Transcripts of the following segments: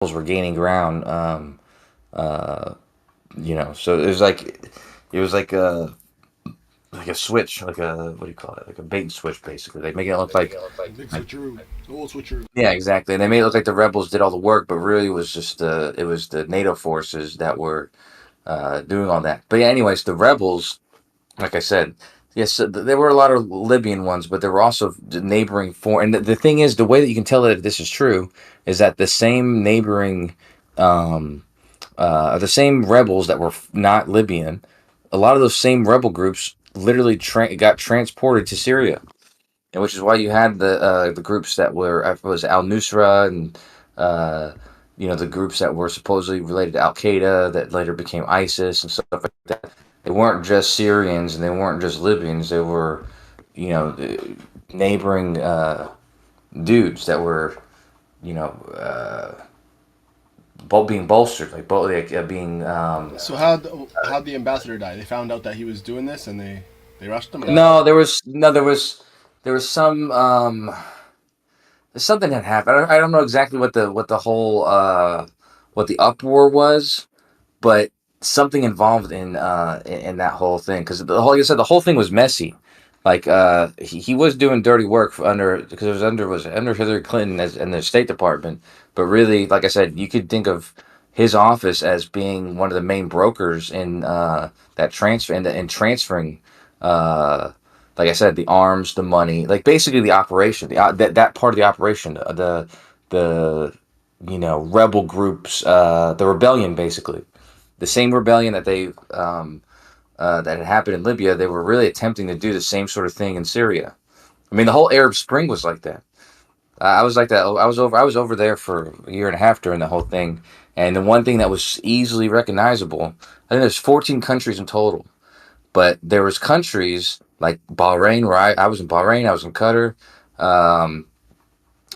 were gaining ground. Uh, so it was like a switch, like a what do you call it? Like a bait and switch, basically. They make it look A big switcheroo. A little switcheroo. yeah, exactly. And they made it look like the rebels did all the work, but really it was just it was the NATO forces that were doing all that. But yeah, anyways, the rebels, like I said, yes, there were a lot of Libyan ones, but there were also neighboring foreign. And the thing is, the way that you can tell that this is true is that the same neighboring, um, the same rebels that were not Libyan, a lot of those same rebel groups literally got transported to Syria, and which is why you had the groups that were was Al Nusra and uh, the groups that were supposedly related to Al Qaeda that later became ISIS and stuff like that. They weren't just Syrians and they weren't just Libyans. They were, neighboring dudes that were, you know, being bolstered, being. So how'd the ambassador die? They found out that he was doing this and they rushed him, or No, there was some something had happened. I don't know exactly what the whole what the uproar was, but something involved in that whole thing because like I said, the whole thing was messy. Like he was doing dirty work under because it was under Hillary Clinton as in the State Department, but really, like I said, you could think of his office as being one of the main brokers in that transfer in transferring. Like I said, the arms, the money, like basically the operation, that part of the operation, the rebel groups, the rebellion, basically the same rebellion that that had happened in Libya. They were really attempting to do the same sort of thing in Syria. I mean, the whole Arab Spring was like that. I was like that. I was over there for a year and a half during the whole thing, and the one thing that was easily recognizable. I think there's 14 countries in total, but there was countries like Bahrain, where I was in Bahrain, I was in Qatar, um,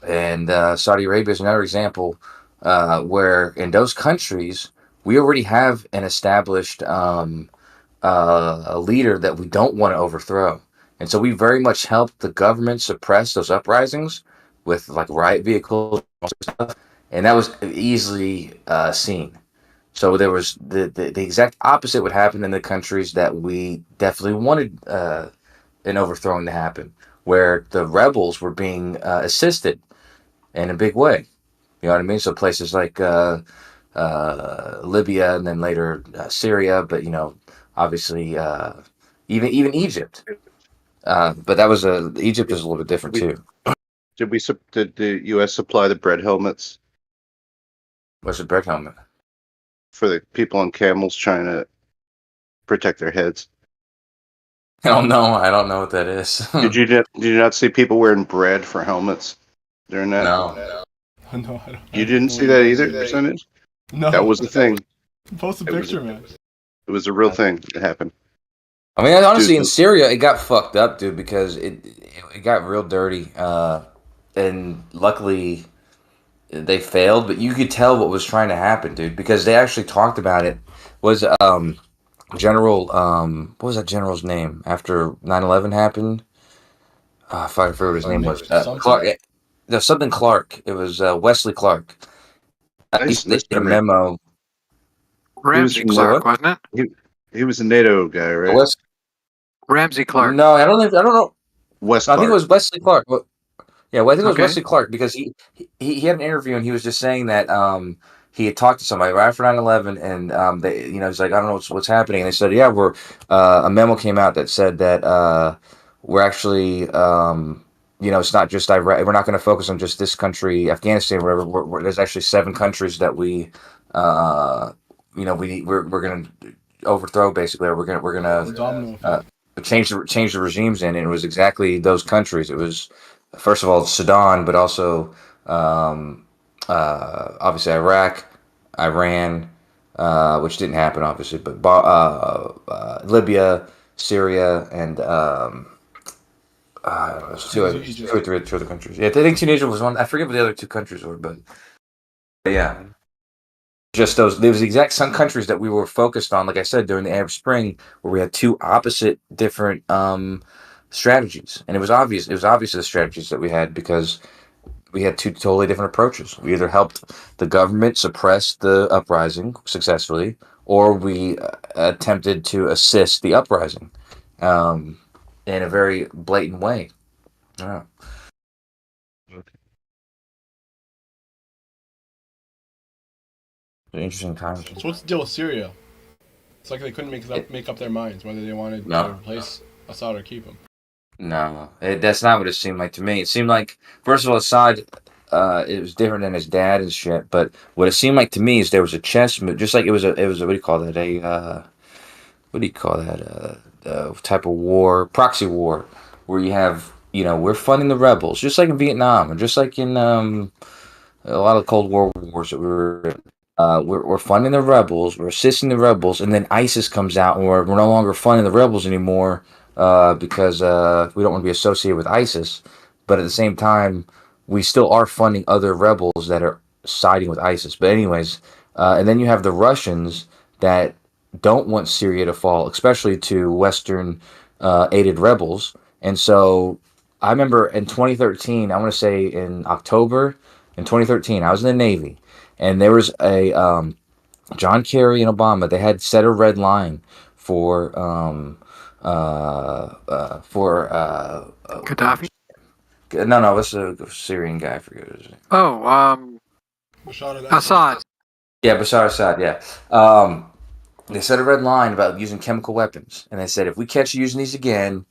and Saudi Arabia is another example where in those countries we already have an established a leader that we don't want to overthrow. And so we very much helped the government suppress those uprisings with like riot vehicles and stuff. And that was easily seen. So there was the exact opposite would happen in the countries that we definitely wanted an overthrowing to happen, where the rebels were being assisted in a big way. You know what I mean? So places like Libya and then later Syria, but obviously even Egypt. But that was Egypt is a little bit different We too. did the U.S. supply the bread helmets What's the bread helmet? for the people on camels trying to protect their heads? I don't know. I don't know what that is. Did you not see people wearing bread for helmets during that? No. no, I You don't didn't know see what you that mean. either, percentage? That No, was the thing. post a It was picture, man. it was a real thing that happened. I mean, honestly, in Dude, Syria, it got fucked up, dude, because it got real dirty. And luckily, they failed, but you could tell what was trying to happen, dude, because they actually talked about it. Was General what was that general's name after 9/11 happened? I forgot what his name was. Something. Clark. No, something Clark. It was Wesley Clark. They nice did a memory. memo. He was Ramsey from So what? Clark, wasn't it? he was a NATO guy, right? West? Ramsey Clark. No, I don't think. I don't know. West I think it Clark. was Wesley Clark. Yeah, well, I think it was Okay. Wesley Clark because he had an interview and he was just saying that he had talked to somebody right after 9/11 and they he's like I don't know what's happening and they said yeah we're a memo came out that said that we're actually it's not just Iraq, we're not going to focus on just this country Afghanistan or whatever there's actually 7 countries that we we're going to overthrow basically or we're going The to domino uh, effect. change the regimes in and it was exactly those countries. It was first of all Sudan, but also obviously Iraq, Iran, which didn't happen obviously, but Libya, Syria, and two Egypt. or three two other countries. Yeah, I think Tunisia was one. I forget what the other 2 countries were, but yeah, just those. There was the exact some countries that we were focused on. Like I said during the Arab Spring, where we had two opposite different strategies, and it was obvious. It was obvious the strategies that we had because we had two totally different approaches. We either helped the government suppress the uprising successfully, or we attempted to assist the uprising um, in a very blatant way. Yeah. Interesting times. So what's the deal with Syria? It's like they couldn't make up their minds whether they wanted to No, replace Assad or keep him. no, that's not what it seemed like to me. It seemed like, first of all, Assad, it was different than his dad and shit. But what it seemed like to me is there was a chess move, just like it was a, what do you call that? What do you call that? Type of war, proxy war, where you have, we're funding the rebels, just like in Vietnam, and just like in a lot of Cold War wars that we were in. We're funding the rebels, we're assisting the rebels, and then ISIS comes out, and we're no longer funding the rebels anymore because we don't want to be associated with ISIS. But at the same time, we still are funding other rebels that are siding with ISIS. But anyways, and then you have the Russians that don't want Syria to fall, especially to Western aided rebels. And so I remember in 2013, I want to say in October in 2013, I was in the Navy, and there was a John Kerry and Obama. They had set a red line for Gaddafi. no, what's the Syrian guy? I forget his name. Oh, Bashar al-Assad. Assad. Yeah, Bashar Assad. Yeah. They set a red line about using chemical weapons, and they said if we catch you using these again,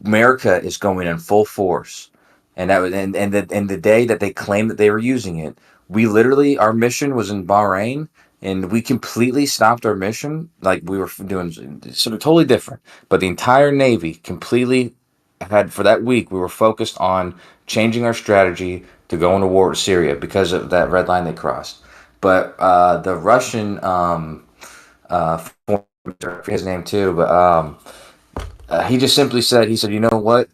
America is going in full force. And that was and the day that they claimed that they were using it, we literally, our mission was in Bahrain, and we completely stopped our mission. Like we were doing sort of totally different, but the entire Navy completely had, for that week, we were focused on changing our strategy to go into war with Syria because of that red line they crossed. But the Russian his name too, but he just simply said, you know what?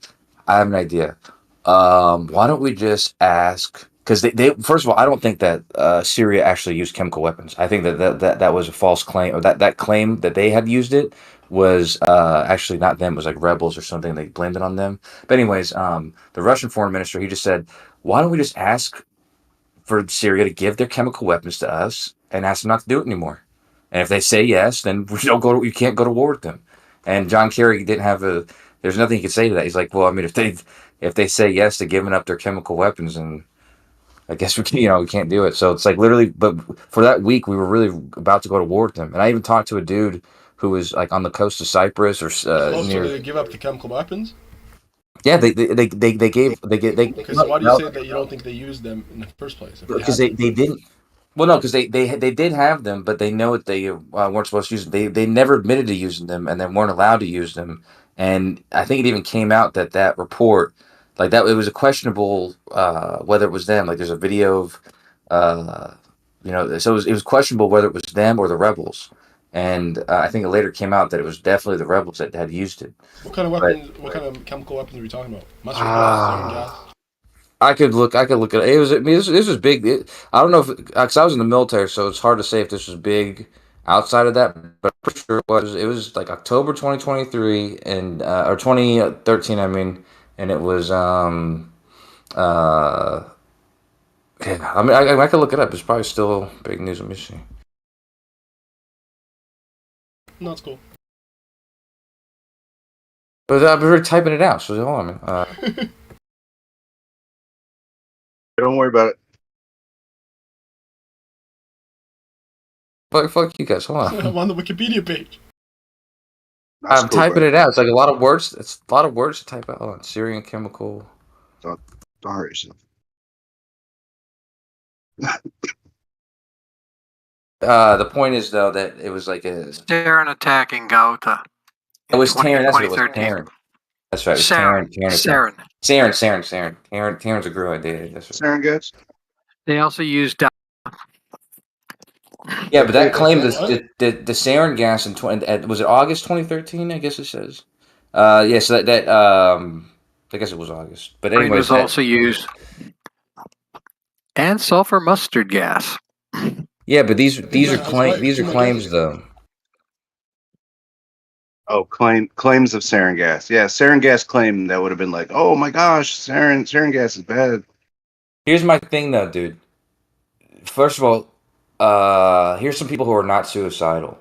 I have an idea. Why don't we just ask? Because they first of all, I don't think that Syria actually used chemical weapons. I think that was a false claim, or that claim that they had used it was actually not them. It was like rebels or something. They blamed it on them. But anyways, the Russian foreign minister, he just said, why don't we just ask for Syria to give their chemical weapons to us and ask them not to do it anymore? And if they say yes, then we can't go to war with them. And John Kerry didn't have there's nothing he could say to that. He's like, well, I mean, if they say yes to giving up their chemical weapons, and I guess we can't do it. So it's like literally, but for that week, we were really about to go to war with them. And I even talked to a dude who was like on the coast of Cyprus or So near. did they give up the chemical weapons? Yeah, they gave. Because why do you say that you don't think they used them in the first place? Because they didn't. Well, no, because they did have them, but they know that they weren't supposed to use them. They never admitted to using them, and they weren't allowed to use them. And I think it even came out that report, like that, it was a questionable whether it was them. Like there's a video of, so it was questionable whether it was them or the rebels. And I think it later came out that it was definitely the rebels that had used it. What kind of weapons? What kind of chemical weapons are we talking about? Mustard gas, sarin gas. I could look at it. It was. I mean, this was big. I don't know if because I was in the military, so it's hard to say if this was big outside of that. But I'm pretty sure it was. It was like October 2023 and or 2013. I mean, and it was yeah. I mean, I could look it up. It's probably still big news. Let me see. No, it's cool. But I've been typing it out. So hold on, man. Don't worry about it. Fuck you guys. Hold on. I'm on the Wikipedia page. That's I'm cool, typing bro. it out. It's like a lot of words. It's a lot of words to type out. Hold on. Syrian chemical. Don't hurt yourself. The point is though that it was like a. Sarin attacking Gauta. It was Taryn. That's what it was. 2013. Taryn. That's right. It was Sarin. Taryn. Sarin. Taryn's a girl idea. That's right. Sarin gas? They also used. Yeah, but that claim What? the sarin gas in was it August 2013? I guess it says. Yeah. So that I guess it was August. But Sarin anyways, was also used. And sulfur mustard gas. yeah, but these are right. these are claims though. Oh, claims of sarin gas. Yeah, sarin gas claim that would have been like, oh my gosh, sarin gas is bad. Here's my thing, though, dude. First of all, here's some people who are not suicidal.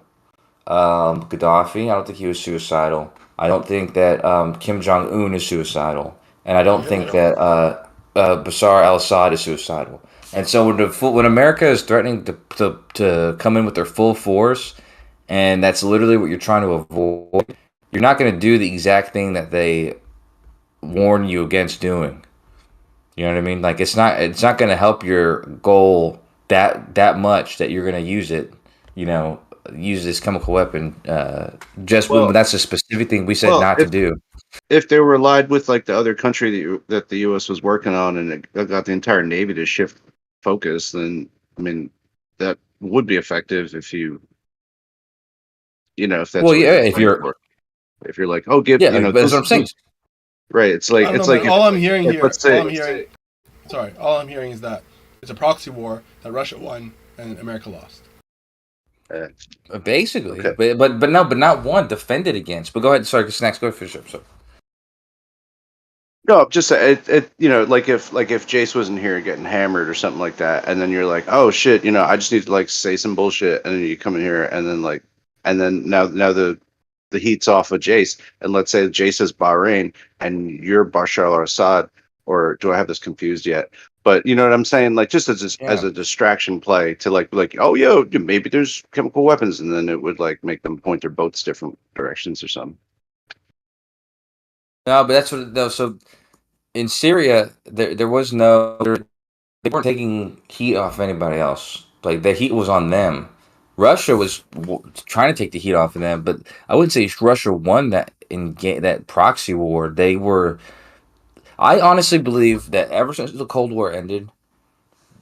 Gaddafi, I don't think he was suicidal. I don't think that Kim Jong Un is suicidal, and I don't think that Bashar al-Assad is suicidal. And so when America is threatening to come in with their full force, and that's literally what you're trying to avoid, you're not going to do the exact thing that they warn you against doing. You know what I mean? Like it's not going to help your goal that much that you're going to use it. You know, use this chemical weapon just when Well, that's a specific thing we said well, not to do. if they were allied with like the other country that the U.S. was working on, and it got the entire Navy to shift focus, then I mean that would be effective if if that's Well, what yeah, you're if playing you're for. If you're like, oh, give yeah, but that's what I'm saying. right. It's I like don't know, but all I'm hearing if here, let's say all I'm hearing is that it's a proxy war that Russia won and America lost. Basically, okay. but no, but not one defended against. But go ahead, sorry, snacks, go for sure. So No, I'm just saying like if Jace wasn't here getting hammered or something like that, and then you're like, oh shit, I just need to like say some bullshit, and then you come in here, and then now the heat's off of Jace, and let's say Jace is Bahrain, and you're Bashar al-Assad, or do I have this confused yet? But you know what I'm saying? Like just as yeah, a distraction play to like oh yo, maybe there's chemical weapons, and then it would like make them point their boats different directions or something. no, but that's what though. So in Syria, there was no they weren't taking heat off anybody else. Like the heat was on them. Russia was trying to take the heat off of them, but I wouldn't say Russia won that proxy war. They were. I honestly believe that ever since the Cold War ended,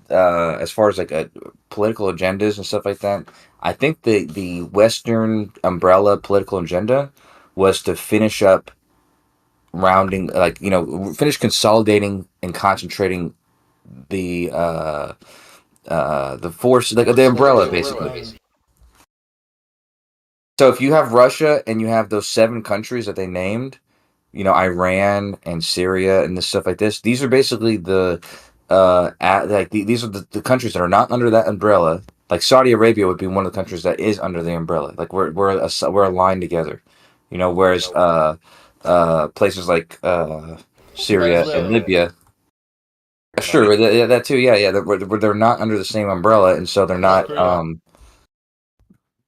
as far as like political agendas and stuff like that, I think the Western umbrella political agenda was to finish up rounding, like finish consolidating and concentrating the force, like the umbrella, basically. So if you have Russia and you have those 7 countries that they named, Iran and Syria and this stuff like this, these are basically these are the countries that are not under that umbrella. Like Saudi Arabia would be one of the countries that is under the umbrella. Like we're aligned together, whereas places like Syria and Venezuela, Libya. Sure, that too. Yeah, yeah. They're not under the same umbrella, and so they're North not. Korea.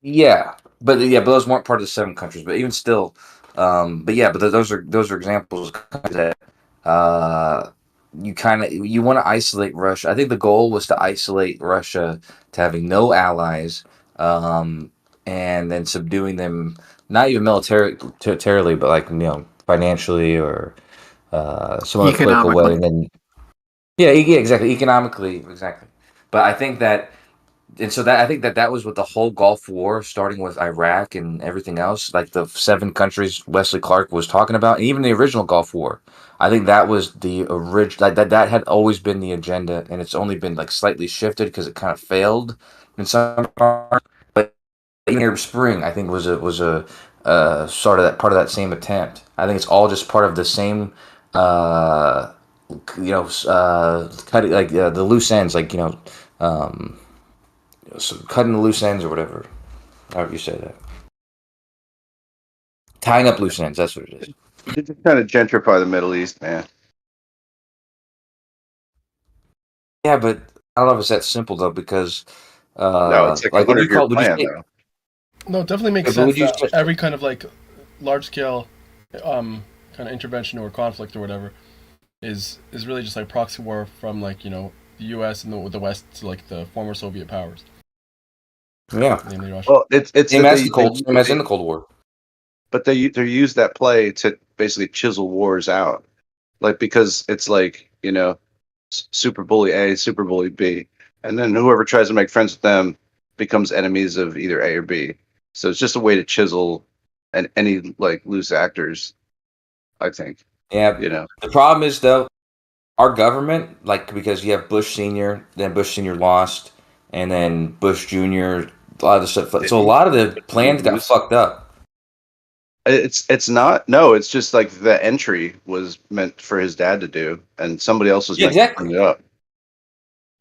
Yeah, but those weren't part of the 7 countries. But even still, but yeah, but those are examples of countries that you want to isolate Russia. I think the goal was to isolate Russia to having no allies, and then subduing them, not even militarily, but like financially or some other political way, Economically. and then yeah, exactly, economically, exactly. But I think that and so that I think that was with the whole Gulf War, starting with Iraq and everything else, like the 7 countries Wesley Clark was talking about, and even the original Gulf War. I think that was the original. Like that had always been the agenda, and it's only been like slightly shifted because it kind of failed in some parts. But even Arab Spring, I think was a sort of that part of that same attempt. I think it's all just part of the same. Uh, cutting like the loose ends, like um, so cutting the loose ends or whatever, however you say that. Tying up loose ends, that's what it is. They just kind of gentrify the Middle East, man. Yeah, but I don't know if it's that simple though, because No, it's like a like what do you 100-year call? Would you plan, say? though. No, it definitely makes But sense would you that say? every kind of like large scale kind of intervention or conflict or whatever is really just like proxy war from like the U.S. and the West to like the former Soviet powers, Yeah, namely Russia. Well, it's same that as same as in the Cold War. but they use that play to basically chisel wars out, like because it's like Super Bully A, Super Bully B, and then whoever tries to make friends with them becomes enemies of either A or B. So it's just a way to chisel and any like loose actors, I think. Yeah, You know, the problem is though, our government, like because you have Bush Senior, then Bush Senior lost, and then Bush Junior. A lot of the stuff. did So a he lot of the did he plans got lose? fucked up. It's not. No, it's just like the entry was meant for his dad to do, and somebody else was Yeah, meant to exactly. clean it up.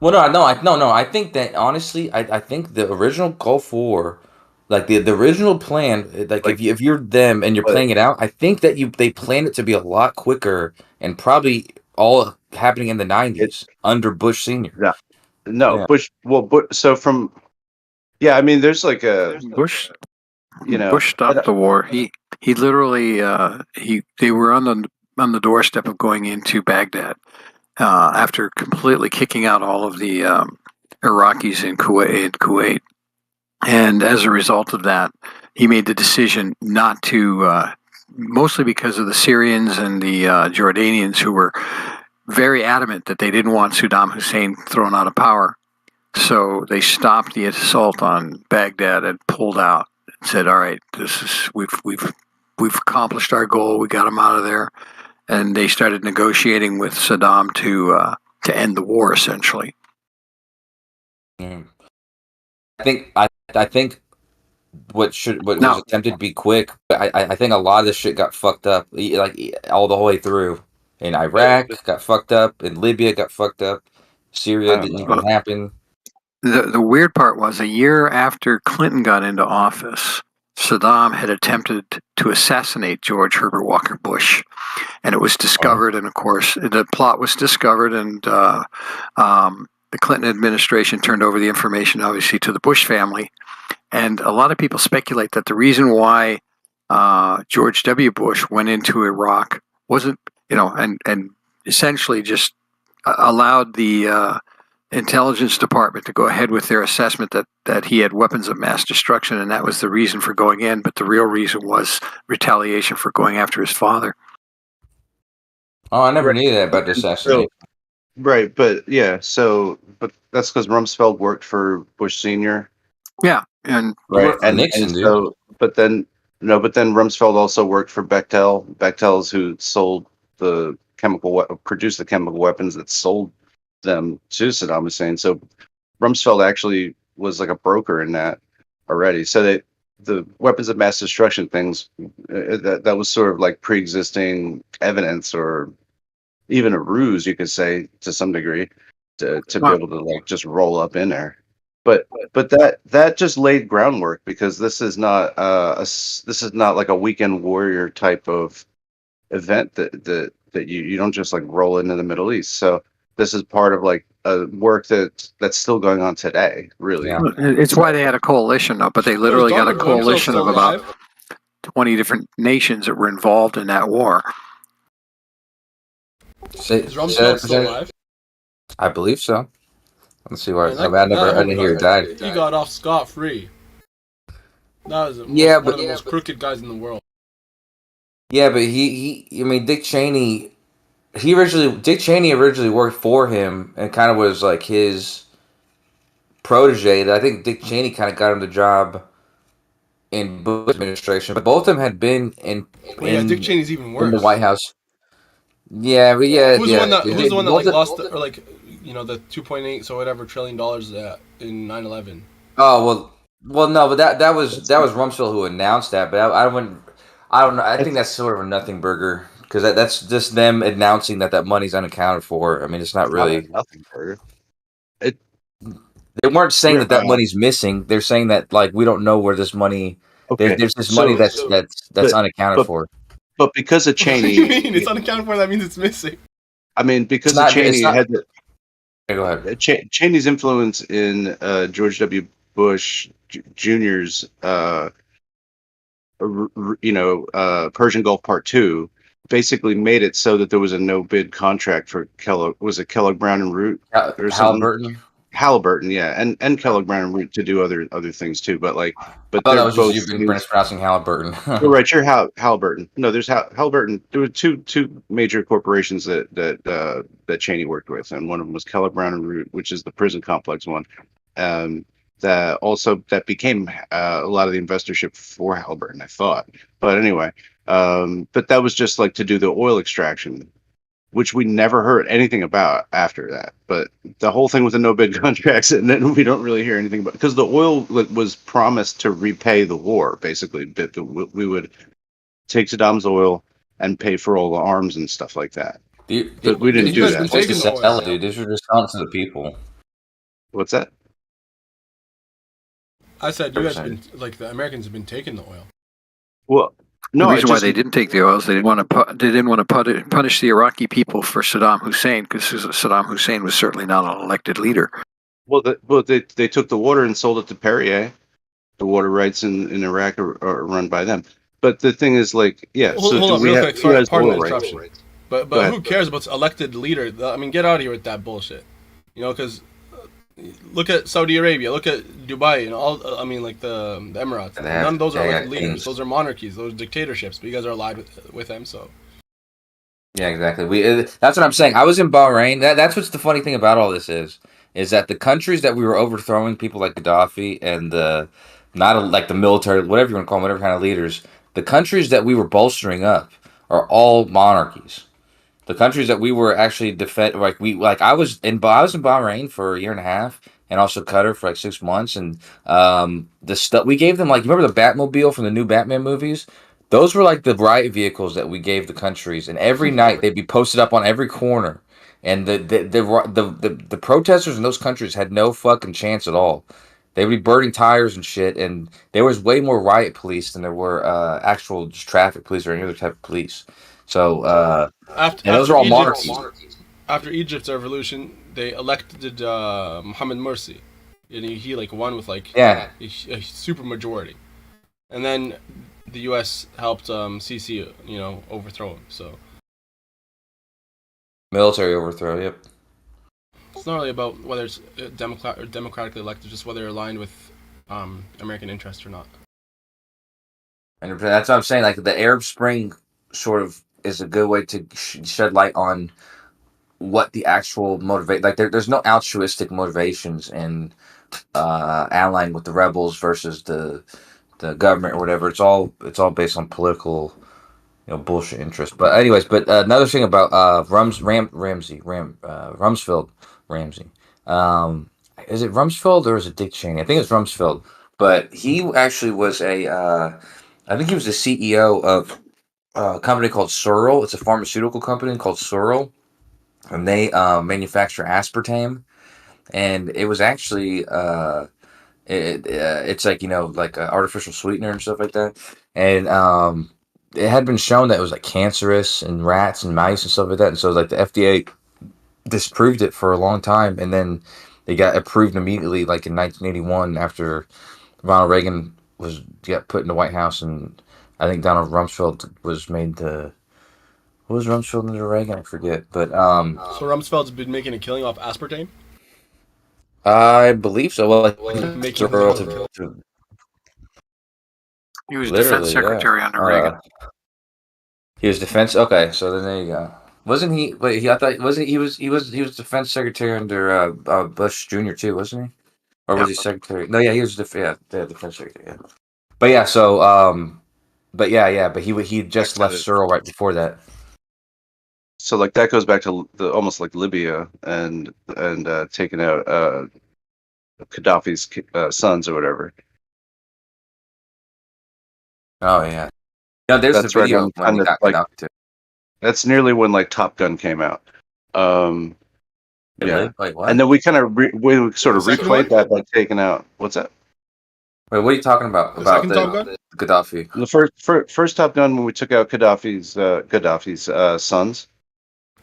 Well, no. I think that honestly, I think the original Gulf War, like the original plan, like Like, if you're them and you're but playing it out, I think that they planned it to be a lot quicker and probably all happening in the it '90s under Bush Senior. no, no Yeah. Bush. Well, so from yeah, I mean, there's like a Bush you know, Bush stopped the war. He literally he they were on the doorstep of going into Baghdad after completely kicking out all of the Iraqis in Kuwait. And as a result of that, he made the decision not to, mostly because of the Syrians and the Jordanians who were very adamant that they didn't want Saddam Hussein thrown out of power. So they stopped the assault on Baghdad and pulled out and said, "All right, we've accomplished our goal. We got him out of there." And they started negotiating with Saddam to end the war, essentially. Mm. I think what was Now, attempted to be quick, but I think a lot of this shit got fucked up, all the whole way through. In Iraq got fucked up, in Libya got fucked up, Syria I don't didn't know. even happen. the weird part was a year after Clinton got into office, Saddam had attempted to assassinate George Herbert Walker Bush, and it was discovered. And of course, the plot was discovered, and the Clinton administration turned over the information, obviously, to the Bush family. And a lot of people speculate that the reason why George W. Bush went into Iraq wasn't, and essentially just allowed the intelligence department to go ahead with their assessment that he had weapons of mass destruction, and that was the reason for going in. But the real reason was retaliation for going after his father. Oh, I never Right. knew that about the So assassination. right, but yeah, but that's because Rumsfeld worked for Bush Senior, Yeah, and He right? worked for Nixon, dude. So, but then no, but then Rumsfeld also worked for Bechtel. Bechtel's who sold produced the chemical weapons that sold them to Saddam Hussein. So Rumsfeld actually was like a broker in that already. So that the weapons of mass destruction things, that was sort of like pre-existing evidence, or even a ruse, you could say, to some degree, to be well, able to like just roll up in there. But that just laid groundwork, because this is not this is not like a weekend warrior type of event that you don't just like roll into the Middle East. So this is part of like a work that's still going on today, really. Yeah. it's why they had a coalition, but they Is literally got a Donald Rumsfeld coalition still of about alive? 20 different nations that were involved in that war. Is Rumsfeld still alive? I believe so. Let's see where Man, I didn't hear he died. He got off scot-free. That was Yeah, one of the most crooked guys in the world. Yeah, but I mean, Dick Cheney originally worked for him and kind of was like his protege. I think Dick Cheney kind of got him the job in Bush administration, but both of them had been Dick Cheney's even worse. in the White House. Yeah, but yeah, Who's yeah. the one that like lost the 2.8 so whatever $1 trillion in 9/11? Oh well, no, but that was Rumsfeld who announced that. But I don't know. I think that's sort of a nothing burger, because that's just them announcing that money's unaccounted for. I mean, it's not really nothing for They weren't saying that money's missing. They're saying that like we don't know where this money. Okay, There's this money that's unaccounted for. But because of What do Cheney, you mean it's unaccounted for? That means it's missing. I mean, because It's of not- Cheney it's not- had the, Go ahead. Cheney's influence in George W. Bush Jr.'s, Persian Gulf Part 2, basically made it so that there was a no bid contract for Kellogg. Was it Kellogg Brown and Root or something? Halliburton. Halliburton, yeah, and Kellogg Brown and Root to do other things too. But Oh, they're that was both. just you mispronouncing Halliburton. You're right. You're Halliburton. No, there's Halliburton. There were two major corporations that Cheney worked with, and one of them was Kellogg Brown and Root, which is the prison complex one. That became a lot of the investorship for Halliburton, I thought. But anyway, but that was just like to do the oil extraction, which we never heard anything about after that. But the whole thing with the no bid contracts, and then we don't really hear anything about, because the oil was promised to repay the war, basically. We would take Saddam's oil and pay for all the arms and stuff like that. But we didn't do that. Taking the oil. Dude, these were just selling to the people. What's that? I said you guys have been like the Americans have been taking the oil. Well, The no, reason why they didn't take the oil is they didn't want to punish the Iraqi people for Saddam Hussein, because Saddam Hussein was certainly not an elected leader. well, they took the water and sold it to Perrier. The water rights in Iraq are run by them. But the thing is, like, yeah. So Hold do on, we real have quick. who Sorry, has pardon the oil rights? interruption. But Go ahead. who cares about elected leader? I mean, get out of here with that bullshit. You know, because look at Saudi Arabia, look at Dubai, and all. I mean, like the Emirates. None of those are elected leaders. Those are monarchies. Those are dictatorships. But you guys are allied with them, so. Yeah, exactly. That's what I'm saying. I was in Bahrain. That's what's the funny thing about all this is that the countries that we were overthrowing, people like Gaddafi and the not like the military, whatever you want to call them, whatever kind of leaders, the countries that we were bolstering up are all monarchies. The countries that we were actually I was in Bahrain for a year and a half, and also Qatar for like 6 months, and the stuff we gave them, like, you remember the Batmobile from the new Batman movies? Those were like the riot vehicles that we gave the countries, and every night they'd be posted up on every corner, and the protesters in those countries had no fucking chance at all. They would be burning tires and shit, and there was way more riot police than there were actual just traffic police or any other type of police. So and those are all monarchies. After Egypt's revolution, they elected Mohammed Morsi, and he like won with like Yeah, a super majority, and then the U.S. helped Sisi, overthrow him. So military overthrow. Yep. it's not really about whether it's democratically elected, just whether they're aligned with American interests or not. And that's what I'm saying. Like, the Arab Spring sort of is a good way to shed light on what the actual motivate. Like, there's no altruistic motivations in allying with the rebels versus the government or whatever. It's all based on political, bullshit interest. But anyways, another thing about Rumsfeld Ramsey. Is it Rumsfeld or is it Dick Cheney? I think it's Rumsfeld. But he actually was I think he was the CEO of a company called Searle. It's a pharmaceutical company called Searle, and they manufacture aspartame. And it was actually it's like, like artificial sweetener and stuff like that. And it had been shown that it was like cancerous in rats and mice and stuff like that. And so like the FDA disproved it for a long time, and then they got approved immediately, like in 1981, after Ronald Reagan got put in the White House, and I think Donald Rumsfeld was made the. What was Rumsfeld under Reagan? I forget, but So Rumsfeld's been making a killing off aspartame. I believe so. Well, like, Making He was defense literally, yeah. secretary under Reagan. He was defense. Okay, so then there you go. Wasn't he? Wait, I thought wasn't he was defense secretary under Bush Jr. too, wasn't he? Or was Yep. he secretary? No, yeah, he was defense secretary. Yeah. But yeah, so but he just left Searle right before that. So like that goes back to the almost like Libya and taking out Gaddafi's sons or whatever. Oh yeah. No, there's That's the right. video when he got Like Gaddafi too. that's nearly when like Top Gun came out. Yeah. Really? Wait, what? And then we kind of we sort of The second replayed one? that by taking out what's that? Wait, what are you talking about? The About second Top Gun? Gaddafi? The first Top Gun when we took out Gaddafi's sons.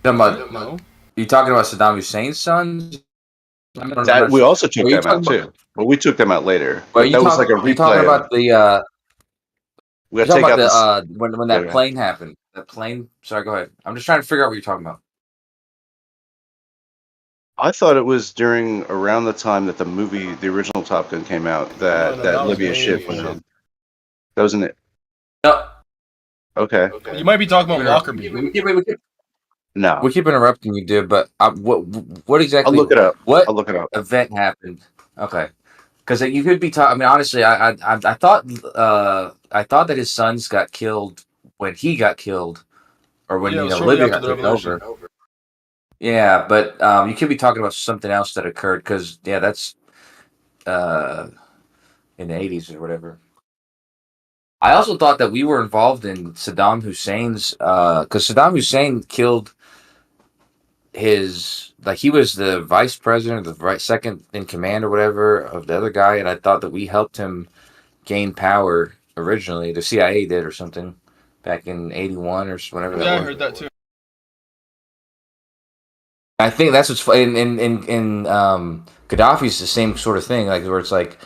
No. You talking about Saddam Hussein's sons? That we also took Were you them out talking too. But we took them out later. But But that was like a you talking replay. about the We you're got to talking take out about this. when Go that ahead. plane happened. That plane. Sorry, go ahead. I'm just trying to figure out what you're talking about. I thought it was around the time that the original Top Gun came out, that No, that was Libya way ship went before. in. That wasn't it. No, Okay. You might be talking about Lockerbie. No. we keep interrupting you, dude. But what I'll exactly? look it up. What I'll look it up. event happened? Okay, because you could be talking. I mean, honestly, I thought that his sons got killed when he got killed, or when Yeah, it was shortly Libya after got the taken revolution. over. Yeah, but you could be talking about something else that occurred, because that's uh, in the 80s or whatever. I also thought that we were involved in Saddam Hussein's, because Saddam Hussein killed he was the vice president, the second in command or whatever of the other guy, and I thought that we helped him gain power originally. The CIA did or something back in '81 or whatever that was. Yeah, I heard that too. I think that's what's in Gaddafi's the same sort of thing, like where it's like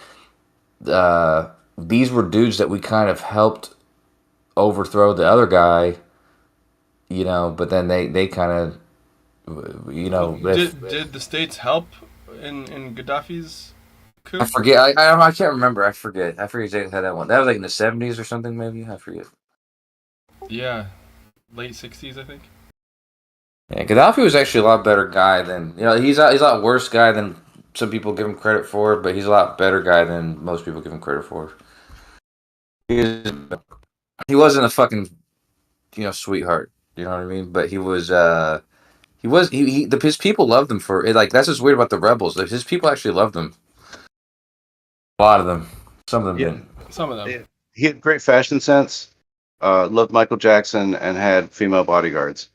these were dudes that we kind of helped overthrow the other guy, but then they kind of did the states help in Gaddafi's coup? I forget. I can't remember. I forget exactly how that went. That was like in the '70s or something, maybe. I forget. Yeah, late '60s, I think. Yeah, Gaddafi was actually a lot better guy than he's a lot worse guy than some people give him credit for, but he's a lot better guy than most people give him credit for. He wasn't a fucking sweetheart, you know what I mean? But his people loved him for it. Like that's what's weird about the rebels. Like, his people actually loved him. A lot of them. Some of them didn't. Some of them. He had great fashion sense. Loved Michael Jackson and had female bodyguards.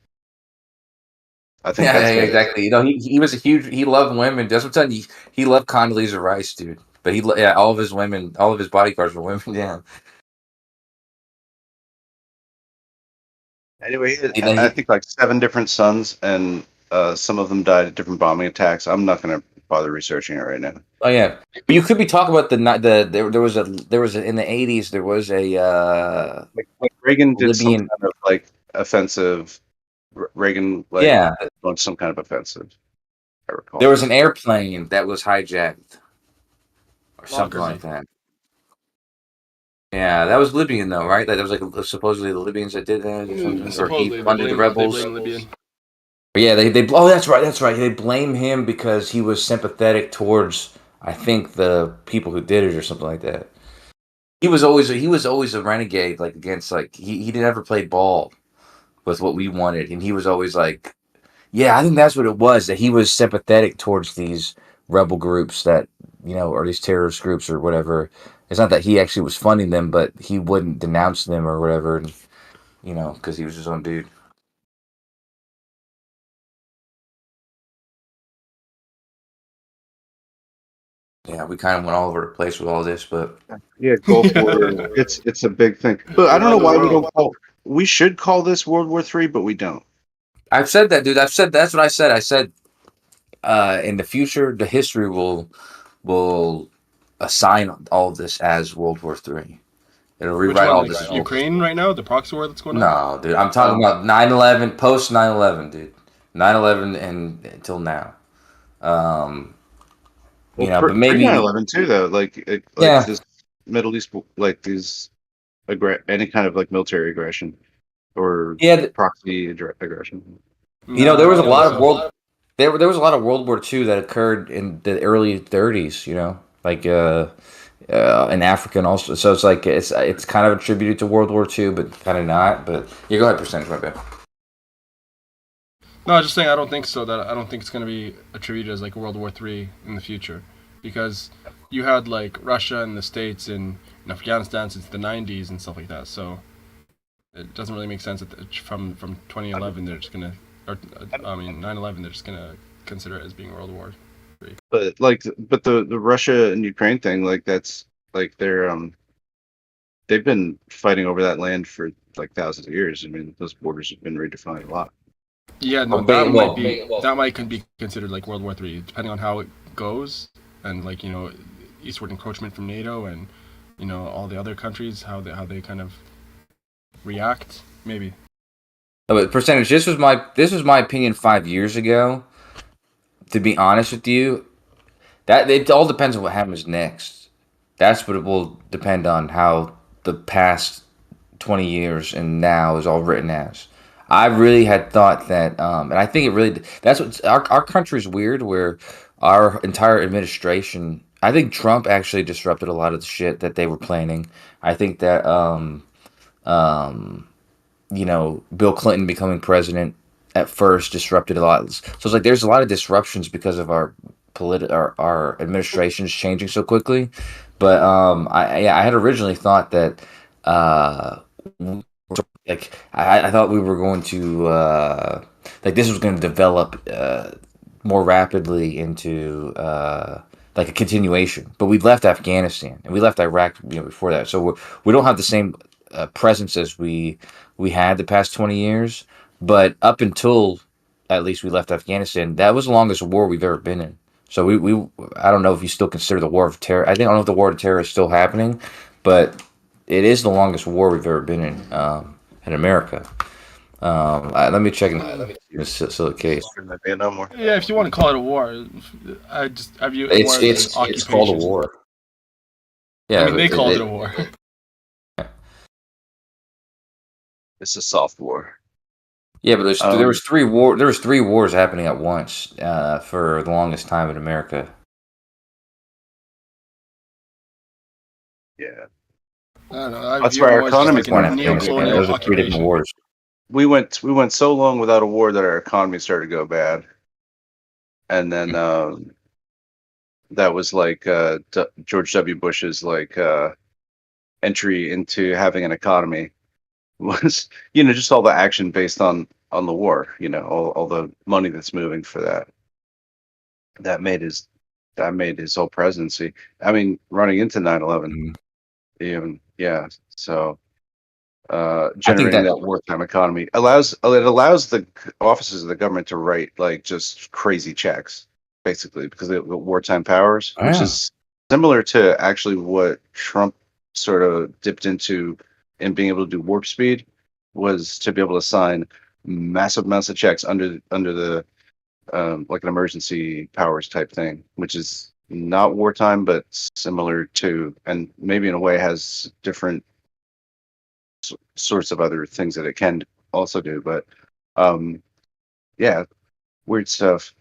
I think that's exactly. He was he loved women. That's what I'm telling you. He loved Condoleezza Rice, dude. But all of his women, all of his bodyguards were women. Yeah. Anyway, I think like 7 different sons, and some of them died at different bombing attacks. I'm not going to bother researching it right now. Oh yeah, but you could be talking about there was a in the '80s there was a like Reagan did Libyan, some kind of like offensive. Reagan launched some kind of offensive. I recall there was an airplane that was hijacked or something like that. Yeah, that was Libyan though, right? That was like supposedly the Libyans that did that, or something, or he funded the rebels. Yeah, they oh that's right. They blame him because he was sympathetic towards I think the people who did it or something like that. He was always a renegade, like against like he never played ball with what we wanted, and he was always like, yeah, I think that's what it was, that he was sympathetic towards these rebel groups that or these terrorist groups or whatever. It's not that he actually was funding them, but he wouldn't denounce them or whatever, and, because he was his own dude. Yeah, we kind of went all over the place with all this, but yeah, Gulf War, it's a big thing. But I don't know why we don't call. We should call this World War III, but we don't. I've said that, dude. That's what I said. I said, in the future, the history will assign all of this as World War III. It'll rewrite all this. Ukraine right now, the proxy war that's going on. No, dude. I'm talking about 9/11, post 9/11, dude. 9/11 and until now. But maybe 9/11 too, though. Like this Middle East, like these any kind of like military aggression or proxy aggression. There was a lot of there was a lot of World War II that occurred in the early 30s. Like in Africa and also. So it's like it's kind of attributed to World War II, but kind of not. But yeah, go ahead, percentage, my bad. No, I was just saying I don't think so. I don't think it's going to be attributed as like World War III in the future, because you had like Russia and the States in Afghanistan since the '90s and stuff like that. So it doesn't really make sense that from 2011 they're just gonna, 9/11 they're just gonna consider it as being World War III. But the Russia and Ukraine thing, like that's like they've been fighting over that land for like thousands of years. I mean, those borders have been redefined a lot. Yeah, no, that might be considered like World War III, depending on how it goes, and like eastward encroachment from NATO and all the other countries, how they kind of react, maybe. But percentage, this was my opinion 5 years ago. To be honest with you, that it all depends on what happens next. That's what it will depend on, how the past 20 years and now is all written as. I really had thought that, and I think it really, that's what, our country's weird, where our entire administration, I think Trump actually disrupted a lot of the shit that they were planning. I think that, Bill Clinton becoming president at first disrupted a lot. So it's like there's a lot of disruptions because of our administration's changing so quickly. But I had originally thought that, like I thought we were going to like this was going to develop more rapidly into like a continuation. But we left Afghanistan and we left Iraq, before that, so we don't have the same presence as we had the past 20 years. But up until at least we left Afghanistan, that was the longest war we've ever been in. So we I don't know if you still consider the war of terror. I don't know if the war of terror is still happening, but it is the longest war we've ever been in America. Let me check. Let me see this still the case. No more. Yeah, if you want to call it a war, I view It's war as it's called a war. Yeah, I mean, they called it a war. It's a soft war. Yeah, but there was three wars happening at once for the longest time in America. Yeah. I don't know. That's why our economy like a neo-colonial Those are three different occupation. wars. We went so long without a war that our economy started to go bad, and then that was like George W. Bush's like entry into having an economy was just all the action based on the war, all the money that's moving for that. That made his whole presidency. I mean, running into 9/11, even so. Generating that wartime economy allows the offices of the government to write like just crazy checks, basically, because they have wartime powers, which is similar to actually what Trump sort of dipped into in being able to do warp speed, was to be able to sign massive amounts of checks under the like an emergency powers type thing, which is not wartime but similar to, and maybe in a way has different sorts of other things that it can also do, but weird stuff.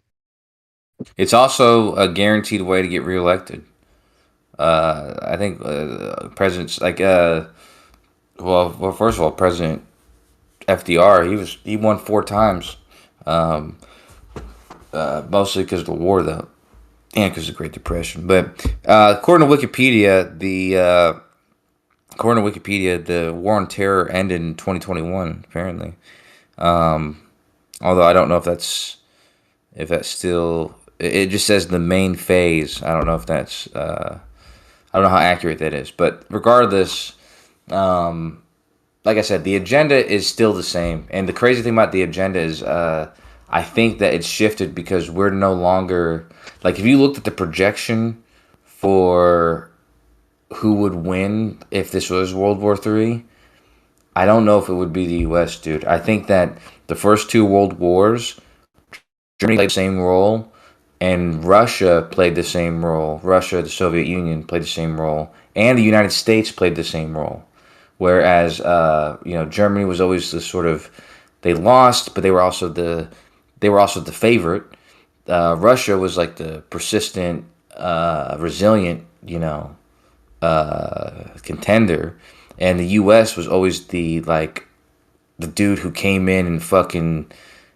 It's also a guaranteed way to get reelected. I think presidents like well, first of all, President FDR, he won 4 times, mostly because of the war though, and because of the Great Depression. But according to Wikipedia, the war on terror ended in 2021, apparently. Although I don't know if that's still. It just says the main phase. I don't know if that's. I don't know how accurate that is, but regardless, like I said, the agenda is still the same. And the crazy thing about the agenda is, I think that it's shifted because we're no longer like, if you looked at the projection for who would win if this was World War III, I don't know if it would be the U.S., dude. I think that the first 2 world wars, Germany played the same role, and Russia played the same role. Russia, the Soviet Union, played the same role, and the United States played the same role. Whereas, Germany was always the sort of, they lost, but they were also the favorite. Russia was like the persistent, resilient, contender, and the U.S. was always the dude who came in and fucking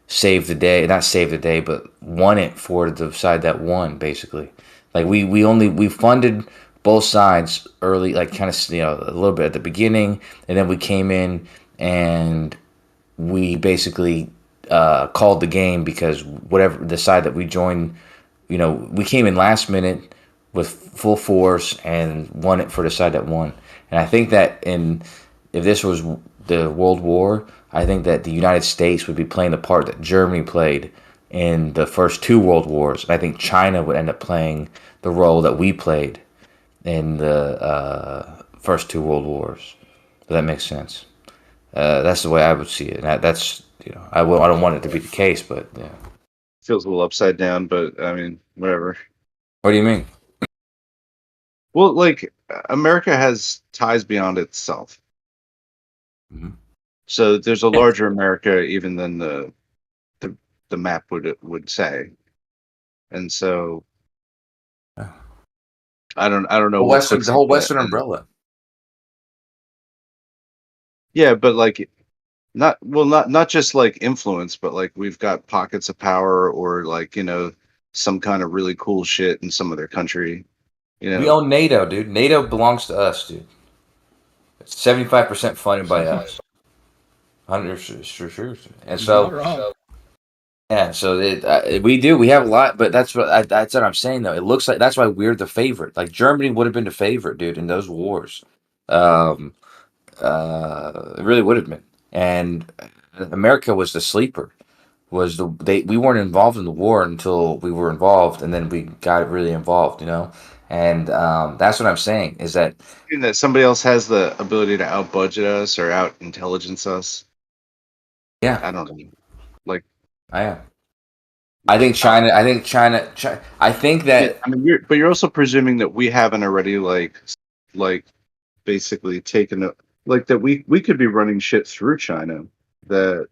saved the day, not saved the day, but won it for the side that won, basically. Like we funded both sides early, like kind of a little bit at the beginning, and then we came in and we basically called the game, because whatever the side that we joined, we came in last minute with full force and won it for the side that won. And I think that if this was the World War, I think that the United States would be playing the part that Germany played in the first 2 world wars. And I think China would end up playing the role that we played in the first 2 world wars. Does that make sense? That's the way I would see it. And that's, I don't want it to be the case, but yeah. Feels a little upside down, but I mean, whatever. What do you mean? Well, like, America has ties beyond itself. Mm-hmm. So there's a larger America even than the map would say. And so I don't know what the whole Western umbrella. Yeah, but like not just like influence, but like we've got pockets of power, or like, some kind of really cool shit in some other country. We own NATO, dude. NATO belongs to us, dude. It's 75% funded by us. 100, sure. And so, Yeah, so we have a lot, but that's what I'm saying though. It looks like that's why we're the favorite. Like Germany would have been the favorite, dude, in those wars. Um, it really would have been, and America was the sleeper. We weren't involved in the war until we were involved, and then we got really involved, you know. And that's what I'm saying is that That somebody else has the ability to out budget us or out intelligence us. yeah, I don't know. Like I am. I think China. I think China. I think that. I mean, you're also presuming that we haven't already like basically taken a like that we could be running shit through China that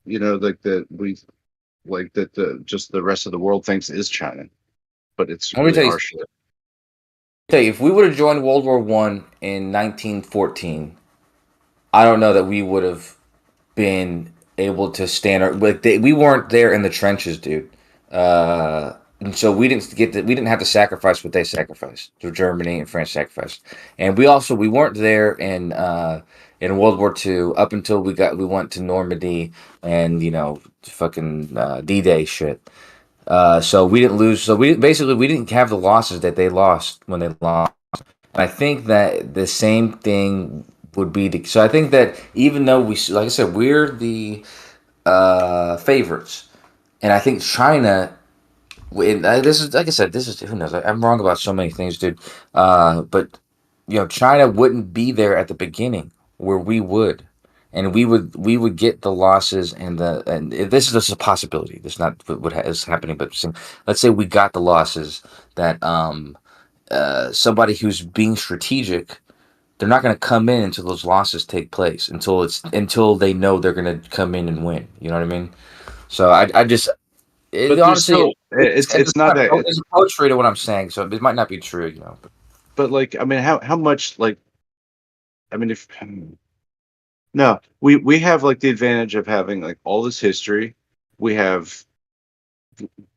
like that we like that the just the rest of the world thinks is China, but it's Let me really tell you. our shit. If we would have joined World War One in 1914, I don't know that we would have been able to stand. We weren't there in the trenches, dude. And so we didn't have to sacrifice what they sacrificed. So Germany and France sacrificed, and we weren't there in World War Two up until we went to Normandy and fucking D-Day shit. So we didn't lose. So we didn't have the losses that they lost when they lost. And I think that the same thing would be the. So I think that even though like I said, we're the favorites, and I think China. This is like I said. This is who knows. I'm wrong about so many things, dude. But China wouldn't be there at the beginning where we would, and we would get the losses and this is just a possibility. This is not what is happening, but let's say we got the losses that somebody who's being strategic, they're not going to come in until those losses take place, until they know they're going to come in and win. You know what I mean? So I just But there's honestly, still it's not that there's a poetry to what I'm saying, so it might not be true, but like I mean how much like I mean if no we have like the advantage of having like all this history. We have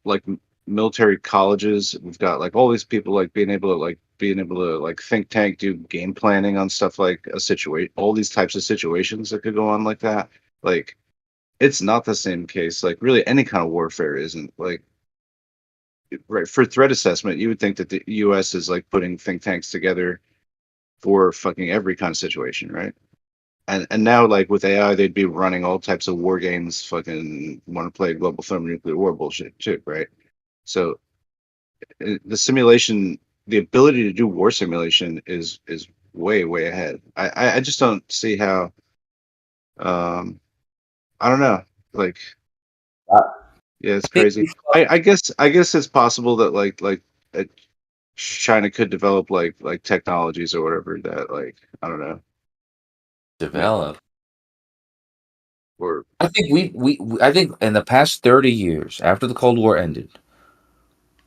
like military colleges. We've got like all these people like being able to like think tank, do game planning on stuff like a situation, all these types of situations that could go on like that. Like it's not the same case. Like really any kind of warfare isn't like right for threat assessment. You would think that the U.S. is like putting think tanks together for fucking every kind of situation, right? And now like with AI, they'd be running all types of war games. Fucking want to play global thermonuclear war bullshit too, right? So the simulation, the ability to do war simulation is way ahead. I just don't see how. I don't know. Like, I yeah, it's think crazy. I guess it's possible that uh, China could develop like technologies or whatever that like I don't know. develop. Or I think I think in the past 30 years after the Cold War ended,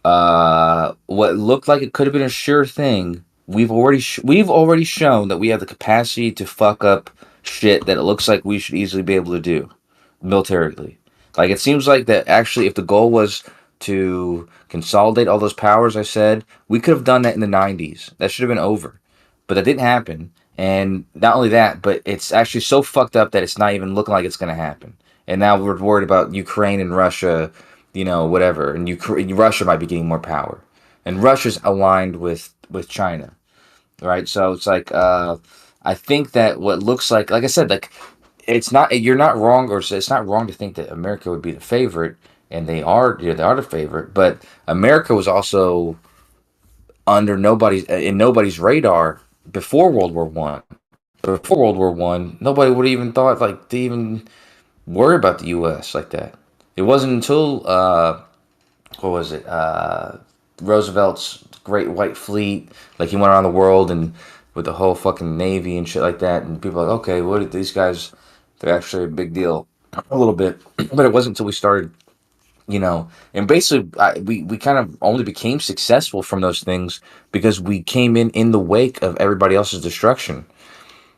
what looked like it could have been a sure thing, we've already shown that we have the capacity to fuck up shit that it looks like we should easily be able to do militarily. Like it seems like that actually if the goal was to consolidate all those powers I said, we could have done that in the 90s. That should have been over. But that didn't happen. And not only that, but it's actually so fucked up that it's not even looking like it's going to happen. And now we're worried about Ukraine and Russia, whatever. And Russia might be getting more power. And Russia's aligned with China, right? So it's like I think that what looks like I said, like it's not you're not wrong, or it's not wrong to think that America would be the favorite, and they are the favorite. But America was also in nobody's radar before World War One. Before World War One, nobody would have even thought like to even worry about the U.S. like that. It wasn't until what was it? Roosevelt's Great White Fleet, like he went around the world and with the whole fucking navy and shit like that, and people are like, okay, what are these guys? They're actually a big deal, a little bit, but it wasn't until we started, and basically we kind of only became successful from those things because we came in the wake of everybody else's destruction,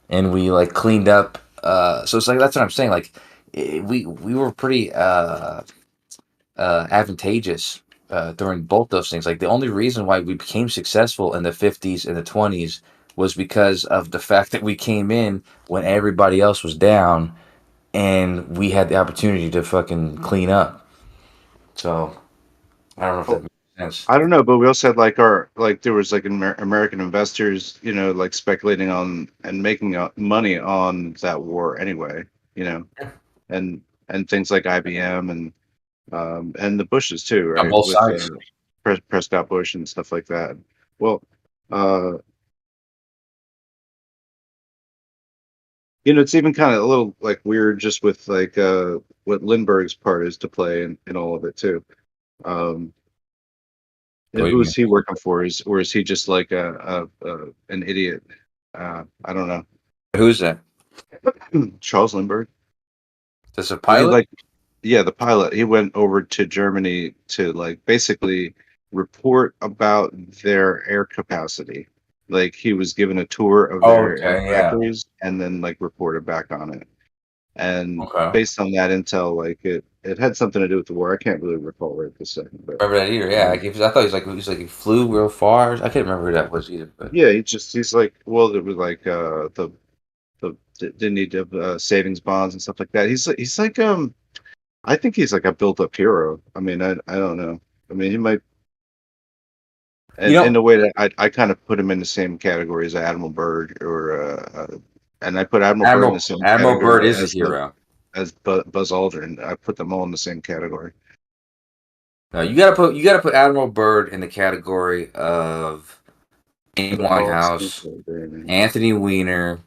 and we like cleaned up. So it's like that's what I'm saying. Like we were pretty advantageous during both those things. Like the only reason why we became successful in the 50s and the 20s was because of the fact that we came in when everybody else was down, and we had the opportunity to fucking clean up. So I don't know if that makes sense. I don't know, but we also had there was like American investors, like speculating on and making money on that war anyway, and things like IBM and the Bushes too, On right? both With sides. Prescott Bush and stuff like that. Well, uh, it's even kind of a little like weird just with like what Lindbergh's part is to play in all of it too. Um, and What do who you is mean? he working for? Or is he just like an idiot? I don't know. Who's that? Charles Lindbergh. This a I mean, pilot? like, yeah, the pilot. He went over to Germany to like basically report about their air capacity. Like he was given a tour of Oh, their air okay, yeah. factories and then like reported back on it. And Okay. based on that intel, like it had something to do with the war. I can't really recall right this second, but Remember that either? Yeah, um, I thought he flew real far. I can't remember who that was either. But yeah, he's like, well, it was like the didn't need to savings bonds and stuff like that. He's like I think he's like a built up hero. I mean, I don't know. I mean, he might, you and in know, a way that I kind of put him in the same category as Admiral Byrd, and I put Admiral Byrd in the same Admiral Byrd category is a hero. as Buzz Aldrin. I put them all in the same category. No, you gotta put Admiral Byrd in the category of Amy Put them all in the same Winehouse, category, man. Anthony Weiner,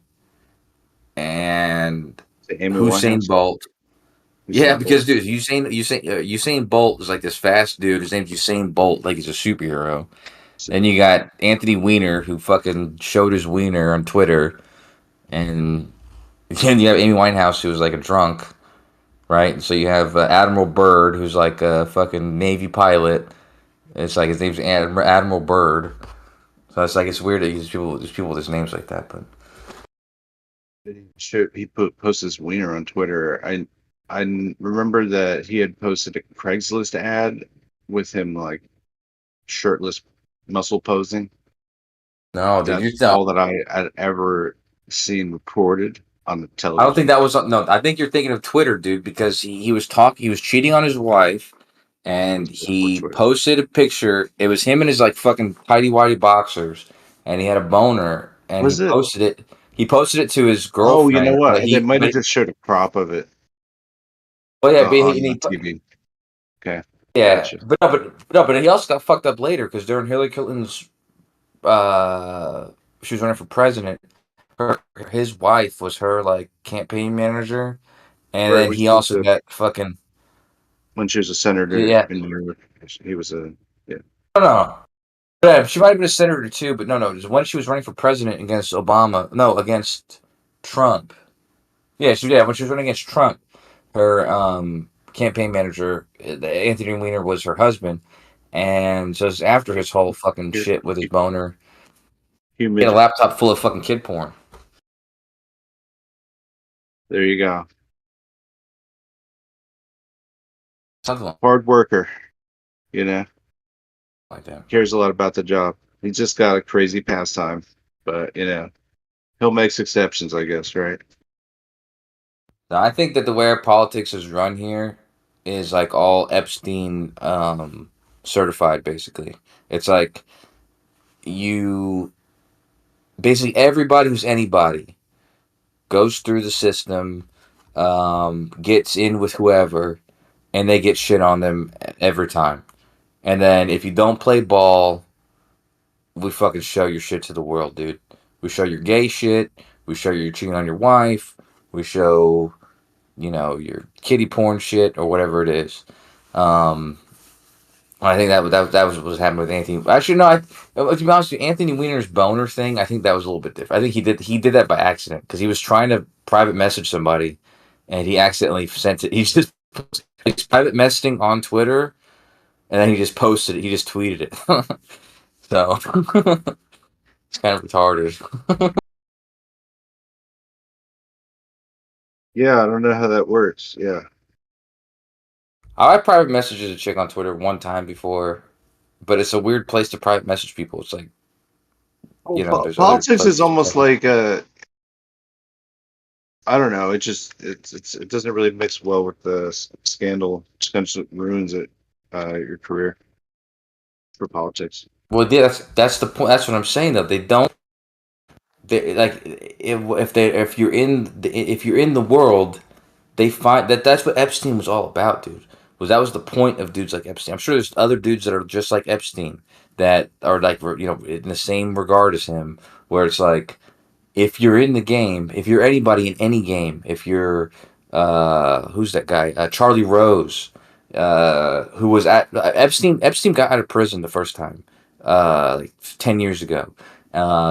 and Say Amy Hussein Winehouse, Bolt. Yeah, Usain Bolt. because dude, Usain Bolt is like this fast dude. His name's Usain Bolt, like he's a superhero. Then you got Anthony Weiner, who fucking showed his wiener on Twitter, and then you have Amy Winehouse, who was like a drunk, right? So you have Admiral Byrd, who's like a fucking Navy pilot. It's like his name's Admiral Byrd. So it's like it's weird that there's people with his names like that, but He posted his wiener on Twitter. I remember that he had posted a Craigslist ad with him like shirtless, muscle posing. no, dude, That's all that I had ever seen reported on the I don't think television. that was no. I think you're thinking of Twitter, dude, because he was cheating on his wife, and he Twitter. posted a picture. It was him in his like fucking tidy whitey boxers, and he had a boner, and Was it? He posted it to his Oh, you know girlfriend, what? They might have just showed a crop of it oh yeah, on TV. Okay, yeah, gotcha. but he also got fucked up later because during Hillary Clinton's she was running for president. His wife was her like campaign manager, and Right then he also got fucking when she was a senator yeah. in New York. He was a yeah. No. Yeah, she might have been a senator too, but no. It was when she was running for president against Obama. No, against Trump. Yeah, when she was running against Trump, her campaign manager, Anthony Weiner, was her husband, and so it's after his whole fucking shit with his boner. He had a Humid. laptop full of fucking kid porn. There you go. Something Hard worker. You know, like that. cares a lot about the job. He's just got a crazy pastime, but he'll make exceptions, I guess, right? Now, I think that the way our politics is run here is like all Epstein certified, basically. It's like you basically everybody who's anybody goes through the system, gets in with whoever, and they get shit on them every time. And then if you don't play ball, we fucking show your shit to the world, dude. We show your gay shit. We show you're cheating on your wife. We show, your kitty porn shit or whatever it is. Um, I think that was what was happening with Anthony. Actually, no. To be honest with you, Anthony Weiner's boner thing, I think that was a little bit different. I think he did that by accident because he was trying to private message somebody, and he accidentally sent it. He's private messaging on Twitter, and then he just posted it. He just tweeted it. So it's kind of retarded. Yeah, I don't know how that works. Yeah. I private messaged a chick on Twitter one time before, but it's a weird place to private message people. It's like, Well, there's other politics is places. almost like I don't know. It just it doesn't really mix well with the scandal. It kind of ruins it, your career for politics. Well, yeah, that's the point. That's what I'm saying though. They don't. They like if you're in the world, they find that's what Epstein was all about, dude. That was the point of dudes like Epstein. I'm sure there's other dudes that are just like Epstein that are like in the same regard as him, where it's like if you're in the game, if you're anybody in any game, if you're who's that guy? Charlie Rose, who was at Epstein. Epstein got out of prison the first time, like 10 years ago.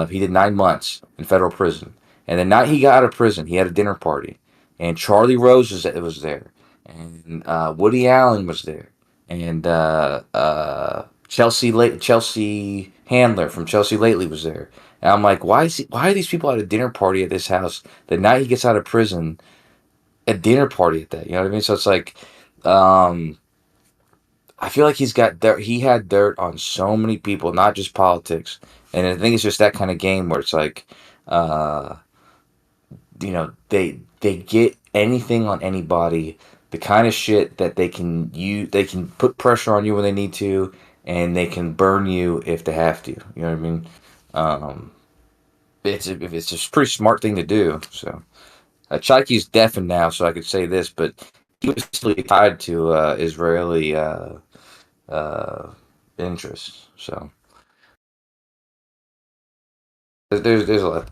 He did 9 months in federal prison, and the night he got out of prison, he had a dinner party, and Charlie Rose was there, and Woody Allen was there, and Chelsea Handler from Chelsea Lately was there. And I'm like, why are these people at a dinner party at this house the night he gets out of prison? A dinner party at that, you know what I mean? So it's like, um, I feel like he's got dirt. He had dirt on so many people, not just politics. And I think it's just that kind of game where it's like, uh, they get anything on anybody, the kind of shit that they can put pressure on you when they need to, and they can burn you if they have to. You know what I mean? Um, it's a pretty smart thing to do. So Chaiki's deafened now, so I could say this, but he was still tied to Israeli uh, interests. So there's a lot.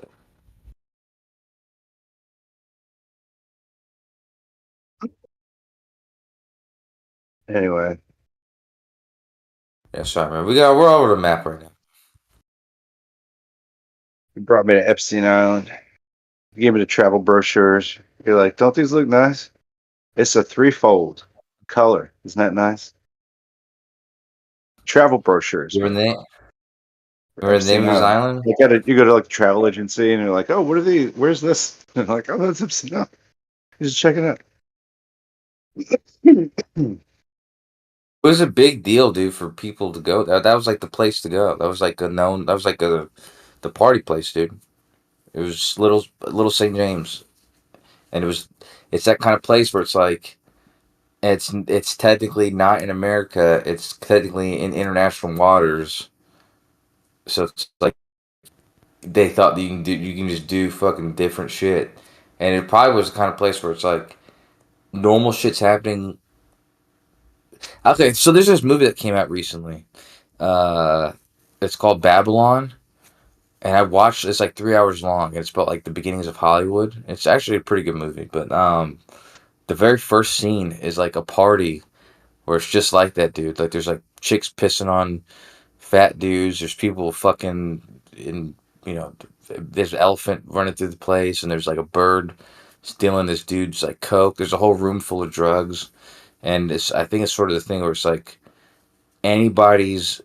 Anyway, Yeah, sorry, man. We're all over the map right now. you brought me to Epstein Island. You gave me the travel brochures. You're like, don't these look nice? It's a threefold color. Isn't that nice? Travel brochures, You man. For remember the name Epstein of his Island. island? You go to like a travel agency and you're like, oh, what are these? Where's this? And they're like, oh, that's Epstein Island. Just check it out. It was a big deal, dude, for people to go there. That was like the place to go. That was like a known. That was like the party place, dude. It was little St. James, and it's that kind of place where it's like it's technically not in America. It's technically in international waters. So it's like they thought that you can just do fucking different shit, and it probably was the kind of place where it's like normal shit's happening. Okay, so there's this movie that came out recently. Uh, it's called Babylon, and I watched. It's like 3 hours long, and it's about like the beginnings of Hollywood. It's actually a pretty good movie, but the very first scene is like a party where it's just like that, dude. Like there's like chicks pissing on fat dudes. There's people fucking in, you know, there's an elephant running through the place, and there's like a bird stealing this dude's like coke. There's a whole room full of drugs, and I think it's sort of the thing where it's like anybody's.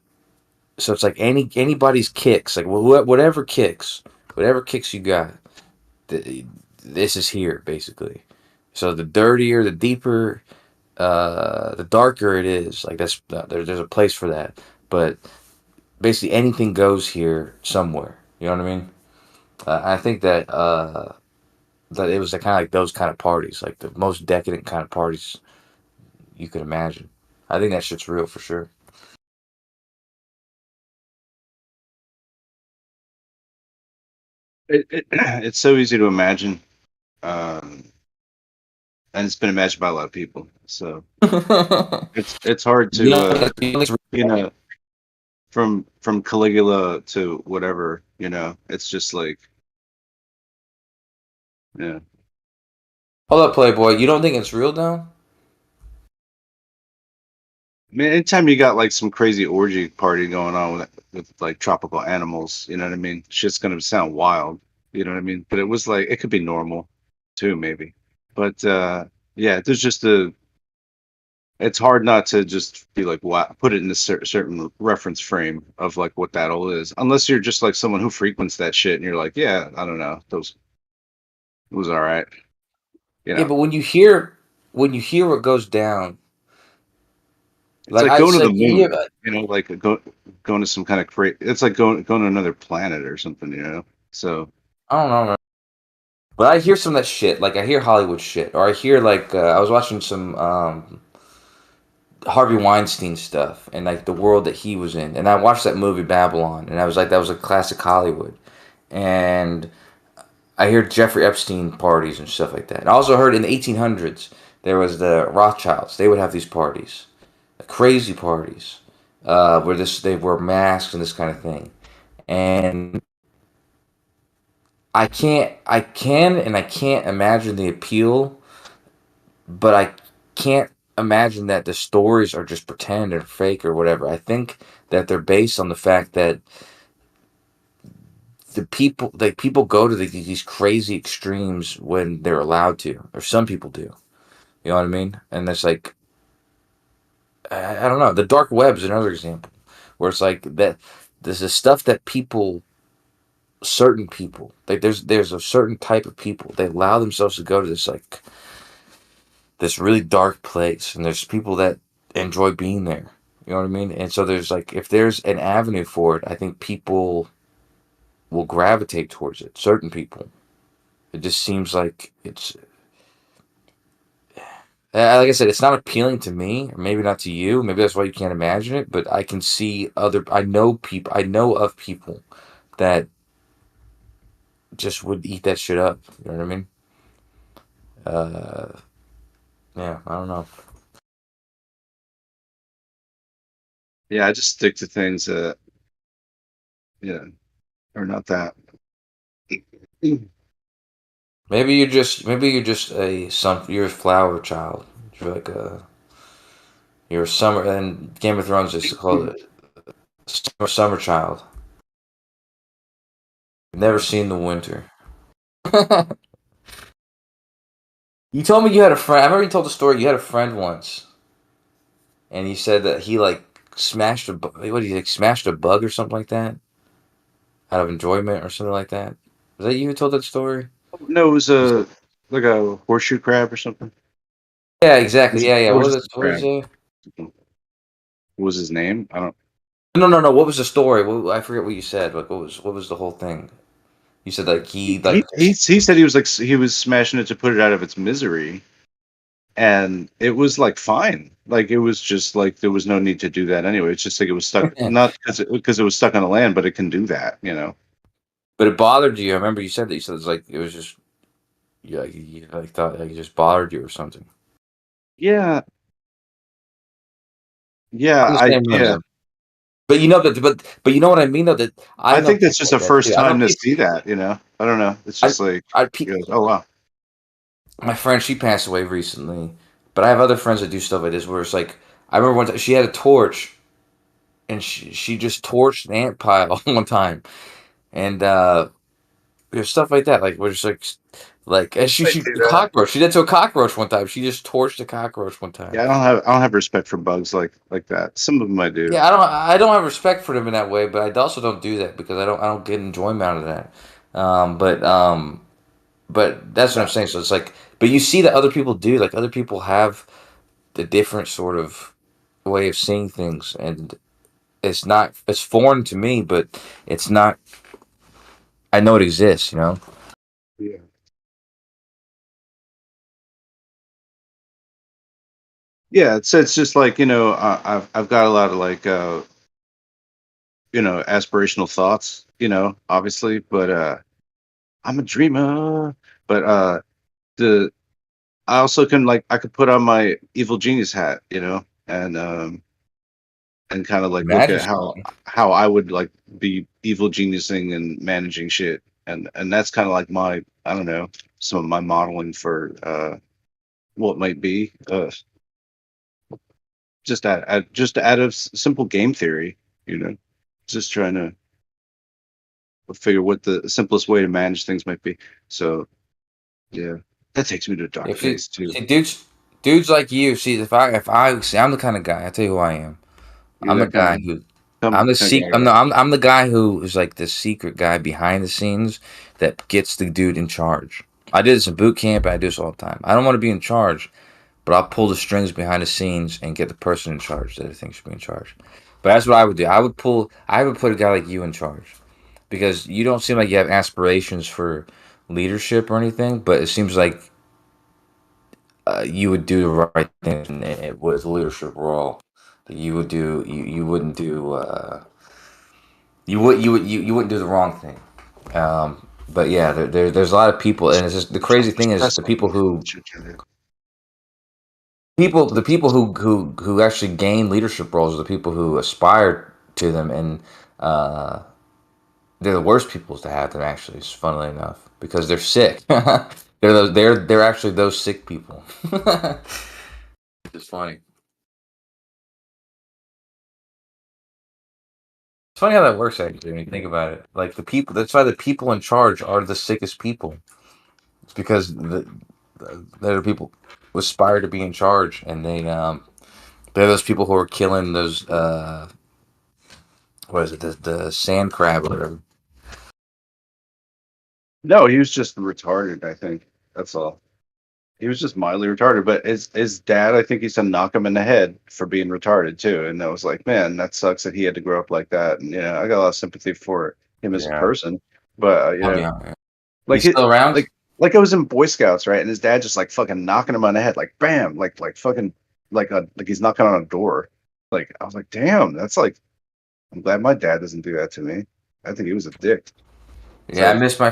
So it's like anybody's kicks, like whatever kicks you got. This is here basically. So the dirtier, the deeper, the darker it is. Like there's a place for that. But basically anything goes here somewhere. You know what I mean? I think that it was the kind of like those kind of parties, like the most decadent kind of parties you could imagine. I think that shit's real for sure. It's so easy to imagine, um, and it's been imagined by a lot of people. So it's hard You to know, you know from Caligula to whatever, it's just like, yeah. hold up, Playboy. You don't think it's real though? I mean, anytime you got like some crazy orgy party going on with like tropical animals, you know what I mean? Shit's gonna sound wild, you know what I mean? But it was like it could be normal too, maybe. But yeah, there's just it's hard not to just be like, wow, put it in a certain reference frame of like what that all is, unless you're just like someone who frequents that shit and you're like, yeah, I don't know, those it was all right, you Yeah, know. but when you hear what goes down, It's like like I going it's to the like moon, like going to some kind of it's like going to another planet or something, you know. So I don't know, man. But I hear some of that shit. Like I hear Hollywood shit, or I hear like I was watching some Harvey Weinstein stuff and like the world that he was in, and I watched that movie Babylon, and I was like, that was a classic Hollywood, and I hear Jeffrey Epstein parties and stuff like that. And I also heard in the 1800s there was the Rothschilds. They would have these parties, crazy parties, where they wear masks and this kind of thing. And I can't imagine the appeal, but I can't imagine that the stories are just pretend or fake or whatever. I think that they're based on the fact that people go to these crazy extremes when they're allowed to, or some people do. You know what I mean? And that's like I don't know. The dark web is another example where it's like that. There's the stuff that certain people, like there's a certain type of people, they allow themselves to go to this really dark place, and there's people that enjoy being there. You know what I mean? And so there's like if there's an avenue for it, I think people will gravitate towards it. Certain people. It just seems like it's like I said, it's not appealing to me, or maybe not to you. Maybe that's why you can't imagine it. But I can see other. I know people. I know of people that just would eat that shit up. You know what I mean? Uh, yeah, I don't know. Yeah, I just stick to things that, yeah, are not that. Maybe you're just you're a flower child. You're like you're a summer, and Game of Thrones used to call it summer child. Never seen the winter. You told me you had a friend. I remember you told the story. You had a friend once, and he said that he like smashed what he like smashed a bug or something like that out of enjoyment or something like that. Was that you who told that story? No, it was a like a horseshoe crab or something. Yeah, exactly. Yeah, yeah. Or What was just it? a What was crab. it? What was his name? I don't. No. What was the story? I forget what you said. Like, what was the whole thing? You said like he like He said he was like he was smashing it to put it out of its misery, and it was like fine. Like it was just like there was no need to do that anyway. It's just like it was stuck, not because it was stuck on the land, but it can do that, you know. but it bothered you. I remember you said that. You said it's like it was just you like thought like it just bothered you or something. Yeah, yeah, I'm the same way, yeah. man. But you know that, but you know what I mean though. That I I know think that's people just a like that first too. I know time to people. see that, you know. I don't know. It's I just like, I pe- oh wow. my friend, she passed away recently, but I have other friends that do stuff like this where it's like I remember one time she had a torch and she just torched an ant pile one time, and there's stuff like that, like we're just like and I she do a that. cockroach. She did to a cockroach one time. She just torched a cockroach one time. Yeah, I don't have respect for bugs like that. Some of them I do. Yeah, I don't have respect for them in that way, but I also don't do that because I don't get enjoyment out of that. But that's what I'm saying. So it's like, but you see that other people do, like other people have the different sort of way of seeing things, and it's foreign to me, but it's not. I know it exists, you know. Yeah. Yeah, it's just like, you know, I've got a lot of like you know, aspirational thoughts, you know, obviously, but I'm a dreamer. But the I also can like I could put on my evil genius hat, you know, and kind of like look Imagine at something. how I would like be evil geniusing and managing shit, and that's kind of like my, I don't know, some of my modeling for what might be just out of simple game theory, you know, just trying to figure what the simplest way to manage things might be. So yeah, that takes me to a dark If you place too. see dudes like you, see if I see, I'm the kind of guy. I tell you who I am. You're I'm the that kind guy of who kind I'm the of sec. guy, I'm the right? I'm the guy who is like the secret guy behind the scenes that gets the dude in charge. I did this in boot camp. I do this all the time. I don't want to be in charge, but I'll pull the strings behind the scenes and get the person in charge that I think should be in charge. But that's what I would do. I would put a guy like you in charge because you don't seem like you have aspirations for leadership or anything, but it seems like you would do the right thing in it with a leadership role. You would do you wouldn't do you wouldn't do the wrong thing. But yeah, there's a lot of people, and it's just the crazy thing is the people who actually gain leadership roles are the people who aspire to them, and they're the worst people to have them. Actually, funnily enough, because they're sick. They're actually those sick people. It's funny. It's funny how that works, actually, when you think about it. Like the people, that's why the people in charge are the sickest people. It's because they're the people who aspire to be in charge, and they're those people who are killing those what is it, the sand crab or whatever. No, he was just retarded. I think that's all. He was just mildly retarded. But his dad, I think he said, knock him in the head for being retarded too. And I was like, man, that sucks that he had to grow up like that. And I got a lot of sympathy for him as a person. But Yeah. like He's still around. Like I was in Boy Scouts, right? And his dad just like fucking knocking him on the head, like bam, like fucking like he's knocking on a door. Like I was like, damn, that's like. I'm glad my dad doesn't do that to me. I think he was a dick. Yeah, I miss my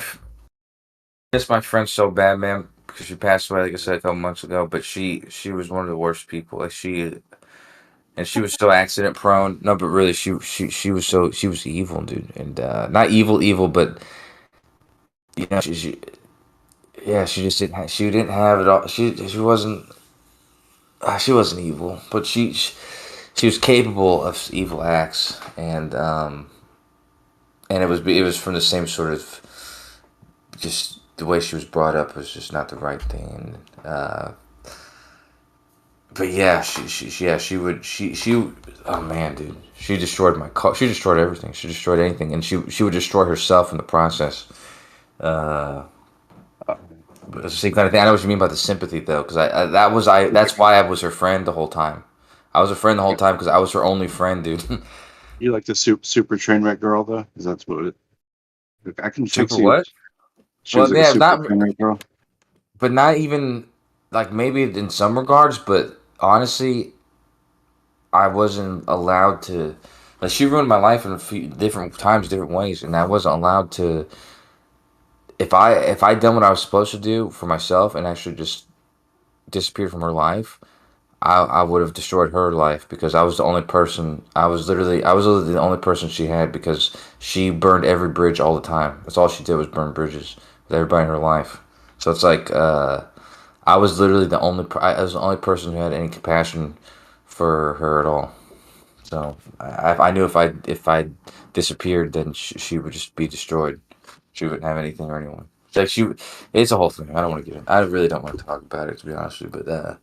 friend so bad, man, because she passed away, like I said, a couple months ago. But she was one of the worst people. Like she was so accident prone. No, but really, she was evil, dude, and not evil, but she just didn't have it all. She wasn't evil, but she was capable of evil acts, and it was from the same sort of, just the way she was brought up was just not the right thing. But yeah, she oh man, dude, she destroyed my car. She destroyed everything. She destroyed anything, and she would destroy herself in the process. But it's the same kind of thing. I know what you mean by the sympathy, though, because that's why I was her friend the whole time. I was her friend the whole time because I was her only friend, dude. You like the super train wreck girl though? Because that's what I can fix Super you. what? She was like a super train wreck girl. But not even, like, maybe in some regards, but honestly, I wasn't allowed to. Like, she ruined my life in a few different times, different ways, and I wasn't allowed to. If I done what I was supposed to do for myself and actually just disappeared from her life, I would have destroyed her life, because I was the only person. I was literally the only person she had, because she burned every bridge all the time. That's all she did, was burn bridges with everybody in her life. So it's like I was literally I was the only person who had any compassion for her at all. So I knew if I disappeared, then she would just be destroyed. She wouldn't have anything or anyone. It's like it's a whole thing. I don't want to get in. I really don't want to talk about it, to be honest with you. But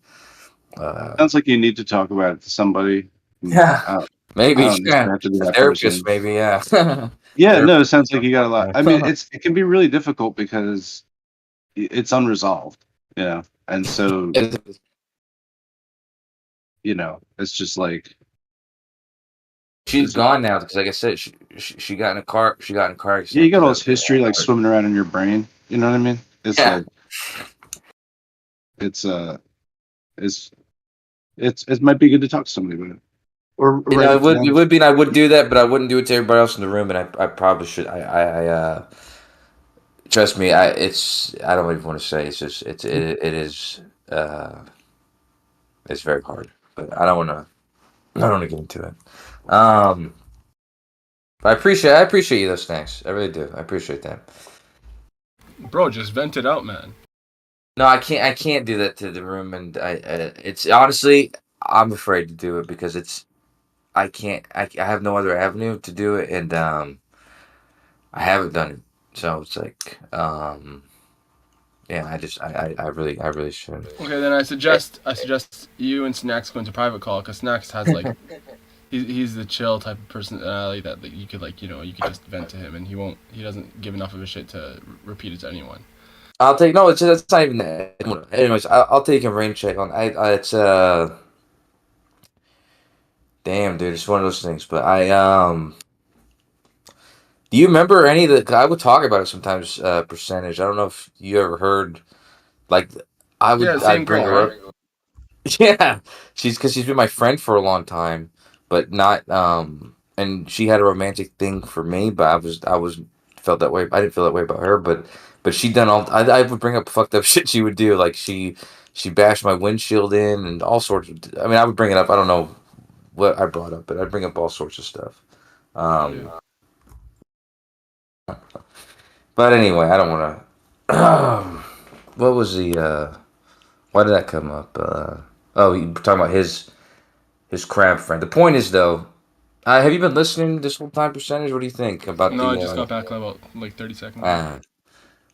sounds like you need to talk about it to somebody. Yeah, maybe. Yeah. Have to be A that therapist, person. maybe. Yeah. Yeah, no, it sounds like you got a lot. I mean, it can be really difficult because it's unresolved, and so it's just like she's gone now, because, like I said, she got in a car. She got in a car accident. Yeah, you got all this history like swimming around in your brain. You know what I mean? It's like it might be good to talk to somebody about it. Or it would be, and I would do that, but I wouldn't do it to everybody else in the room, and I probably should. I trust me. I don't even want to say. It's just it is it's very hard, but I don't want to get into it. But I appreciate you those things. I really do. I appreciate that. Bro, just vent it out, man. No, I can't do that to the room, and it's honestly, I'm afraid to do it, because I can't. I have no other avenue to do it, and I haven't done it. So it's like, yeah. I really shouldn't. Okay, then I suggest you and Snacks go into private call, because Snacks has like, he's the chill type of personality that you could you could just vent to him, and he doesn't give enough of a shit to repeat it to anyone. I'll take no. It's not even that. Anyways, I'll take a rain check on. It's damn, dude. It's one of those things. But Do you remember any of the? 'Cause I would talk about it sometimes. Percentage. I don't know if you ever heard. Like, Yeah, I'd same bring girl, her right? up. Yeah, she's been my friend for a long time, but not and she had a romantic thing for me, but I was felt that way. I didn't feel that way about her, but she done all. I would bring up fucked up shit she would do, like she bashed my windshield in and all sorts of. I mean, I would bring it up. I don't know what I brought up, but I'd bring up all sorts of stuff. Oh yeah. Um, but anyway, I don't want to. What was the? Why did that come up? Oh, you were talking about his crab friend. The point is, though, have you been listening this whole time, percentage? What do you think about No, I the? just got back about like 30 seconds ago.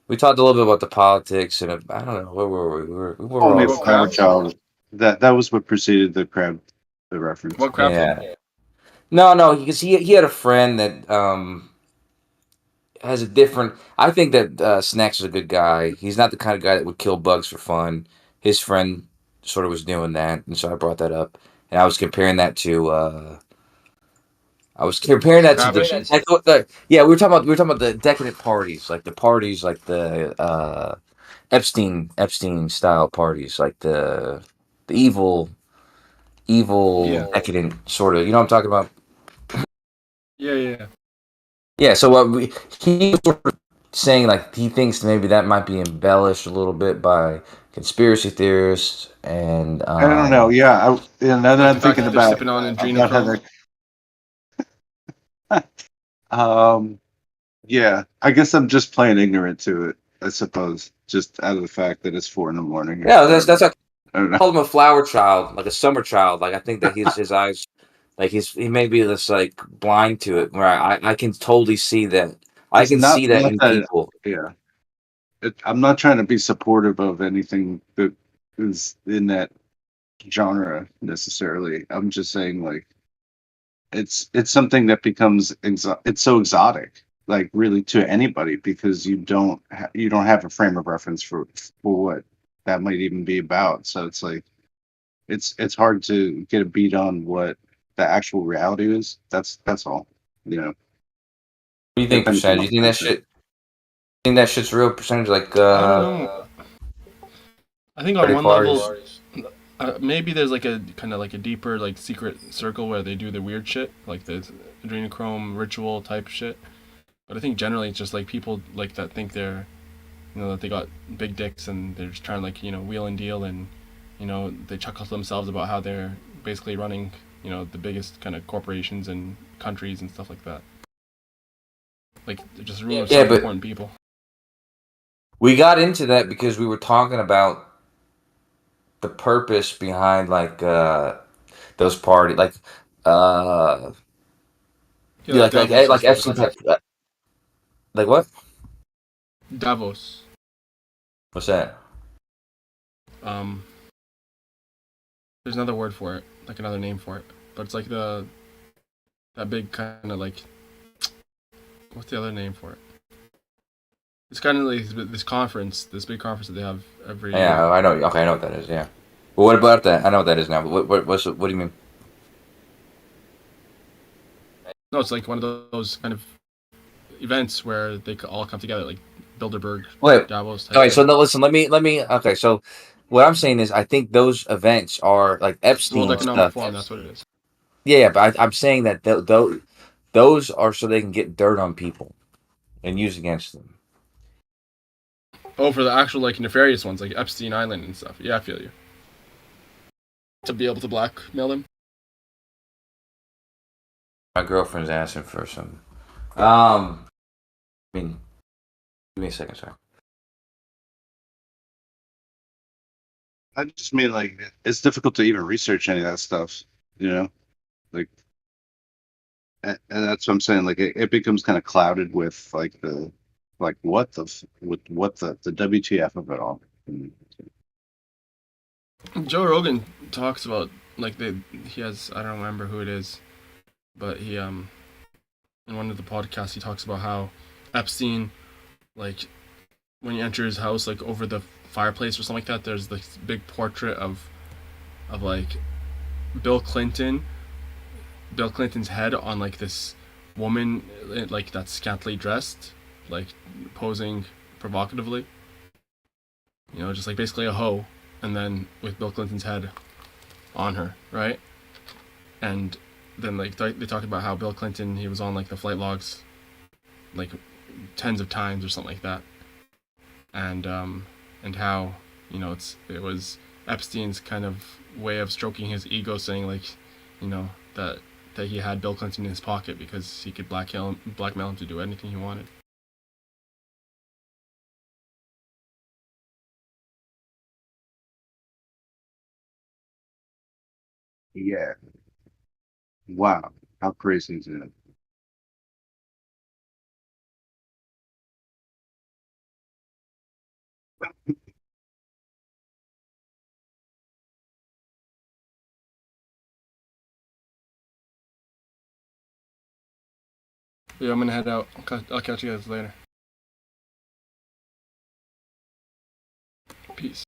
We talked a little bit about the politics, and I don't know where were we? We were Only all a About flower crabs? child. That was what preceded the crab, the reference. What crab thing? yeah. No, because he had a friend that has a different. I think that Snacks is a good guy. He's not the kind of guy that would kill bugs for fun. His friend sort of was doing that, and so I brought that up, and I was comparing that to. I was comparing that to Crab the, issues? like, yeah, we were talking about the decadent parties, like the parties like the Epstein style parties, like the evil Yeah. decadent sort of, you know what I'm talking about? Yeah. Yeah, so he was sort of saying like he thinks maybe that might be embellished a little bit by conspiracy theorists and I don't know. Yeah, and now that Like I'm the fact thinking that they're sipping on about how adrenochrome? that. um, yeah, I guess I'm just plain ignorant to it. I suppose, just out of the fact that it's 4 a.m. or yeah, that's whatever. like I don't I know. called him a flower child, like a summer child. Like I think that his eyes, like he may be this like blind to it, where I can totally see that. I It's can see that not in that. people. Yeah, I'm not trying to be supportive of anything that is in that genre necessarily. I'm just saying like it's something that becomes it's so exotic, like really to anybody, because you don't have a frame of reference for what that might even be about. So it's like it's hard to get a beat on what the actual reality is. That's all. You know, What do you think, depending on percentage? my You think that mindset. shit? Think that shit's real, percentage? Like I don't know. I think on party one parties. level, maybe there's like a kind of like a deeper like secret circle where they do the weird shit, like the adrenochrome ritual type shit. But I think generally it's just like people like that think they're, that they got big dicks and they're just trying to like wheel and deal, and they chuckle to themselves about how they're basically running the biggest kind of corporations and countries and stuff like that. Like they're just a room of Yeah, some but important people. we got into that because we were talking about the purpose behind like those party like uh Yeah, yeah like Davos, like that's what it Epstein is. type like what? Davos. What's that? Um, there's another word for it, like another name for it, but it's like that big kind of like, what's the other name for it? It's kind of like this conference, this big conference that they have every Yeah, year. I know. Okay, I know what that is. Yeah. But what about that? I know what that is now. But what do you mean? No, it's like one of those kind of events where they all come together, like Bilderberg, Wait. Davos type Okay, so thing. no, listen. Let me. Okay, so what I'm saying is, I think those events are like The World Epstein Economic stuff. Forum, that's what it is. Yeah, but I'm saying that those are so they can get dirt on people and use against them. Oh, for the actual like nefarious ones, like Epstein Island and stuff. Yeah, I feel you. To be able to blackmail them. My girlfriend's asking for some. I mean, give me a second, sorry. I just mean like it's difficult to even research any of that stuff. You know, like and that's what I'm saying. Like it becomes kind of clouded with like the like with what the WTF of it all. Joe Rogan talks about like he has, I don't remember who it is, but he in one of the podcasts he talks about how Epstein, like when you enter his house, like over the fireplace or something like that, there's this big portrait of like Bill Clinton's head on like this woman like that's scantily dressed, like posing provocatively. You know, just like basically a hoe, and then with Bill Clinton's head on her, right? And then like they talked about how Bill Clinton, he was on like the flight logs, like tens of times or something like that, and how, you know, it was Epstein's kind of way of stroking his ego, saying like, you know, that he had Bill Clinton in his pocket because he could blackmail him to do anything he wanted. Yeah. Wow. How crazy is it? Yeah, I'm gonna head out. I'll catch you guys later. Peace.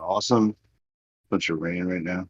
Awesome. Bunch of rain right now.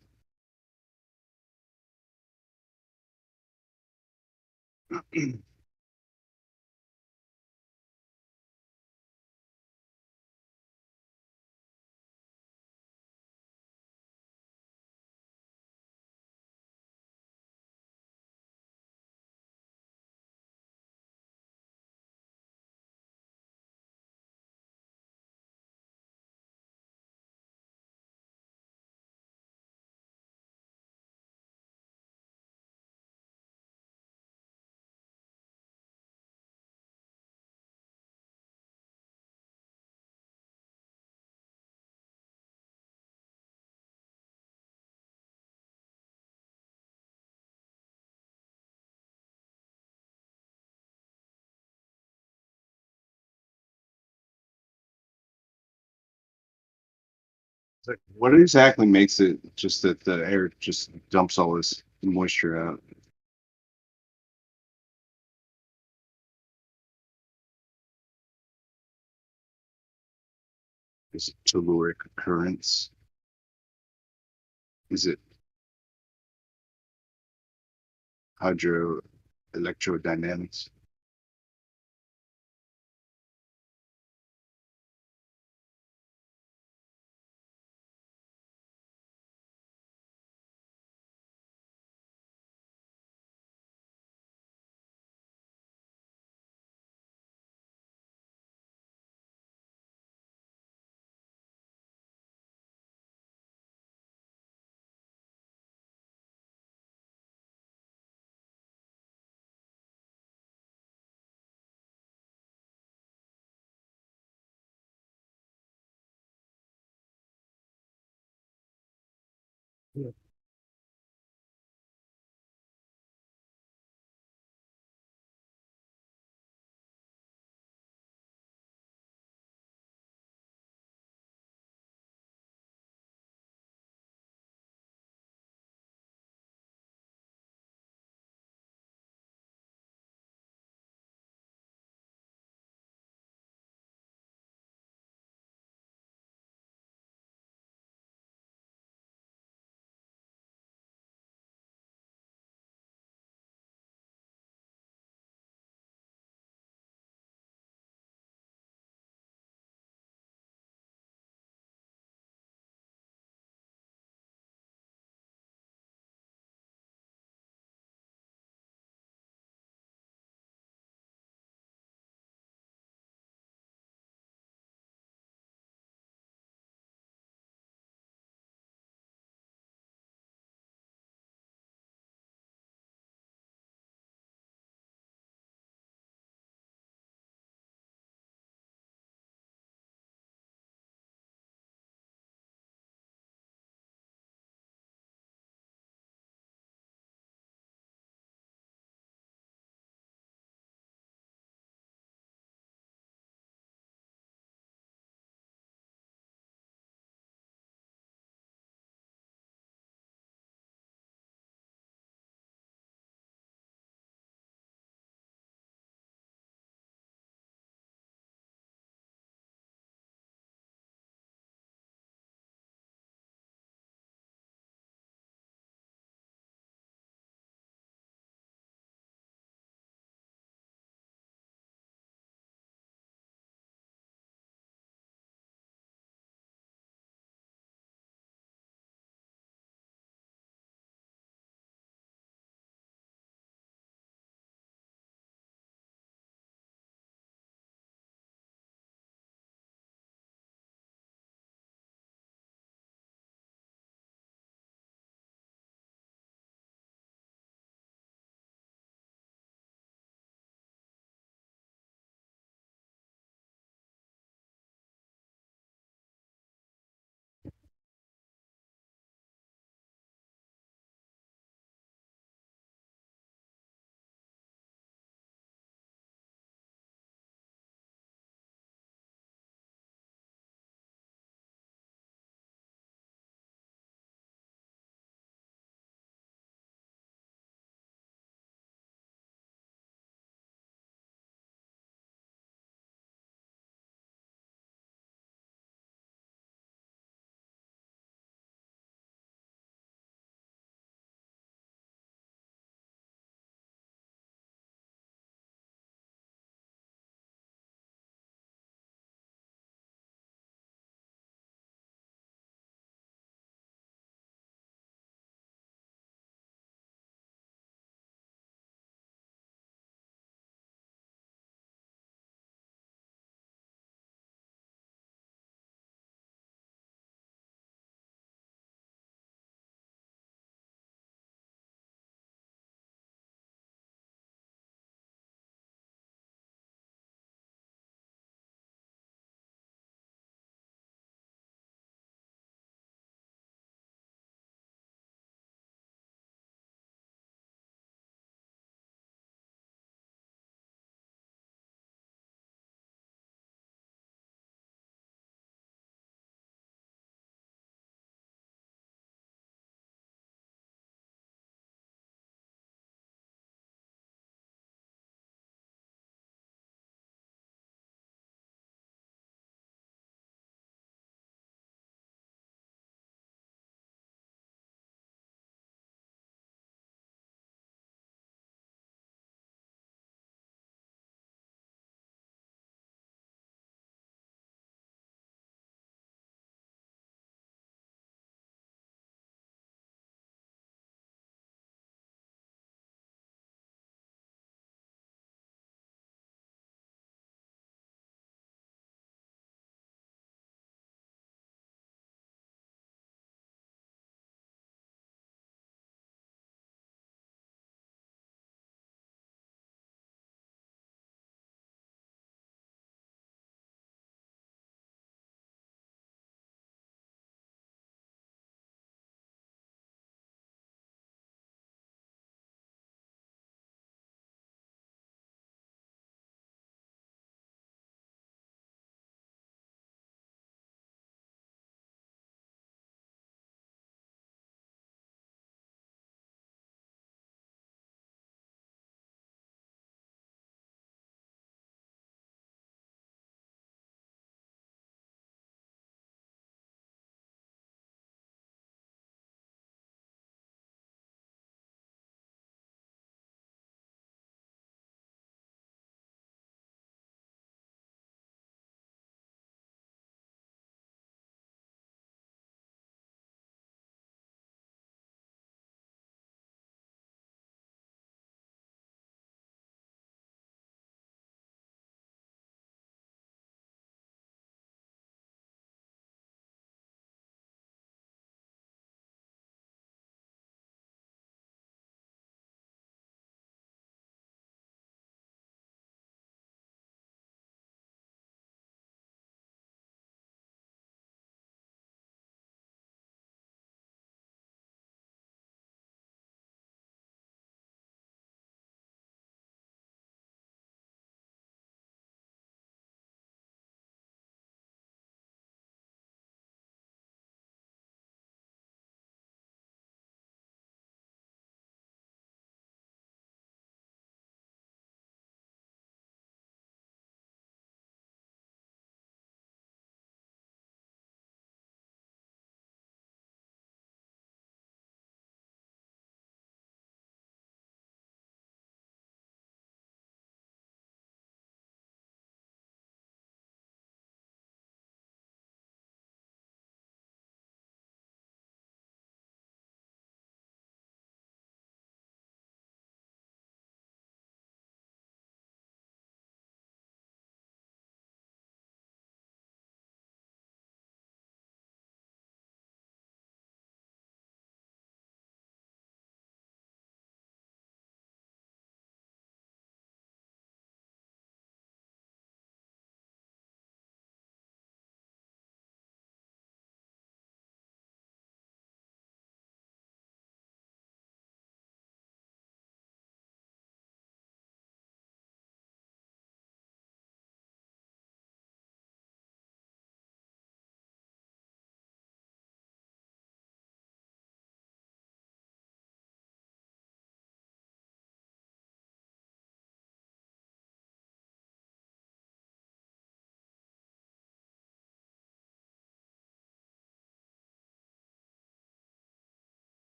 It's like, what exactly makes it just that the air just dumps all this moisture out? Is it telluric currents? Is it hydroelectrodynamics?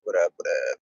What up? What up?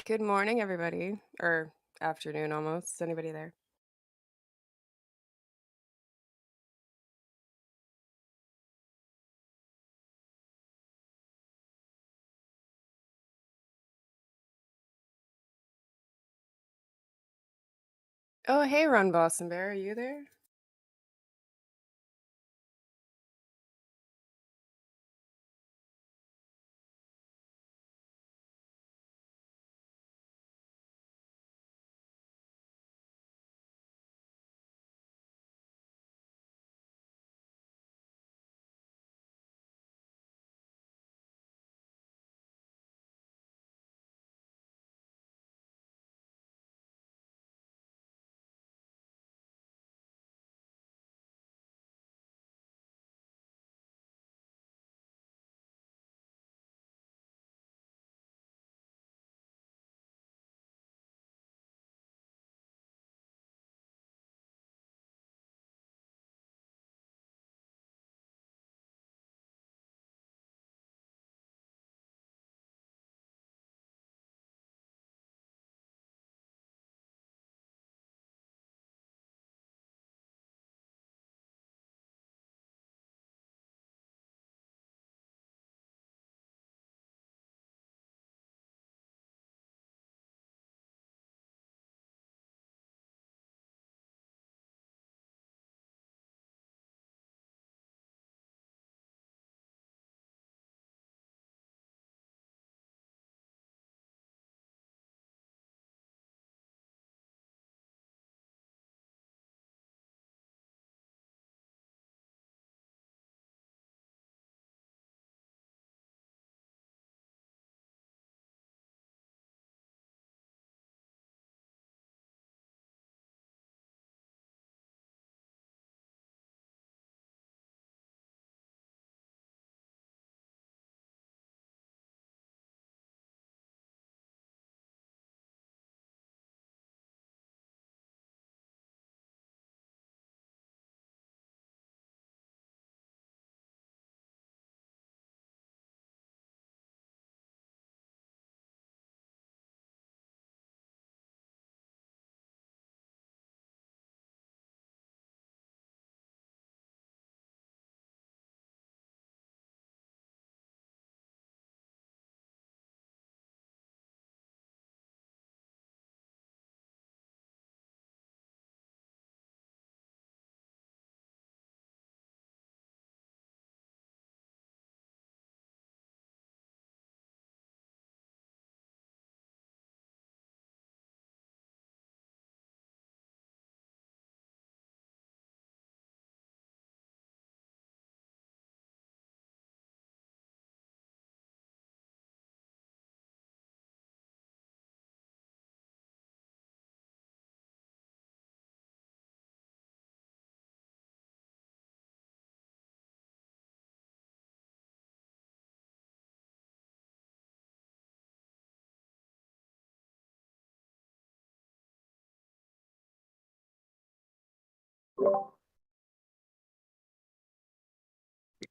Good morning, everybody. Or afternoon almost. Is anybody there? Oh, hey, Run Boston Bear. Are you there?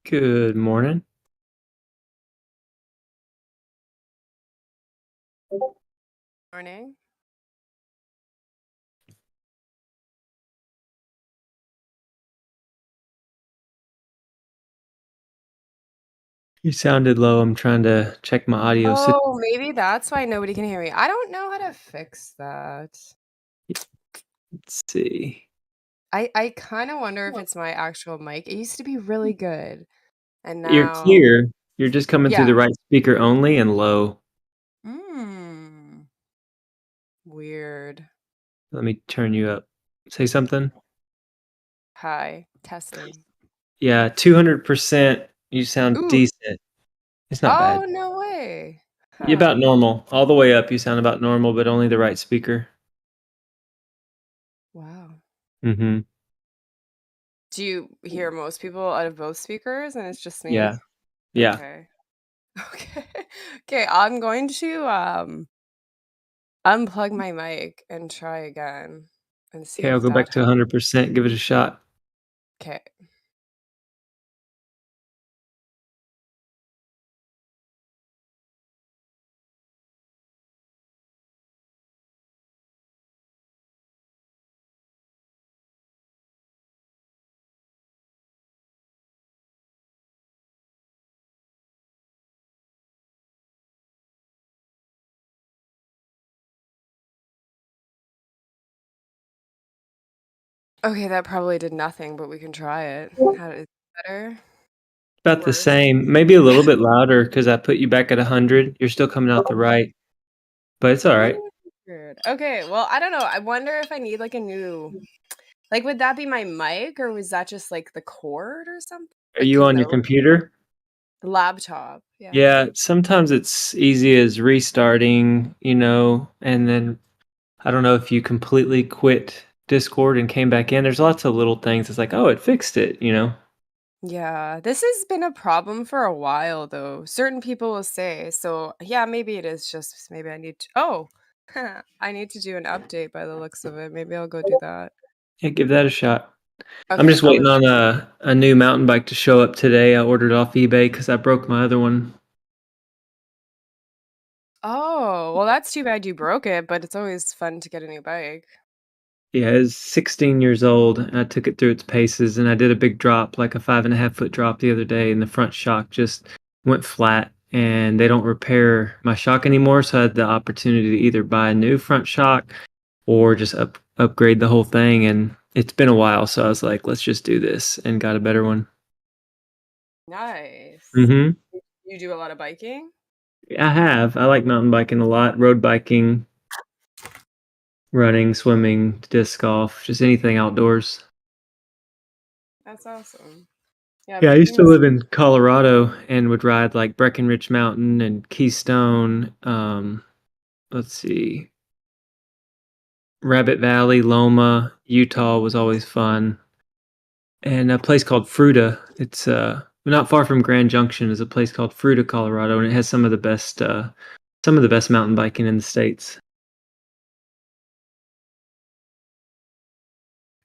Good morning. Morning. You sounded low. I'm trying to check my audio. Oh, maybe that's why nobody can hear me. I don't know how to fix that. Let's see. I kind of wonder if it's my actual mic. It used to be really good. And You're now, clear. You're just coming through yeah. the right speaker only and low. Weird. Let me turn you up. Say something. Hi. Testing. Yeah, 200%. You sound Ooh. decent. It's not bad. Oh, no way. You're about normal. All the way up, you sound about normal, but only the right speaker. Wow. Mm-hmm. Do you hear most people out of both speakers and it's just me? Yeah. Yeah. Okay. Okay. Okay, I'm going to unplug my mic and try again and see Okay, I'll if go that back to helps. 100%. Give it a shot. Okay. Okay, that probably did nothing, but we can try it. How is it better? About the Worse? same, maybe a little bit louder because I put you back at 100. You're still coming out the right, but it's all right. Weird. Okay, well, I don't know. I wonder if I need like a new, like, would that be my mic or was that just like the cord or something? Are Like, you because on your computer? the laptop. Yeah. Yeah, sometimes it's easy as restarting, and then I don't know if you completely quit Discord and came back in. There's lots of little things. It's like, oh, it fixed it. Yeah, this has been a problem for a while though. Certain people will say. So, yeah, maybe it is just maybe I need to I need to do an update by the looks of it. Maybe I'll go do that. Yeah, give that a shot. I'm Okay, just waiting on a new mountain bike to show up today. I ordered off eBay because I broke my other one. Oh, well, that's too bad you broke it, but it's always fun to get a new bike. Yeah, it's 16 years old, and I took it through its paces, and I did a big drop, like a 5.5 foot drop the other day, and the front shock just went flat, and they don't repair my shock anymore, so I had the opportunity to either buy a new front shock or just upgrade the whole thing, and it's been a while, so I was like, let's just do this, and got a better one. Nice. Mm-hmm. You do a lot of biking? I have. I like mountain biking a lot, road biking, running, swimming, disc golf, just anything outdoors. That's awesome. Yeah, Yeah, I used biking to is live in Colorado and would ride like Breckenridge Mountain and Keystone. Let's see, Rabbit Valley, Loma, Utah was always fun, and a place called Fruta. It's not far from Grand Junction. Is a place called Fruta, Colorado, and it has some of the best mountain biking in the states.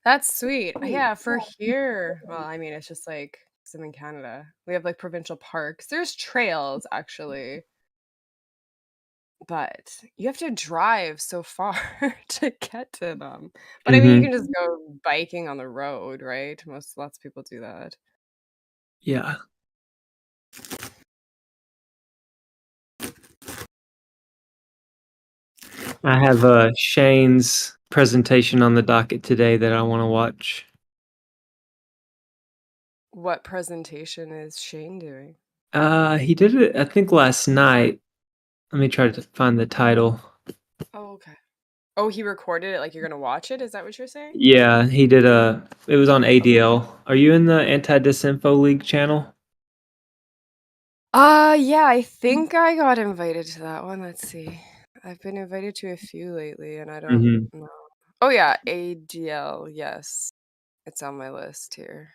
That's sweet. Yeah, for here, well, I mean, it's just like 'cause I'm in Canada. We have like provincial parks. There's trails actually, but you have to drive so far to get to them. But I mean, you Mm-hmm. can just go biking on the road, right? Lots of people do that. Yeah. I have Shane's presentation on the docket today that I want to watch. What presentation is Shane doing? He did it, I think, last night. Let me try to find the title. Oh, okay. Oh, he recorded it like you're gonna watch it? Is that what you're saying? Yeah, he did it was on ADL. Are you in the Anti-Disinfo League channel? Yeah, I think I got invited to that one. Let's see. I've been invited to a few lately and I don't Mm-hmm. know. Oh yeah, ADL. Yes. It's on my list here.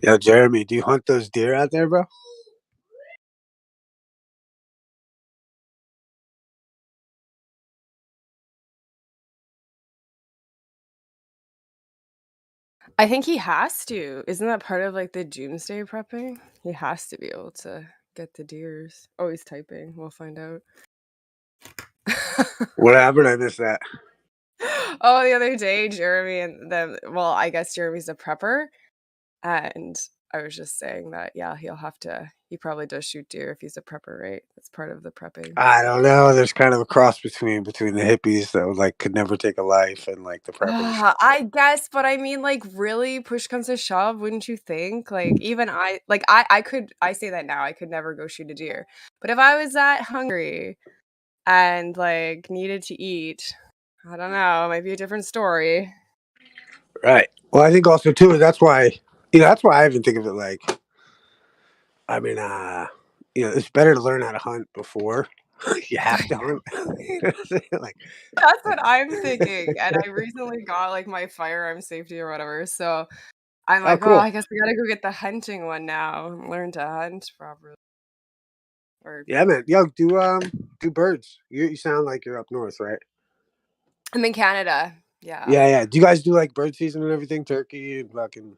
Yo, Jeremy, do you hunt those deer out there, bro? I think he has to. Isn't that part of like the doomsday prepping? He has to be able to get the deers. Oh, he's typing. We'll find out. What happened? I missed that. Oh, the other day, Jeremy and them. Well, I guess Jeremy's a prepper, and I was just saying that yeah, he probably does shoot deer if he's a prepper, right? That's part of the prepping. I don't know. There's kind of a cross between the hippies that like could never take a life and like the preppers. I guess, but I mean, like, really, push comes to shove, wouldn't you think? Like, even I say that now, I could never go shoot a deer. But if I was that hungry and like needed to eat, I don't know, it might be a different story. Right. Well, I think also too that's why that's why I even think of it like, I mean, it's better to learn how to hunt before you have to hunt. You know what I'm saying? That's what I'm thinking. And I recently got like my firearm safety or whatever. So I'm Oh, like, oh, cool. I guess we gotta go get the hunting one now. Learn to hunt properly. Or Yeah, man. Yo, do birds. You sound like you're up north, right? I'm in Canada. Yeah. Yeah, yeah. Do you guys do like bird season and everything? Turkey and fucking.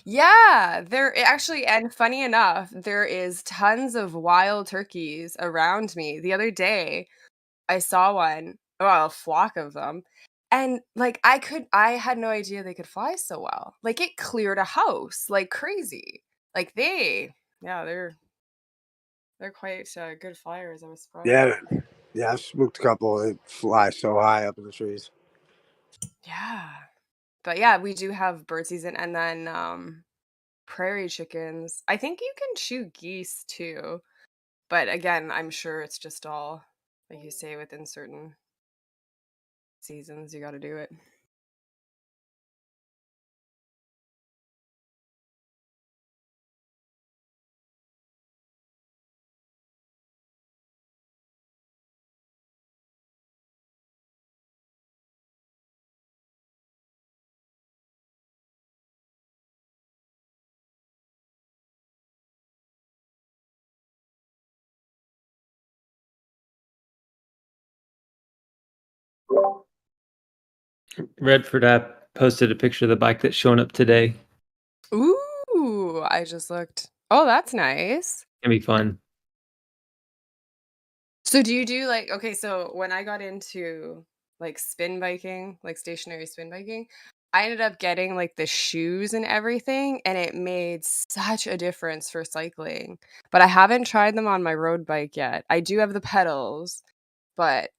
Yeah, there actually, and funny enough, there is tons of wild turkeys around me. The other day, I saw one well, a flock of them. And like I had no idea they could fly so well. Like it cleared a house like crazy. Like yeah, they're quite good flyers. I was surprised. Yeah, man. Yeah, I've spooked a couple. They fly so high up in the trees. Yeah. But yeah, we do have bird season, and then prairie chickens. I think you can shoot geese too. But again, I'm sure it's just all, like you say, within certain seasons you got to do it. Redford, I posted a picture of the bike that's showing up today. Ooh, I just looked. Oh, that's nice. It'll be fun. So do you do like, okay, so when I got into like spin biking, like stationary spin biking, I ended up getting like the shoes and everything, and it made such a difference for cycling. But I haven't tried them on my road bike yet. I do have the pedals, but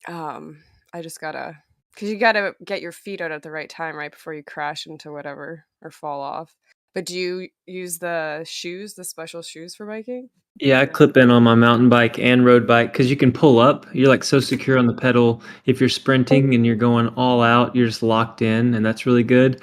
I just gotta, because you gotta get your feet out at the right time, right before you crash into whatever or fall off. But do you use the shoes, the special shoes for biking? Yeah, I clip in on my mountain bike and road bike because you can pull up. You're like so secure on the pedal. If you're sprinting and you're going all out, you're just locked in, and that's really good.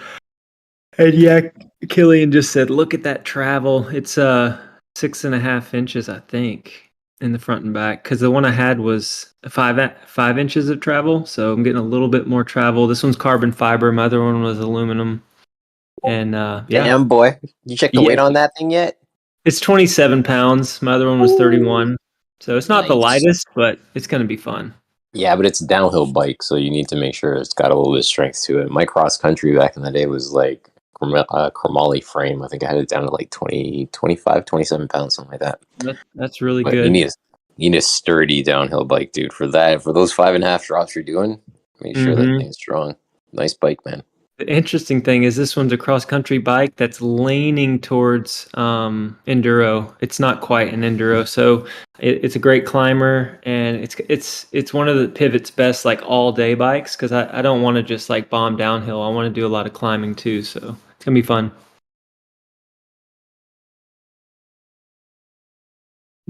And yeah, Killian just said, look at that travel. It's 6.5 inches, I think, in the front and back. Because the one I had was 5 inches of travel, so I'm getting a little bit more travel. This one's carbon fiber. My other one was aluminum. And yeah, damn boy, you checked the weight on that thing yet? It's 27 pounds. My other one was 31. So it's not the lightest, but it's going to be fun. Yeah, but it's a downhill bike, so you need to make sure it's got a little bit of strength to it. My cross country back in the day was like chromoly frame. I think I had it down to like 20, 25, 27 pounds, something like that. That's really But good. You need a sturdy downhill bike, dude. For those 5.5 drops you're doing, make sure that thing's strong. Nice bike, man. The interesting thing is this one's a cross-country bike that's leaning towards enduro. It's not quite an enduro, so it's a great climber, and it's one of the Pivot's best like all-day bikes because I don't want to just like bomb downhill. I want to do a lot of climbing too, so it's gonna be fun.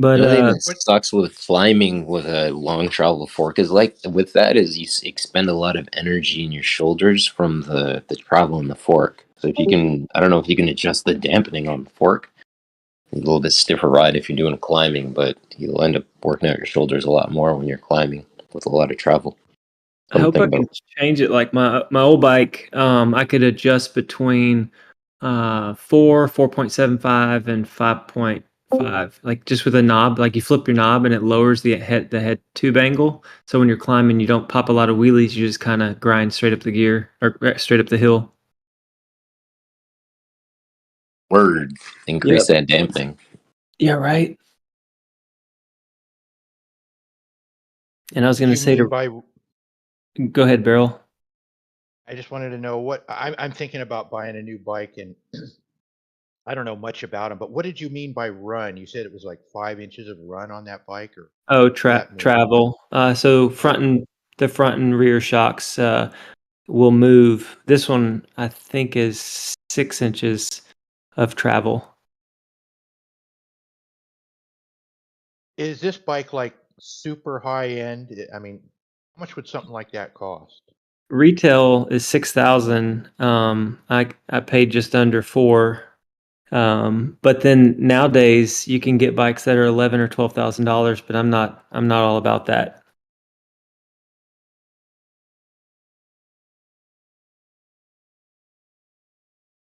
But you know, even sucks with climbing with a long travel fork is like with that is you expend a lot of energy in your shoulders from the travel in the fork. So if you can, I don't know if you can adjust the dampening on the fork, a little bit stiffer ride if you're doing climbing, but you'll end up working out your shoulders a lot more when you're climbing with a lot of travel. I hope I can change it. Like my old bike, I could adjust between 4.75, and 5.5, like just with a knob. Like you flip your knob and it lowers the head tube angle. So when you're climbing, you don't pop a lot of wheelies. You just kind of grind straight up the gear or straight up the hill. Word, increase that damping. Yeah, right. And I was going to say go ahead, Beryl. I just wanted to know what I'm thinking about buying a new bike, and I don't know much about them. But what did you mean by run? You said it was like 5 inches of run on that bike, or travel. So the front and rear shocks will move. This one I think is 6 inches of travel. Is this bike like super high end? I mean, how much would something like that cost? Retail is 6,000. I paid just under 4. But then nowadays you can get bikes that are $11,000 or $12,000. But I'm not all about that.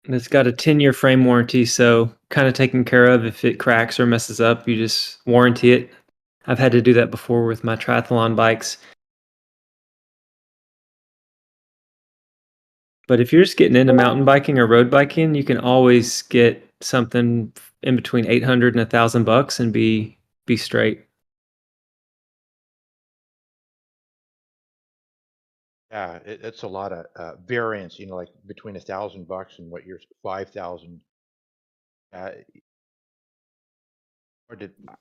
And it's got a 10-year frame warranty, so kind of taken care of. If it cracks or messes up, you just warranty it. I've had to do that before with my triathlon bikes. But if you're just getting into mountain biking or road biking, you can always get something in between $800 and $1,000 and be straight. It's a lot of variance, like between $1,000 and what you're 5,000. Uh,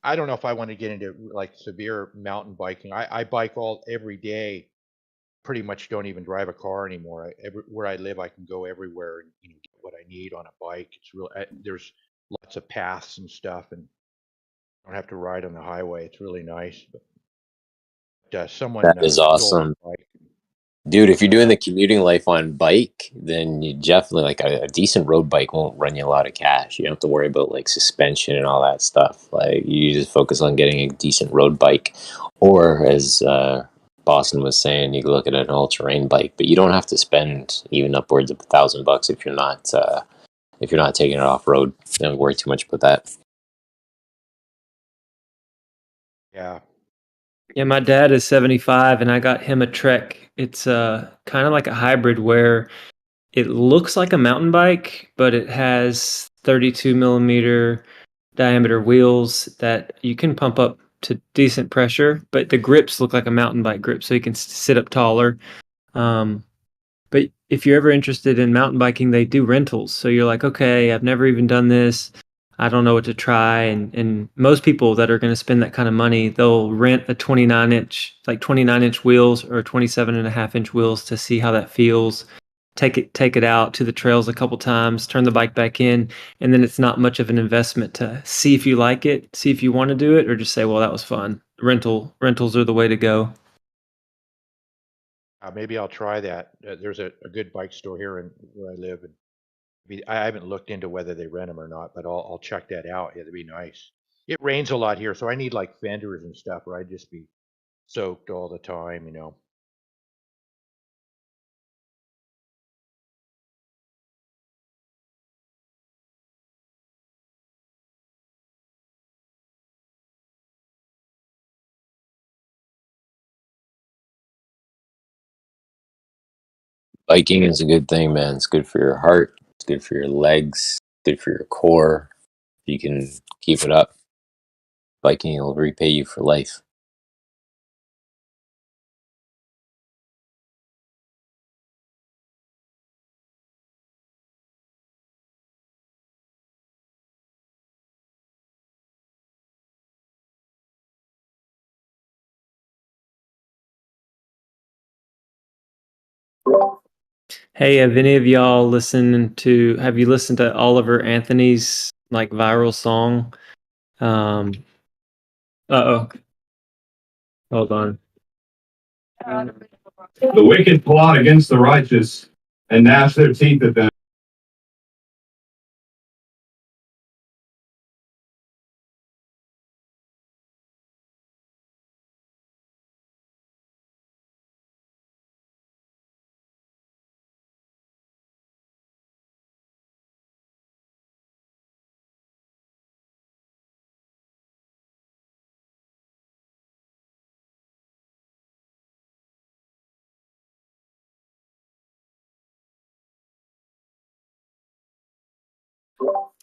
I don't know if I want to get into like severe mountain biking. I bike every day. Pretty much don't even drive a car anymore. Where I live, I can go everywhere and get what I need on a bike. It's real. There's lots of paths and stuff, and I don't have to ride on the highway. It's really nice. But someone That is stole awesome. my bike. Dude, if you're doing the commuting life on bike, then you definitely like a decent road bike won't run you a lot of cash. You don't have to worry about like suspension and all that stuff. Like you just focus on getting a decent road bike, or as Boston was saying, you can look at an all-terrain bike. But you don't have to spend even upwards of $1,000 if you're not taking it off road. Don't worry too much about that. Yeah. Yeah, my dad is 75 and I got him a Trek. It's kind of like a hybrid where it looks like a mountain bike, but it has 32 millimeter diameter wheels that you can pump up to decent pressure, but the grips look like a mountain bike grip, so you can sit up taller. But if you're ever interested in mountain biking, they do rentals. So you're like, okay, I've never even done this. I don't know what to try. And most people that are going to spend that kind of money, they'll rent a 29-inch wheels or 27.5-inch wheels to see how that feels. Take it out to the trails a couple times, turn the bike back in, and then it's not much of an investment to see if you like it, see if you want to do it, or just say, well, that was fun. Rentals are the way to go. Maybe I'll try that. There's a good bike store here where I live, and I haven't looked into whether they rent them or not, but I'll check that out. Yeah, that'd be nice. It rains a lot here, so I need like fenders and stuff, or I'd just be soaked all the time. Biking is a good thing, man. It's good for your heart. It's good for your legs. Good for your core. If you can keep it up, biking will repay you for life. Hey, have any of y'all have you listened to Oliver Anthony's like viral song? Um, uh-oh, hold on. The wicked plot against the righteous and gnash their teeth at them.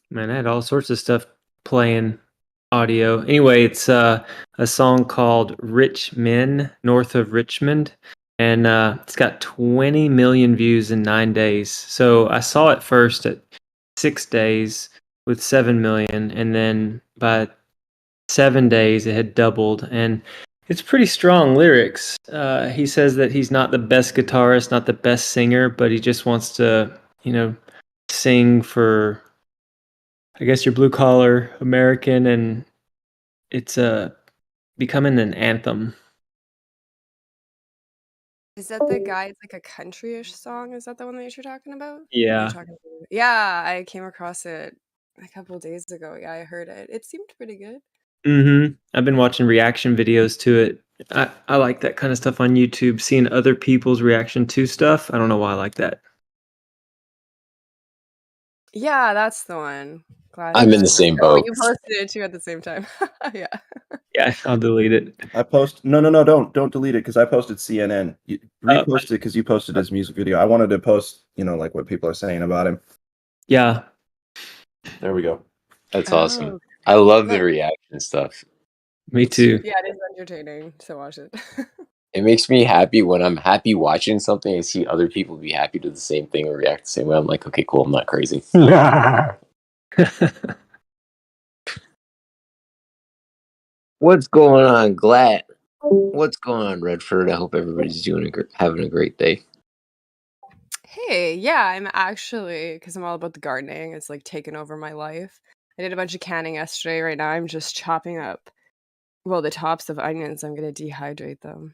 Man, I had all sorts of stuff playing audio. Anyway, it's a song called Rich Men North of Richmond. And it's got 20 million views in 9 days. So I saw it first at 6 days with 7 million. And then by 7 days, it had doubled. And it's pretty strong lyrics. He says that he's not the best guitarist, not the best singer, but he just wants to, sing for, I guess, your blue collar American, and it's becoming an anthem. Is that the guy? It's like a country-ish song. Is that the one that you're talking about? Yeah. Yeah, I came across it a couple days ago. Yeah, I heard it. It seemed pretty good. I've been watching reaction videos to it. I like that kind of stuff on YouTube, seeing other people's reaction to stuff. I don't know why I like that. Yeah, that's the one. Glad I'm in the same Oh, boat. you posted it too at the same time. Yeah. Yeah, I'll delete it. No, don't delete it because I posted CNN. Repost it because you posted his music video. I wanted to post, like what people are saying about him. Yeah. There we go. That's awesome. I love the reaction stuff. Me too. Yeah, it is entertaining to watch it. It makes me happy when I'm happy watching something. I see other people be happy to the same thing or react the same way. I'm like, okay, cool. I'm not crazy. What's going on, Glat? What's going on, Redford? I hope everybody's having a great day. Hey, yeah, I'm actually, because I'm all about the gardening, it's like taken over my life. I did a bunch of canning yesterday. Right now, I'm just chopping up, well, the tops of onions. I'm going to dehydrate them.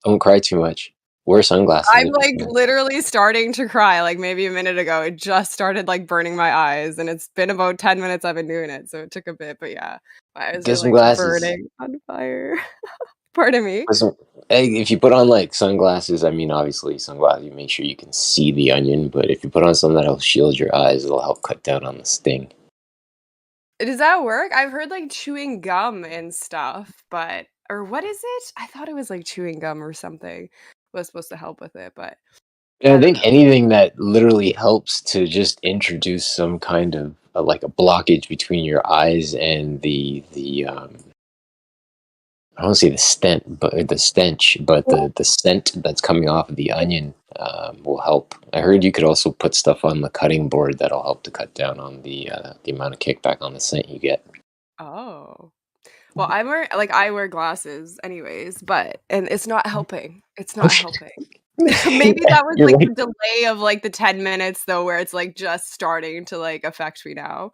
Don't cry too much. Wear sunglasses. I'm like literally starting to cry like maybe a minute ago. It just started like burning my eyes, and it's been about 10 minutes I've been doing it, so it took a bit, but yeah, my eyes Get are some like glasses. burning on fire. Pardon me? Hey, if you put on like sunglasses, I mean, obviously sunglasses, you make sure you can see the onion, but if you put on something that'll shield your eyes, it'll help cut down on the sting. Does that work? I've heard like chewing gum and stuff, but or what is it? I thought it was like chewing gum or something was supposed to help with it, but I I don't think know. anything that literally helps to just introduce some kind of like a blockage between your eyes and the I don't want to say the stent, but the stench, but the scent that's coming off of the onion will help. I heard you could also put stuff on the cutting board that'll help to cut down on the amount of kickback on the scent you get. Oh. Well, I wear glasses anyways, and it's not helping. It's not helping. Maybe that was You're like like the delay of like the 10 minutes though, where it's like just starting to like affect me now.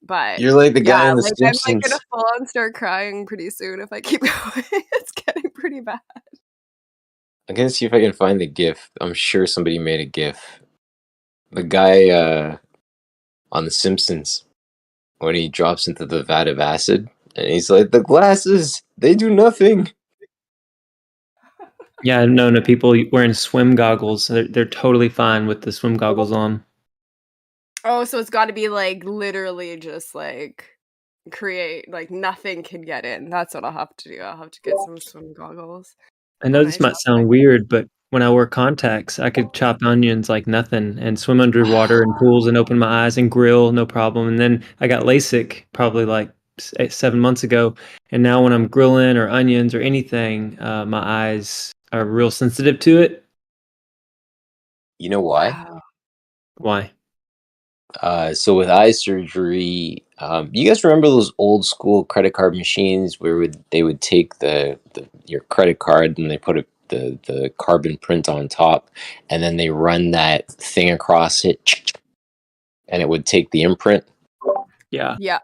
But you're like the yeah, guy in The like I'm like gonna Simpsons. full on start crying pretty soon if I keep going. It's getting pretty bad. I'm gonna see if I can find the GIF. I'm sure somebody made a GIF. The guy on The Simpsons when he drops into the vat of acid, and he's like, "The glasses, they do nothing." Yeah, I've known of people wearing swim goggles. They're totally fine with the swim goggles on. Oh, so it's got to be like literally just like create like nothing can get in. That's what I'll have to do. I'll have to get some swim goggles. I know this might sound weird, but when I wear contacts, I could chop onions like nothing and swim underwater in pools and open my eyes and grill, no problem. And then I got LASIK probably like 7 months ago. And now when I'm grilling or onions or anything, my eyes are real sensitive to it. You know why? Wow. Why? So with eye surgery, you guys remember those old school credit card machines where they would take your credit card and they put the carbon print on top, and then they run that thing across it, and it would take the imprint. Yeah. Yeah.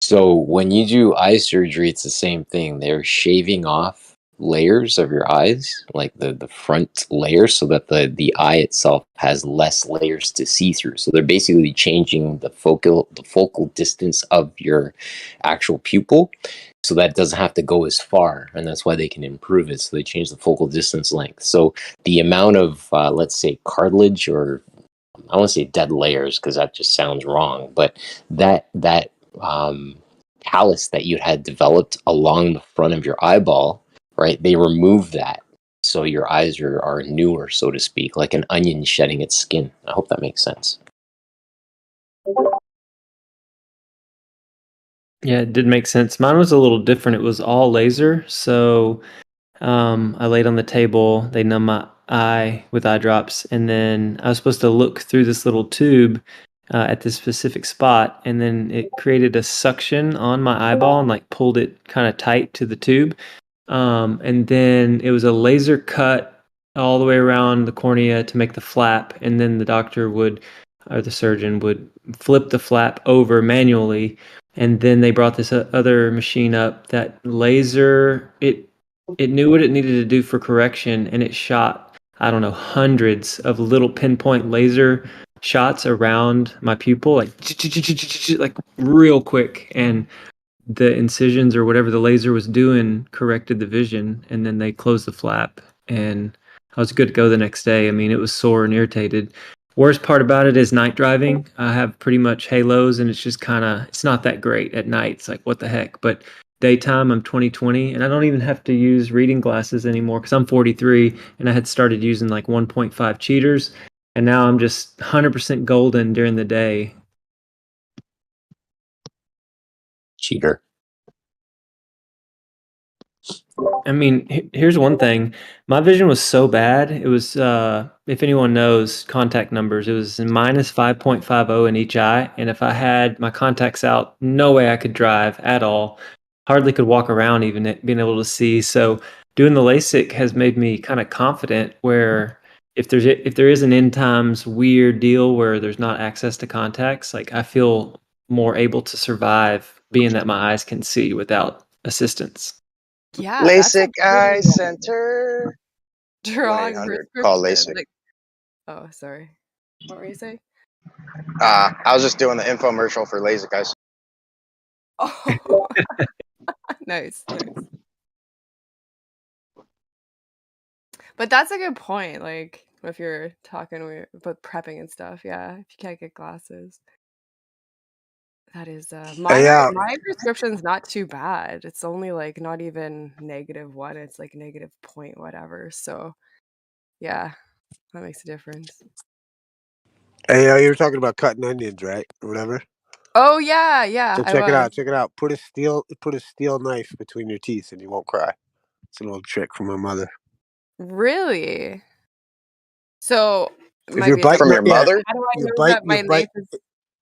So when you do eye surgery, it's the same thing. They're shaving off layers of your eyes, like the front layer, so that the eye itself has less layers to see through. So they're basically changing the focal distance of your actual pupil, so that it doesn't have to go as far, and that's why they can improve it. So they change the focal distance length. So the amount of let's say cartilage, or I want to say dead layers because that just sounds wrong, but that callus that you had developed along the front of your eyeball, right? They remove that. So your eyes are newer, so to speak, like an onion shedding its skin. I hope that makes sense. Yeah, it did make sense. Mine was a little different. It was all laser. So I laid on the table. They numbed my eye with eye drops. And then I was supposed to look through this little tube at this specific spot. And then it created a suction on my eyeball and like pulled it kind of tight to the tube. And then it was a laser cut all the way around the cornea to make the flap. And then the doctor or the surgeon would flip the flap over manually. And then they brought this other machine up that laser, it knew what it needed to do for correction, and it shot, I don't know, hundreds of little pinpoint laser shots around my pupil, like real quick. And the incisions or whatever the laser was doing corrected the vision, and then they closed the flap, and I was good to go the next day. I mean, it was sore and irritated. Worst part about it is night driving. I have pretty much halos, and it's just it's not that great at night. It's like, what the heck? But daytime, I'm 20/20, and I don't even have to use reading glasses anymore because I'm 43, and I had started using like 1.5 cheaters, and now I'm just 100% golden during the day. Cheater. I mean, here's one thing. My vision was so bad. It was, if anyone knows contact numbers, it was minus 5.50 in each eye. And if I had my contacts out, no way I could drive at all. Hardly could walk around, even being able to see. So doing the LASIK has made me kind of confident where if there is an end times weird deal where there's not access to contacts, like I feel more able to survive being that my eyes can see without assistance. Yeah, that's a LASIK Eye pretty Center. strong 1-800-CALL prescription. LASIK. Like, oh, sorry. What were you saying? I was just doing the infomercial for LASIK Eyes. Oh, nice. But that's a good point. Like, if you're talking about prepping and stuff, yeah, if you can't get glasses. That is my prescription's not too bad. It's only like not even -1. It's like negative point whatever. So yeah, that makes a difference. Hey, you were talking about cutting onions, right? Or whatever. Oh yeah, So I check it was. out. Check it out. Put a steel knife between your teeth, and you won't cry. It's an old trick from my mother. Really? So it If might you're be a biting, From your different. mother? How do I you know bite, that you my bite. knife is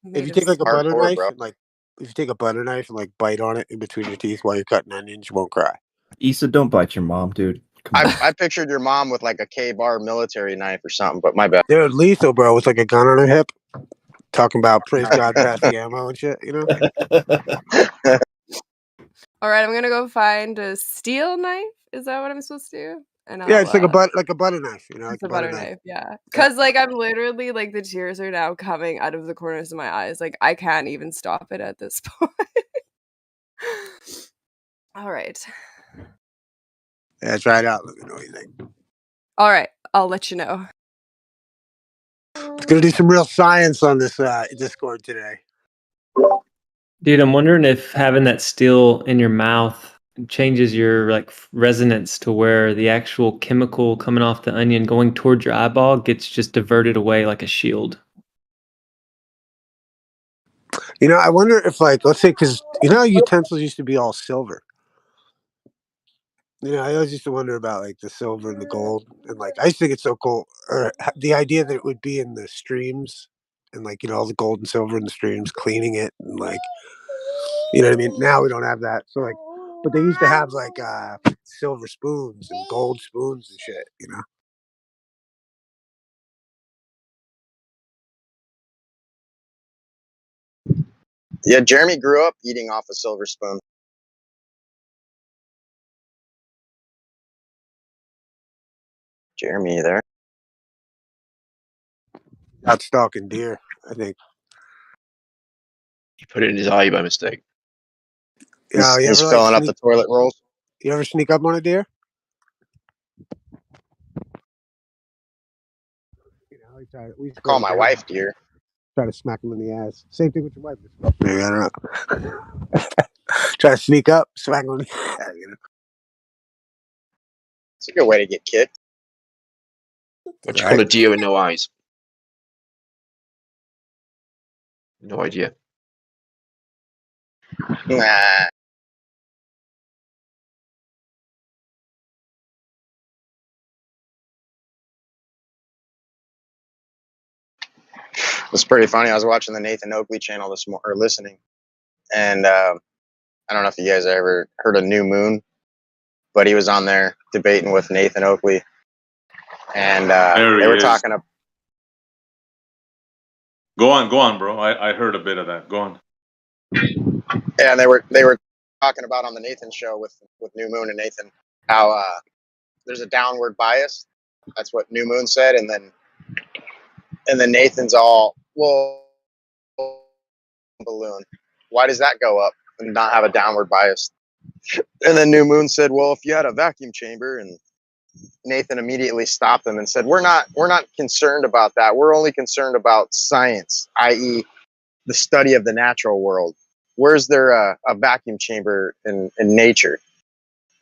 If made you of take like a steel? butter Hardcore, knife bro. and if you take a butter knife and like bite on it in between your teeth while you're cutting onions, you won't cry. Issa, don't bite your mom, dude. Come on. I pictured your mom with like a K-bar military knife or something, but my bad. Dude, lethal, bro, with like a gun on her hip, talking about praise God, pass the ammo and shit. You know. All right, I'm gonna go find a steel knife. Is that what I'm supposed to do? And Yeah, I'll it's like a butter knife. You know, like it's a a butter butter knife. knife, yeah. Yeah. Cause like I'm literally like the tears are now coming out of the corners of my eyes. Like I can't even stop it at this point. All right. Yeah, try it out. Let me know what you think. All right, I'll let you know. It's gonna do some real science on this Discord today. Dude, I'm wondering if having that steel in your mouth changes your like resonance to where the actual chemical coming off the onion going towards your eyeball gets just diverted away like a shield. You know, I wonder if like, let's say, because you know, how utensils used to be all silver. You know, I always used to wonder about like the silver and the gold, and like I used to think it's so cool, or the idea that it would be in the streams, and like all the gold and silver in the streams, cleaning it, and like you know what I mean. Now we don't have that, so like, but they used to have like silver spoons and gold spoons and shit. You know. Yeah, Jeremy grew up eating off a silver spoon. Jeremy, you there? Out stalking deer, I think. He put it in his eye by mistake. Yeah, He's ever like filling up the toilet rolls. You ever sneak up on a deer? You know, we used to go Call to my deer wife dear. try to smack him in the ass. Same thing with your wife. Maybe I don't know. Try to sneak up, smack him in the ass. You know? It's a good way to get kicked. What you call a deer with no eyes? No idea. Nah. It's pretty funny. I was watching the Nathan Oakley channel this morning, or listening, and I don't know if you guys ever heard of New Moon, but he was on there debating with Nathan Oakley, and they were talking about. Go on, bro. I heard a bit of that. Go on. Yeah, and they were talking about on the Nathan show with New Moon and Nathan how there's a downward bias. That's what New Moon said, and then Nathan's all, well, balloon. Why does that go up and not have a downward bias? And then New Moon said, well, if you had a vacuum chamber, and Nathan immediately stopped them and said, we're not concerned about that. We're only concerned about science, i.e. the study of the natural world. Where's there a vacuum chamber in nature?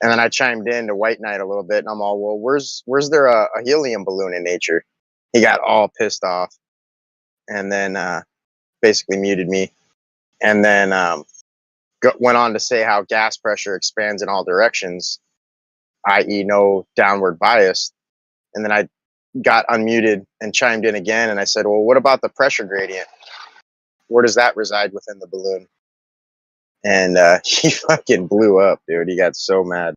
And then I chimed in to White Knight a little bit, and I'm all, well, where's there a helium balloon in nature? He got all pissed off, and then basically muted me, and then went on to say how gas pressure expands in all directions, i.e., no downward bias. And then I got unmuted and chimed in again, and I said, "Well, what about the pressure gradient? Where does that reside within the balloon?" And he fucking blew up, dude. He got so mad.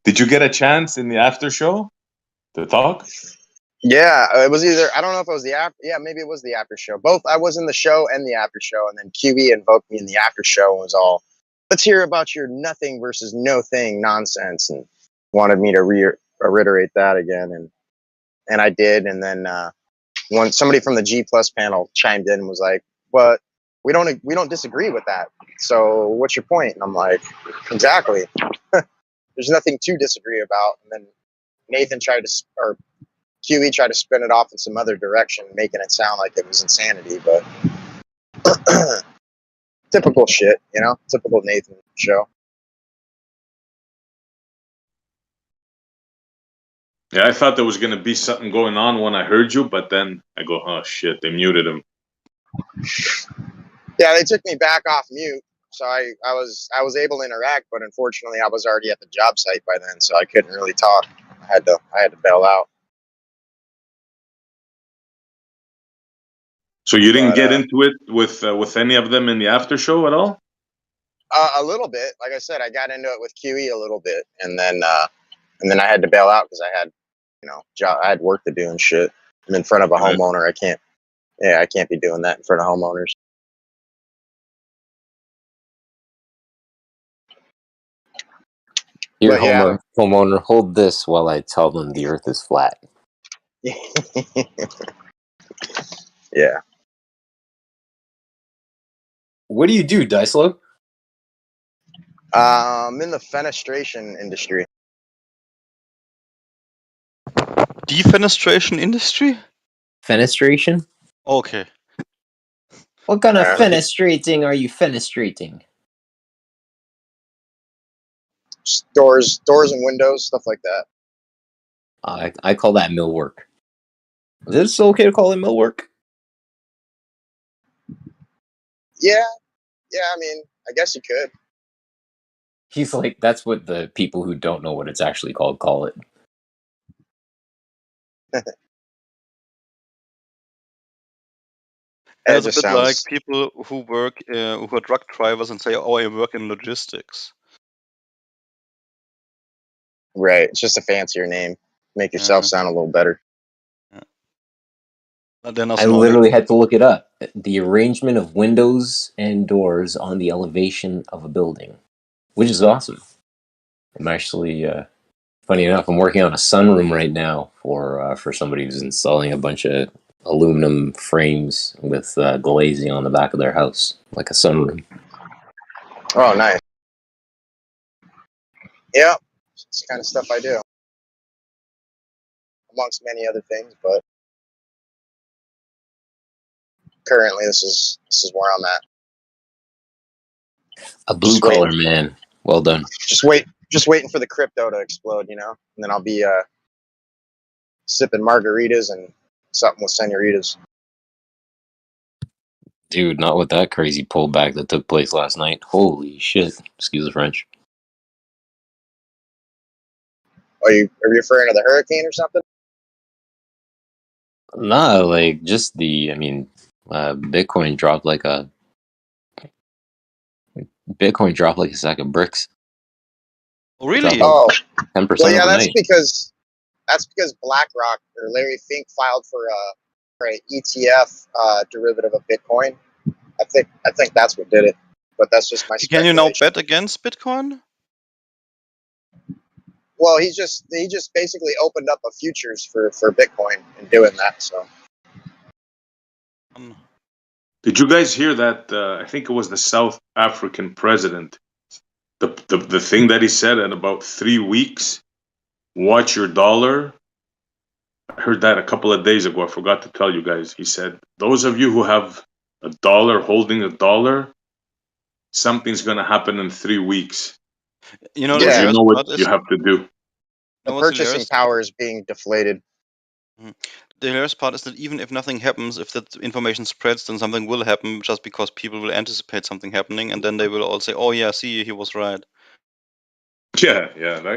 Did you get a chance in the after show to talk? Yeah, it was either, I don't know if it was the after. Yeah, maybe it was the after show. Both. I was in the show and the after show, and then QE invoked me in the after show and was all, "Let's hear about your nothing versus no thing nonsense," and wanted me to reiterate that again, and I did. And then when somebody from the G Plus panel chimed in and was like, "But we don't disagree with that. So what's your point?" And I'm like, "Exactly. There's nothing to disagree about." And then Nathan tried to, or QE tried to spin it off in some other direction, making it sound like it was insanity, but typical shit, you know, typical Nathan show. Yeah, I thought there was gonna be something going on when I heard you, but then I go, "Oh shit, they muted him." Yeah, they took me back off mute, so I was able to interact, but unfortunately, I was already at the job site by then, so I couldn't really talk. I had to bail out. So you didn't get into it with any of them in the after show at all? A little bit. Like I said, I got into it with QE a little bit, and then I had to bail out because I had, you know, I had work to do and shit. I'm in front of a homeowner. I can't be doing that in front of homeowners. Here, But yeah. homeowner, hold this while I tell them the Earth is flat. Yeah. What do you do, Dicelo? I'm in the fenestration industry. Defenestration industry? Fenestration? Okay. What kind of fenestrating are you fenestrating? Doors and windows, stuff like that. I call that millwork. Is it still okay to call it millwork? Yeah, I mean, I guess you could. He's like, that's what the people who don't know what it's actually called call it. It's a bit like people who work, who are truck drivers and say, "Oh, I work in logistics." Right. It's just a fancier name. Make yourself sound a little better. I literally had to look it up. The arrangement of windows and doors on the elevation of a building, which is awesome. I'm actually, funny enough, I'm working on a sunroom right now for somebody who's installing a bunch of aluminum frames with glazing on the back of their house, like a sunroom. Oh, nice. Yeah, it's the kind of stuff I do, amongst many other things. But currently, this is where I'm at. A blue collar man. Well done. Just waiting for the crypto to explode, you know, and then I'll be sipping margaritas and something with senoritas. Dude, not with that crazy pullback that took place last night. Holy shit. Excuse the French. Are you referring to the hurricane or something? Nah, like just Bitcoin dropped like a sack of bricks. Really? Oh, 10% well, yeah, overnight. that's because BlackRock or Larry Fink filed for an ETF derivative of Bitcoin. I think that's what did it, but that's just my Can you now speculation. bet against Bitcoin? Well, he just basically opened up a futures for Bitcoin in doing that. So, Did you guys hear that? I think it was the South African president. The thing that he said in about 3 weeks. Watch your dollar. I heard that a couple of days ago. I forgot to tell you guys. He said, "Those of you who have a dollar, holding a dollar, something's gonna happen in 3 weeks. You know, Yeah. You know what you have to do." The purchasing power is being deflated. The hilarious part is that even if nothing happens, if that information spreads, then something will happen just because people will anticipate something happening, and then they will all say, "Oh yeah, see, he was right." Yeah,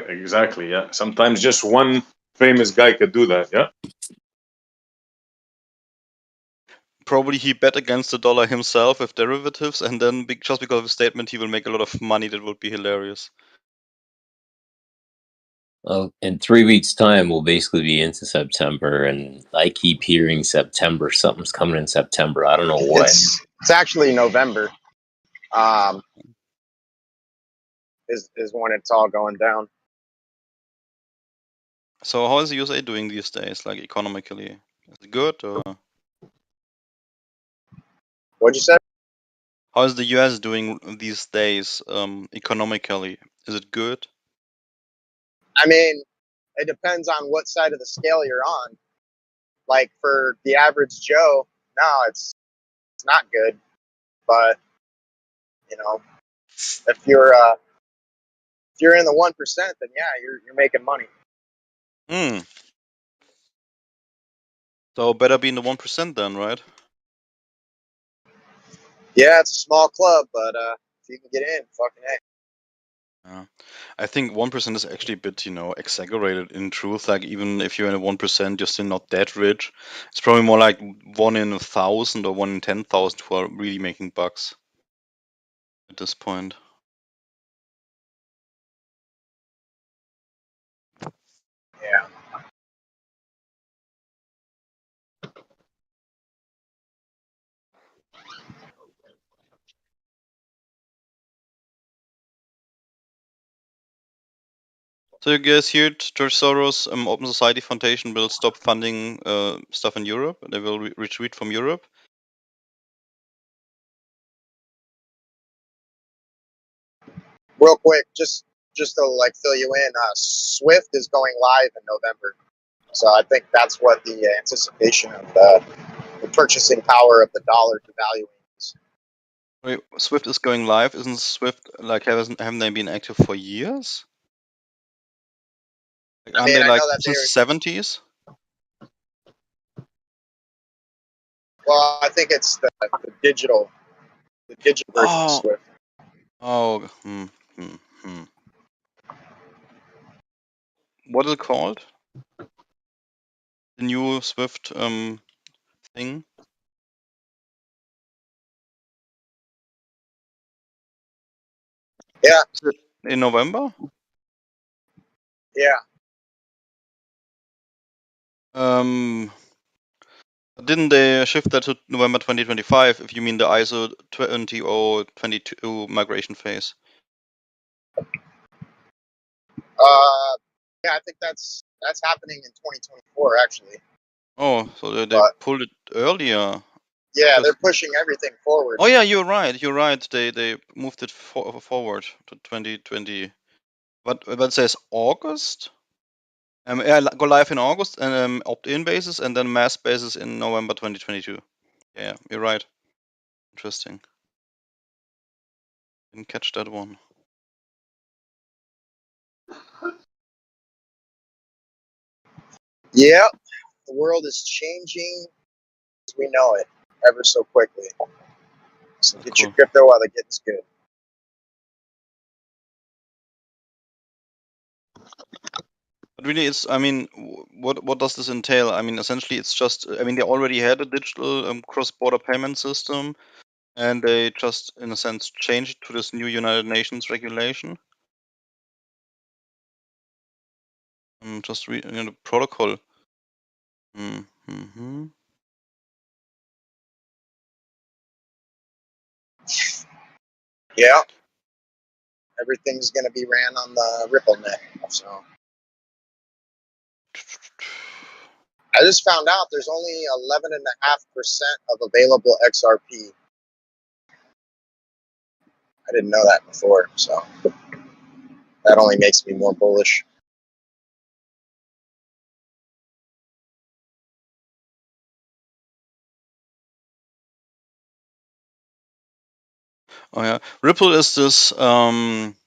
exactly. Yeah, sometimes just one famous guy could do that. Yeah. Probably he bet against the dollar himself with derivatives, and then just because of a statement, he will make a lot of money. That would be hilarious. Well, in 3 weeks' time, we'll basically be into September, and I keep hearing September. Something's coming in September. I don't know what. It's actually November. Is when it's all going down. So how is the USA doing these days, like economically? Is it good or? What'd you say? How is the US doing these days, economically? Is it good? I mean, it depends on what side of the scale you're on. Like for the average Joe, no, it's not good. But you know, if you're in the 1%, then yeah, you're making money. So better be in the 1% then, right? Yeah, it's a small club, but if you can get in, fucking hey. Yeah. I think 1% is actually a bit, exaggerated in truth. Like even if you're in a 1%, you're still not that rich. It's probably more like 1 in 1,000 or 1 in 10,000 who are really making bucks at this point. Yeah. So you guys heard George Soros, Open Society Foundation will stop funding stuff in Europe. They will retreat from Europe. Real quick, just to like fill you in, Swift is going live in November, so I think that's what the anticipation of the purchasing power of the dollar devaluing is. Wait, Swift is going live. Isn't Swift like haven't they been active for years? Like, aren't they I like know that since the 70s? Well, I think it's the digital version of Swift. Oh, What is it called? The new Swift thing? Yeah. In November? Yeah. Didn't they shift that to November 2025? If you mean the ISO 20022 migration phase? Yeah, I think that's happening in 2024 actually. Oh, so they pulled it earlier. Yeah, they're pushing everything forward. Oh yeah, you're right. You're right. They moved it forward to 2020. But it says August. Yeah, go live in August and opt-in basis, and then mass basis in November 2022. Yeah, you're right. Interesting. Didn't catch that one. Yeah, the world is changing as we know it ever so quickly. So get your crypto while the getting's good. But really, it's. I mean, what does this entail? I mean, essentially, it's just. I mean, they already had a digital cross-border payment system, and they just, in a sense, changed to this new United Nations regulation. Just read the protocol. Yeah. Everything's going to be ran on the Ripple net. So I just found out there's only 11.5% of available XRP. I didn't know that before, so that only makes me more bullish. Oh yeah, Ripple is this payment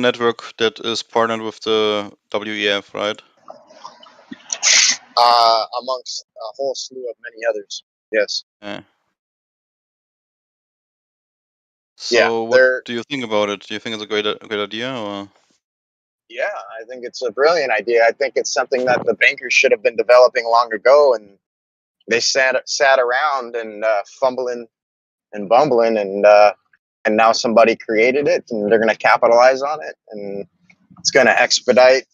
network that is partnered with the WEF, right? Amongst a whole slew of many others. Yes. Yeah. Yeah, So what do you think about it? Do you think it's a great idea, or? Yeah, I think it's a brilliant idea. I think it's something that the bankers should have been developing long ago, and they sat around and fumbling and bumbling, and now somebody created it, and they're going to capitalize on it, and it's going to expedite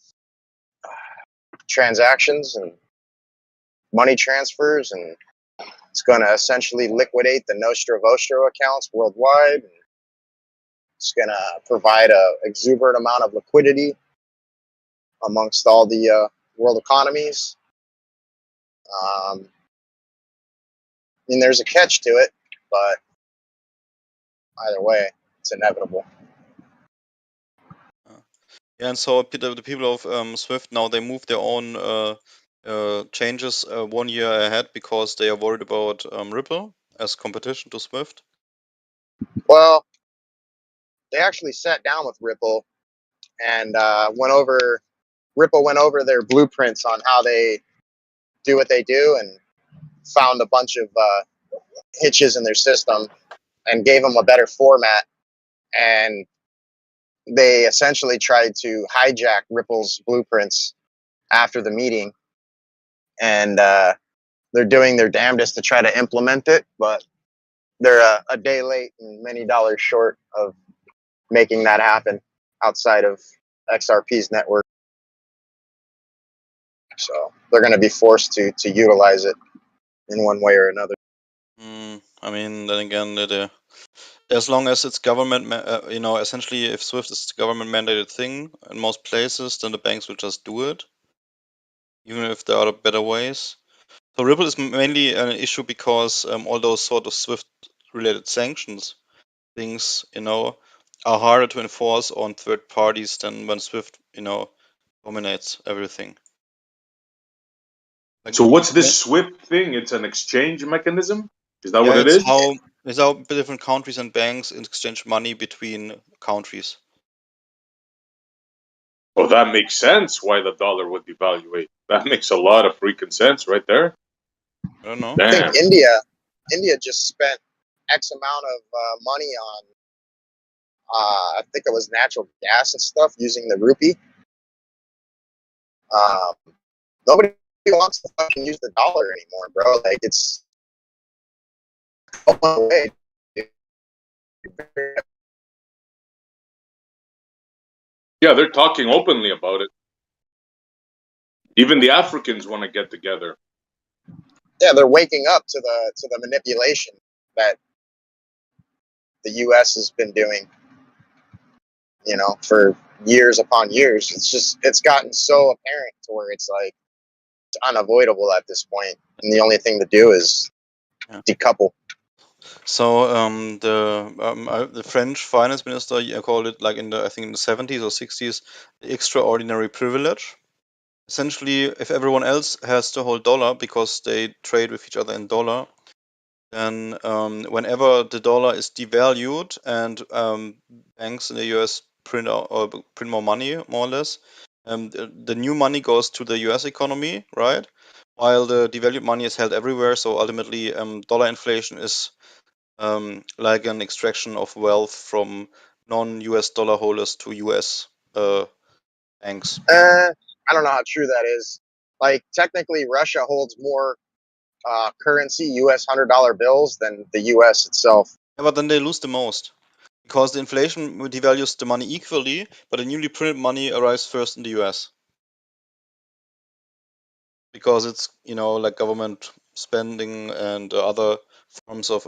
transactions and money transfers, and it's going to essentially liquidate the Nostro Vostro accounts worldwide. It's going to provide a exuberant amount of liquidity amongst all the world economies. I mean, there's a catch to it, but either way, it's inevitable. Yeah, and so the people of Swift now, they move their own changes 1 year ahead because they are worried about Ripple as competition to Swift. Well, they actually sat down with Ripple and Ripple went over their blueprints on how they do what they do, and found a bunch of hitches in their system and gave them a better format. And they essentially tried to hijack Ripple's blueprints after the meeting, and they're doing their damnedest to try to implement it, but they're a day late and many dollars short of making that happen outside of XRP's network. So they're going to be forced to utilize it in one way or another. I mean, then again, as long as it's government, essentially, if Swift is a government mandated thing in most places, then the banks will just do it, even if there are better ways. So Ripple is mainly an issue because all those sort of Swift-related sanctions things, are harder to enforce on third parties than when Swift, dominates everything. So what's this SWIFT thing? It's an exchange mechanism? Is that what it is? It's how different countries and banks exchange money between countries. Well, that makes sense why the dollar would devaluate. That makes a lot of freaking sense right there. I don't know. Damn. I think India just spent X amount of money on, I think it was natural gas and stuff using the rupee. Nobody wants to fucking use the dollar anymore, bro. Like, it's going away. Yeah, they're talking openly about it. Even the Africans want to get together. Yeah, they're waking up to the manipulation that the U.S. has been doing, for years upon years. It's gotten so apparent to where it's like it's unavoidable at this point, and the only thing to do is decouple. So the French finance minister called it, like in the 70s or 60s, extraordinary privilege. Essentially, if everyone else has to hold dollar because they trade with each other in dollar, then whenever the dollar is devalued and banks in the US print more money, more or less, the new money goes to the US economy, right? While the devalued money is held everywhere. So ultimately, dollar inflation is like an extraction of wealth from non-US dollar holders to US banks. I don't know how true that is. Like, technically, Russia holds more currency, US $100 bills, than the US itself. Yeah, but then they lose the most because the inflation devalues the money equally, but the newly printed money arrives first in the US. Because it's, like government spending and other forms of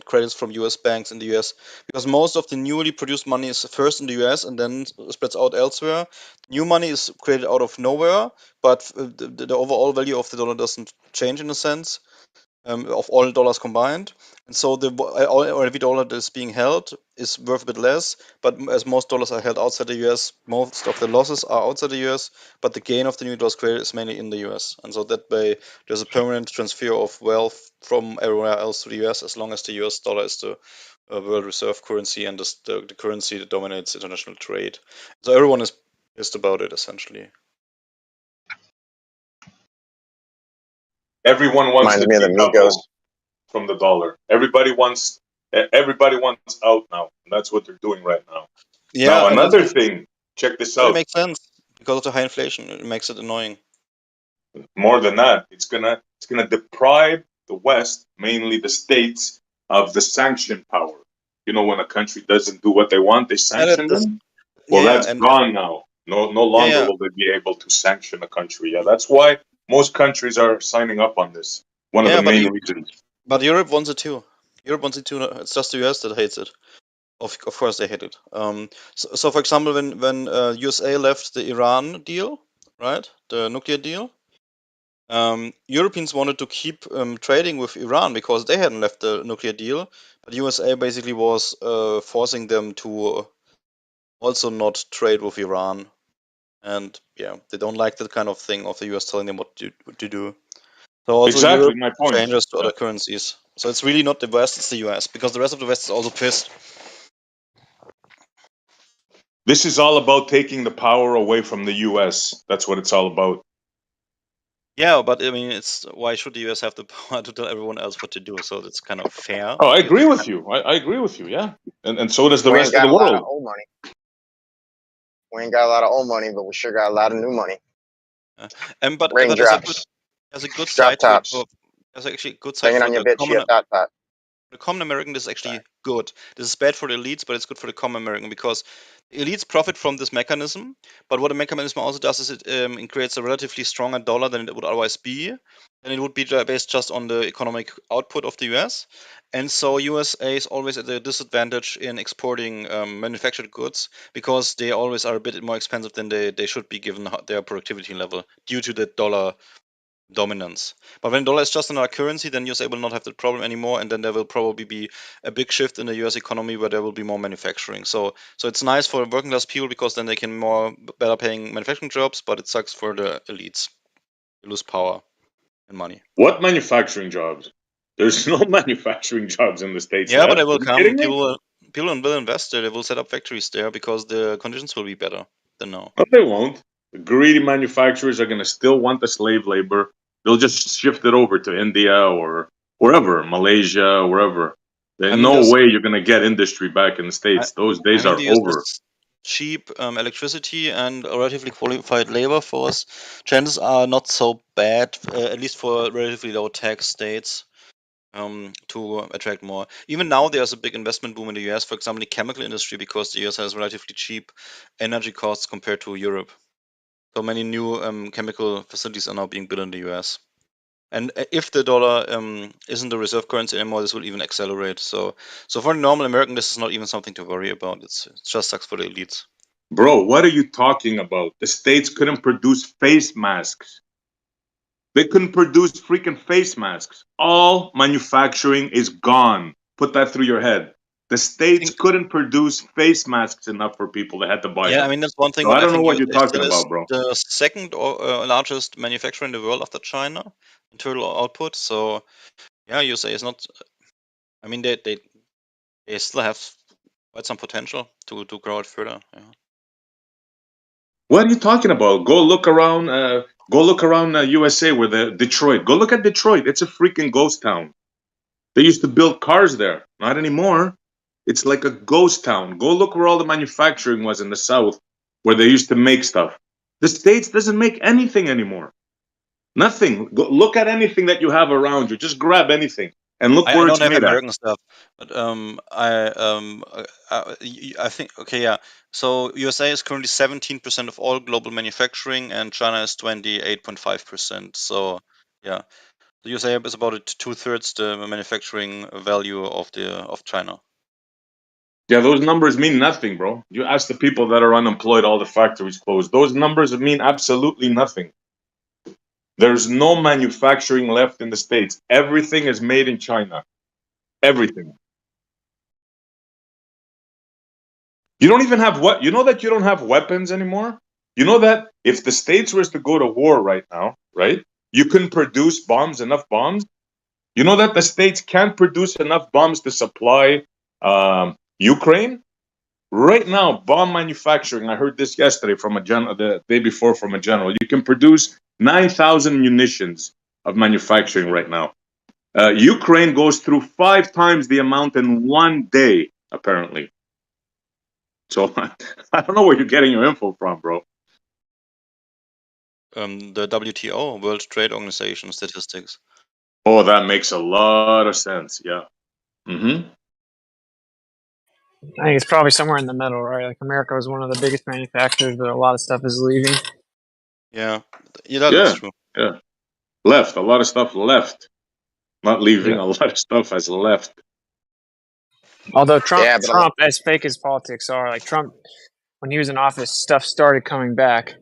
credits from US banks in the US. Because most of the newly produced money is first in the US and then spreads out elsewhere. New money is created out of nowhere, but the overall value of the dollar doesn't change in a sense. Of all dollars combined, and so every dollar that is being held is worth a bit less. But as most dollars are held outside the US, most of the losses are outside the US. But the gain of the new dollars created is mainly in the US, and so that way there's a permanent transfer of wealth from everywhere else to the US, as long as the US dollar is the world reserve currency and the currency that dominates international trade. So everyone is pissed about it essentially. Everyone wants to decouple from the dollar. Everybody wants out now. And that's what they're doing right now. Yeah. Now, another thing, check this out. It makes sense. because of the high inflation. It makes it annoying. More than that, it's gonna deprive the West, mainly the states, of the sanction power. You know, when a country doesn't do what they want, they sanction them. Well, that's gone now. No longer will they be able to sanction a country. Yeah, that's why most countries are signing up on this. One of the main reasons. But Europe wants it too. Europe wants it too. It's just the US that hates it. Of course they hate it. So for example, when USA left the Iran deal, right, the nuclear deal, Europeans wanted to keep trading with Iran because they hadn't left the nuclear deal, but USA basically was forcing them to also not trade with Iran, and yeah, they don't like that kind of thing of the US telling them what to do. So also Exactly Europe my point. changes to other currencies. So it's really not the West, it's the US, because the rest of the West is also pissed. This is all about taking the power away from the US. That's what it's all about. Yeah, but I mean, it's why should the US have the power to tell everyone else what to do? So that's kind of fair. Oh, I agree with you. I agree with you. Yeah, and so does the We rest ain't of got the a lot world. of old money. We ain't got a lot of old money, but we sure got a lot of new money. But Raindrops. there's a good Drop side to it. tops. There's actually a good side Banging for on your the bitch, you thought that. the common American. This is actually good. This is bad for the elites, but it's good for the common American because elites profit from this mechanism. But what the mechanism also does is it creates a relatively stronger dollar than it would otherwise be, and it would be based just on the economic output of the US. And so USA is always at a disadvantage in exporting manufactured goods because they always are a bit more expensive than they should be given their productivity level due to the dollar dominance. But when dollar is just another currency, then USA will not have that problem anymore, and then there will probably be a big shift in the US economy where there will be more manufacturing. So it's nice for working class people because then they can better paying manufacturing jobs, but it sucks for the elites. They lose power and money. What manufacturing jobs? There's no manufacturing jobs in the States Yeah, left. but they will Are you come. kidding me? People will invest there. They will set up factories there because the conditions will be better than now. No, they won't. The greedy manufacturers are going to still want the slave labor. They'll just shift it over to India or wherever, Malaysia, wherever. There's no way you're going to get industry back in the States. Those days are the US over. has cheap electricity and a relatively qualified labor force. Chances are not so bad, at least for relatively low tax states, to attract more. Even now, there's a big investment boom in the US, for example, the chemical industry, because the US has relatively cheap energy costs compared to Europe. So many new chemical facilities are now being built in the US. And if the dollar isn't the reserve currency anymore, this will even accelerate. So for a normal American, this is not even something to worry about. It just sucks for the elites. Bro, what are you talking about? The States couldn't produce face masks. They couldn't produce freaking face masks. All manufacturing is gone. Put that through your head. The States couldn't produce face masks enough for people. They had to buy Yeah, them. I mean, that's one thing. So But I I don't know think what you're USA talking still is about, bro. the second or largest manufacturer in the world after China in total output. So yeah, USA is not. I mean, they still have quite some potential to grow it further. Yeah. What are you talking about? Go look around. USA, where the Detroit. Go look at Detroit. It's a freaking ghost town. They used to build cars there. Not anymore. It's like a ghost town. Go look where all the manufacturing was in the South, where they used to make stuff. The States doesn't make anything anymore. Nothing. Go look at anything that you have around you. Just grab anything and look I where don't it's have made at. American stuff, but I think okay, yeah. So USA is currently 17% of all global manufacturing, and China is 28.5%. So yeah, the USA is about 2/3 the manufacturing value of China. Yeah, those numbers mean nothing, bro. You ask the people that are unemployed, all the factories closed. Those numbers mean absolutely nothing. There's no manufacturing left in the States. Everything is made in China. Everything. You don't even have what? You know that you don't have weapons anymore? You know that if the States was to go to war right now, right? You couldn't produce enough bombs. You know that the States can't produce enough bombs to supply Ukraine? Right now, bomb manufacturing, I heard this yesterday from a general, the day before from a general. You can produce 9,000 munitions of manufacturing right now. Ukraine goes through 5 times the amount in one day, apparently. So I don't know where you're getting your info from, bro. the WTO, World Trade Organization statistics. Oh, that makes a lot of sense. Yeah. Mm-hmm. I think it's probably somewhere in the middle, right? Like America was one of the biggest manufacturers, but a lot of stuff is leaving. Yeah, that's true. Yeah. Left. A lot of stuff left. Not leaving. Yeah. A lot of stuff has left. Although Trump, Yeah, but as fake as politics are, like Trump, when he was in office, stuff started coming back.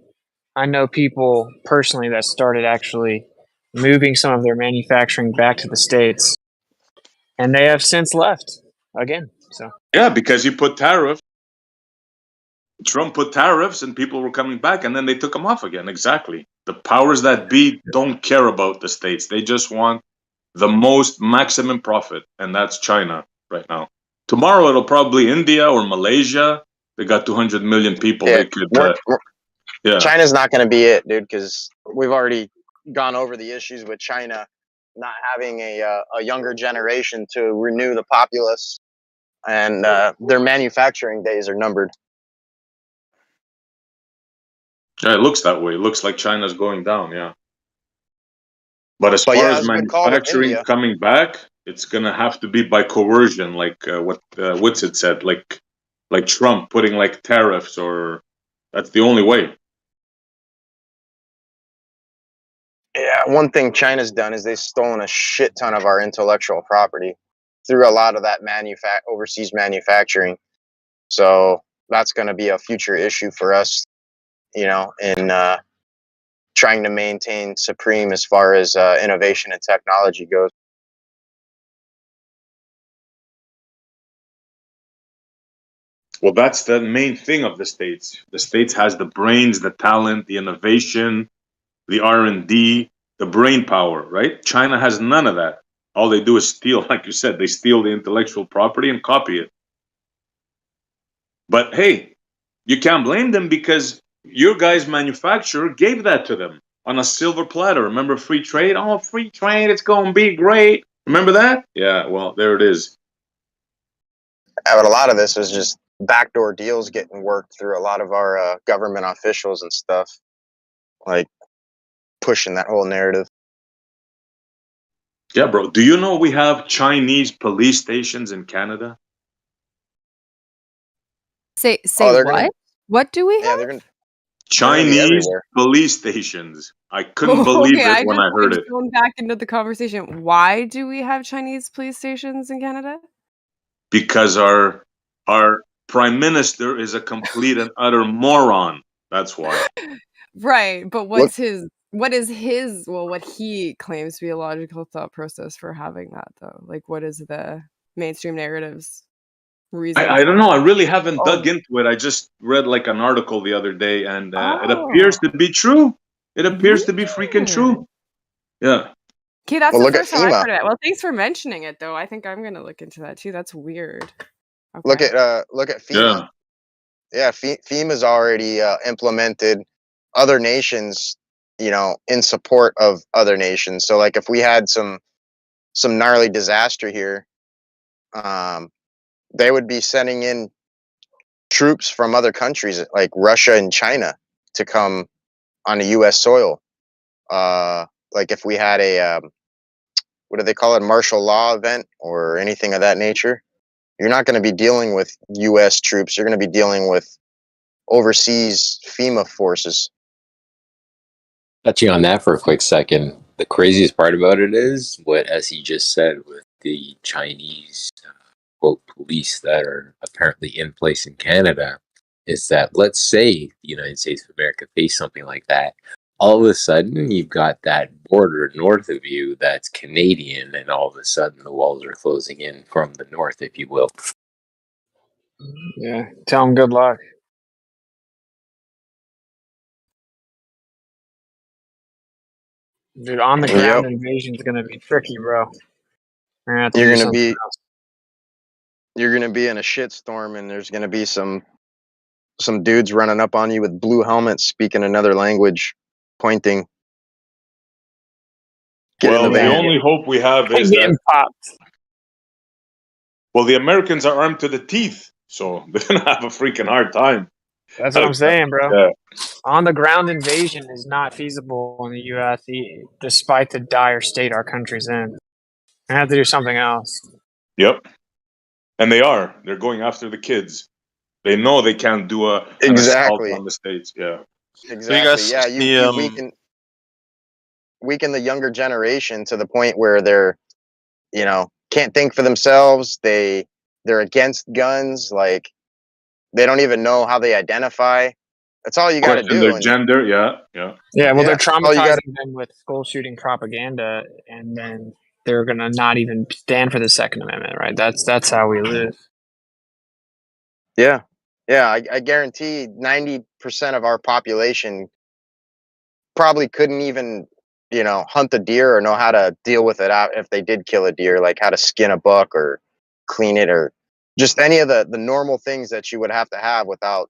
I know people personally that started actually moving some of their manufacturing back to the States, and they have since left again. So Yeah, because you put tariffs. Trump put tariffs and people were coming back and then they took them off again. Exactly. The powers that be don't care about the states. They just want the most maximum profit, and that's China right now. Tomorrow it'll probably India or Malaysia. They got 200 million people. yeah, They could, yeah. China's not going to be it, dude, because we've already gone over the issues with China not having a younger generation to renew the populace, and their manufacturing days are numbered. Yeah, it looks that way. It looks like China's going down, yeah. But as far yeah, as that's a good call with manufacturing India. coming back, it's gonna have to be by coercion, like what Whitsitt said, like Trump putting like tariffs, or that's the only way. Yeah, one thing China's done is they've stolen a shit ton of our intellectual property through a lot of that overseas manufacturing. So that's going to be a future issue for us, you know, in trying to maintain supreme as far as innovation and technology goes. Well, that's the main thing of the states. The states has the brains, the talent, the innovation, the R&D, the brain power, right? China has none of that. All they do is steal, like you said, they steal the intellectual property and copy it. But hey, you can't blame them because your guys' manufacturer gave that to them on a silver platter. Remember free trade? Oh, free trade, it's going to be great. Remember that? Yeah, well, there it is. But a lot of this is just backdoor deals getting worked through a lot of our government officials and stuff, like pushing that whole narrative. Yeah, bro. Do you know we have Chinese police stations in Canada? Say they're what? gonna- What do we Yeah, have? they're going to Chinese everywhere. police stations. I couldn't believe Okay, it when I heard it. Going back into the conversation, why do we have Chinese police stations in Canada? Because our prime minister is a complete and utter moron. That's why. Right, but what he claims to be a logical thought process for having that though? Like what is the mainstream narrative's reason? I don't know. I really haven't dug into it. I just read like an article the other day, and it appears to be true. It appears to be freaking true. Yeah. Okay, that's Well, the look at first time I've FEMA. heard of it. Well, thanks for mentioning it though. I think I'm gonna look into that too. That's weird. Look at FEMA. Yeah, FEMA's already implemented other nations, you know, in support of other nations. So like if we had some gnarly disaster here, they would be sending in troops from other countries like Russia and China to come on a US soil. Like if we had a what do they call it, martial law event or anything of that nature, you're not going to be dealing with US troops. You're going to be dealing with overseas FEMA forces. Touching on that for a quick second, the craziest part about it is what SE just said with the Chinese quote police that are apparently in place in Canada is that let's say the United States of America faced something like that. All of a sudden, you've got that border north of you that's Canadian, and all of a sudden the walls are closing in from the north, if you will. Yeah, tell them good luck. Dude, on the ground invasion is going to be tricky, bro. You're going to be in a shitstorm, and there's going to be some dudes running up on you with blue helmets, speaking another language, pointing. Well, the only hope we have is that. Well, the Americans are armed to the teeth, so they're gonna have a freaking hard time. That's what I'm saying, bro. Yeah. On the ground invasion is not feasible in the U.S. Despite the dire state our country's in. I have to do something else. Yep. And they are. They're going after the kids. They know they can't do an assault Exactly. on the states. Yeah. Do you Exactly. guys Yeah, see? you weaken the younger generation to the point where they're, can't think for themselves. They're against guns. Like, they don't even know how they identify. That's all you got to Question do. their And gender. Yeah. Yeah. Yeah, well, they're yeah, all you got. traumatizing them with school shooting propaganda, and then they're gonna not even stand for the Second Amendment, right? That's how we lose. Yeah, yeah. I guarantee 90% of our population probably couldn't even, hunt a deer or know how to deal with it out if they did kill a deer, like how to skin a buck or clean it or just any of the normal things that you would have to have without,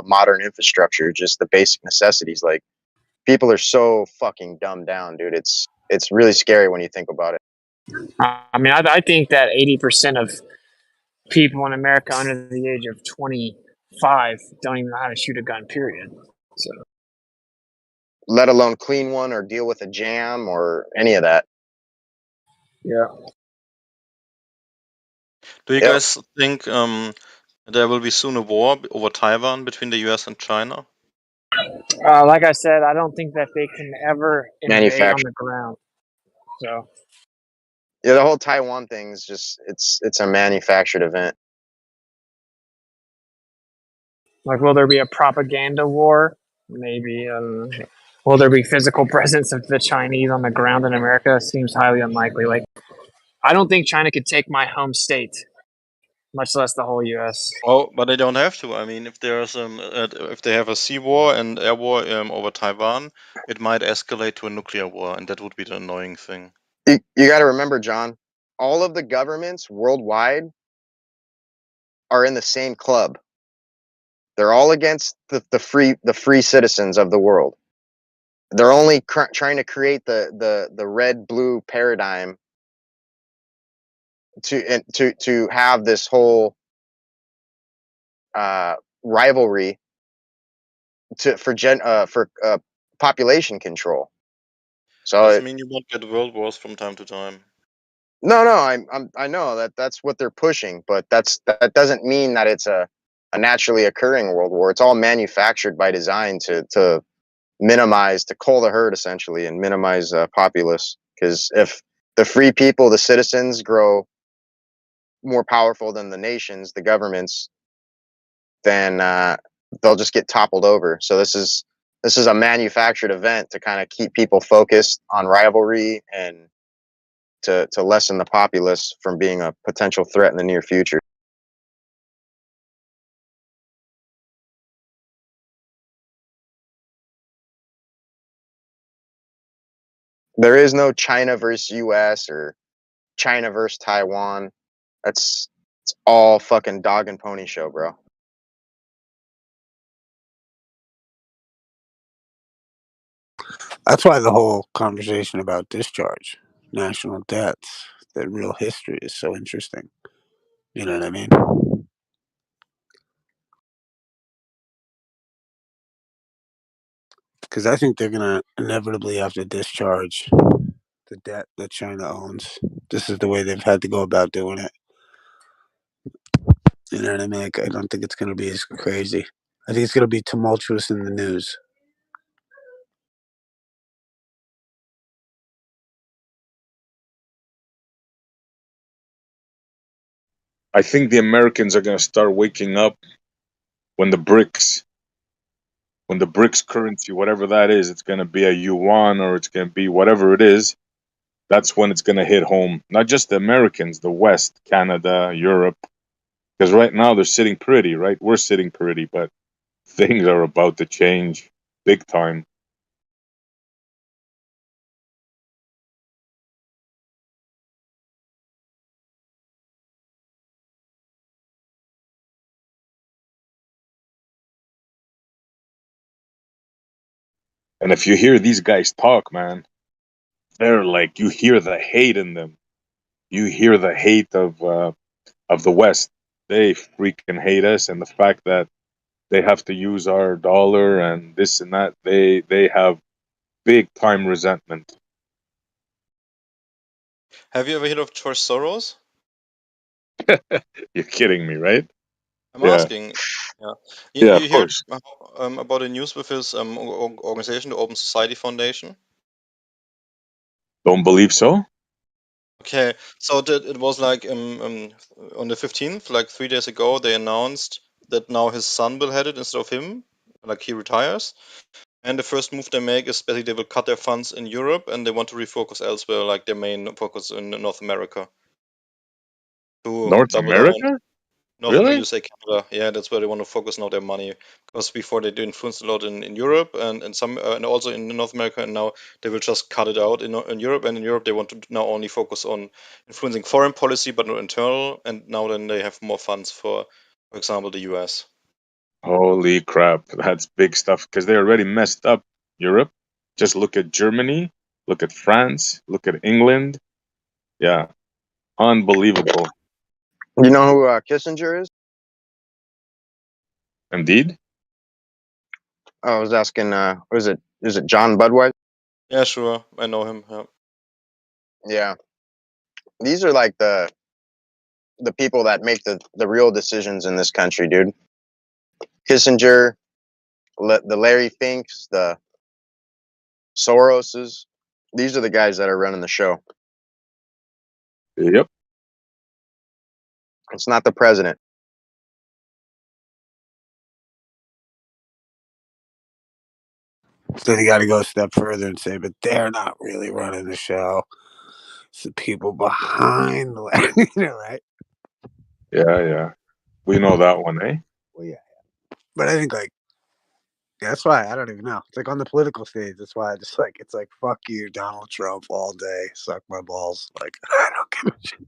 modern infrastructure, just the basic necessities. Like, people are so fucking dumbed down, dude. It's really scary when you think about it. I mean, I think that 80% of people in America under the age of 25 don't even know how to shoot a gun. Period. So, Let alone clean one or deal with a jam or any of that. yeah. Do you Yep. guys think there will be soon a war over Taiwan between the U.S. and China? Like I said, I don't think that they can ever invade on the ground. So, Yeah, the whole Taiwan thing is just it's a manufactured event. like, will there be a propaganda war? Maybe. Will there be physical presence of the Chinese on the ground in America? Seems highly unlikely. Like, I don't think China could take my home state, much less the whole U.S. Oh, but they don't have to. I mean, if there's if they have a sea war and air war over Taiwan, it might escalate to a nuclear war, and that would be the annoying thing. You got to remember, John, all of the governments worldwide are in the same club. They're all against the free citizens of the world. They're only trying to create the red blue paradigm to have this whole rivalry for population control. So Doesn't mean you won't get world wars from time to time. no, I know that's what they're pushing, but that doesn't mean that it's a naturally occurring world war. It's all manufactured by design to minimize, to cull the herd essentially, and minimize populace. Because if the free people, the citizens, grow more powerful than the nations, the governments, then they'll just get toppled over. So this is a manufactured event to kind of keep people focused on rivalry and to lessen the populace from being a potential threat in the near future. There is no China versus US or China versus Taiwan. It's all fucking dog and pony show, bro. That's why the whole conversation about discharge, national debts, the real history is so interesting. You know what I mean? Because I think they're going to inevitably have to discharge the debt that China owns. This is the way they've had to go about doing it. You know what I mean? Like, I don't think it's going to be as crazy. I think it's going to be tumultuous in the news. I think the Americans are going to start waking up when the BRICS currency, whatever that is, it's going to be a yuan or it's going to be whatever it is. That's when it's going to hit home. Not just the Americans, the West, Canada, Europe. Because right now they're sitting pretty, right? We're sitting pretty, but things are about to change big time. And if you hear these guys talk, man, they're like, you hear the hate in them. You hear the hate of the West. They freaking hate us, and the fact that they have to use our dollar and this and that. They have big time resentment. Have you ever heard of George Soros? You're kidding me, right? I'm Yeah. asking. Yeah, Yeah, you of heard course. about the news with his organization, the Open Society Foundation? Don't believe so. Okay, so it was like on the 15th, like 3 days ago, they announced that now his son will head it instead of him, like he retires. And the first move they make is basically they will cut their funds in Europe and they want to refocus elsewhere, like their main focus in North America. To North double down on America? North Really? USA, Canada. Yeah, that's where they want to focus now their money. Because before they did influence a lot in Europe and some and also in North America, and now they will just cut it out in Europe. And in Europe, they want to now only focus on influencing foreign policy, but not internal. And now then they have more funds for example, the US. Holy crap, that's big stuff because they already messed up Europe. Just look at Germany, look at France, look at England. Yeah, unbelievable. You know who Kissinger is? Indeed. Oh, I was asking. Was it? Is it John Budweiser? Yeah, sure, I know him. Yeah. Yeah, these are like the people that make the real decisions in this country, dude. Kissinger, the Larry Finks, the Soroses. These are the guys that are running the show. Yep. It's not the president. So you got to go a step further and say, but they're not really running the show. It's the people behind the, right? Yeah. We know that one, eh? Well, yeah. But I think that's why I don't even know. It's like on the political stage. That's why I just it's like fuck you, Donald Trump, all day, suck my balls. Like I don't give a shit.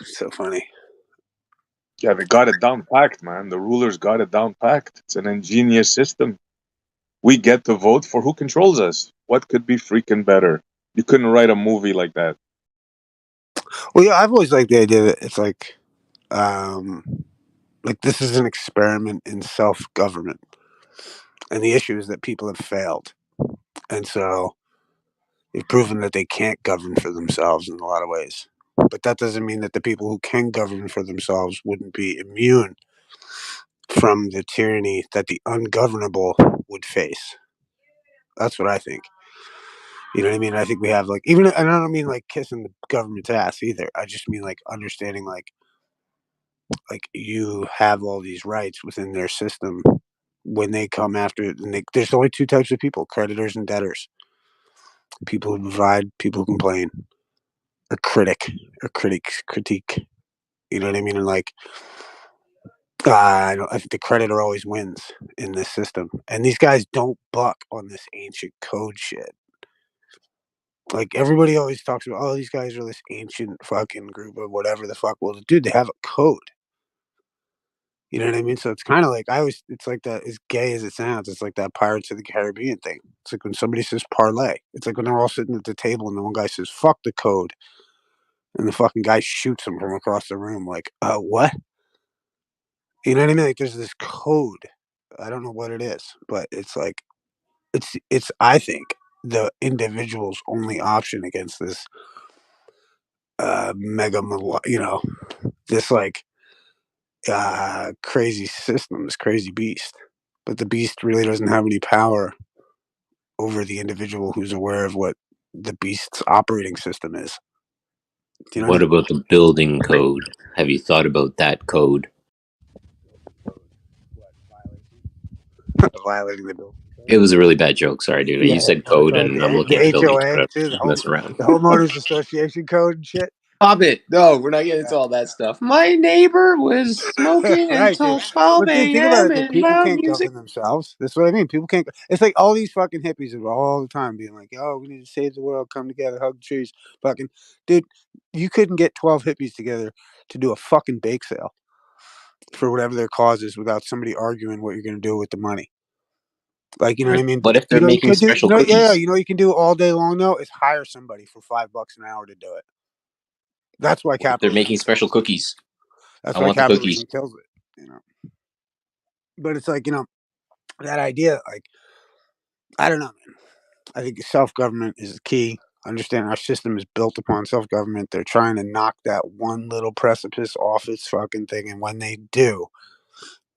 It's so funny. Yeah, they got it down packed, man. The rulers got it down packed. It's an ingenious system. We get to vote for who controls us. What could be freaking better? You couldn't write a movie like that. Well, yeah, I've always liked the idea that it's like this is an experiment in self-government, and the issue is that people have failed, and so they've proven that they can't govern for themselves in a lot of ways. But that doesn't mean that the people who can govern for themselves wouldn't be immune from the tyranny that the ungovernable would face. That's what I think. You know what I mean? I think we have even, and I don't mean kissing the government's ass either. I just mean understanding you have all these rights within their system when they come after it. And there's only two types of people: creditors and debtors. People who provide, people who complain, or critique. You know what I mean? And I think the creditor always wins in this system, and these guys don't buck on this ancient code shit. Like everybody always talks about, oh, these guys are this ancient fucking group of whatever the fuck. Well, dude, they have a code. You know what I mean? So it's kind of it's like that, as gay as it sounds, it's like that Pirates of the Caribbean thing. It's like when somebody says parlay. It's like when they're all sitting at the table and the one guy says, fuck the code. And the fucking guy shoots him from across the room. Like, what? You know what I mean? Like there's this code. I don't know what it is, but it's it's I think the individual's only option against this mega, this crazy system, this crazy beast. But the beast really doesn't have any power over the individual who's aware of what the beast's operating system is. Do you know What about the building code? Have you thought about that code? Violating the bill. It was a really bad joke. Sorry, dude. You said code, and I'm looking at The the building code. HOA, I was too, just messing around. the homeowners association code and shit. Stop it! No, we're not getting into all that stuff. My neighbor was smoking Right, until dude. 12 But dude, think about a.m. it. Dude. and People loud can't music. govern themselves. That's what I mean. People can't. It's like all these fucking hippies are all the time being like, "Oh, we need to save the world. Come together, hug the trees." Fucking, dude, you couldn't get 12 hippies together to do a fucking bake sale for whatever their cause is without somebody arguing what you're going to do with the money. Like, you know what I mean? What if they're You making could do, special yeah, cookies? you know what you can do all day long though is hire somebody for $5 an hour to do it. That's why What if they're capitalism. making special cookies? That's I why want the capitalism cookies. kills it. But it's like, that idea, like, I don't know, man. I think self-government is key. Understand our system is built upon self-government. They're trying to knock that one little precipice off its fucking thing, and when they do,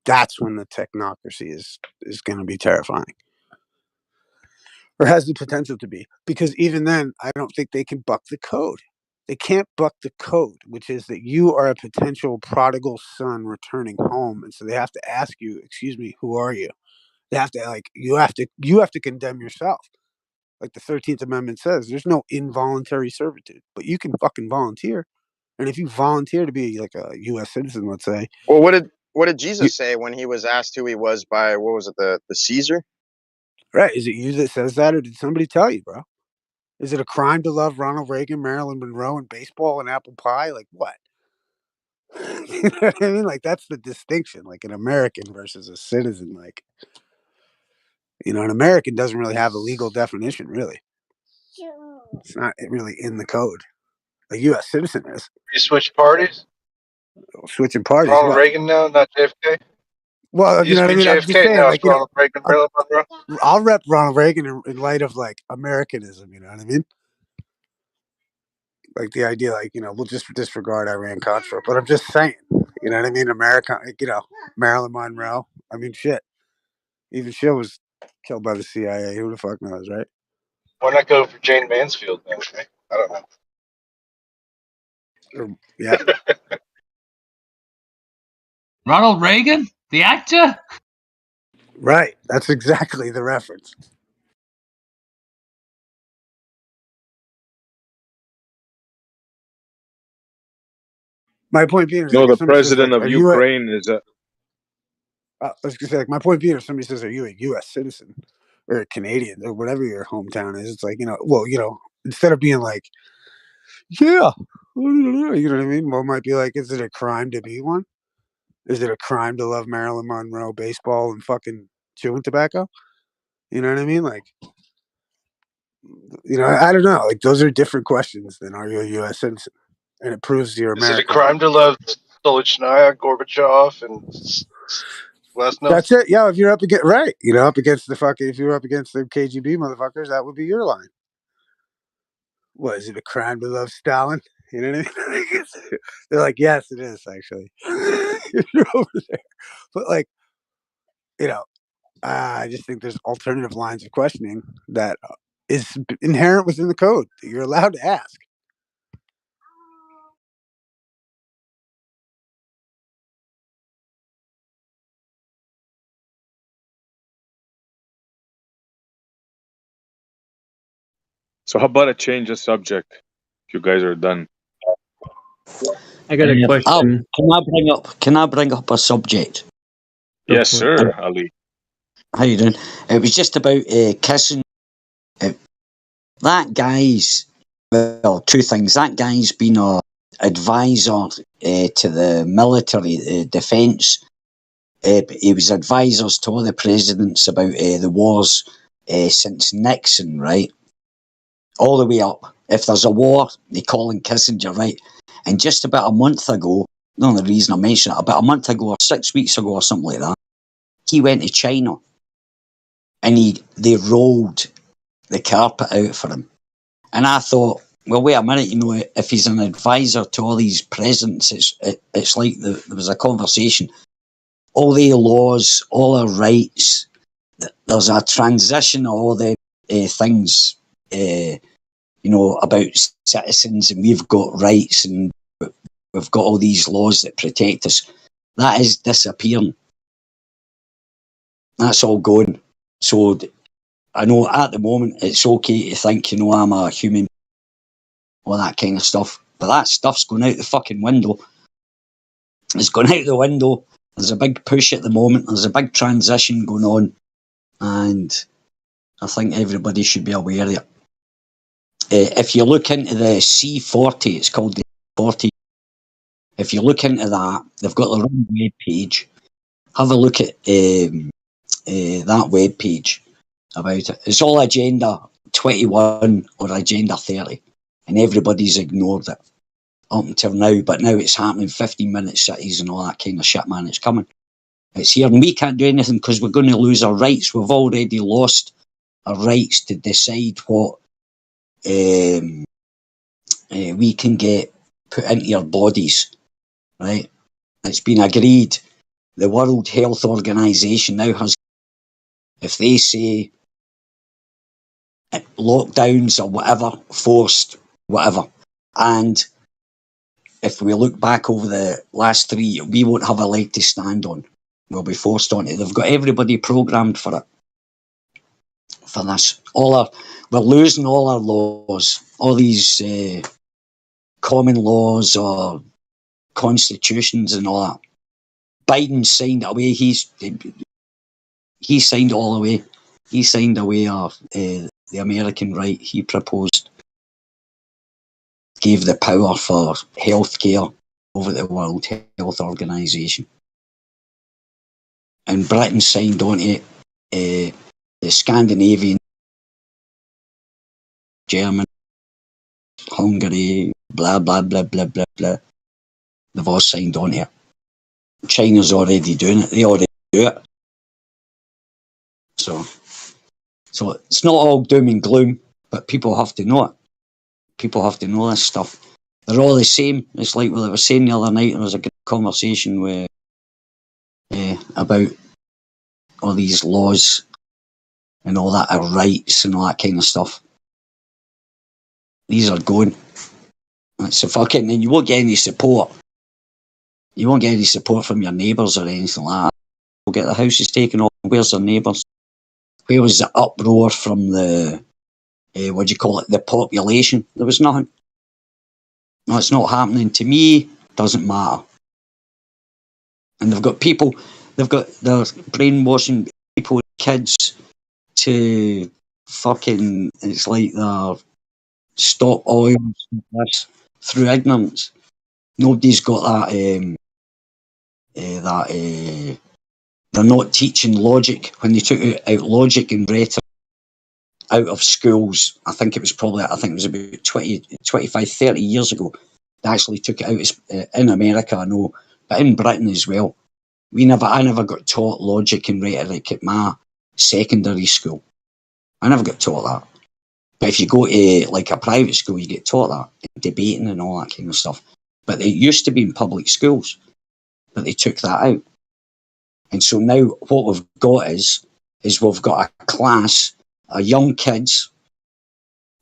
that's when the technocracy is going to be terrifying, or has the potential to be. Because even then, I don't think they can buck the code. They can't buck the code, which is that you are a potential prodigal son returning home, and so they have to ask you, "Excuse me, who are you?" They have to you have to condemn yourself. Like the 13th Amendment says, there's no involuntary servitude, but you can fucking volunteer. And if you volunteer to be like a U.S. citizen, let's say. Well, what did Jesus say when he was asked who he was by, what was it, the Caesar? Right. Is it you that says that, or did somebody tell you, bro? Is it a crime to love Ronald Reagan, Marilyn Monroe, and baseball and apple pie? Like what? You know what I mean? Like that's the distinction, like an American versus a citizen. Like, an American doesn't really have a legal definition, really. It's not really in the code. A U.S. citizen is. You switch parties? Switching parties. Ronald What? Reagan now, not JFK? Well, you know what I mean? I'm just saying, now like, it's Ronald Reagan, Marilyn Monroe. I'll rep Ronald Reagan in light of like Americanism. You know what I mean? Like the idea, like, we'll just disregard Iran-Contra. But I'm just saying, you know what I mean? America, like, Marilyn Monroe. I mean, shit. Even she was killed by the CIA. Who the fuck knows, right? Why not go for Jane Mansfield then? Right? I don't know. Yeah. Ronald Reagan, the actor? Right. That's exactly the reference. My point being is, No, like, the if somebody says, president like, of are you a, Ukraine is a. I was gonna say, like, my point being, if somebody says, "Are you a U.S. citizen or a Canadian or whatever your hometown is?" It's like, instead of being like, "Yeah," you know what I mean? Well, it might be like, "Is it a crime to be one? Is it a crime to love Marilyn Monroe, baseball, and fucking chewing tobacco?" You know what I mean? Like, I don't know. Like, those are different questions than "Are you a U.S. citizen?" And it proves you're Is it a American. crime to love Stolichnaya, Gorbachev, and Glasnost? That's it. Yeah, if you're up against if you're up against the KGB motherfuckers, that would be your line. What, is it a crime to love Stalin? You know what I mean? They're like, yes, it is actually. You're over there, but like, I just think there's alternative lines of questioning that is inherent within the code that you're allowed to ask. So how about a change of subject? If you guys are done. I got a question. Can I bring up a subject? Yes, sir, Ali. How you doing? It was just about kissing. That guy's, two things. That guy's been a advisor to the military defence. He was advisors to all the presidents about the wars since Nixon, right? All the way up. If there's a war, they call in Kissinger, right? And just about a month ago, not the reason I mention it, about a month ago or 6 weeks ago or something like that, he went to China and they rolled the carpet out for him. And I thought, well, wait a minute, if he's an advisor to all these presidents, it's like there was a conversation. All the laws, all our rights, there's a transition of all the things, about citizens, and we've got rights and we've got all these laws that protect us. That is disappearing. That's all gone. So I know at the moment it's okay to think, I'm a human, all that kind of stuff. But that stuff's going out the fucking window. It's going out the window. There's a big push at the moment. There's a big transition going on. And I think everybody should be aware of it. If you look into the C40, it's called the 40. If you look into that, they've got their own web page. Have a look at that web page about it. It's all Agenda 21 or Agenda 30, and everybody's ignored it. up until now, but now it's happening. 15-minute cities and all that kind of shit, man. It's coming. It's here, and we can't do anything because we're going to lose our rights. We've already lost our rights to decide what we can get put into our bodies, right? It's been agreed. The World Health Organization now has, if they say lockdowns or whatever, forced, whatever, and if we look back over the last 3 years, we won't have a leg to stand on. We'll be forced on it. They've got everybody programmed for it. For this, we're losing all our laws, all these common laws or constitutions and all that. Biden signed it away. He signed it all away. He signed away the American right he proposed. Gave the power for healthcare over the World Health Organization. And Britain signed on to it. The Scandinavian, Germany, Hungary, blah, blah, blah, blah, blah, blah. They've all signed on to it. China's already doing it. They already do it. So it's not all doom and gloom, but people have to know it. People have to know this stuff. They're all the same. It's like what I was saying the other night. There was a good conversation with about all these laws and all that, our rights and all that kind of stuff. These are going. It's a fucking, and you won't get any support. You won't get any support from your neighbours or anything like that. We'll get the houses taken off. Where's their neighbours? Where was the uproar from the, what do you call it, the population? There was nothing. No, it's not happening. To me, doesn't matter. And they're brainwashing people, kids, to fucking, it's like they're stop oil through ignorance. Nobody's got that, they're not teaching logic. When they took out logic and rhetoric out of schools, I think it was about 20, 25, 30 years ago, they actually took it out in America, I know, but in Britain as well. I never got taught logic and rhetoric at my secondary school. I never got taught that. But if you go to like a private school, you get taught that, debating and all that kind of stuff. But it used to be in public schools, but they took that out. And so now what we've got is we've got a class of young kids.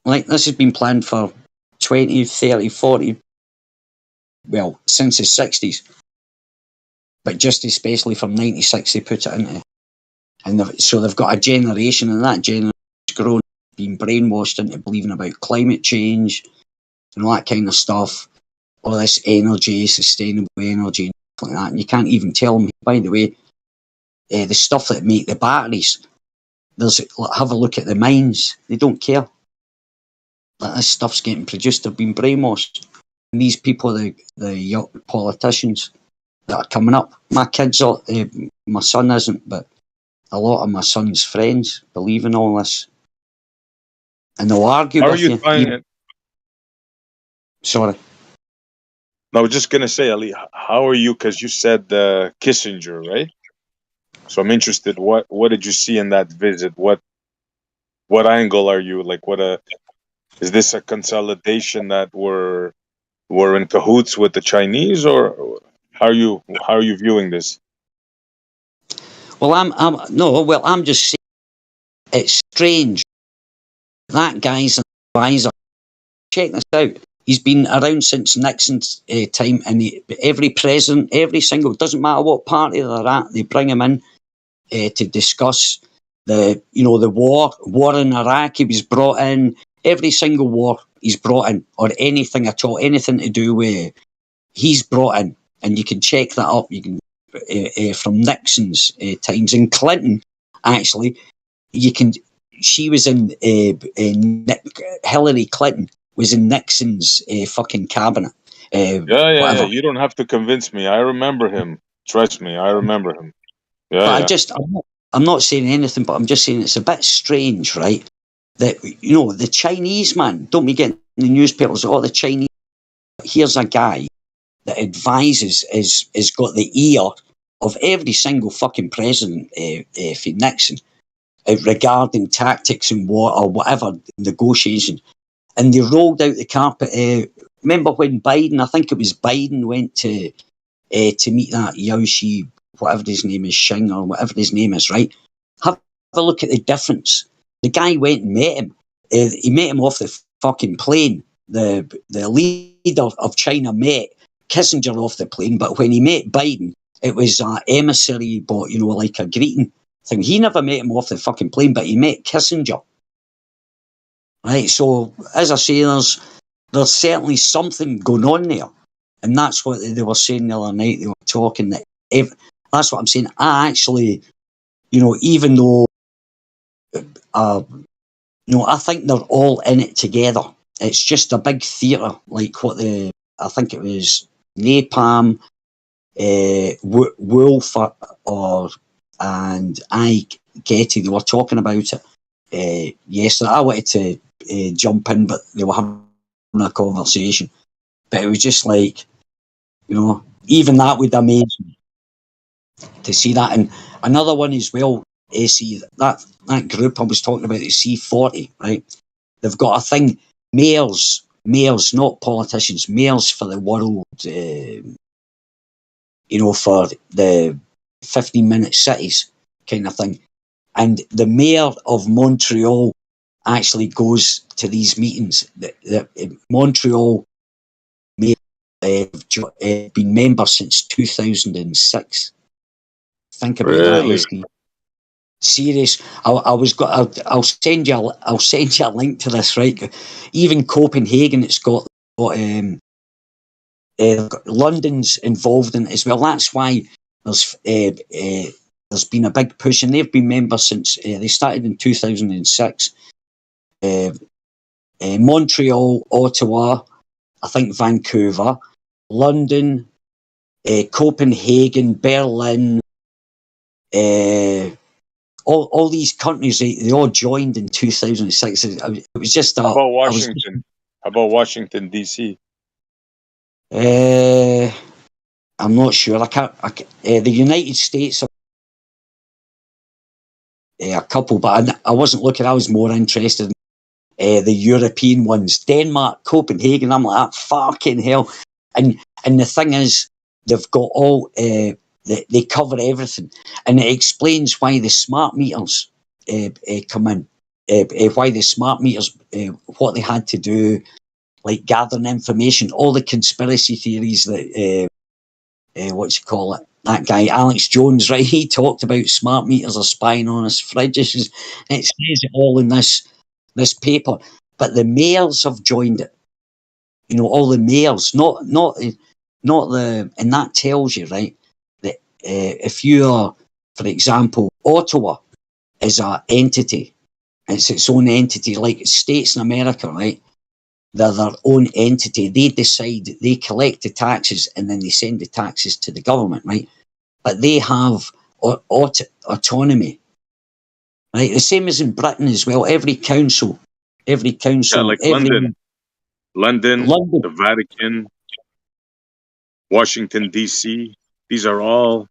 Like, this has been planned for 20, 30, 40, well, since the 60s. But just especially from 96 they put it into. And so they've got a generation, and that generation has grown, being brainwashed into believing about climate change and all that kind of stuff. All this energy, sustainable energy, and stuff like that. And you can't even tell them, by the way, the stuff that make the batteries, have a look at the mines. They don't care. Like, this stuff's getting produced. They've been brainwashed. And these people, the young politicians that are coming up, my kids, my son isn't, but a lot of my son's friends believe in all this. And they'll argue with you. Sorry. No, I was just going to say, Ali, how are you? Because you said Kissinger, right? So I'm interested. What did you see in that visit? What angle are you like? Is this a consolidation that we're in cahoots with the Chinese, or how are you viewing this? Well, I'm just saying it's strange. That guy's an advisor. Check this out. He's been around since Nixon's time, and every president, every single, doesn't matter what party they're at, they bring him in to discuss the war in Iraq. He was brought in. Every single war he's brought in, or anything at all, anything to do with, he's brought in, and you can check that up. You can from Nixon's times, and Clinton actually, you can. She was in Hillary Clinton was in Nixon's fucking cabinet. Yeah. You don't have to convince me. I remember him. Trust me, I remember him. Yeah. But I'm not saying anything, but I'm just saying it's a bit strange, right? That the Chinese, man, don't be getting the newspapers, the Chinese. here's a guy that advises is got the ear of every single fucking president, for Nixon, regarding tactics and war or whatever negotiation, and they rolled out the carpet. Remember when Biden? I think it was Biden went to meet that Yoshi, whatever his name is, Xing or whatever his name is, right? Have a look at the difference. The guy went and met him. He met him off the fucking plane. The leader of China met Kissinger off the plane, but when he met Biden, it was an emissary, but like a greeting thing. He never met him off the fucking plane, but he met Kissinger. Right, so as I say, there's certainly something going on there, and that's what they were saying the other night. They were talking that that's what I'm saying. I actually, even though, I think they're all in it together. It's just a big theatre, like what I think it was Napalm, Wolf, and I Getty. They were talking about it yesterday. I wanted to jump in, but they were having a conversation. But it was just like, even that would amaze me to see that. And another one as well, see that group I was talking about, the C40, right? They've got a thing, mayors, not politicians, mayors for the world, for the 15-minute cities kind of thing. And the mayor of Montreal actually goes to these meetings. The Montreal mayor have been members since 2006. Think about that. Serious. I'll send you a link to this, right? Even Copenhagen, it's got London's involved in it as well. That's why there's been a big push, and they've been members since they started in 2006. Montreal, Ottawa, I think Vancouver, London, Copenhagen, Berlin, all these countries, they all joined in 2006. It was just How about Washington? How about Washington, D.C.? I'm not sure. I can't. The United States, a couple, but I wasn't looking. I was more interested in the European ones. Denmark, Copenhagen. I'm like, fucking hell. And the thing is, they've got all. They cover everything, and it explains why the smart meters come in. Why the smart meters, what they had to do, like gathering information, all the conspiracy theories that that guy Alex Jones, right? He talked about smart meters are spying on us, fridges. It says it all in this paper, but the mayors have joined it. All the mayors, not the, and that tells you, right, that if you are, for example, Ottawa is an entity, it's its own entity, like states in America, right? They're their own entity. They decide, they collect the taxes, and then they send the taxes to the government, right? But they have autonomy, right? The same as in Britain as well. Every council, yeah, like London, the Vatican, Washington, D.C. These are all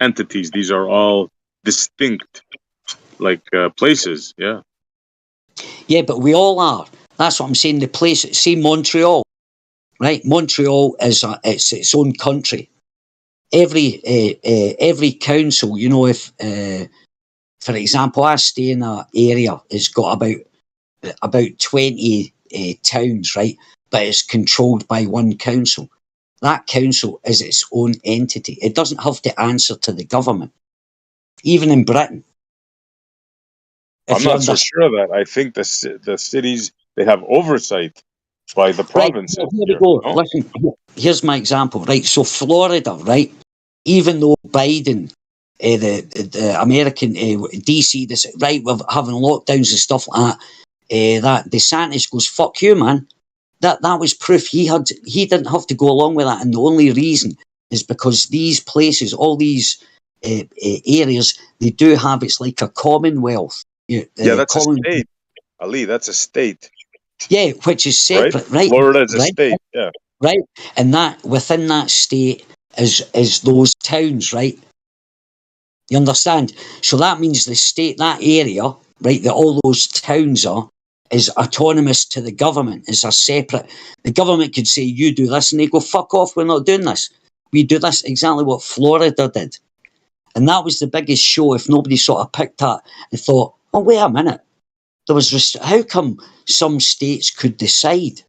entities. These are all distinct, places. Yeah. Yeah, but we all are. That's what I'm saying. The place, see Montreal, right? Montreal is it's its own country. Every council, if for example, I stay in an area, it's got about 20 towns, right? But it's controlled by one council. That council is its own entity. It doesn't have to answer to the government, even in Britain. I'm not so sure of that. I think the cities, they have oversight by the provinces. Right, here we go. No? Listen, here's my example, right? So Florida, right? Even though Biden, the American DC, right, we're having lockdowns and stuff like that. That DeSantis goes, "Fuck you, man." That was proof he didn't have to go along with that, and the only reason is because these places, all these areas, they do have, it's like a commonwealth. Yeah, that's a state, Ali. That's a state. Yeah, which is separate, right? Florida is a state. Yeah. right? And that within that state is those towns, right? You understand? So that means the state, that area, right, that all those towns are, is autonomous to the government. Is a separate. The government could say, "You do this," and they go, "Fuck off! We're not doing this. We do this." Exactly what Florida did, and that was the biggest show. If nobody sort of picked that and thought, "Oh, wait a minute, there was how come some states could decide?"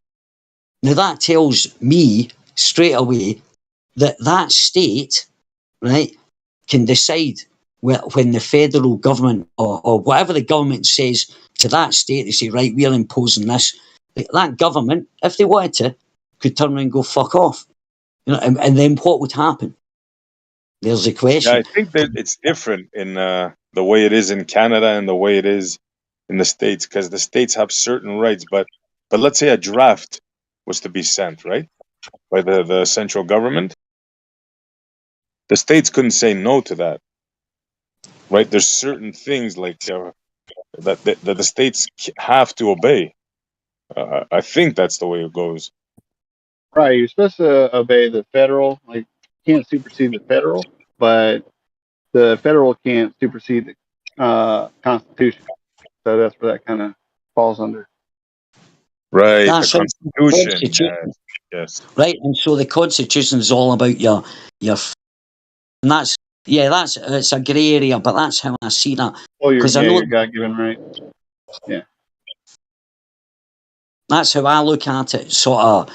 Now that tells me straight away that that state, right, can decide when the federal government or whatever the government says to that state, they say, right, we're imposing this. That government, if they wanted to, could turn around and go fuck off. You know, and then what would happen? There's the question. Yeah, I think that it's different in the way it is in Canada and the way it is in the States, because the States have certain rights, but let's say a draft was to be sent, right, by the central government. The states couldn't say no to that, right? There's certain things like that the states have to obey. I think that's the way it goes. Right, you're supposed to obey the federal, like, can't supersede the federal, but the federal can't supersede the Constitution. So that's where that kind of falls under. Right, That's the right. Constitution. Yes. Right, and so the Constitution is all about your, and that's it's a grey area, but that's how I see that. Oh, your I know God-given right. Yeah. That's how I look at it, sort of,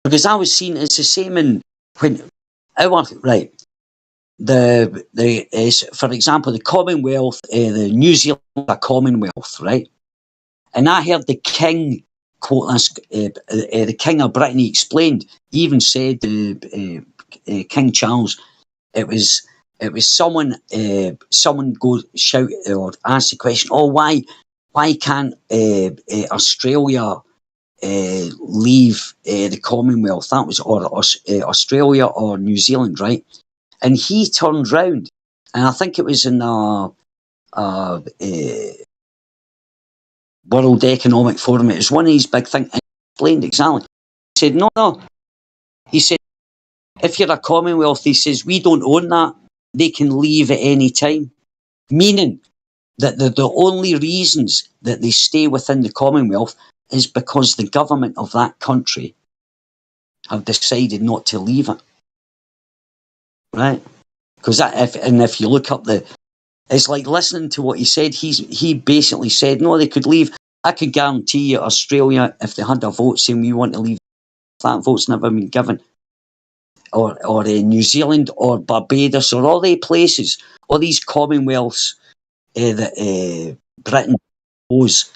because I was seeing it's the same in when our right. For example, the Commonwealth, the New Zealand Commonwealth, right? And I heard the King quote this, the King of Britain. He explained, he even said, King Charles, it was someone go shout or ask the question, oh, why can't Australia leave the Commonwealth? That was Australia or New Zealand, right? And he turned round, and I think it was in World Economic Forum. It was one of these big things. And he explained exactly. He said, no. He said, if you're a Commonwealth, he says, we don't own that. They can leave at any time. Meaning that the only reasons that they stay within the Commonwealth is because the government of that country have decided not to leave it. Right? Because if you look up it's like listening to what he said. He basically said, no, they could leave. I could guarantee you Australia, if they had a vote saying we want to leave, that vote's never been given. Or New Zealand or Barbados or all the places, all these Commonwealths that Britain owes,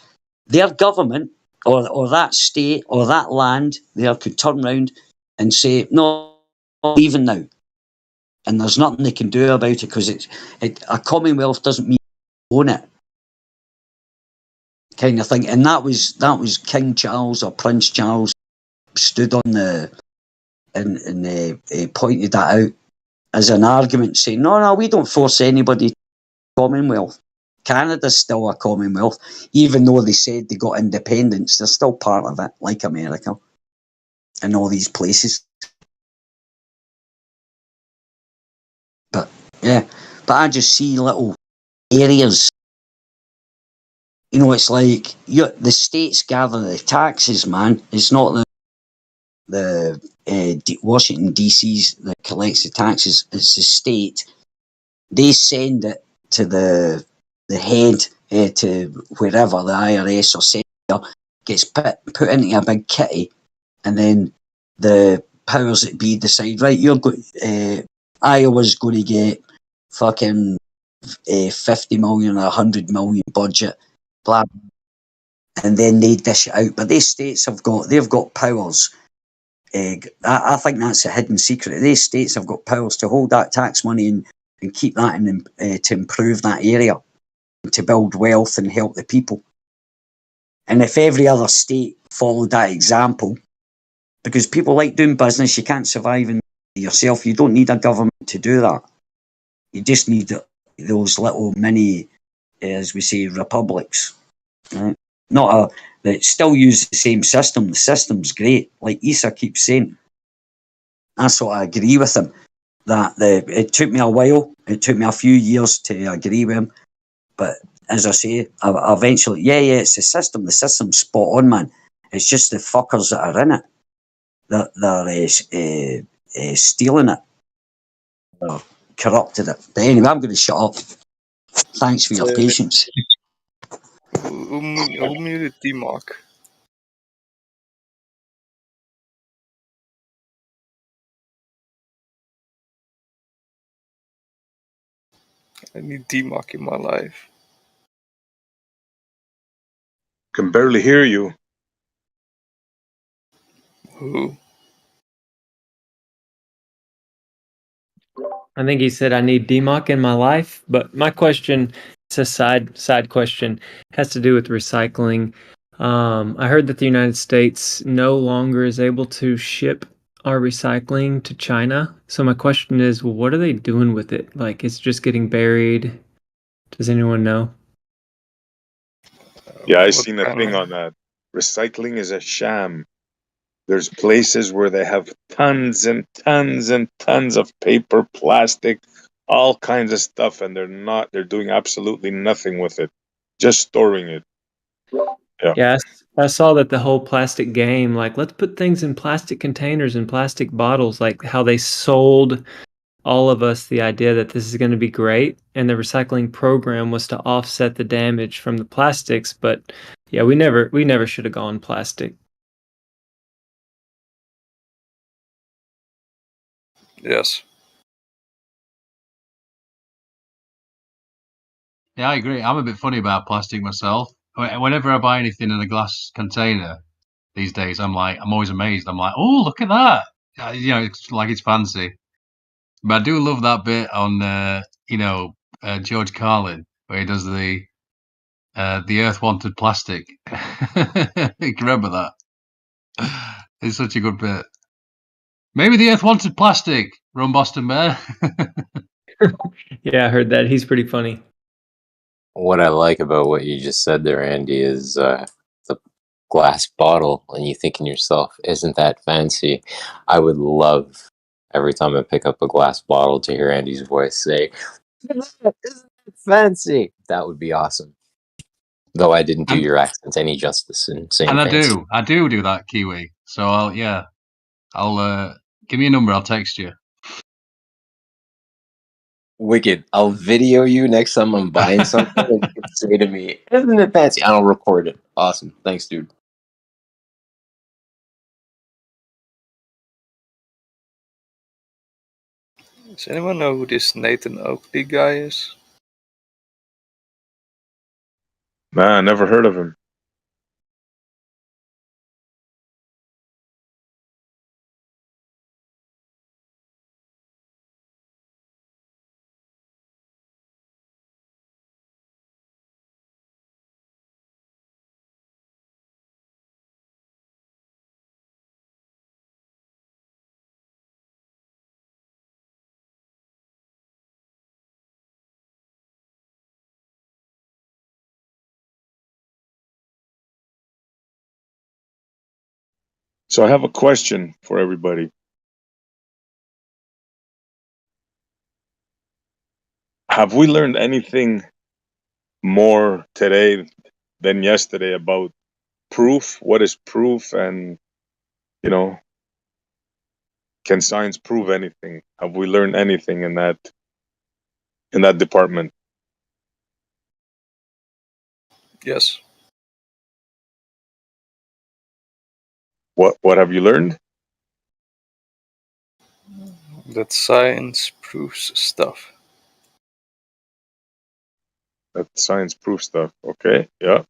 their government or that state or that land there could turn round and say, no, leaving now. And there's nothing they can do about it because a Commonwealth doesn't mean own it, kind of thing. And that was King Charles or Prince Charles stood on and pointed that out as an argument, saying, no, we don't force anybody to Commonwealth. Canada's still a Commonwealth, even though they said they got independence. They're still part of it, like America and all these places. But yeah, but I just see little areas. You know, it's like the states gather the taxes, man. It's not the Washington DC's that collects the taxes. It's the state. They send it to the head to wherever the IRS or centre, gets put into a big kitty, and then the powers that be decide, right, Iowa's going to get fucking 50 million or 100 million budget, blah, and then they dish it out. But these states they've got powers. I think that's a hidden secret. These states have got powers to hold that tax money and keep that to improve that area, to build wealth and help the people. And if every other state followed that example, because people like doing business, you can't survive in yourself. You don't need a government to do that. You just need those little mini, as we say, republics. Right? That still use the same system. The system's great. Like Issa keeps saying, I sort of agree with him that it took me a while. It took me a few years to agree with him. But as I say, eventually, yeah, it's the system. The system's spot on, man. It's just the fuckers that are in it. They're stealing it. They're corrupted it. But anyway, I'm going to shut up. Thanks for your patience. Who muted D-Mark? I need D-Mark in my life. Can barely hear you. Who? I think he said I need DMOC in my life, but my question, it's a side question, has to do with recycling. I heard that the United States no longer is able to ship our recycling to China. So my question is, well, what are they doing with it? Like, it's just getting buried. Does anyone know? Yeah, I seen a thing on that. Recycling is a sham. There's places where they have tons and tons and tons of paper, plastic, all kinds of stuff, and they're doing absolutely nothing with it, just storing it. Yeah, I saw that the whole plastic game, like, let's put things in plastic containers and plastic bottles, like how they sold all of us the idea that this is going to be great, and the recycling program was to offset the damage from the plastics. But yeah, we never should have gone plastic. Yes. Yeah, I agree. I'm a bit funny about plastic myself. Whenever I buy anything in a glass container these days, I'm always amazed. I'm like, oh, look at that. It's like it's fancy. But I do love that bit on, George Carlin, where he does the Earth Wanted Plastic. You can remember that? It's such a good bit. Maybe the Earth wanted plastic, Ron Boston Bear. Yeah, I heard that. He's pretty funny. What I like about what you just said there, Andy, is the glass bottle, and you thinking yourself, isn't that fancy? I would love every time I pick up a glass bottle to hear Andy's voice say, isn't that fancy? That would be awesome. Though I didn't do your accent any justice in saying And fancy. I do that, Kiwi. So I'll give me a number, I'll text you. Wicked. I'll video you next time I'm buying something and you can say to me, isn't it fancy? And I'll record it. Awesome. Thanks, dude. Does anyone know who this Nathan Oakley guy is? Nah, never heard of him. So I have a question for everybody. Have we learned anything more today than yesterday about proof? What is proof? And, can science prove anything? Have we learned anything in that department? Yes. What have you learned? That science proves stuff. That science proves stuff. Okay, yeah.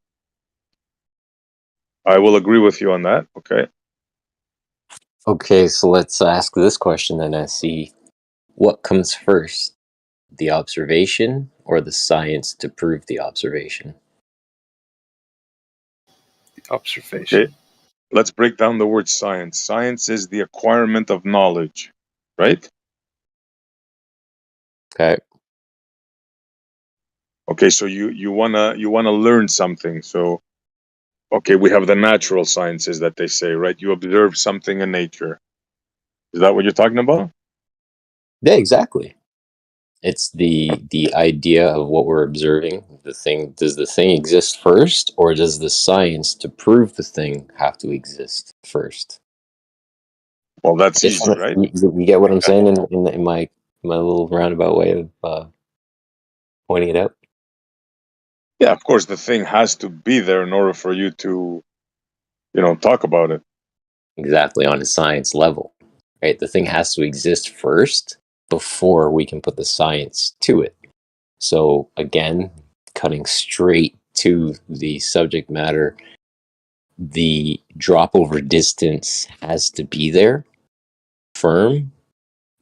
I will agree with you on that. Okay. Okay, so let's ask this question then, SC. What comes first, the observation or the science to prove the observation? The observation. Okay. Let's break down the word science. Science is the acquirement of knowledge, right? Okay. Okay, so you wanna learn something. So, okay, we have the natural sciences that they say, right? You observe something in nature. Is that what you're talking about? Yeah, exactly. It's the idea of what we're observing. The thing, does the thing exist first, or does the science to prove the thing have to exist first? Well, that's easy, right? You get what I'm saying in my little roundabout way of pointing it out? Yeah, of course, the thing has to be there in order for you to, talk about it. Exactly, on a science level, right? The thing has to exist first before we can put the science to it. So again, cutting straight to the subject matter, the drop over distance has to be there firm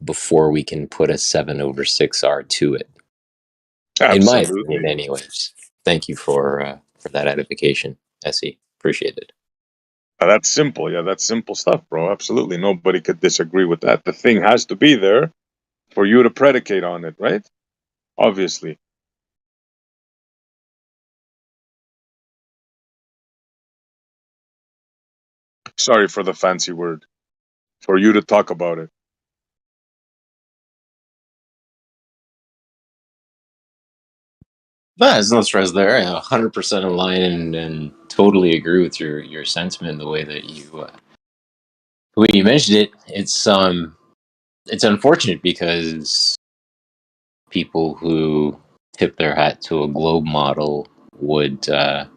before we can put a 7/6R to it. In my Absolutely. opinion, anyways. Thank you for that edification, Essie. Appreciate it. That's simple. Yeah, that's simple stuff, bro. Absolutely. Nobody could disagree with that. The thing has to be there for you to predicate on it, right? Obviously. Sorry for the fancy word. For you to talk about it. No, there's no stress there. 100% in line and totally agree with your sentiment. The way that you mentioned it, it's unfortunate because people who tip their hat to a globe model would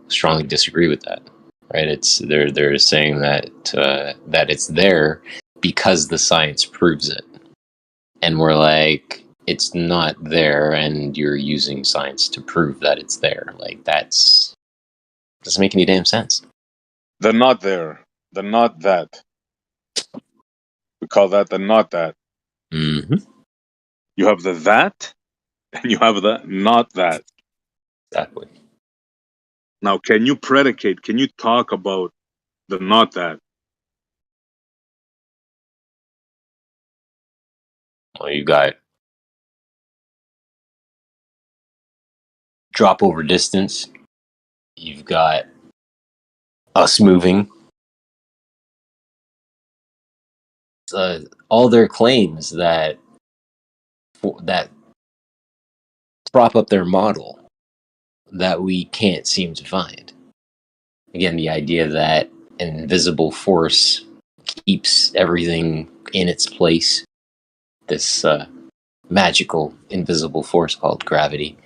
strongly disagree with that. Right? They're saying that that it's there because the science proves it, and we're like, it's not there, and you're using science to prove that it's there. Like, that's doesn't make any damn sense. The not there. The not that. We call that the not that. Mm-hmm. You have the that, and you have the not that. Exactly. Now, can you predicate? Can you talk about the not that? Well, you got drop over distance. You've got us moving. All their claims that prop up their model that we can't seem to find. Again, the idea that an invisible force keeps everything in its place. This magical invisible force called gravity.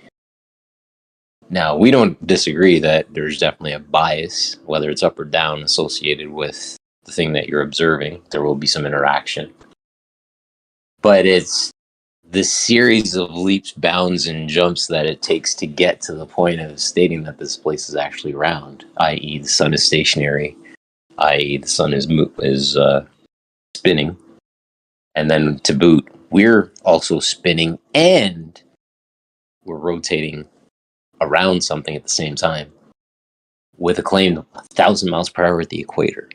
Now, we don't disagree that there's definitely a bias, whether it's up or down, associated with the thing that you're observing. There will be some interaction. But it's the series of leaps, bounds, and jumps that it takes to get to the point of stating that this place is actually round, i.e., the sun is stationary, i.e., the sun is spinning, and then to boot, we're also spinning and we're rotating around something at the same time with a claim of 1,000 miles per hour at the equator.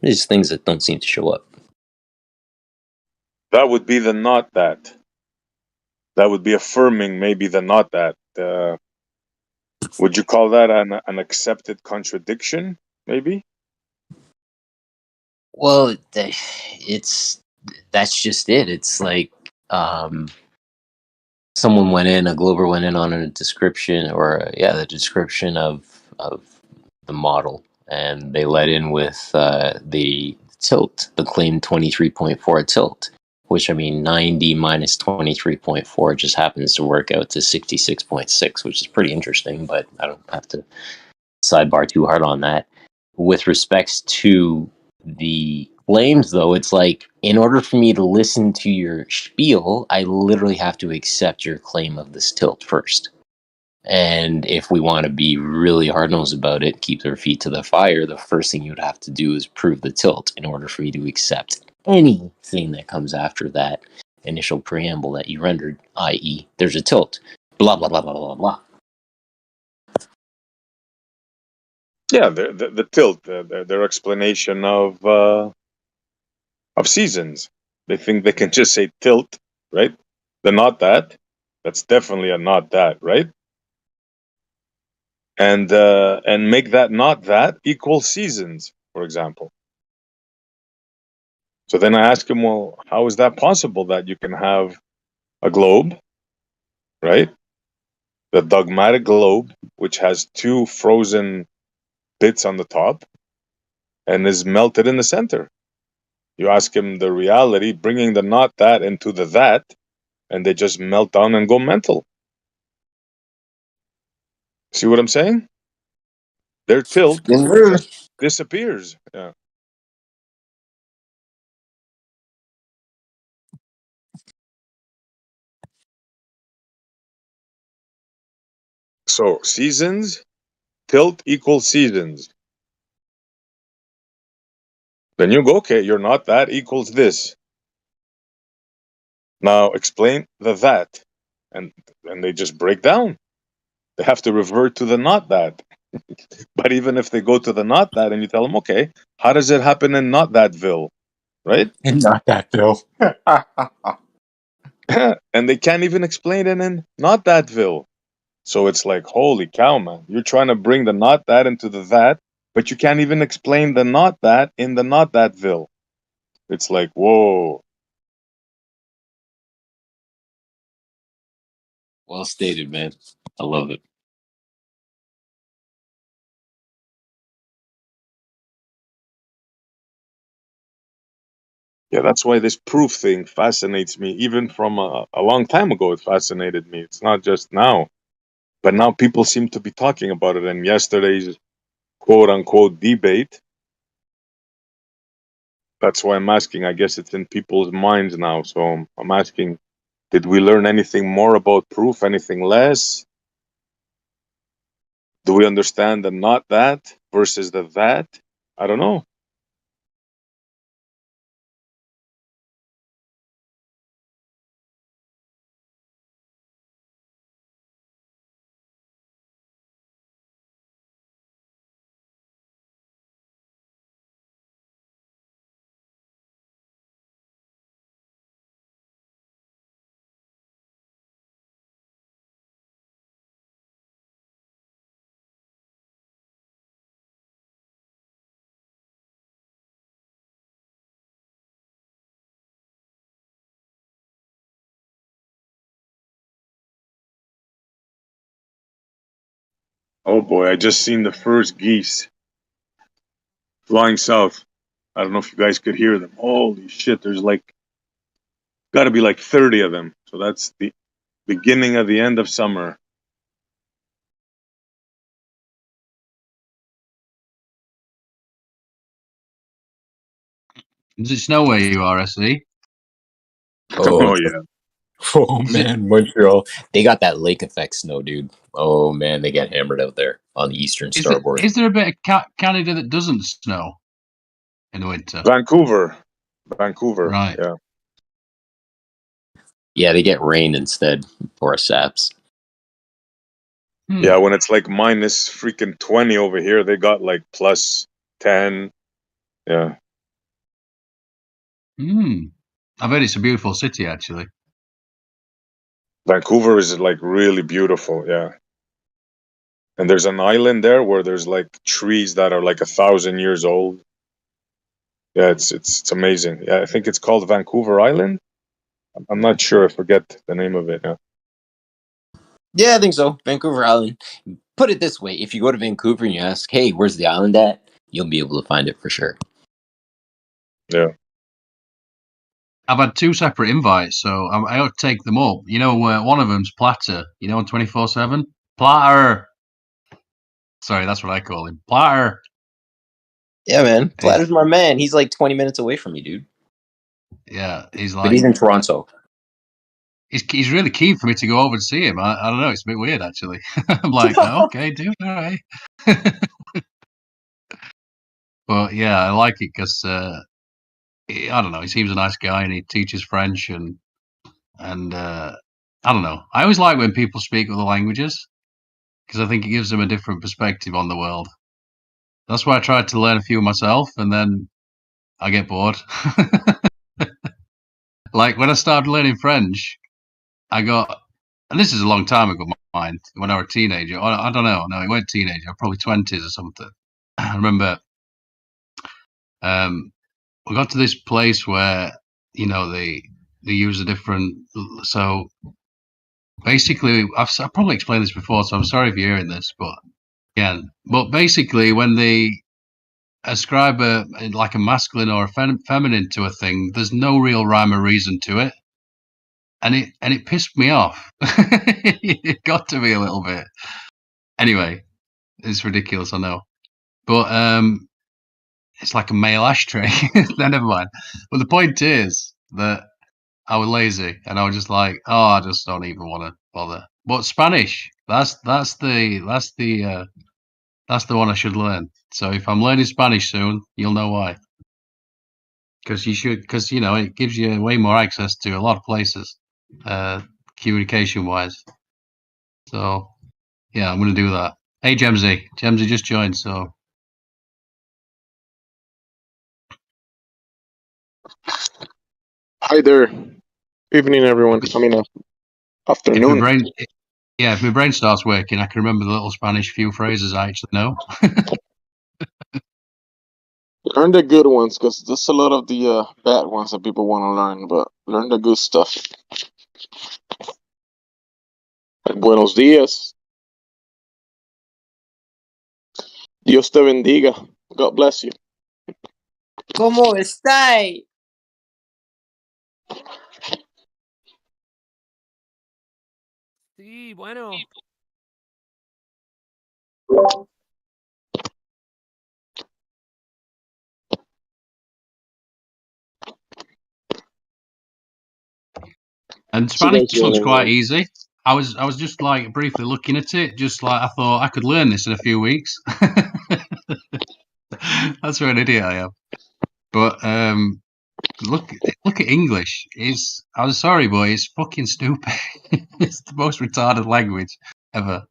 There's things that don't seem to show up. That would be the not that. That would be affirming maybe the not that. Would you call that an accepted contradiction, maybe? Well, that's just it. It's like someone went in, a Glober went in on a description, or the description of the model, and they let in with the tilt, the claimed 23.4 tilt, which, I mean, 90 minus 23.4 just happens to work out to 66.6, which is pretty interesting, but I don't have to sidebar too hard on that. With respects to the claims, though, it's like, in order for me to listen to your spiel, I literally have to accept your claim of this tilt first. And if we want to be really hard-nosed about it, keep their feet to the fire, the first thing you'd have to do is prove the tilt in order for you to accept anything that comes after that initial preamble that you rendered, i.e., there's a tilt, blah, blah, blah, blah, blah, blah. Yeah, the tilt, their explanation of seasons. They think they can just say tilt, right? The not that. That's definitely a not that, right? And make that not that equal seasons, for example. So then I ask him, well, how is that possible that you can have a globe, right? The dogmatic globe, which has two frozen bits on the top and is melted in the center. You ask him the reality, bringing the not that into the that, and they just melt down and go mental. See what I'm saying? Their tilt just disappears. Yeah. So seasons, tilt equals seasons. Then you go, okay, you're not that equals this. Now explain the that. And they just break down. They have to revert to the not that. But even if they go to the not that and you tell them, okay, how does it happen in not thatville? Right? In not thatville. And they can't even explain it in not thatville. So it's like, holy cow, man. You're trying to bring the not that into the that, but you can't even explain the not that in the not thatville. It's like, whoa. Well stated, man. I love it. Yeah, that's why this proof thing fascinates me. Even from a long time ago, it fascinated me. It's not just now. But now people seem to be talking about it. And yesterday's quote unquote debate, that's why I'm asking. I guess it's in people's minds now. So I'm asking, did we learn anything more about proof? Anything less? Do we understand the not that versus the that? I don't know. Oh boy, I just seen the first geese flying south. I don't know if you guys could hear them. Holy shit, there's like, got to be like 30 of them. So that's the beginning of the end of summer. Does it snow where you are, SE? Oh, yeah. Oh man, Montreal. They got that lake effect snow, dude. Oh man, they get hammered out there on the eastern starboard. Is there a bit of Canada that doesn't snow in the winter? Vancouver. Right. Yeah. Yeah, they get rain instead for saps. Yeah, when it's like minus freaking 20 over here, they got like plus 10. Yeah. I've heard it's a beautiful city, actually. Vancouver is like really beautiful. Yeah. And there's an island there where there's like trees that are like 1,000 years old. Yeah, it's amazing. Yeah, I think it's called Vancouver Island. I'm not sure. I forget the name of it. Yeah. Yeah, I think so. Vancouver Island. Put it this way: if you go to Vancouver and you ask, "Hey, where's the island at?" you'll be able to find it for sure. Yeah. I've had 2 separate invites, so I ought to take them up. You know, one of them's Platter. You know, on 24/7. Platter. Sorry, that's what I call him. Platter. Yeah, man. Platter's my man. He's like 20 minutes away from you, dude. Yeah, he's like. But he's in Toronto. He's really keen for me to go over to see him. I don't know. It's a bit weird, actually. I'm like, oh, okay, dude, all right. But yeah, I like it because I don't know. He seems a nice guy, and he teaches French, and I don't know. I always like when people speak other languages because I think it gives them a different perspective on the world. That's why I tried to learn a few myself, and then I get bored. Like when I started learning French, I got, and this is a long time ago, mind, when I was a teenager. I don't know. No, it weren't teenager. Probably 20s or something. I remember we got to this place where they use a different. So basically, I've probably explained this before, so I'm sorry if you're hearing this, but again, basically, when they ascribe a masculine or a feminine to a thing, there's no real rhyme or reason to it, and it pissed me off. It got to me a little bit. Anyway, it's ridiculous, I know, but it's like a male ashtray. No, never mind. But the point is that I was lazy, and I was just like, oh, I just don't even want to bother. But Spanish, that's the one I should learn. So if I'm learning Spanish soon, you'll know why. Because it gives you way more access to a lot of places, communication wise. So yeah, I'm gonna do that. Hey, Gemsy just joined. So Hi there. Evening, everyone. I mean, afternoon. if my brain starts working, I can remember the little Spanish few phrases I actually know. Learn the good ones, because there's a lot of the bad ones that people want to learn, but learn the good stuff. Like, buenos días. Dios te bendiga. God bless you. ¿Cómo estáis? Sí, bueno. And Spanish looks quite easy. I was just like briefly looking at it, just like I thought I could learn this in a few weeks. That's what an idiot I am. But look at English. I'm sorry, but it's fucking stupid. It's the most retarded language ever.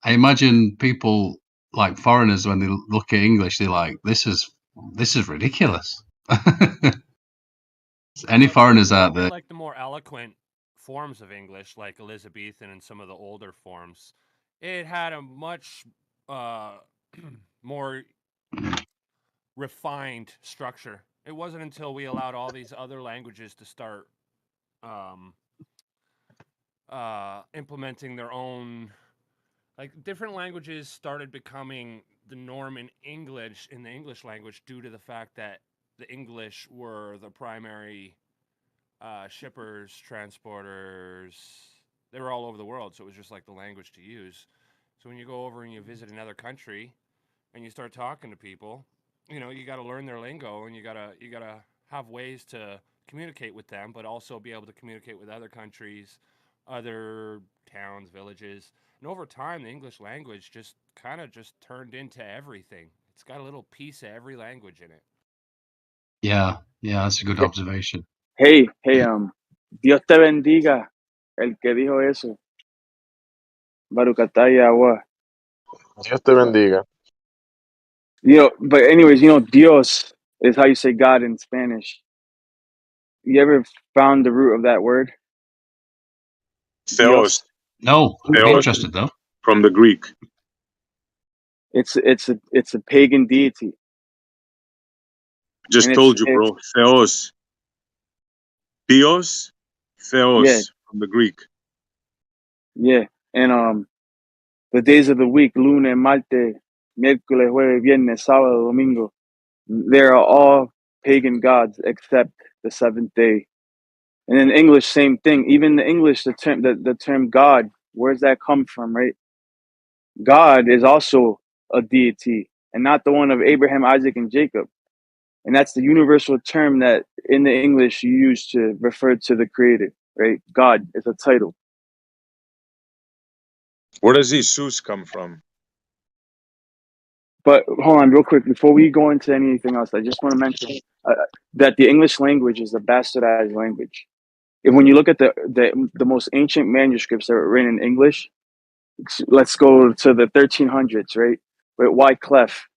I imagine people like foreigners when they look at English, they're like, this is ridiculous. Any foreigners out there? Like the more eloquent forms of English, like Elizabethan and some of the older forms, it had a much more refined structure. It wasn't until we allowed all these other languages to start implementing their own, like different languages started becoming the norm in the English language, due to the fact that the English were the primary shippers, transporters. They were all over the world, so it was just like the language to use. So when you go over and you visit another country and you start talking to people, you got to learn their lingo, and you got to have ways to communicate with them, but also be able to communicate with other countries, other towns, villages. And over time, the English language just kind of just turned into everything. It's got a little piece of every language in it. Yeah, that's a good observation. Hey, Dios te bendiga, el que dijo eso. Barukataya Agua. Dios te bendiga. But anyways, Dios is how you say God in Spanish. You ever found the root of that word? Theos. No, I'm Theos, interested though. From the Greek. It's a pagan deity. Just told you, bro. Theos. Theos. Theos from the Greek. Yeah, and the days of the week, lunes, martes, miércoles, jueves, viernes, sábado, domingo, they are all pagan gods except the seventh day. And in English, same thing. Even the English, the term God, where does that come from, right? God is also a deity, and not the one of Abraham, Isaac, and Jacob. And that's the universal term that in the English you use to refer to the creator, right? God is a title. Where does Jesus come from? But hold on real quick. Before we go into anything else, I just want to mention that the English language is a bastardized language. And when you look at the most ancient manuscripts that were written in English, let's go to the 1300s, right? With Wycliffe,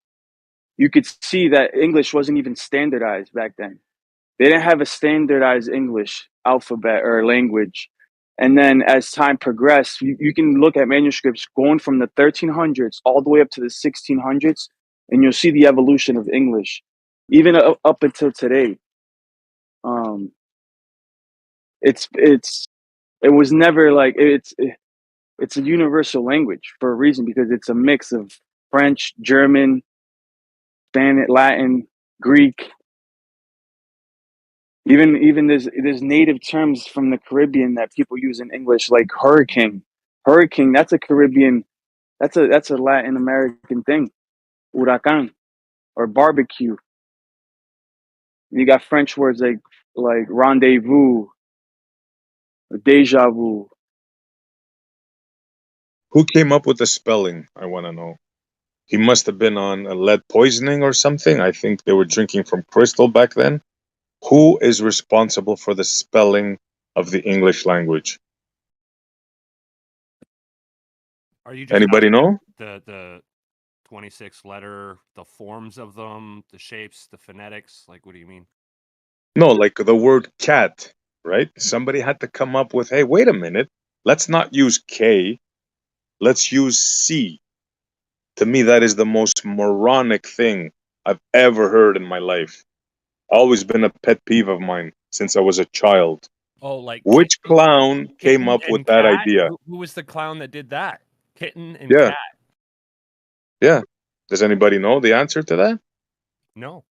you could see that English wasn't even standardized back then. They didn't have a standardized English alphabet or language. And then as time progressed, you can look at manuscripts going from the 1300s all the way up to the 1600s, and you'll see the evolution of English. even up until today. It was never like it's a universal language for a reason, because it's a mix of French, German, Spanish, Latin, Greek. Even there's native terms from the Caribbean that people use in English, like hurricane. Hurricane, that's a Caribbean, that's a Latin American thing. Huracan or barbecue. You got French words like rendezvous, deja vu. Who came up with the spelling? I want to know. He must have been on a lead poisoning or something. I think they were drinking from crystal back then. Who is responsible for the spelling of the English language? Are you just Anybody asking know? the 26 letter, the forms of them, the shapes, the phonetics? Like, what do you mean? No, like the word cat, right? Somebody had to come up with, hey, wait a minute. Let's not use K. Let's use C. To me, that is the most moronic thing I've ever heard in my life. Always been a pet peeve of mine since I was a child. Oh, like Which clown came kitten up with and that cat? idea? Who was the clown that did that? Kitten and Yeah, cat. yeah. Does anybody know the answer to that? No.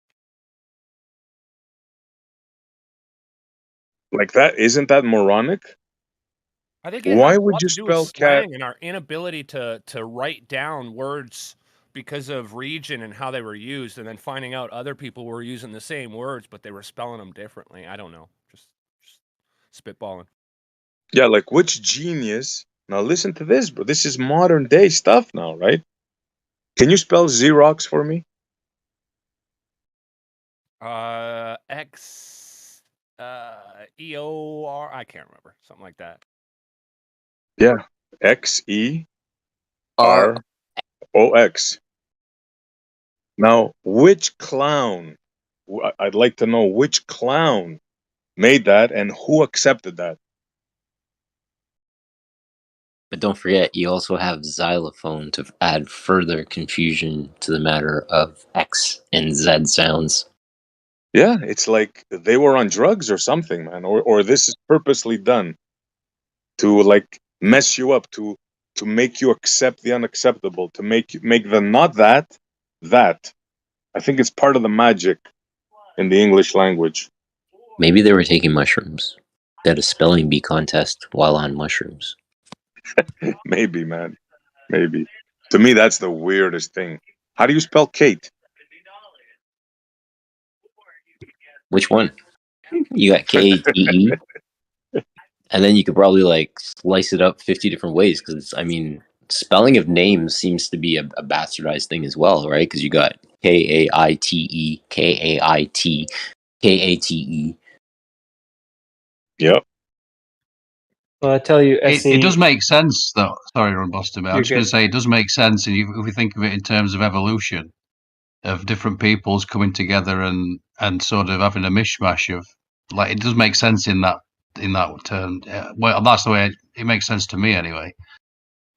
Like that, isn't that moronic? I think it Why has a would lot you to do with spell cat? slang and our inability to write down words because of region and how they were used, and then finding out other people were using the same words, but they were spelling them differently. I don't know. Just spitballing. Yeah, like which genius? Now listen to this, bro. This is modern day stuff now, right? Can you spell Xerox for me? X EOR. I can't remember. Something like that. Yeah, XEROX. Now, which clown? I'd like to know which clown made that and who accepted that. But don't forget, you also have xylophone to add further confusion to the matter of X and Z sounds. Yeah, it's like they were on drugs or something, man, or this is purposely done to like mess you up, to make you accept the unacceptable, to make the not that that. I think it's part of the magic in the English language. Maybe they were taking mushrooms. They had a spelling bee contest while on mushrooms. Maybe, man. Maybe. To me, that's the weirdest thing. How do you spell Kate? Which one? You got Kate, and then you could probably like slice it up 50 different ways, because I mean, spelling of names seems to be a bastardized thing as well, right? Because you got Kaite, Kait, Kate. Yep. Well, I tell you, It does make sense, though. Sorry, Ron Buster, but I'm You're just going good. to say it does make sense, and if we think of it in terms of evolution, of different peoples coming together and sort of having a mishmash of, like, it does make sense in that term. Well, that's the way it makes sense to me, anyway.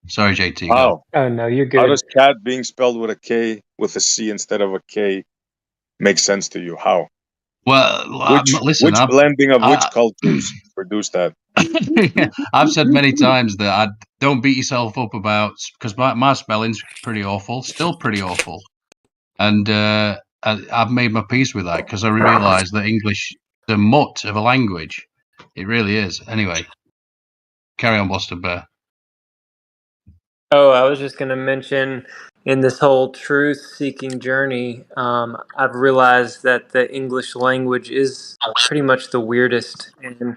Sorry, JT. Go. How? Oh no, you're How good. does cat being spelled with a K with a C instead of a K make sense to you? How? Well, listen, Which blending of which cultures produced that? I've said many times that I don't beat yourself up about, because my spelling's pretty awful, still pretty awful, and I've made my peace with that because I realise that English, the mutt of a language, it really is. Anyway, carry on, Boston Bear. Oh, I was just going to mention in this whole truth-seeking journey, I've realized that the English language is pretty much the weirdest, and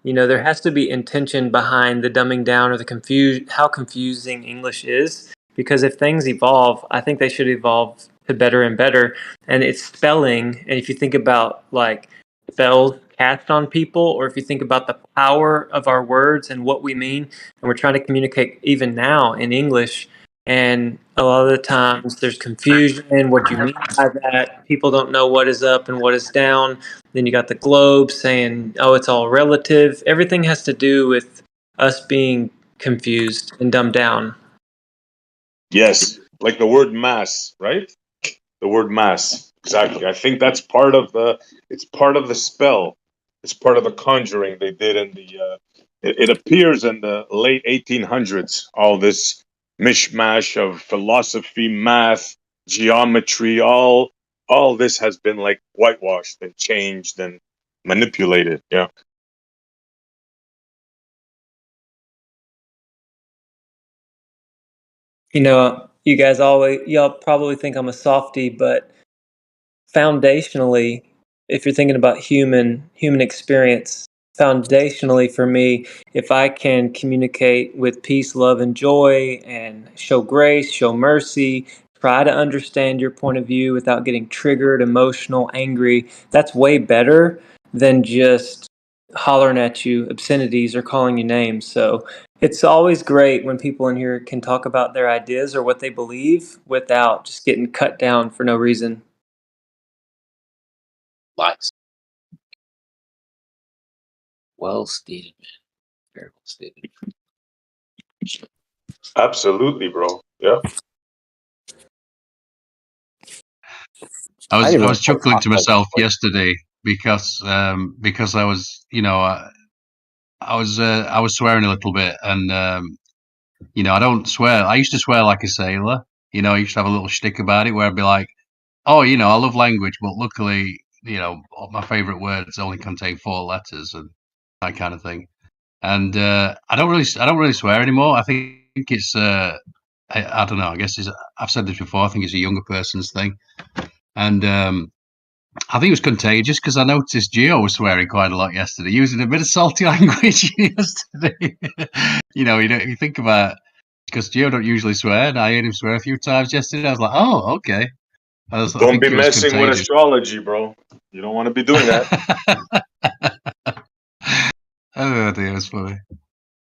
there has to be intention behind the dumbing down or the how confusing English is. Because if things evolve, I think they should evolve to better and better. And it's spelling, and if you think about like spells cast on people, or if you think about the power of our words and what we mean, and we're trying to communicate even now in English, and a lot of the times there's confusion in what you mean by that. People don't know what is up and what is down. Then you got the globe saying, oh, it's all relative. Everything has to do with us being confused and dumbed down. Yes, like the word mass, right? The word mass. Exactly. I think that's part of the. It's part of the spell. It's part of the conjuring they did in the. It appears in the late 1800s. All this mishmash of philosophy, math, geometry, all this has been like whitewashed and changed and manipulated. Yeah. You know, y'all probably think I'm a softie, but foundationally, if you're thinking about human experience, foundationally for me, if I can communicate with peace, love, and joy, and show grace, show mercy, try to understand your point of view without getting triggered, emotional, angry, that's way better than just hollering at you obscenities or calling you names. So it's always great when people in here can talk about their ideas or what they believe without just getting cut down for no reason. Lies. Well stated, man. Very well stated. Absolutely, bro. Yeah. I didn't was really chuckling talk to about myself it. yesterday because I was I was swearing a little bit, and I don't swear. I used to swear like a sailor. I used to have a little shtick about it where I'd be like, "Oh, I love language, but luckily, my favorite words only contain 4 letters and that kind of thing." And I don't really swear anymore. I think it's I don't know. I guess I've said this before. I think it's a younger person's thing, and I think it was contagious because I noticed Gio was swearing quite a lot yesterday, using a bit of salty language yesterday. You think about, because Gio don't usually swear, and I heard him swear a few times yesterday. I was like, oh, okay. I Don't think be it was messing with contagious. astrology, bro. You don't want to be doing that. Oh dear, it's funny.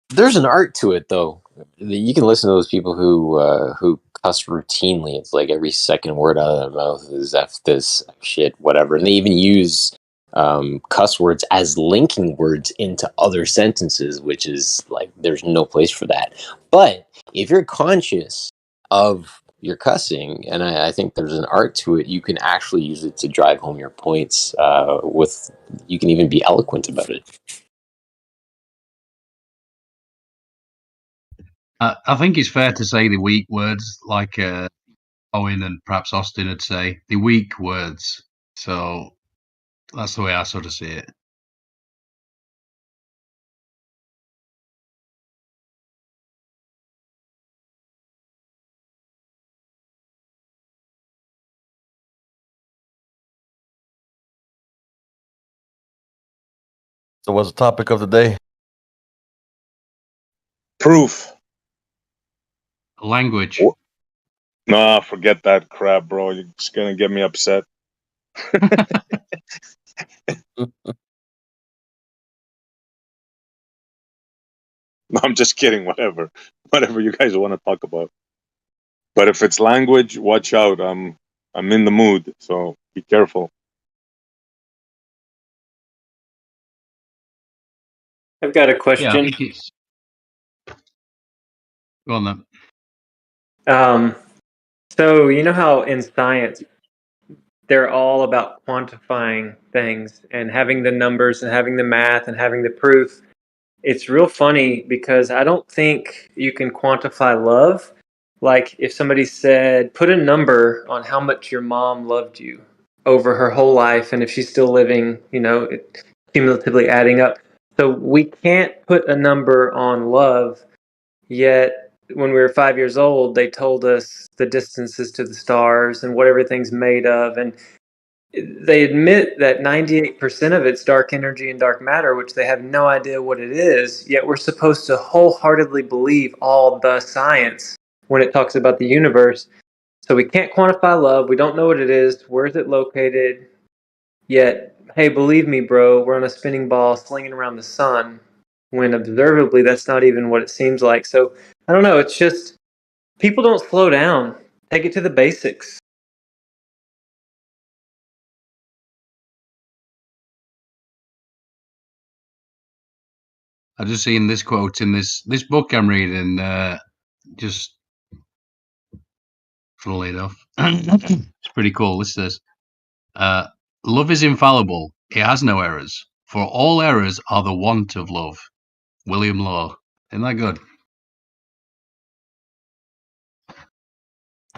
There's an art to it, though. You can listen to those people who cuss routinely. It's like every second word out of their mouth is "f this," "F shit," whatever, and they even use cuss words as linking words into other sentences, which is like there's no place for that. But if you're conscious of your cussing, and I think there's an art to it, you can actually use it to drive home your points. You can even be eloquent about it. I think it's fair to say the weak words, like Owen and perhaps Austin would say, the weak words. So that's the way I sort of see it. So, what's the topic of the day? Proof. Language. Nah, forget that crap, bro. You're just gonna get me upset. No, I'm just kidding. Whatever you guys want to talk about. But if it's language, watch out. I'm in the mood, so be careful. I've got a Yeah, I question. think it's. Go on then. So you know how in science they're all about quantifying things and having the numbers and having the math and having the proof. It's real funny because I don't think you can quantify love. Like if somebody said, put a number on how much your mom loved you over her whole life, and if she's still living, it cumulatively adding up. So we can't put a number on love, yet when we were 5 years old, they told us the distances to the stars and what everything's made of. And they admit that 98% of it's dark energy and dark matter, which they have no idea what it is, yet we're supposed to wholeheartedly believe all the science when it talks about the universe. So we can't quantify love. We don't know what it is. Where is it located? Yet, hey, believe me, bro, we're on a spinning ball slinging around the sun, when observably that's not even what it seems like. So I don't know. It's just people don't slow down. Take it to the basics. I just seen this quote in this book I'm reading. Just funnily enough, it's pretty cool. This says, Love is infallible. It has no errors. For all errors are the want of love. William Law. Isn't that good?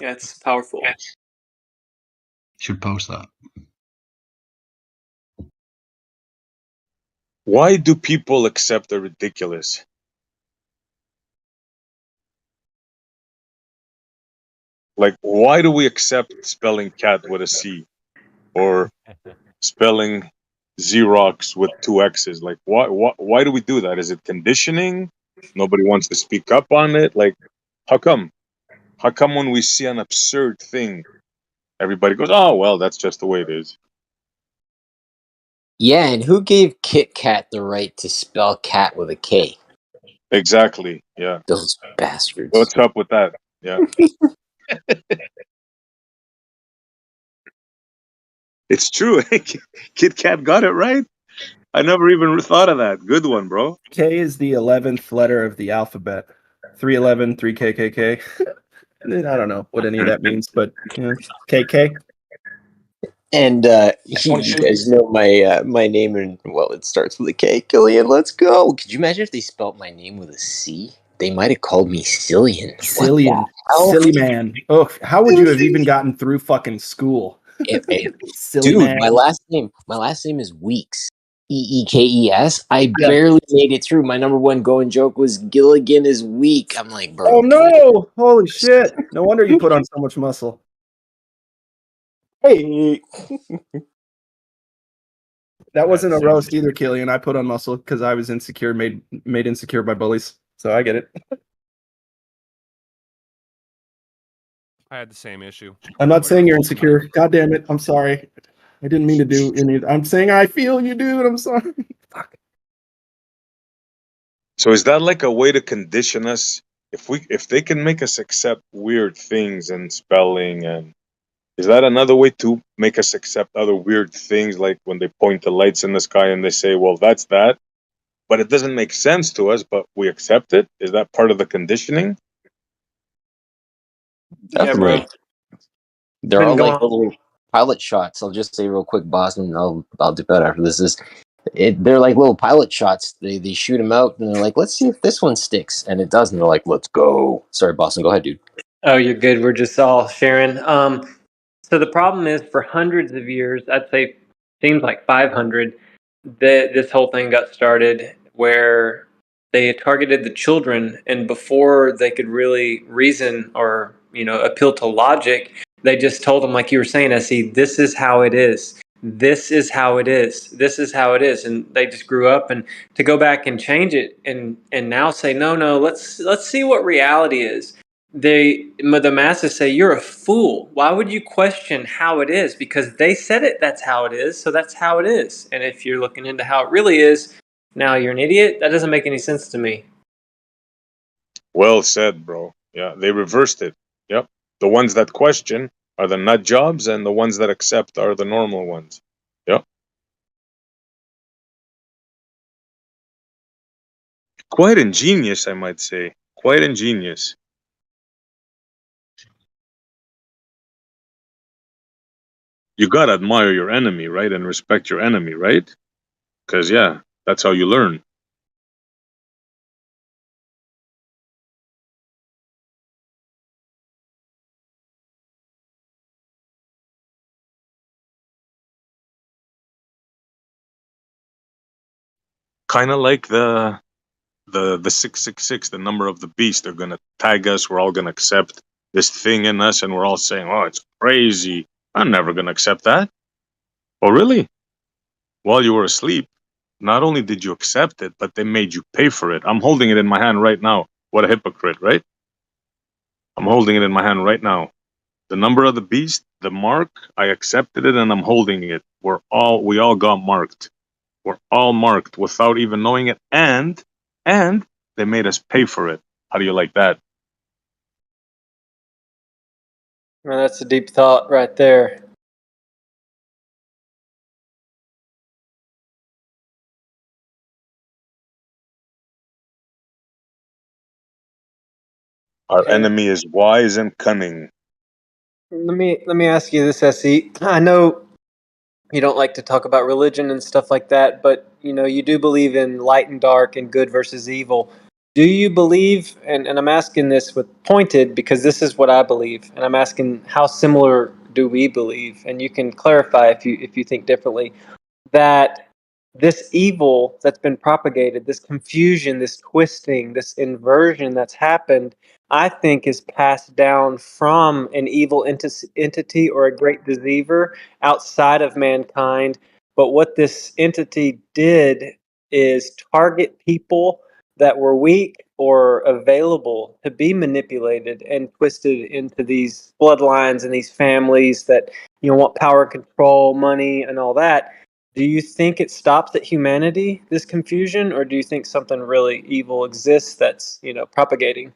Yeah, it's powerful. Should post that. Why do people accept the ridiculous? Like, why do we accept spelling cat with a C or spelling Xerox with two X's? Like, why do we do that? Is it conditioning? Nobody wants to speak up on it? Like, how come? How come when we see an absurd thing, everybody goes, oh, well, that's just the way it is? Yeah, and who gave Kit Kat the right to spell cat with a K? Exactly. Yeah. Those bastards. What's up with that? Yeah. It's true. Kit Kat got it right. I never even thought of that. Good one, bro. K is the 11th letter of the alphabet. 311, 3KKK. I don't know what any of that means, but you know, KK. And you guys know my name, and well, it starts with a K. Killian, let's go. Could you imagine if they spelt my name with a C? They might have called me Cillian. Cillian. Silly man. Oh, how would you have even gotten through fucking school? Silly Dude, man. my last name is Weeks. Eekes. I barely made it through. My number one going joke was Gilligan is weak. I'm like, bro. Oh no! Holy shit! No wonder you put on so much muscle. Hey. That wasn't a roast either, Killian. I put on muscle because I was insecure, made insecure by bullies. So I get it. I had the same issue. I'm not saying you're insecure. God damn it. I'm sorry. I didn't mean to do any. I'm saying I feel you, dude. I'm sorry. Fuck. So is that like a way to condition us? If they can make us accept weird things and spelling, and is that another way to make us accept other weird things, like when they point the lights in the sky and they say, well, that's that, but it doesn't make sense to us, but we accept it? Is that part of the conditioning? Definitely. Yeah, There been are like going- little pilot shots. I'll just say real quick, Boston. I'll do better after this. They're like little pilot shots. They shoot them out and they're like, let's see if this one sticks, and it does. And they're like, let's go. Sorry, Boston. Go ahead, dude. Oh, you're good. We're just all sharing. So the problem is, for hundreds of years, I'd say seems like 500, this whole thing got started where they targeted the children, and before they could really reason or appeal to logic, they just told them, like you were saying, Essie, this is how it is. This is how it is. This is how it is, and they just grew up. And to go back and change it, and now say, no, let's see what reality is. The masses say you're a fool. Why would you question how it is? Because they said it. That's how it is. So that's how it is. And if you're looking into how it really is, now you're an idiot. That doesn't make any sense to me. Well said, bro. Yeah, they reversed it. Yep. The ones that question are the nut jobs, and the ones that accept are the normal ones. Yep. Quite ingenious, I might say. Quite ingenious. You gotta admire your enemy, right? And respect your enemy, right? Because, yeah, that's how you learn. Kind of like the 666, the number of the beast. They're gonna tag us. We're all gonna accept this thing in us, and we're all saying, "Oh, it's crazy. I'm never gonna accept that." Oh, really? While you were asleep, not only did you accept it, but they made you pay for it. I'm holding it in my hand right now. What a hypocrite, right? I'm holding it in my hand right now. The number of the beast, the mark, I accepted it and I'm holding it. We all got marked. We're all marked without even knowing it, and they made us pay for it. How do you like that? Well, that's a deep thought right there. Our enemy is wise and cunning. Let me ask you this, Essie. I know you don't like to talk about religion and stuff like that, but you do believe in light and dark and good versus evil. Do you believe, and I'm asking this with pointed because this is what I believe, and I'm asking how similar do we believe, and you can clarify if you think differently, that this evil that's been propagated, this confusion, this twisting, this inversion that's happened, I think is passed down from an evil entity or a great deceiver outside of mankind. But what this entity did is target people that were weak or available to be manipulated and twisted into these bloodlines and these families that want power, control, money, and all that. Do you think it stops at humanity, this confusion, or do you think something really evil exists that's propagating?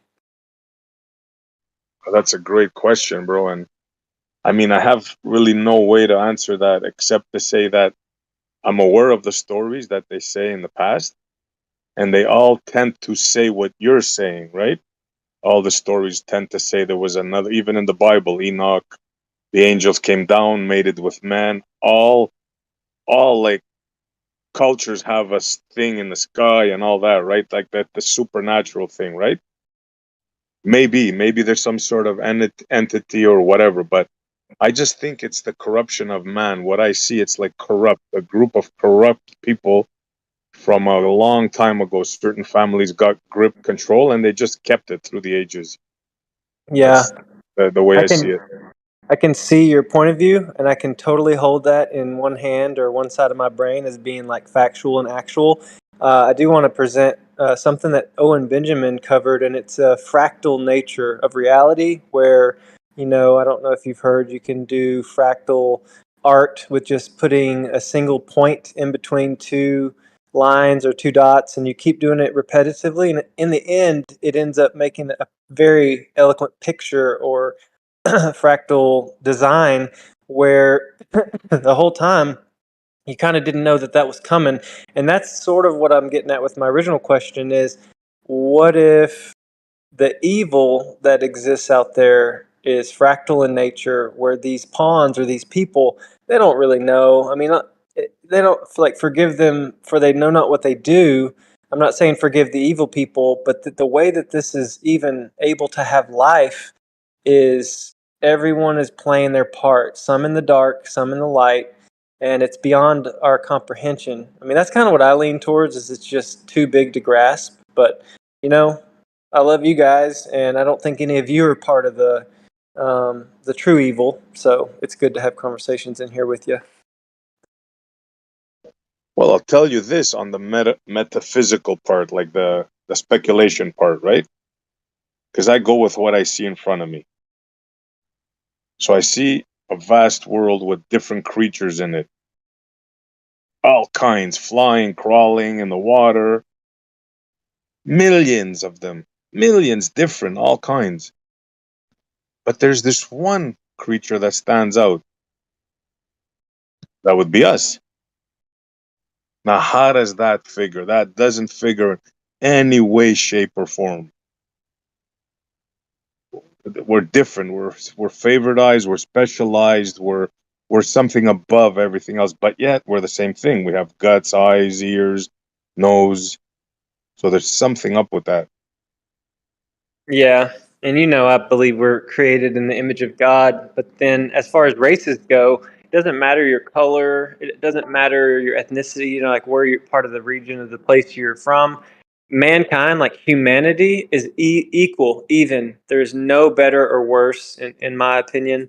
That's a great question, bro. And I mean, I have really no way to answer that except to say that I'm aware of the stories that they say in the past, and they all tend to say what you're saying, right? All the stories tend to say there was another, even in the Bible, Enoch, the angels came down, mated with man. All like cultures have a thing in the sky and all that, right? Like that, the supernatural thing, right? Maybe there's some sort of entity or whatever, but I just think it's the corruption of man. What I see, it's like a group of corrupt people from a long time ago. Certain families got grip control, and they just kept it through the ages. Yeah, That's the way I see it. I can see your point of view, and I can totally hold that in one hand or one side of my brain as being like factual and actual. I do want to present something that Owen Benjamin covered, and it's a fractal nature of reality, where, I don't know if you've heard, you can do fractal art with just putting a single point in between two lines or two dots, and you keep doing it repetitively, and in the end, it ends up making a very eloquent picture or fractal design where the whole time you kind of didn't know that was coming. And that's sort of what I'm getting at with my original question is, what if the evil that exists out there is fractal in nature, where these pawns or these people, they don't really know. I mean, they don't like forgive them for they know not what they do. I'm not saying forgive the evil people, but the way that this is even able to have life is everyone is playing their part, some in the dark, some in the light, and it's beyond our comprehension. I mean, that's kind of what I lean towards, is it's just too big to grasp. But I love you guys, and I don't think any of you are part of the true evil. So it's good to have conversations in here with you. Well, I'll tell you this on the metaphysical part, like the speculation part, right? Because I go with what I see in front of me. So I see a vast world with different creatures in it. All kinds, flying, crawling in the water. Millions of them. Millions different, all kinds. But there's this one creature that stands out. That would be us. Now, how does that figure? That doesn't figure in any way, shape, or form. We're different. We're favoritized. We're specialized. We're something above everything else. But yet we're the same thing. We have guts, eyes, ears, nose. So there's something up with that. Yeah, and I believe we're created in the image of God. But then, as far as races go, it doesn't matter your color. It doesn't matter your ethnicity. Like where you're part of the region of the place you're from. Mankind, like humanity, is equal, even. There's no better or worse, in my opinion.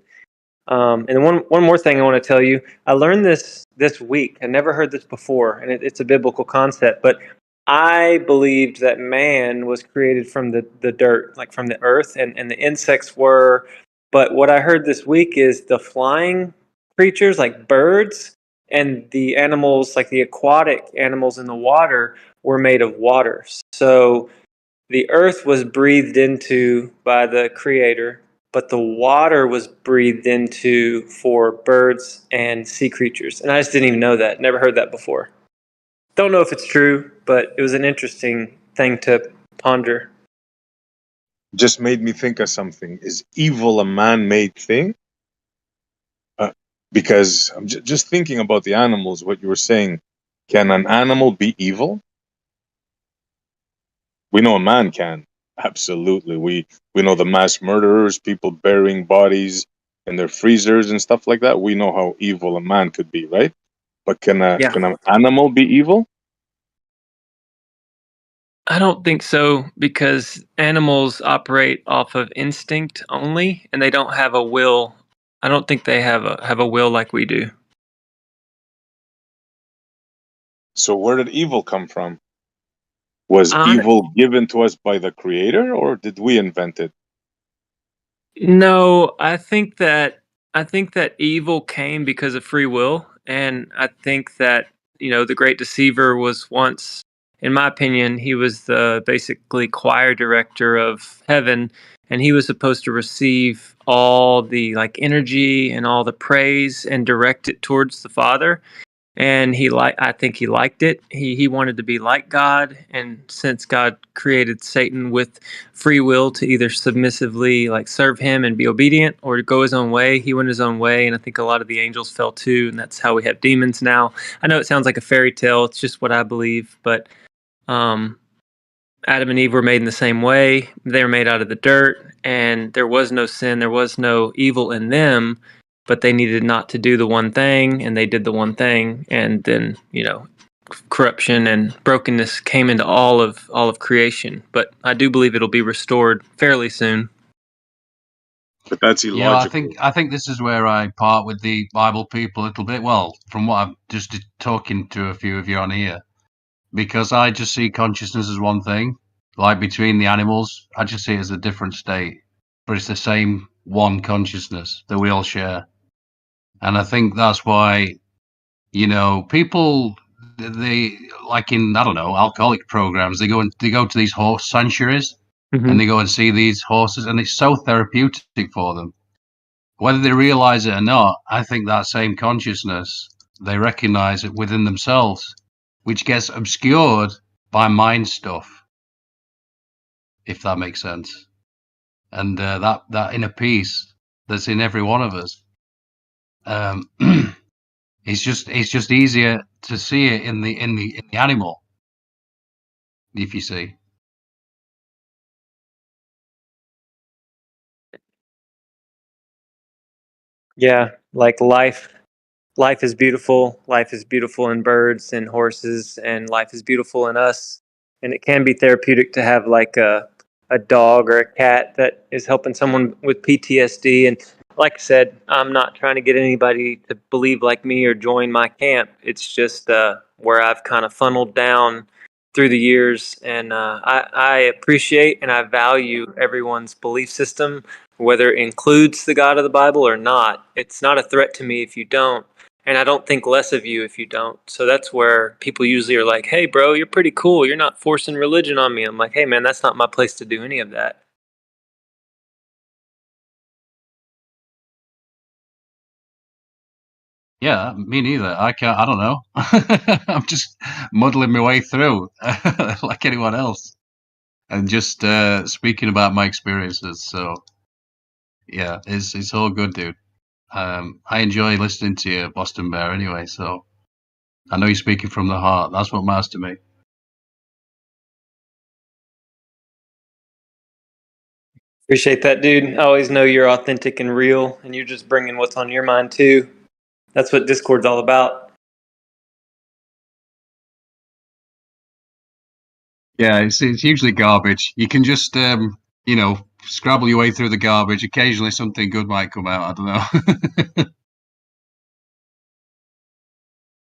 And one more thing I want to tell you, I learned this week. I never heard this before, and it's a biblical concept. But I believed that man was created from the dirt, like from the earth, and the insects were. But what I heard this week is the flying creatures, like birds, and the animals, like the aquatic animals in the water, were made of water. So the earth was breathed into by the creator, but the water was breathed into for birds and sea creatures. And I just didn't even know that. Never heard that before. Don't know if it's true, but it was an interesting thing to ponder. Just made me think of something. Is evil a man-made thing? Because I'm just thinking about the animals, what you were saying. Can an animal be evil? We know a man can. Absolutely. We know the mass murderers, people burying bodies in their freezers and stuff like that. We know how evil a man could be, right? But can Yeah. an animal be evil? I don't think so because animals operate off of instinct only and they don't have a will. I don't think they have a will like we do. So where did evil come from? Was Hon- evil given to us by the creator or did we invent it? No, I think that evil came because of free will, and I think that the great deceiver was once, in my opinion, he was the basically choir director of heaven, and he was supposed to receive all the like energy and all the praise and direct it towards the Father. And I think he liked it. He wanted to be like God, and since God created Satan with free will to either submissively like serve him and be obedient or to go his own way, he went his own way, and I think a lot of the angels fell too, and that's how we have demons now. I know it sounds like a fairy tale, it's just what I believe, but um Adam and Eve were made in the same way. They were made out of the dirt, and there was no sin, there was no evil in them, but they needed not to do the one thing, and they did the one thing, and then corruption and brokenness came into all of creation. But I do believe it'll be restored fairly soon. But that's Yeah, illogical. I think this is where I part with the Bible people a little bit. Well, from what I'm just talking to a few of you on here, because I just see consciousness as one thing. Like between the animals, I just see it as a different state, but it's the same one consciousness that we all share. And I think that's why, people, they like in, I don't know, alcoholic programs, they go to these horse sanctuaries and they go and see these horses, and it's so therapeutic for them. Whether they realize it or not, I think that same consciousness, they recognize it within themselves, which gets obscured by mind stuff, if that makes sense. And that inner peace that's in every one of us, um, it's just easier to see it in the animal, if you see. Yeah, like life is beautiful. Life is beautiful in birds and horses, and life is beautiful in us. And it can be therapeutic to have like a dog or a cat that is helping someone with PTSD. And like I said, I'm not trying to get anybody to believe like me or join my camp. It's just where I've kind of funneled down through the years, and I appreciate and I value everyone's belief system, whether it includes the God of the Bible or not. It's not a threat to me if you don't, and I don't think less of you if you don't. So that's where people usually are like, "Hey, bro, you're pretty cool. You're not forcing religion on me." I'm like, "Hey, man, that's not my place to do any of that." Yeah, me neither. I can't. I don't know. I'm just muddling my way through like anyone else, and just speaking about my experiences. So yeah, it's all good, dude. I enjoy listening to you, Boston Bear. Anyway, so I know you're speaking from the heart. That's what matters to me. Appreciate that, dude. I always know you're authentic and real, and you're just bringing what's on your mind too. That's what Discord's all about. Yeah, it's usually garbage. You can just scrabble your way through the garbage. Occasionally, something good might come out. I don't know.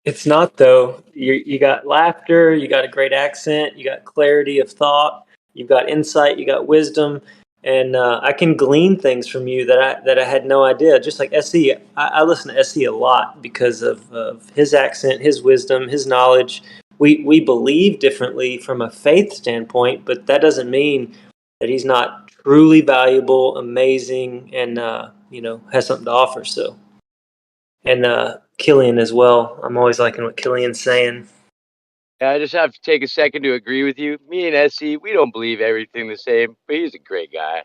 It's not though. You got laughter, you got a great accent, you got clarity of thought, you've got insight, you got wisdom, and I can glean things from you that I had no idea. Just like Se, I listen to Se a lot because of his accent, his wisdom, his knowledge. We believe differently from a faith standpoint, but that doesn't mean that he's not truly valuable, amazing, and has something to offer. So. And Killian as well. I'm always liking what Killian's saying. Yeah, I just have to take a second to agree with you. Me and SC, we don't believe everything the same, but he's a great guy.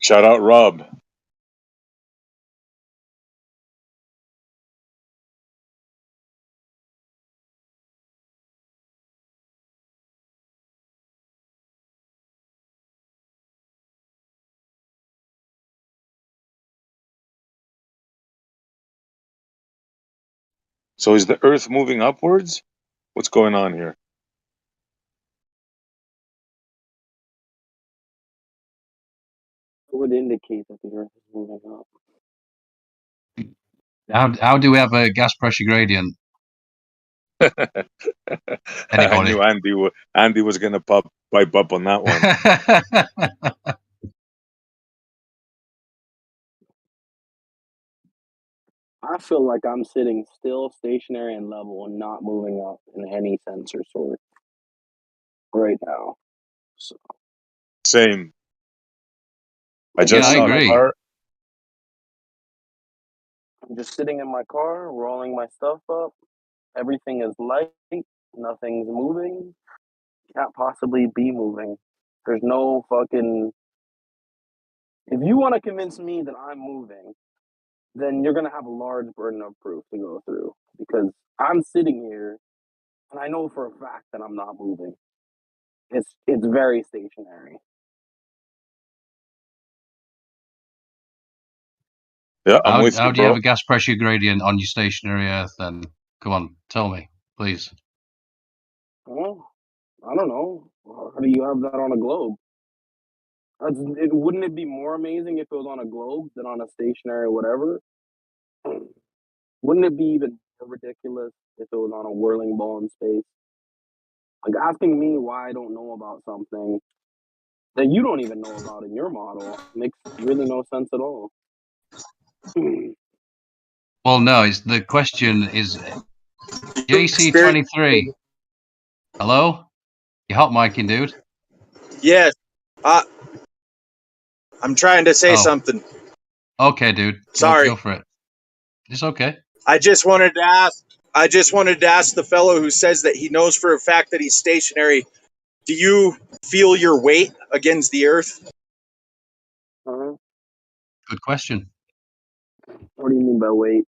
Shout out Rob. So is the Earth moving upwards? What's going on here? It would indicate that the Earth is moving up. How do we have a gas pressure gradient? I Anybody? knew Andy was gonna pipe up on that one. I feel like I'm sitting still, stationary, and level, and not moving up in any sense or sort right now. So, Same. I like, just I saw agree. car. I'm just sitting in my car, rolling my stuff up. Everything is light. Nothing's moving. Can't possibly be moving. There's no fucking. If you want to convince me that I'm moving, then you're gonna have a large burden of proof to go through because I'm sitting here and I know for a fact that I'm not moving. It's very stationary. Yeah, I'm How with you, do you have bro. a gas pressure gradient on your stationary Earth then? Come on, tell me, please. Well, I don't know. How do you have that on a globe? Wouldn't it be more amazing if it was on a globe than on a stationary whatever? Wouldn't it be even more ridiculous if it was on a whirling ball in space? Like asking me why I don't know about something that you don't even know about in your model makes really no sense at all. Well, no, it's the question is JC23. Hello? You hot micing, dude? Yes. I'm trying to say Oh, something. okay, dude. Sorry. Go for it. It's okay. I just wanted to ask the fellow who says that he knows for a fact that he's stationary. Do you feel your weight against the earth? Good question. What do you mean by weight?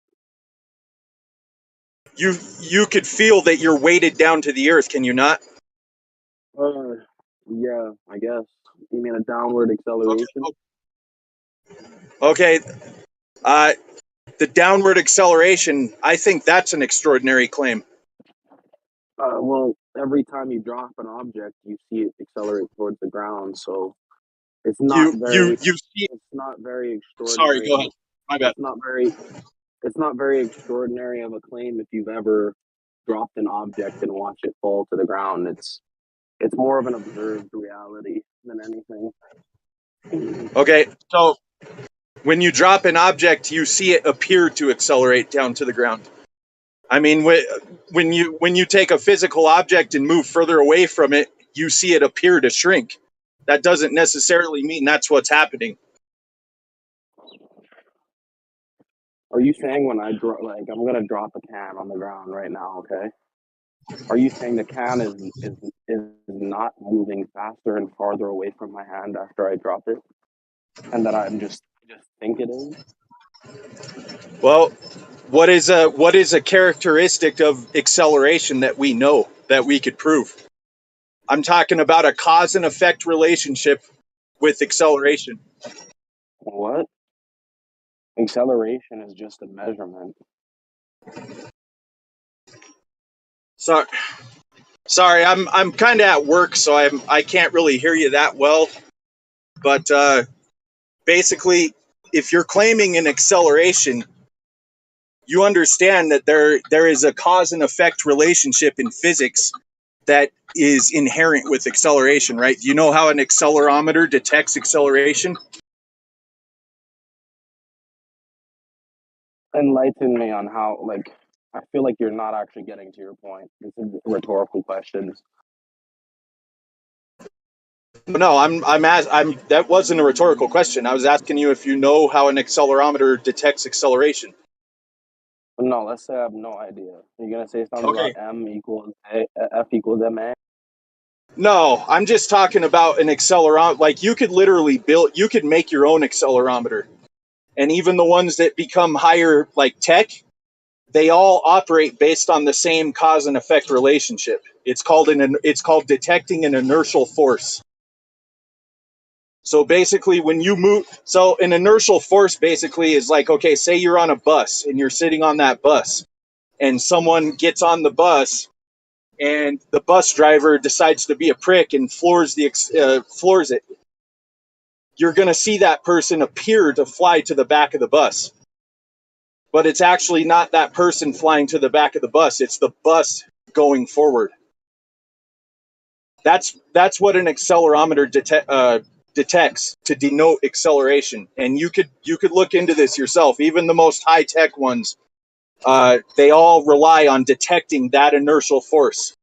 You could feel that you're weighted down to the earth, can you not? Yeah, I guess. You mean a downward acceleration? Okay. The downward acceleration, I think that's an extraordinary claim. Well, every time you drop an object, you see it accelerate towards the ground. So it's not very. You see. It's not very Sorry, extraordinary. go ahead. My bad. It's not very. It's not very extraordinary of a claim if you've ever dropped an object and watched it fall to the ground. It's more of an observed reality than anything. Okay, so when you drop an object, you see it appear to accelerate down to the ground. I mean, when you take a physical object and move further away from it, you see it appear to shrink. That doesn't necessarily mean that's what's happening. Are you saying when I drop, like, I'm gonna drop a can on the ground right now? Okay. Are you saying the can is not moving faster and farther away from my hand after I drop it, and that I'm just think it is? Well, what is a characteristic of acceleration that we know that we could prove? I'm talking about a cause and effect relationship with acceleration. What? Acceleration is just a measurement. Sorry, I'm kind of at work, so I can't really hear you that well. But basically, if you're claiming an acceleration, you understand that there is a cause and effect relationship in physics that is inherent with acceleration, right? Do you know how an accelerometer detects acceleration? Enlighten me on how. Like, I feel like you're not actually getting to your point. This is rhetorical questions. No, that wasn't a rhetorical question. I was asking you if you know how an accelerometer detects acceleration. No, let's say I have no idea. You're gonna say something Okay. about M equals F equals MA? No, I'm just talking about an accelerometer. Like you could make your own accelerometer. And even the ones that become higher, like tech, they all operate based on the same cause and effect relationship. It's called detecting an inertial force. So basically when you move, so an inertial force basically is like, okay, say you're on a bus and you're sitting on that bus and someone gets on the bus and the bus driver decides to be a prick and floors it, you're going to see that person appear to fly to the back of the bus. But it's actually not that person flying to the back of the bus. It's the bus going forward. That's what an accelerometer detects to denote acceleration. And you could look into this yourself. Even the most high tech ones, they all rely on detecting that inertial force.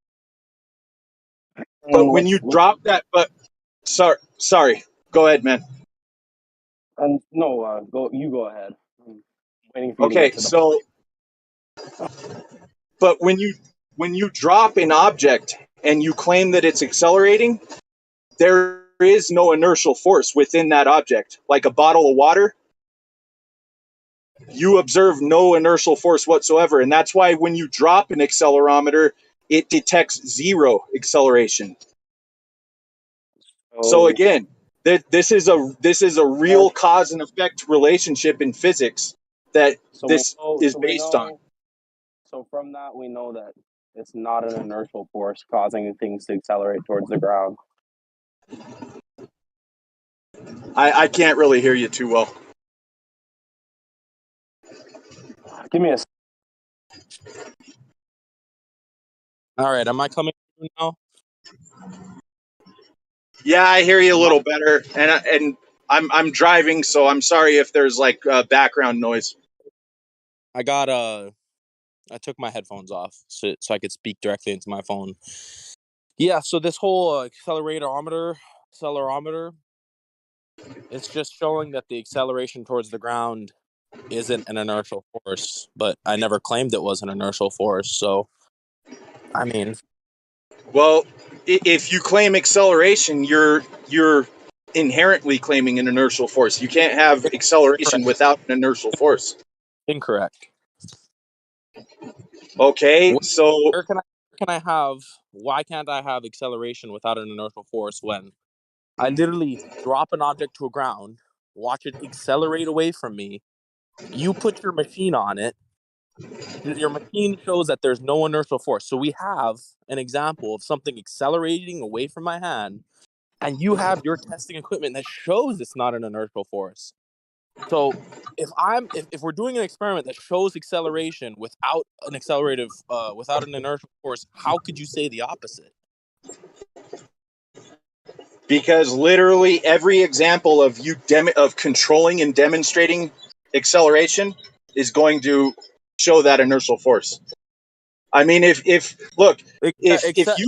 But when you drop that, sorry, go ahead, man. No, you go ahead. I'm waiting for you to Okay, get to the so, but when you drop an object and you claim that it's accelerating, there is no inertial force within that object. Like a bottle of water, you observe no inertial force whatsoever, and that's why when you drop an accelerometer, it detects zero acceleration. So again, this is a real cause and effect relationship in physics that this is based on. So from that, we know that it's not an inertial force causing things to accelerate towards the ground. I can't really hear you too well. Give me a. All right, am I coming through now? Yeah, I hear you a little better, and I'm driving, so I'm sorry if there's like background noise. I took my headphones off so I could speak directly into my phone. Yeah, so this whole accelerometer, it's just showing that the acceleration towards the ground isn't an inertial force, but I never claimed it was an inertial force. So, I mean, well, if you claim acceleration, you're inherently claiming an inertial force. You can't have acceleration without an inertial force. Incorrect. Okay, so why can't I have acceleration without an inertial force when I literally drop an object to a ground, watch it accelerate away from me, you put your machine on it, your machine shows that there's no inertial force. So we have an example of something accelerating away from my hand, and you have your testing equipment that shows it's not an inertial force. So if we're doing an experiment that shows acceleration without an without an inertial force, how could you say the opposite? Because literally every example of of controlling and demonstrating acceleration is going to show that inertial force. I mean, if you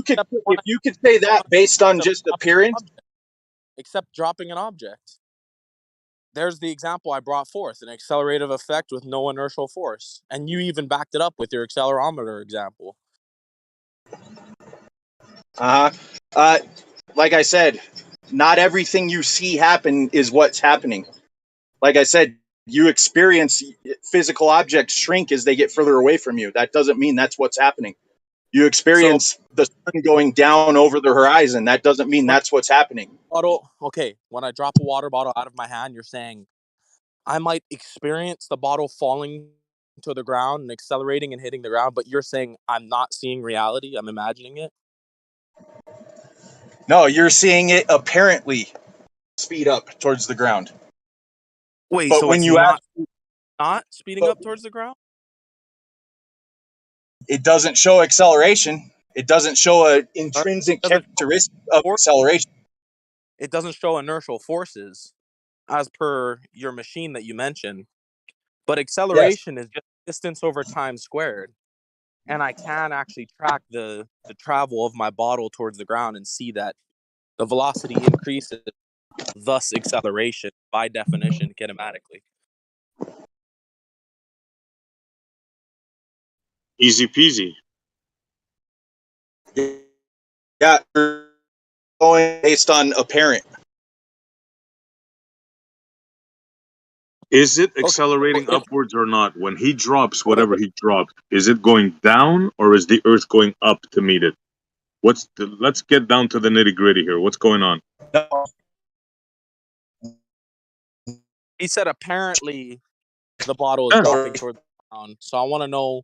could say that based on just appearance, except dropping an object. There's the example I brought forth, an accelerative effect with no inertial force. And you even backed it up with your accelerometer example. like I said, not everything you see happen is what's happening. Like I said, you experience physical objects shrink as they get further away from you. That doesn't mean that's what's happening. You experience the sun going down over the horizon. That doesn't mean that's what's happening. Okay, when I drop a water bottle out of my hand, you're saying I might experience the bottle falling to the ground and accelerating and hitting the ground, but you're saying I'm not seeing reality, I'm imagining it? No, you're seeing it apparently speed up towards the ground. Wait, but so when it's you not speeding up towards the ground? It doesn't show acceleration. It doesn't show an intrinsic characteristic of acceleration. It doesn't show inertial forces as per your machine that you mentioned. But acceleration is just distance over time squared. And I can actually track the travel of my bottle towards the ground and see that the velocity increases, thus acceleration by definition kinematically. Easy peasy. Yeah, going based on apparent. Is it accelerating upwards or not? When he drops whatever he dropped, is it going down or is the Earth going up to meet it? Let's get down to the nitty gritty here. What's going on? He said apparently the bottle is dropping towards the ground. So I want to know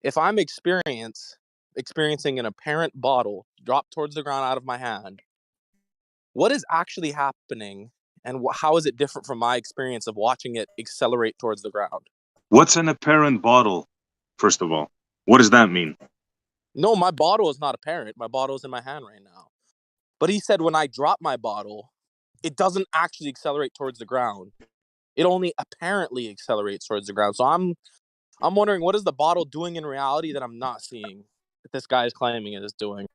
if I'm experiencing an apparent bottle drop towards the ground out of my hand, what is actually happening, and how is it different from my experience of watching it accelerate towards the ground? What's an apparent bottle, first of all? What does that mean? No, my bottle is not apparent. My bottle is in my hand right now. But he said when I drop my bottle, it doesn't actually accelerate towards the ground. It only apparently accelerates towards the ground. So I'm wondering, what is the bottle doing in reality that I'm not seeing, that this guy is claiming it is doing?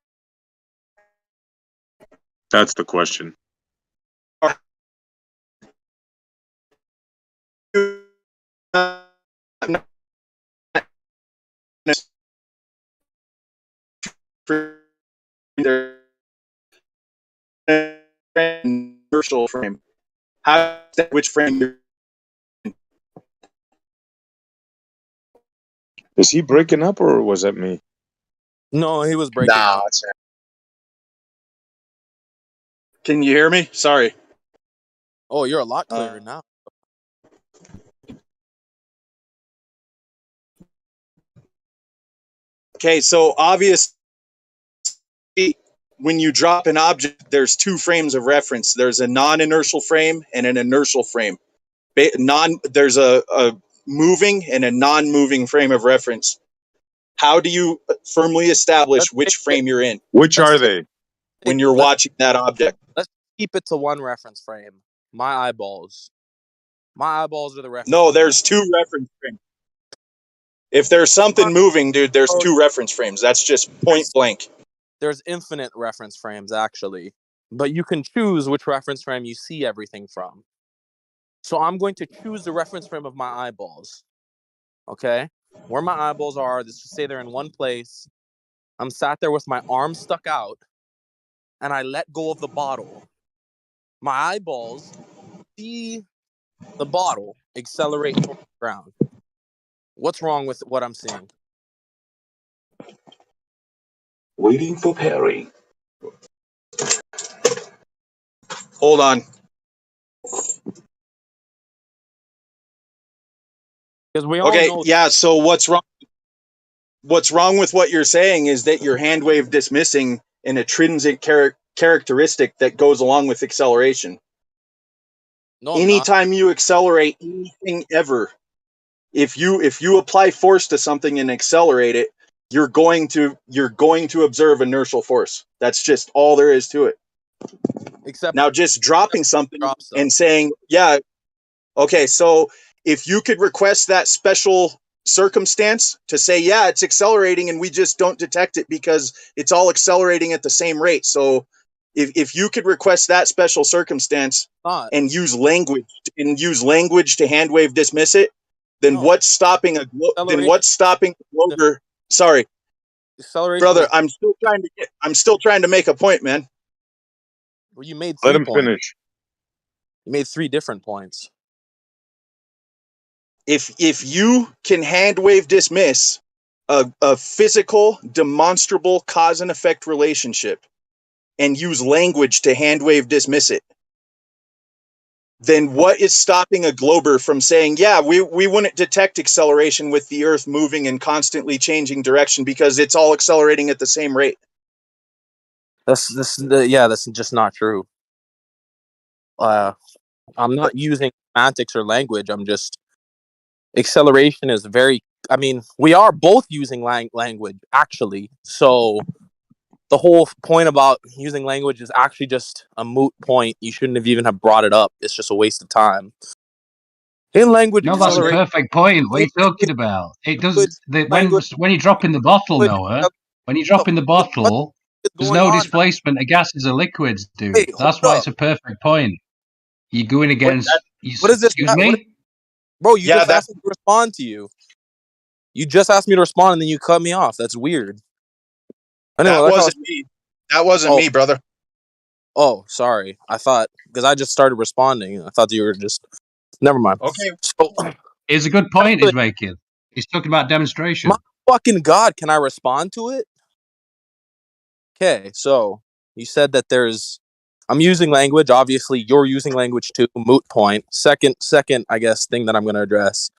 That's the question. Inertial frame. How which frame you're in? Is he breaking up, or was that me? No, he was breaking up. It's Can you hear me? Sorry. Oh, you're a lot clearer now. Okay, so obviously, when you drop an object, there's two frames of reference. There's a non-inertial frame and an inertial frame. There's a moving and a non-moving frame of reference. How do you firmly establish which frame you're in? Which are they? When you're watching that object. Let's keep it to one reference frame. My eyeballs. My eyeballs are the reference. No, there's two reference frames. If there's something moving, dude, there's two reference frames. That's just point blank. There's infinite reference frames, actually. But you can choose which reference frame you see everything from. So I'm going to choose the reference frame of my eyeballs. Okay? Where my eyeballs are, let's just say they're in one place. I'm sat there with my arms stuck out, and I let go of the bottle. My eyeballs see the bottle accelerate towards the ground. What's wrong with what I'm seeing? Waiting for Perry. Hold on. Because we all know. Yeah, so what's wrong? What's wrong with what you're saying is that you're hand wave dismissing an intrinsic characteristic that goes along with acceleration. No, anytime you accelerate anything ever, if you apply force to something and accelerate it, you're going to observe inertial force. That's just all there is to it. Except now, just dropping something and saying, yeah, okay, so if you could request that special circumstance to say, yeah, it's accelerating and we just don't detect it because it's all accelerating at the same rate. So if you could request that special circumstance and use language to hand wave dismiss it, then what's stopping a glober? Sorry, brother, I'm still trying to make a point, man. Well, you made Let him finish. You made 3 different points. If you can hand wave dismiss a physical, demonstrable cause and effect relationship and use language to hand wave dismiss it, then what is stopping a glober from saying, yeah, we wouldn't detect acceleration with the Earth moving and constantly changing direction because it's all accelerating at the same rate? That's just not true. I'm not using semantics or language. I'm just acceleration is very. I mean, we are both using language actually. So the whole point about using language is actually just a moot point. You shouldn't have even have brought it up. It's just a waste of time. In language, no, that's a perfect point. What are you talking about? It does when you drop in the bottle, Noah. When you drop in the bottle, there's no displacement of gases or liquids, dude. Wait, that's why it's a perfect point. You're going against. What is this? Excuse me, bro. You just asked me to respond to you. You just asked me to respond, and then you cut me off. That's weird. Anyway, that wasn't me. That wasn't me, brother. Oh, sorry. I thought because I just started responding. I thought you were just. Never mind. Okay. So, it's a good point he's making. He's talking about demonstration. My fucking God, can I respond to it? Okay, so you said that I'm using language. Obviously, you're using language too. Moot point. Second, I guess, thing that I'm going to address.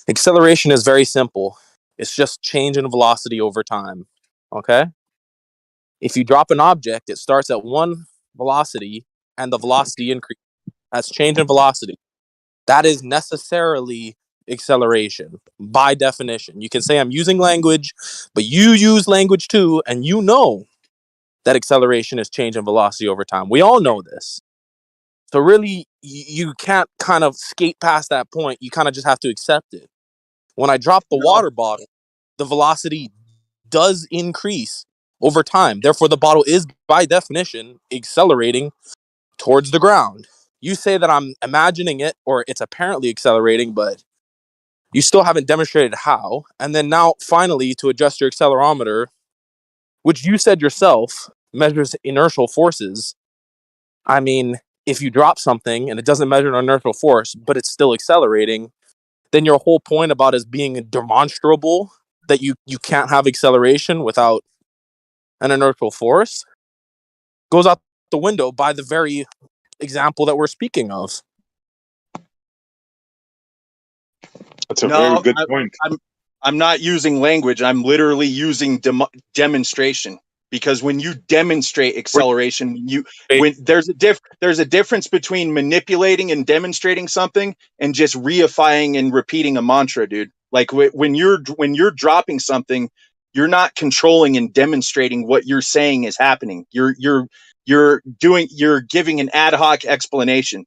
Acceleration is very simple. It's just change in velocity over time. Okay? If you drop an object, it starts at one velocity and the velocity increases. That's change in velocity. That is necessarily acceleration by definition. You can say I'm using language, but you use language too, and you know that acceleration is change in velocity over time. We all know this. So really, you can't kind of skate past that point. You kind of just have to accept it. When I drop the water bottle, the velocity does increase over time. Therefore, the bottle is, by definition, accelerating towards the ground. You say that I'm imagining it or it's apparently accelerating, but you still haven't demonstrated how. And then now, finally, to adjust your accelerometer, which you said yourself measures inertial forces. I mean, if you drop something and it doesn't measure an inertial force, but it's still accelerating, then your whole point about it being demonstrable that you can't have acceleration without an inertial force goes out the window by the very example that we're speaking of. That's a very good point. I'm not using language. I'm literally using demonstration, because when you demonstrate acceleration, there's a difference between manipulating and demonstrating something and just reifying and repeating a mantra, dude. Like when you're dropping something, you're not controlling and demonstrating what you're saying is happening. You're giving an ad hoc explanation.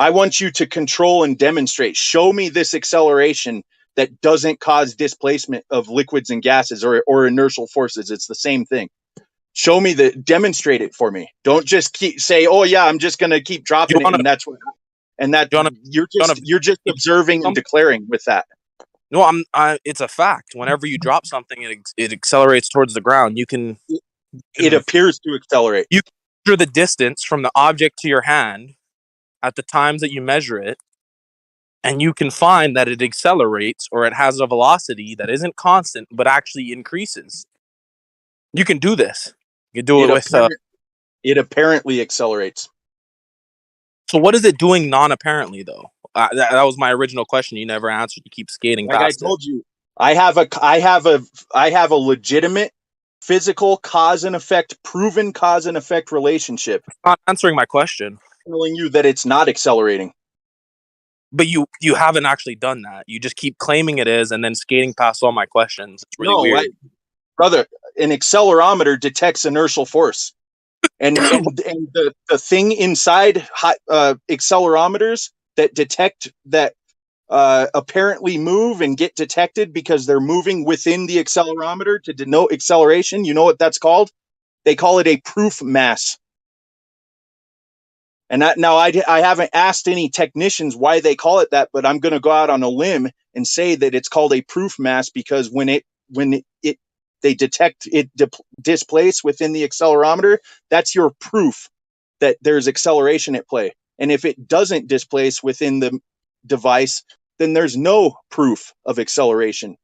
I want you to control and demonstrate. Show me this acceleration that doesn't cause displacement of liquids and gases or inertial forces. It's the same thing. Show me demonstrate it for me. Don't just say, "Oh yeah, I'm just going to keep dropping it," and that's what. And that you're just observing and declaring with that. No, it's a fact. Whenever you drop something, it accelerates towards the ground. It appears to accelerate. You measure the distance from the object to your hand at the times that you measure it, and you can find that it accelerates or it has a velocity that isn't constant but actually increases. You can do this. You can do it with. It apparently accelerates. So what is it doing non-apparently though? That was my original question. You never answered. You keep skating past it. Like I told you, I have a legitimate physical cause and effect, proven cause and effect relationship. Not answering my question. Telling you that it's not accelerating. But you haven't actually done that. You just keep claiming it is and then skating past all my questions. It's really weird. Brother, an accelerometer detects inertial force. And the thing inside accelerometers that detect that apparently move and get detected because they're moving within the accelerometer to denote acceleration, you know what that's called? They call it a proof mass. And I haven't asked any technicians why they call it that, but I'm going to go out on a limb and say that it's called a proof mass because when they detect it displace within the accelerometer, that's your proof that there's acceleration at play. And if it doesn't displace within the device, then there's no proof of acceleration.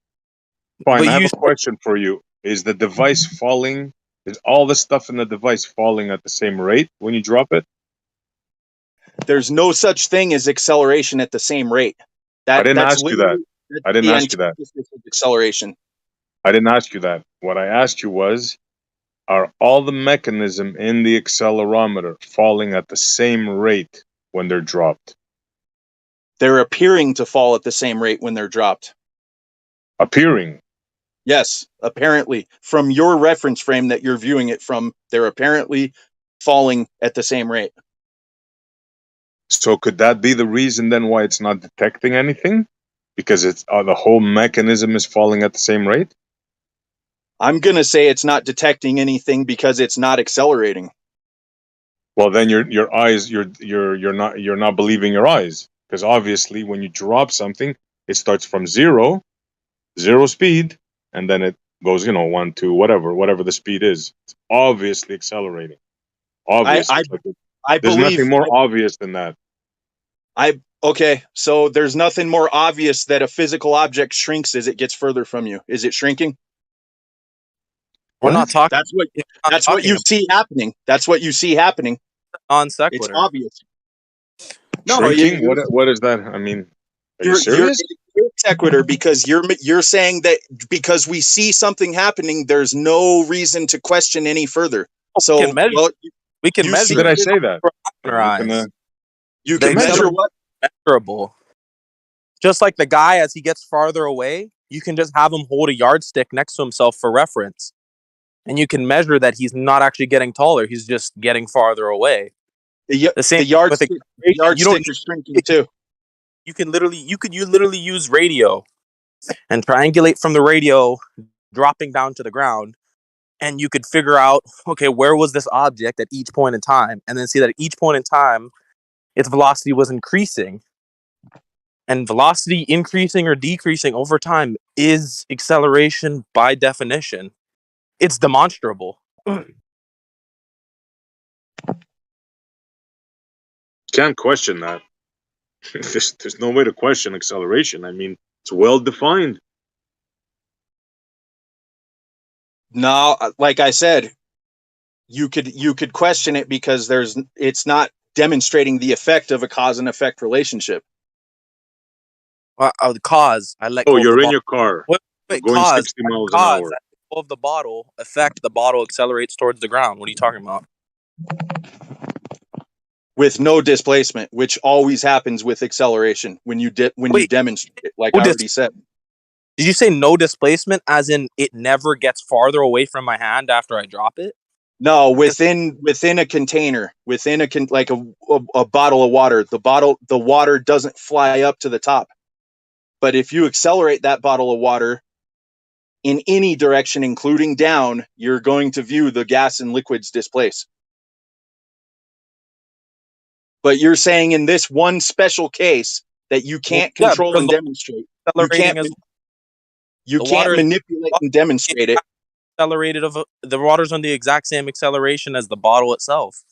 Fine, I have a question for you. Is the device falling? Is all the stuff in the device falling at the same rate when you drop it? There's no such thing as acceleration at the same rate. I didn't ask you that. I didn't ask you that. Acceleration. I didn't ask you that. What I asked you was, are all the mechanism in the accelerometer falling at the same rate when they're dropped? They're appearing to fall at the same rate when they're dropped. Appearing? Yes, apparently. From your reference frame that you're viewing it from, they're apparently falling at the same rate. So could that be the reason then why it's not detecting anything? Because it's the whole mechanism is falling at the same rate? I'm going to say it's not detecting anything because it's not accelerating. Well, then your eyes, you're not believing your eyes, because obviously when you drop something, it starts from zero speed, and then it goes 1, 2, whatever the speed is. It's obviously accelerating. Obviously, there's nothing more obvious than that. Okay, so there's nothing more obvious that a physical object shrinks as it gets further from you. Is it shrinking? We're not talking. That's what you see happening. That's what you see happening. Non sequitur. It's obvious. No, shrinking. What is that? I mean, are you serious? sequitur because you're saying that because we see something happening, there's no reason to question any further. So, we can measure. well, We can you measure. see Did I it say that? in our eyes. You The can measure what? measurable. Just like the guy, as he gets farther away, you can just have him hold a yardstick next to himself for reference, and you can measure that he's not actually getting taller; he's just getting farther away. The same The with yardstick is shrinking too. You can literally use radio and triangulate from the radio, dropping down to the ground, and you could figure out, okay, where was this object at each point in time, and then see that at each point in time, its velocity was increasing. And velocity increasing or decreasing over time is acceleration by definition. It's demonstrable. Can't question that. There's no way to question acceleration. I mean, it's well defined. No, like I said, you could question it because it's not demonstrating the effect of a cause and effect relationship. The cause, I let Oh, go of you're the in bottle. your car. Wait, Going cause, 60 miles an hour. I let go of the bottle, effect, the bottle accelerates towards the ground. What are you talking about? With no displacement, which always happens with acceleration when you demonstrate it, like I already said. Did you say no displacement, as in it never gets farther away from my hand after I drop it? No, within a container, like a bottle of water, the water doesn't fly up to the top. But if you accelerate that bottle of water in any direction, including down, you're going to view the gas and liquids displace. But you're saying in this one special case that you can't control and demonstrate. You can't manipulate and demonstrate it. Accelerated of the water's on the exact same acceleration as the bottle itself.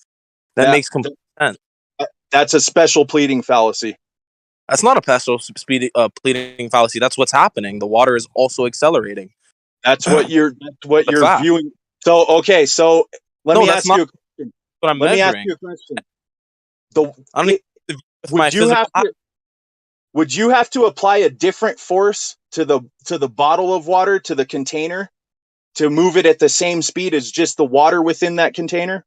That makes complete sense. That's a special pleading fallacy. That's not a special pleading fallacy. That's what's happening. The water is also accelerating. That's what you're viewing. So okay, so let me ask you a question. Let me ask you a question. Would you have to apply a different force to the bottle of water, to the container, to move it at the same speed as just the water within that container?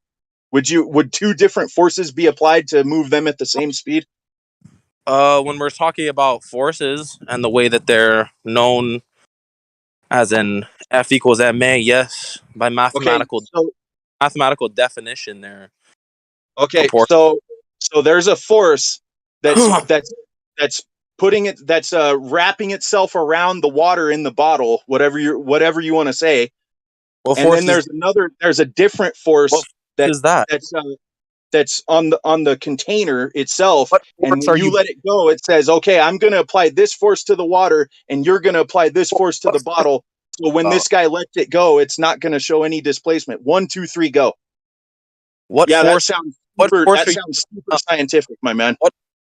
Would two different forces be applied to move them at the same speed? When we're talking about forces and the way that they're known, as in F equals ma, yes, by mathematical definition, there. Okay, so there's a force that's putting it, that's wrapping itself around the water in the bottle, whatever you want to say. And then there's a different force that's on the container itself, and when you let it go, it says, okay, I'm going to apply this force to the water, and you're going to apply this force to the bottle. So when this guy lets it go, it's not going to show any displacement. 1, 2, 3, go. That sounds super scientific, my man.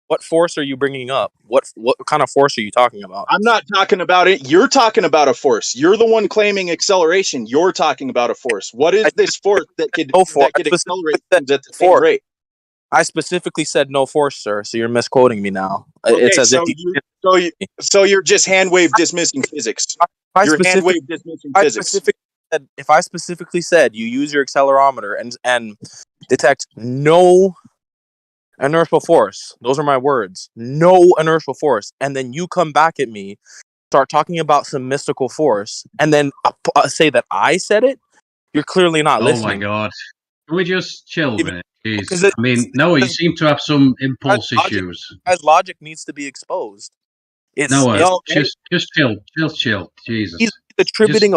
What force are you bringing up? What kind of force are you talking about? I'm not talking about it. You're talking about a force. You're the one claiming acceleration. You're talking about a force. What is this force that could accelerate things at the same rate? I specifically said no force, sir. So you're misquoting me now. Okay, it's as if so you're just hand wave dismissing physics. You're hand wave dismissing physics. If I specifically said you use your accelerometer and detect no inertial force, those are my words, no inertial force, and then you come back at me, start talking about some mystical force, and then say that I said it, you're clearly not listening. Oh my god. Can we just chill a minute? Jeez. I mean, Noah, you seem to have some impulse issues. As logic needs to be exposed. Noah, just chill. Jesus. He's attributing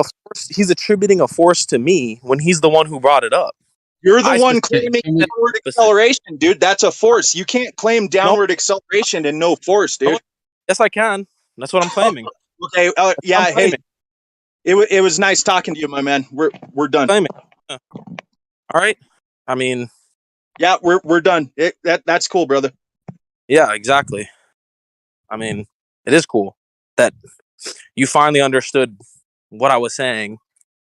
a force to me when he's the one who brought it up. You're the one claiming downward acceleration, dude. That's a force. You can't claim downward acceleration and no force, dude. Yes, I can. That's what I'm claiming. Okay. Yeah. Hey, it was nice talking to you, my man. We're done. All right. I mean, yeah, we're done. That's cool, brother. Yeah, exactly. I mean, it is cool that you finally understood what I was saying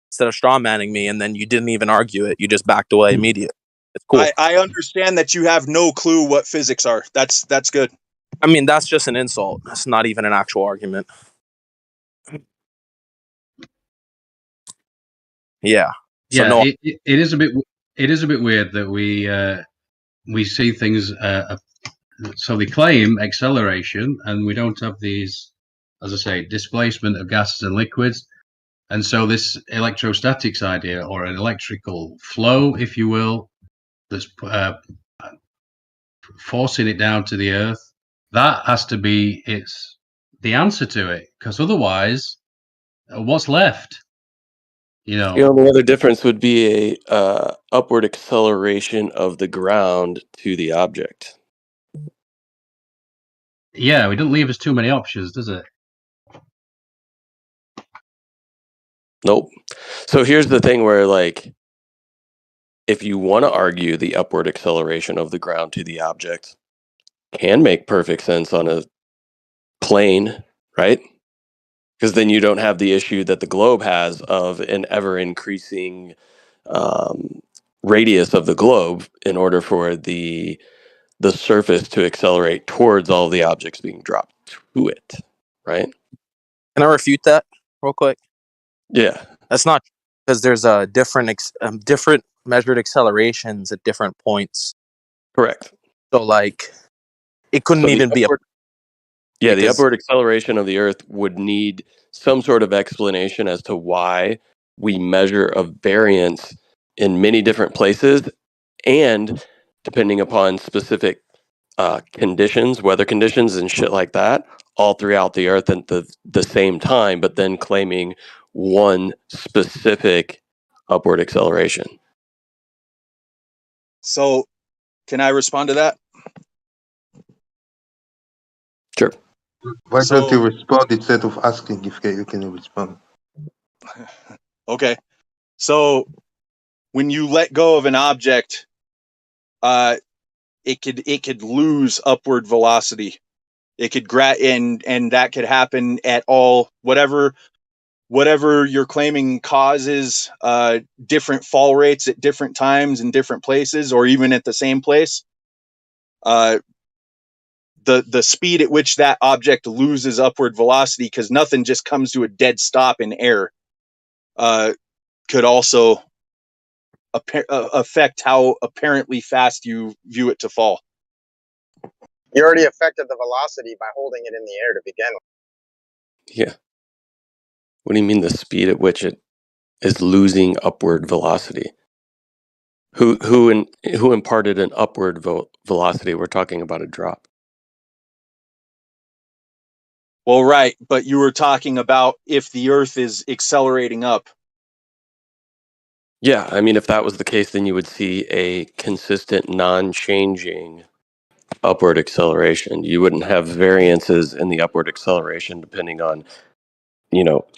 instead of strawmanning me, and then you didn't even argue it. You just backed away immediately. It's cool. I understand that you have no clue what physics are. That's good. I mean, that's just an insult. That's not even an actual argument. Yeah. So Yeah, no. it is a bit weird that we see things. So they claim acceleration, and we don't have these, as I say, displacement of gases and liquids. And so this electrostatics idea, or an electrical flow, if you will, that's forcing it down to the earth, that has to be the answer to it, because otherwise, what's left? You know, The other difference would be a upward acceleration of the ground to the object. yeah, it doesn't leave us too many options, does it? Nope. So here's the thing where, like, if you want to argue the upward acceleration of the ground to the object can make perfect sense on a plane, right? Because then you don't have the issue that the globe has of an ever increasing radius of the globe in order for the surface to accelerate towards all the objects being dropped to it, right? Can I refute that real quick? Yeah. That's not, because there's a different measured accelerations at different points. Correct. So like, it couldn't So the even be a. upward, the because- upward acceleration of the Earth would need some sort of explanation as to why we measure a variance in many different places, and depending upon specific conditions, weather conditions and shit like that, all throughout the Earth at the same time, but then claiming one specific upward acceleration. So, can I respond to that? Sure. Why don't you So, respond instead of asking if you can respond? okay. So, when you let go of an object, it could lose upward velocity. It could and that could happen at all, whatever you're claiming causes different fall rates at different times in different places, or even at the same place. The speed at which that object loses upward velocity, because nothing just comes to a dead stop in air, could also affect how apparently fast you view it to fall. You already affected the velocity by holding it in the air to begin with. Yeah. What do you mean the speed at which it is losing upward velocity? Who imparted an upward velocity? We're talking about a drop. Well, right, but you were talking about if the Earth is accelerating up. Yeah, I mean, if that was the case, then you would see a consistent, non-changing upward acceleration. You wouldn't have variances in the upward acceleration depending on,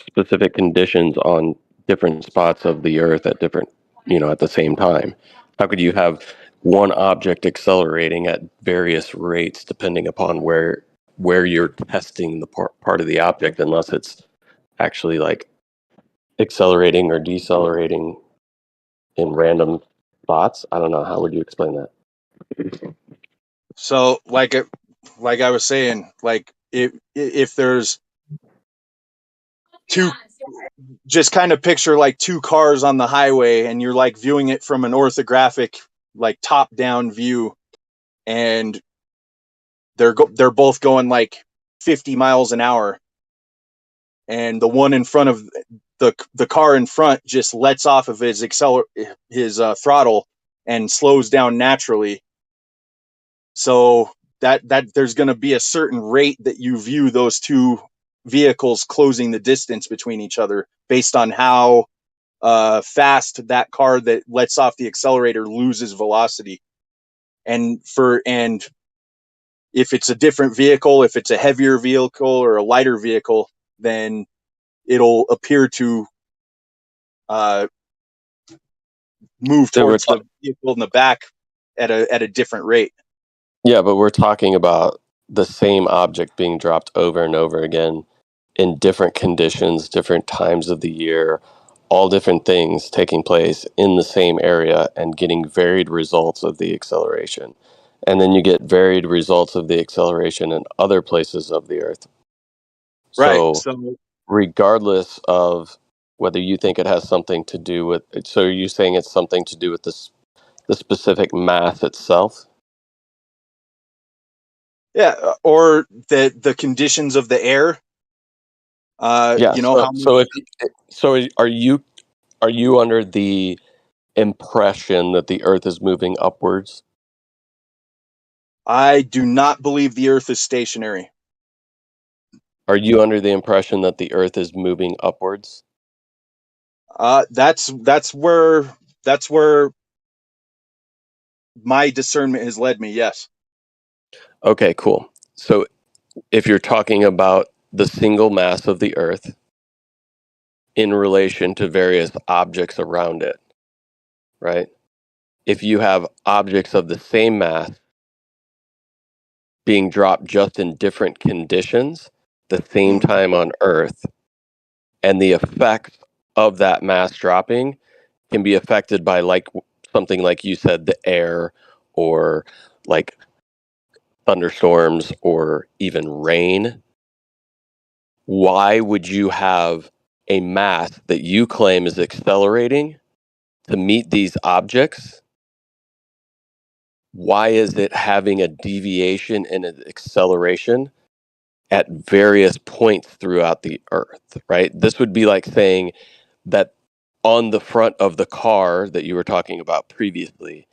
specific conditions on different spots of the Earth at different, at the same time. How could you have one object accelerating at various rates depending upon where you're testing the part of the object, unless it's actually like accelerating or decelerating in random spots? I don't know. How would you explain that? So, like I was saying, like if there's two, just kind of picture like two cars on the highway, and you're like viewing it from an orthographic, like top down view, and they're both going like 50 miles an hour, and the one in front of the car in front just lets off of his throttle and slows down naturally. So that there's going to be a certain rate that you view those two vehicles closing the distance between each other based on how fast that car that lets off the accelerator loses velocity. And if it's a different vehicle, if it's a heavier vehicle or a lighter vehicle, then it'll appear to move towards the vehicle in the back at a different rate. Yeah, but we're talking about the same object being dropped over and over again in different conditions, different times of the year, all different things taking place in the same area and getting varied results of the acceleration. and then you get varied results of the acceleration in other places of the Earth. Right. So, So regardless of whether you think it has something to do with, so are you saying it's something to do with the specific mass itself? yeah, or the conditions of the air. Yeah. You know So, how many. are you under the impression that the Earth is moving upwards? I do not believe the Earth is stationary. Are you under the impression that the Earth is moving upwards? That's where my discernment has led me. Yes. Okay, cool. So if you're talking about the single mass of the Earth in relation to various objects around it, right? If you have objects of the same mass being dropped just in different conditions, the same time on Earth, and the effects of that mass dropping can be affected by like something like you said, the air, or like thunderstorms, or even rain. Why would you have a mass that you claim is accelerating to meet these objects? Why is it having a deviation and an acceleration at various points throughout the Earth, right? This would be like saying that on the front of the car that you were talking about previously,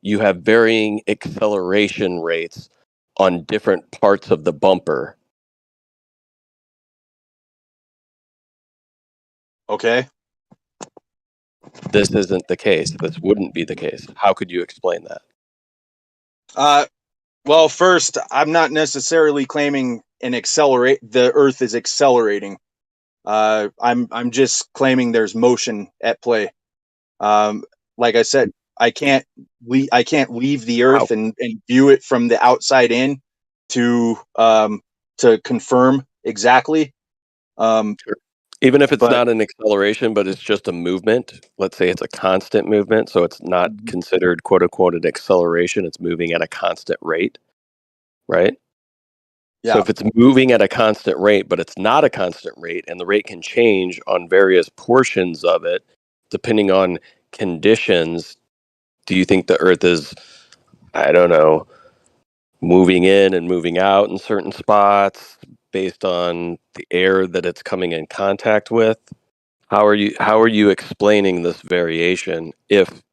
you have varying acceleration rates on different parts of the bumper. Okay. This isn't the case. This wouldn't be the case. How could you explain that? Well, first, I'm not necessarily claiming the Earth is accelerating. I'm just claiming there's motion at play. Like I said, I can't leave the How? Earth and view it from the outside in to confirm exactly. Sure. Even if it's But not an acceleration, but it's just a movement, let's say it's a constant movement, so it's not considered quote unquote an acceleration, it's moving at a constant rate, right? So yeah, if it's moving at a constant rate, but it's not a constant rate, and the rate can change on various portions of it, depending on conditions, do you think the Earth is, I don't know, moving in and moving out in certain spots based on the air that it's coming in contact with? How are you explaining this variation if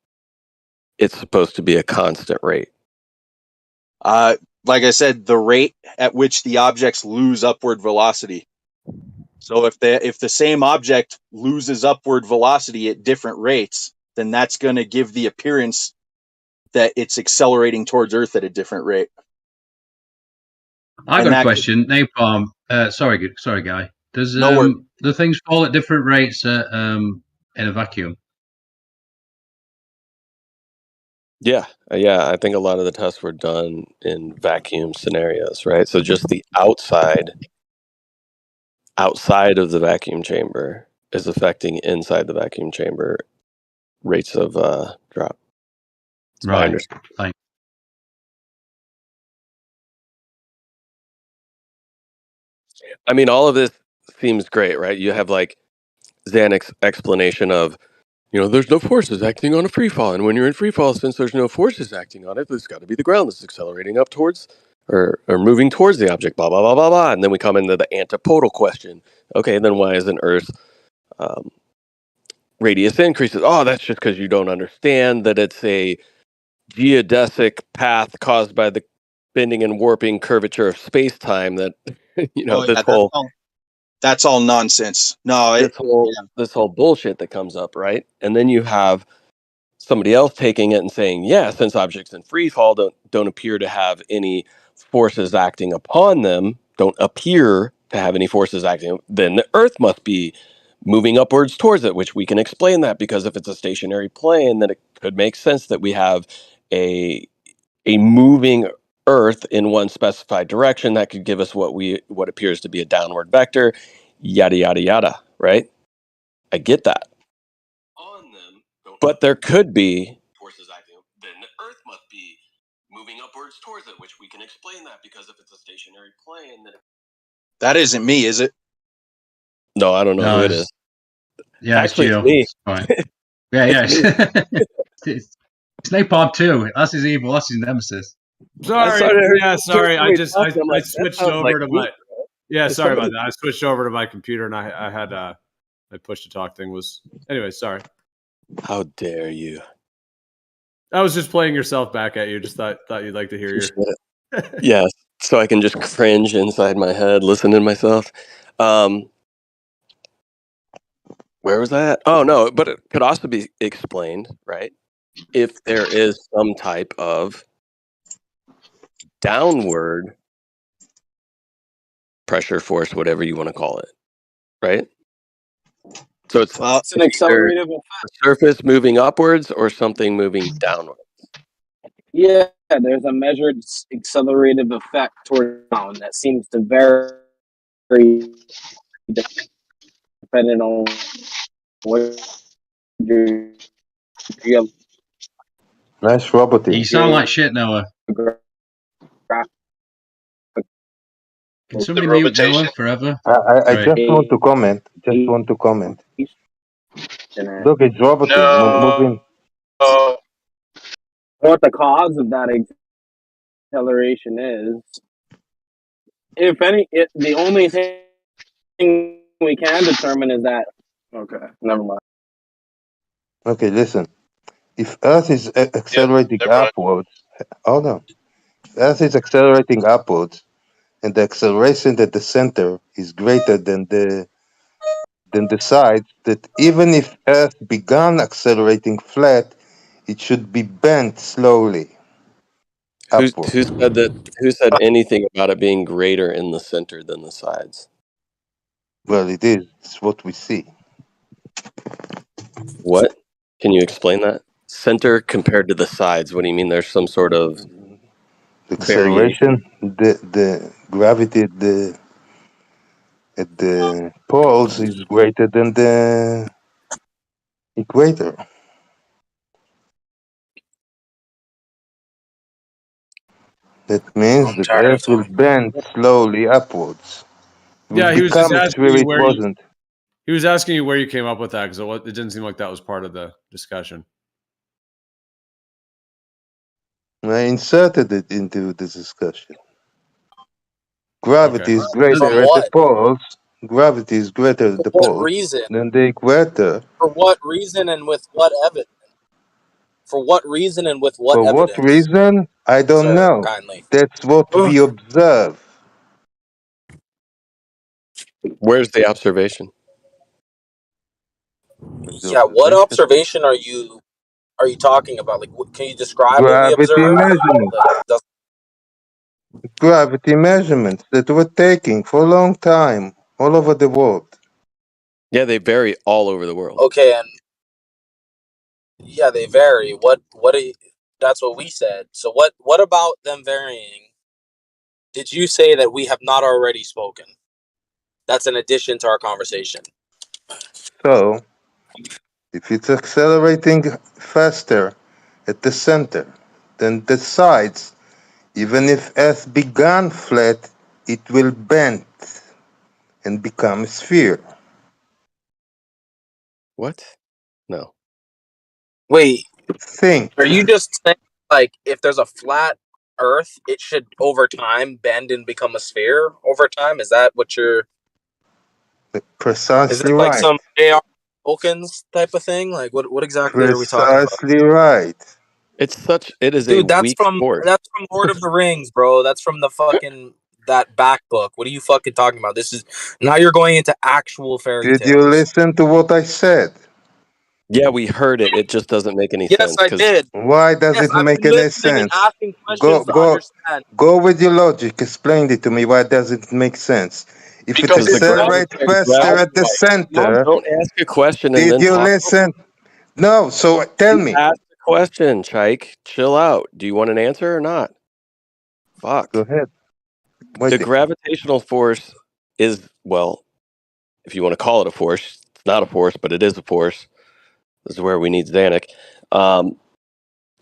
it's supposed to be a constant rate? like I said, the rate at which the objects lose upward velocity. So if the same object loses upward velocity at different rates, then that's going to give the appearance that it's accelerating towards Earth at a different rate. I And got a that question. Napalm. Sorry, guy. Does no worries. the things fall at different rates in a vacuum? Yeah, I think a lot of the tests were done in vacuum scenarios, right? So just the outside of the vacuum chamber is affecting inside the vacuum chamber rates of drop. It's my Right. understanding. Thanks. I mean, all of this seems great, right? You have like Zanek's explanation of, there's no forces acting on a free fall, and when you're in free fall, since there's no forces acting on it, there's got to be the ground that's accelerating up towards or moving towards the object. Blah blah blah blah blah. And then we come into the antipodal question. Okay, then why isn't Earth radius increases? Oh, that's just because you don't understand that it's a geodesic path caused by the bending and warping curvature of space time. That Oh this yeah, whole that's all nonsense. No, this whole bullshit that comes up, right? And then you have somebody else taking it and saying, yeah, since objects in free fall don't appear to have any forces acting upon them, don't appear to have any forces acting, then the Earth must be moving upwards towards it, which we can explain that because if it's a stationary plane, then it could make sense that we have a moving Earth in one specified direction that could give us what appears to be a downward vector, yada yada yada, right? I get that. But there could be forces acting. Then the Earth must be moving upwards upwards towards it, which we can explain that because if it's a stationary plane, then That isn't me, is it? no, I don't know No, who it it's, is. yeah, it's Actually, it's Geo. me. It's fine. Yeah, yeah. It's me. It's Napalm too. That's his evil. That's his nemesis. I Sorry. started hearing Yeah, sorry. I somebody just talking. I'm I like, that switched sounds like over to me. my. Yeah, Is sorry about somebody? that. I switched over to my computer and I had my push to talk thing was. Anyway, sorry. How dare you? I was just playing yourself back at you. Just thought you'd like to hear your. Appreciate it. Yes, so I can just cringe inside my head, listening to myself. Where was I at? Oh no, but it could also be explained, right? If there is some type of downward pressure force, whatever you want to call it, right? So it's It's an either accelerative the effect. surface moving upwards or something moving downward. Yeah, there's a measured accelerative effect toward down that seems to vary depending on what your Nice You roboting. sound like shit, Noah. Can The somebody mute robotation. Noah forever? I Great. just want to comment. Just want to comment. Look, it's roboting. No. Moving. What the cause of that acceleration is. If any, the only thing we can determine is that. Okay, never mind. Okay, listen. If Earth is accelerating upwards, hold on. Earth is accelerating upwards, and the acceleration at the center is greater than the sides. That even if Earth began accelerating flat, it should be bent slowly Who upward. said that? Who said anything about it being greater in the center than the sides? Well, it is. It's what we see. What? Can you explain that? Center compared to the sides. What do you mean? There's some sort of The variation? acceleration, the gravity at the poles is greater than the equator. That means I'm that tired Earth of will talking. bend slowly upwards. It will Yeah, he was just become a asking sphere you it where wasn't. he was asking you where you came up with that because it didn't seem like that was part of the discussion. I inserted it into the discussion. Okay. Gravity is From greater at the what? poles. Gravity is greater at For the what poles reason? than the equator. For what reason and with what evidence? For what reason and with what For what evidence, reason? I don't sir? know. Kindly. That's what we observe. Where's the observation? The Yeah, what observation. observation are you talking about? Like, can you describe what we Gravity observed? measurements. Like, Gravity measurements that we're taking for a long time all over the world. Yeah, they vary all over the world. okay, and yeah, they vary. That's what we said. So what about them varying? Did you say that we have not already spoken? That's an addition to our conversation. So, if it's accelerating faster at the center than the sides, even if Earth began flat, it will bend and become a sphere. What? No. Wait, Think. are you just saying like if there's a flat Earth, it should over time bend and become a sphere over time? Is that what you're? Is Precisely that like right. some J.R. Tolkien's type of thing? Like what exactly are we talking about? Precisely right. It is a Dude, weak force. that's from Lord of the Rings, bro. That's from the fucking that back book. What are you fucking talking about? This is now you're going into actual fairy Did you tales. listen to what I said? Yeah, we heard it. It just doesn't make any Yes, sense I because did. Why does Yes, it I've make been any listening and sense? asking Go questions to go understand. go with your logic. Explain it to me. Why does it make sense? If it Because it's accelerates logic. faster at the center, don't ask a question and did then you talk. listen? No, so tell You me. asked a question, Chike. Chill out. Do you want an answer or not? Fuck. Go ahead. The Waiting. gravitational force is, well, if you want to call it a force, it's not a force, but it is a force. This is where we need Zanuck.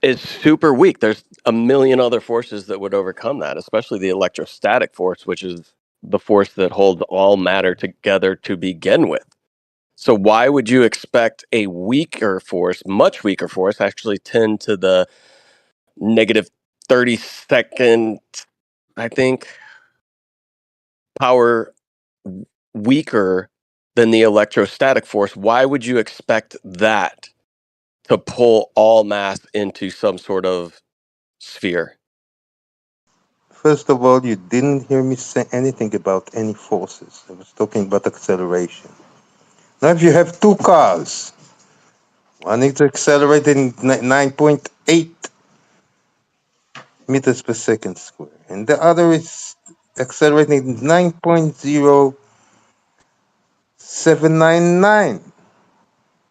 is super weak. There's a million other forces that would overcome that, especially the electrostatic force, which is the force that holds all matter together to begin with. So why would you expect a weaker force, much weaker force, actually 10 to the negative 32nd, I think, power weaker than the electrostatic force? Why would you expect that to pull all mass into some sort of sphere? First of all, you didn't hear me say anything about any forces. I was talking about acceleration. Now, if you have two cars, one is accelerating 9.8 meters per second square, and the other is accelerating 9.0799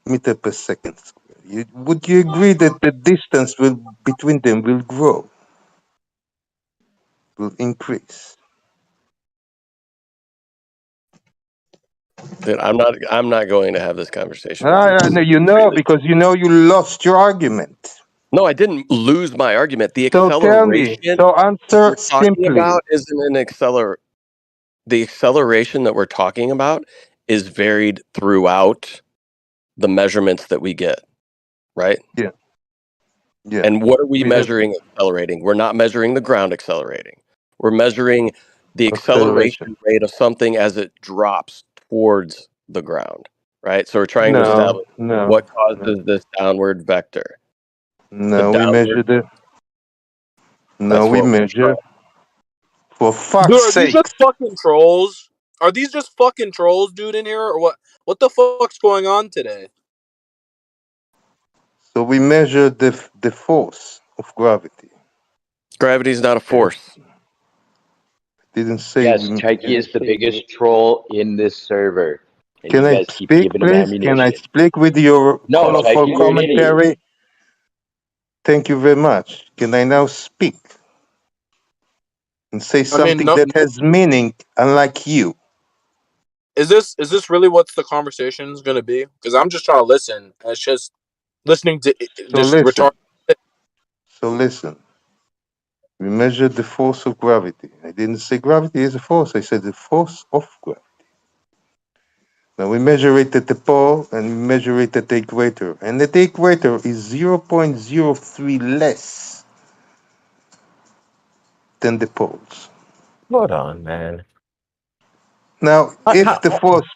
meter per second square. Would you agree that the distance between them will grow, will increase? Dude, I'm not going to have this conversation with you. No, you know, because you know you lost your argument. No, I didn't lose my argument. The So tell me, acceleration so that answer we're talking simply. about isn't an the acceleration that we're talking about is varied throughout the measurements that we get, right? Yeah, yeah. And what are we We have measuring accelerating? We're not measuring the ground accelerating. We're measuring the acceleration. acceleration rate of something as it drops towards the ground, right? So we're trying to No, establish no, what no. causes this downward vector. The No, we downward, measure the. No, that's we what we're measure. For Dude, fuck's are these sake. just fucking trolls? Are these just fucking trolls, dude, in here, or what? What the fuck's going on today? So we measure the force of gravity. Gravity is not a Yes. force. Didn't say Yes, we. Chaiki is the biggest troll in this server, and Can you I guys keep speak, giving him please? Can I ammunition. speak with your No, colorful Chaiki, you're an idiot. commentary? Thank you very much. Can I now speak and say I mean, something no, that has meaning, unlike you? is this really what the conversation's gonna be? Because I'm just trying to listen. And it's just listening to So just retard. listen. So listen. We measure the force of gravity. I didn't say gravity is a force. I said the force of gravity. Now we measure it at the pole and we measure it at the equator. And at the equator is 0.03 less than the poles. Hold on, man. Now, if the How, force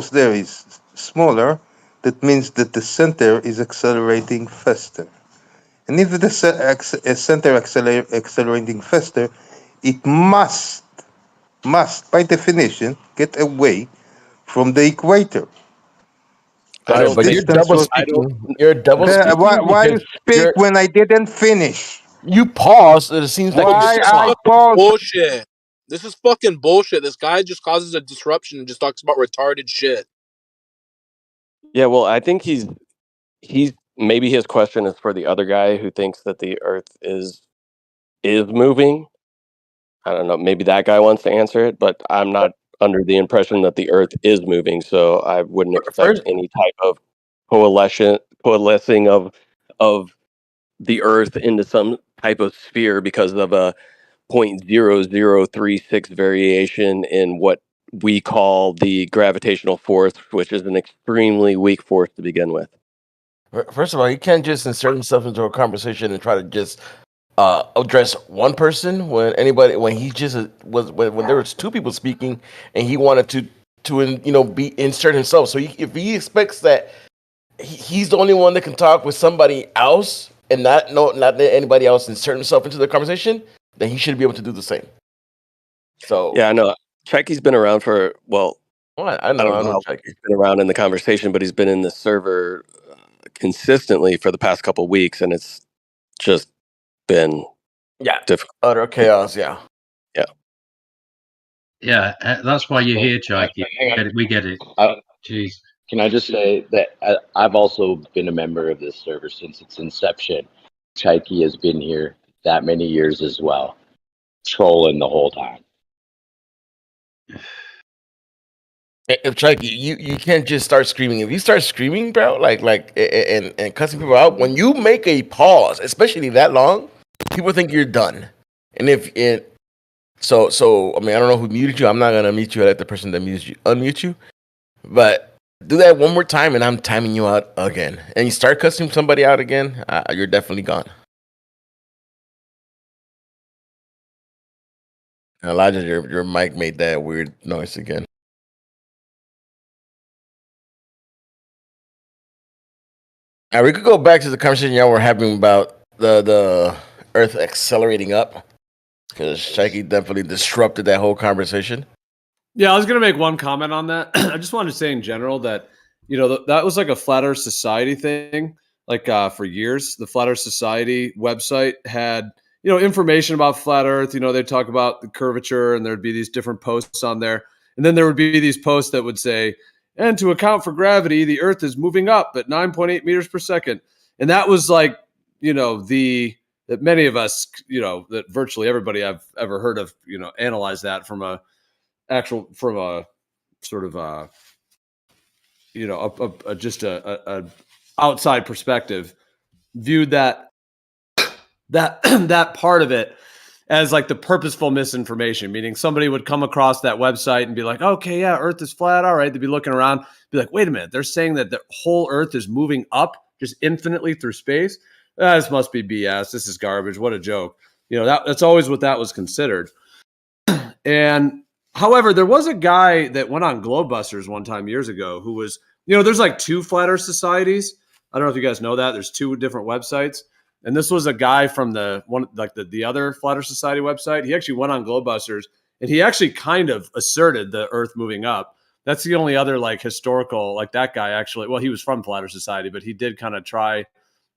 there is smaller, that means that the center is accelerating faster. And if the center accelerating faster, it must, by definition, get away from the equator. I Its don't but you're think distance double was. I don't speaking. You're double speaking Why you because speak you're when I didn't finish? you pause. And it seems like you're This Why is I stopped. fucking pause? bullshit. This is fucking bullshit. This guy just causes a disruption and just talks about retarded shit. Yeah, well, I think he's maybe his question is for the other guy who thinks that the earth is moving. I don't know, maybe that guy wants to answer it, but I'm not under the impression that the earth is moving, so I wouldn't expect First, any type of coalescing of the earth into some type of sphere because of a 0.0036 variation in what we call the gravitational force, which is an extremely weak force to begin with. first of all, you can't just insert himself into a conversation and try to just address one person when he just was when there was two people speaking and he wanted to be insert himself. So if he expects that he's the only one that can talk with somebody else and not let anybody else insert himself into the conversation, then he should be able to do the same. So Yeah, I know. Cheky's been around for, well, I I know don't know how long Checky. he's been around in the conversation, but he's been in the server consistently for the past couple of weeks, and it's just been Yeah, difficult. utter chaos. Yeah. Yeah. Yeah, that's why you're here, Chaiki. Hang on. We get it. I, Jeez. can I just say that I've also been a member of this server since its inception. Chaiki has been here that many years as well, trolling the whole time. Chucky, you can't just start screaming. If you start screaming, bro, and cussing people out, when you make a pause, especially that long, people think you're done. And if it, so I mean, I don't know who muted you. I'm not gonna mute you. I let the person that muted you unmute you. But do that one more time, and I'm timing you out again. And you start cussing somebody out again, you're definitely gone. And Elijah, your mic made that weird noise again. All right, we could go back to the conversation y'all were having about the Earth accelerating up, because Shaky definitely disrupted that whole conversation. Yeah, I was going to make one comment on that. I just wanted to say in general that, that was like a Flat Earth Society thing. Like for years, the Flat Earth Society website had, information about flat Earth. They'd talk about the curvature, and there'd be these different posts on there. And then there would be these posts that would say, and to account for gravity, the Earth is moving up at 9.8 meters per second. And that was like, that many of us, that virtually everybody I've ever heard of, analyze that from a sort of just a outside perspective, viewed that that part of it as like the purposeful misinformation, meaning somebody would come across that website and be like, okay, yeah, Earth is flat. All right. They'd be looking around, be like, wait a minute, they're saying that the whole Earth is moving up just infinitely through space. This must be BS. This is garbage. What a joke. That's always what that was considered. And however, there was a guy that went on Globebusters one time years ago who was, there's like two Flat Earth societies. I don't know if you guys know that. There's two different websites. And this was a guy from the other Flat Earth Society website. He actually went on Globebusters, and he actually kind of asserted the Earth moving up. That's the only other like historical, like that guy actually, well, he was from Flat Earth Society, but he did kind of try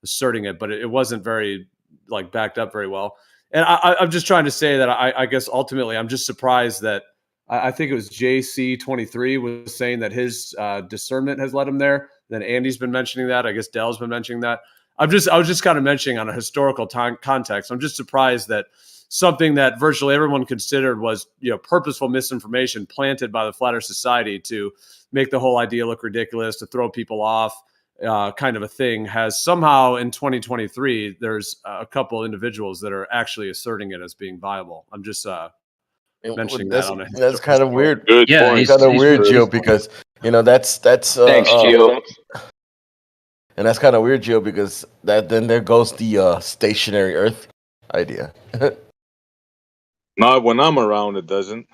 asserting it, but it wasn't very like backed up very well. And I'm just trying to say that I guess ultimately I'm just surprised that I think it was JC23 was saying that his discernment has led him there. Then Andy's been mentioning that. I guess Dell's been mentioning that. I was just kind of mentioning on a historical context. I'm just surprised that something that virtually everyone considered was purposeful misinformation planted by the Flat Earth Society to make the whole idea look ridiculous, to throw people off, kind of a thing, has somehow in 2023 there's a couple individuals that are actually asserting it as being viable. I'm just mentioning that's, that on a that's kind of weird. Good yeah, it's kind of weird, Gio, because that's Thanks, Gio. and that's kind of weird, Gio, because then there goes the stationary Earth idea. Not when I'm around, it doesn't.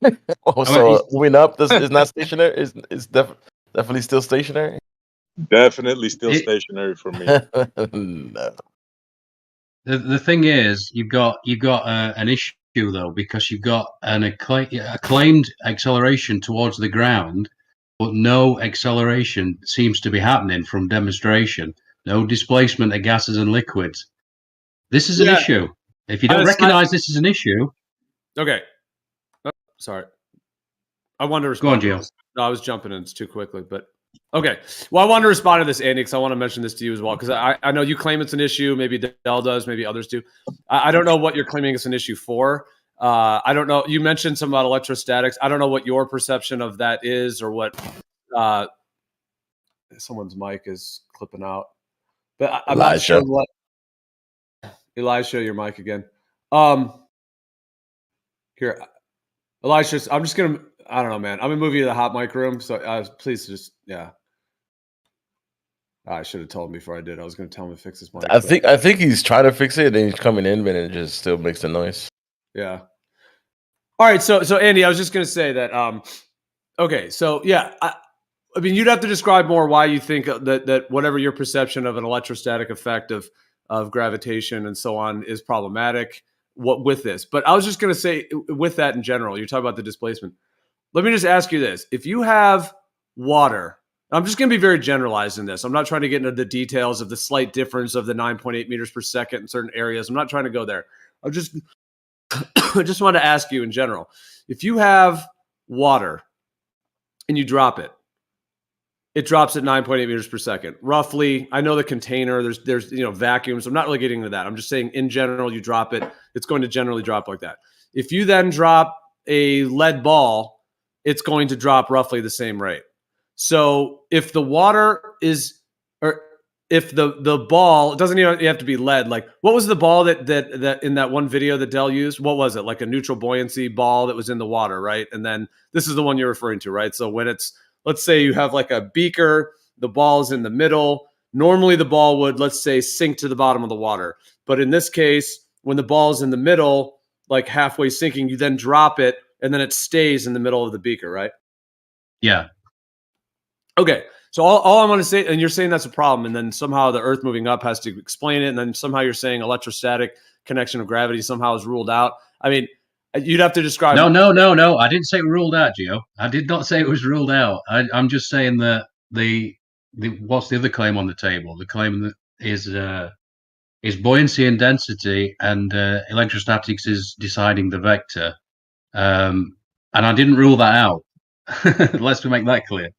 Moving up is not stationary. Is definitely still stationary. Definitely still stationary for me. No. The thing is, you've got an issue though, because you've got an acclaimed acceleration towards the ground, but no acceleration seems to be happening from demonstration. No displacement of gases and liquids. This is an issue. If you don't recognize this as an issue, okay. Oh, sorry, I wanted to respond. Go on, Gio. No, I was jumping in too quickly, but okay. Well, I wanted to respond to this, Andy, because I want to mention this to you as well, because I know you claim it's an issue. Maybe Dell does. Maybe others do. I don't know what you're claiming it's an issue for. I don't know. You mentioned something about electrostatics. I don't know what your perception of that is, or what. Someone's mic is clipping out, but I'm not sure what. Elijah, your mic again. Here, Elijah, I'm just gonna. I don't know, man. I'm gonna move you to the hot mic room. So please just, yeah. I should have told him before I did. I was gonna tell him to fix his mic. I think he's trying to fix it, and he's coming in, but it just still makes a noise. Yeah. All right. So Andy, I was just gonna say that. Okay. So yeah, I mean, you'd have to describe more why you think that whatever your perception of an electrostatic effect of gravitation and so on is problematic. What with this? But I was just gonna say with that in general, you're talking about the displacement. Let me just ask you this. If you have water, I'm just going to be very generalized in this. I'm not trying to get into the details of the slight difference of the 9.8 meters per second in certain areas. I'm not trying to go there. I just want to ask you in general. If you have water and you drop it, it drops at 9.8 meters per second. Roughly, I know the container, there's vacuums. I'm not really getting into that. I'm just saying in general, you drop it, it's going to generally drop like that. If you then drop a lead ball it's going to drop roughly the same rate. So if the water is, or if the ball, it doesn't even have to be lead. Like, what was the ball that in that one video that Dell used? What was it? Like a neutral buoyancy ball that was in the water, right? And then this is the one you're referring to, right? So when it's, let's say you have like a beaker, the ball's in the middle. Normally the ball would, let's say, sink to the bottom of the water. But in this case, when the ball's in the middle, like halfway sinking, you then drop it and then it stays in the middle of the beaker, right? Yeah. Okay. So all I'm going to say, and you're saying that's a problem, and then somehow the Earth moving up has to explain it, and then somehow you're saying electrostatic connection of gravity somehow is ruled out. I mean, you'd have to describe. No. I didn't say ruled out, Gio. I did not say it was ruled out. I'm just saying that the what's the other claim on the table? The claim that is buoyancy and density, and electrostatics is deciding the vector. And I didn't rule that out. Let's make that clear.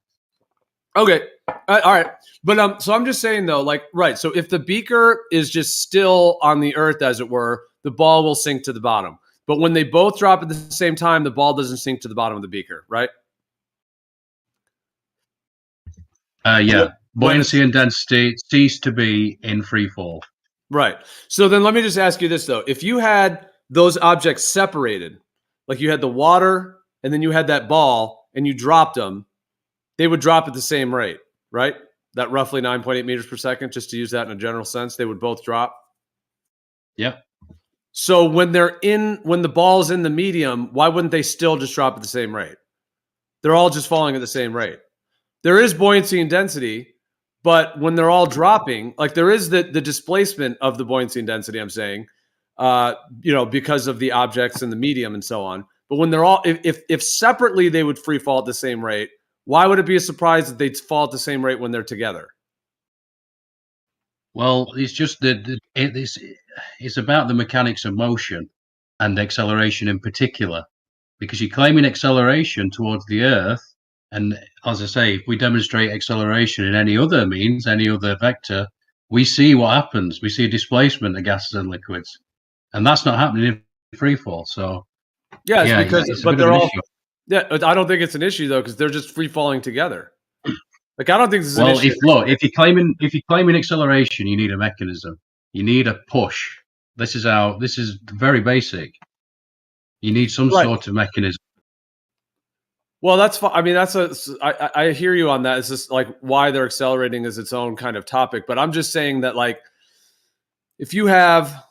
Okay. All right. But so I'm just saying though, like, right. So if the beaker is just still on the Earth, as it were, the ball will sink to the bottom. But when they both drop at the same time, the ball doesn't sink to the bottom of the beaker, right? Yeah. Buoyancy and density cease to be in free fall. Right. So then let me just ask you this though. If you had those objects separated, like you had the water and then you had that ball and you dropped them, they would drop at the same rate, right? That roughly 9.8 meters per second, just to use that in a general sense, they would both drop. Yep. So when the ball's in the medium, why wouldn't they still just drop at the same rate? They're all just falling at the same rate. There is buoyancy and density, but when they're all dropping, like there is the displacement of the buoyancy and density, I'm saying, because of the objects in the medium and so on. But when they're all, if separately they would free fall at the same rate, why would it be a surprise that they'd fall at the same rate when they're together? Well, it's just that it's about the mechanics of motion and acceleration in particular, because you're claiming acceleration towards the Earth, and as I say, if we demonstrate acceleration in any other means, any other vector, we see what happens. We see a displacement of gases and liquids, and that's not happening in free fall. So, yes, yeah, because it's a but bit they're of an all. issue. Yeah, I don't think it's an issue though, because they're just free falling together. Like I don't think this is an issue. If you're claiming acceleration, you need a mechanism. You need a push. This is very basic. You need some sort of mechanism. Well, that's fine. I mean, I hear you on that. It's just like why they're accelerating is its own kind of topic. But I'm just saying that, like, if you have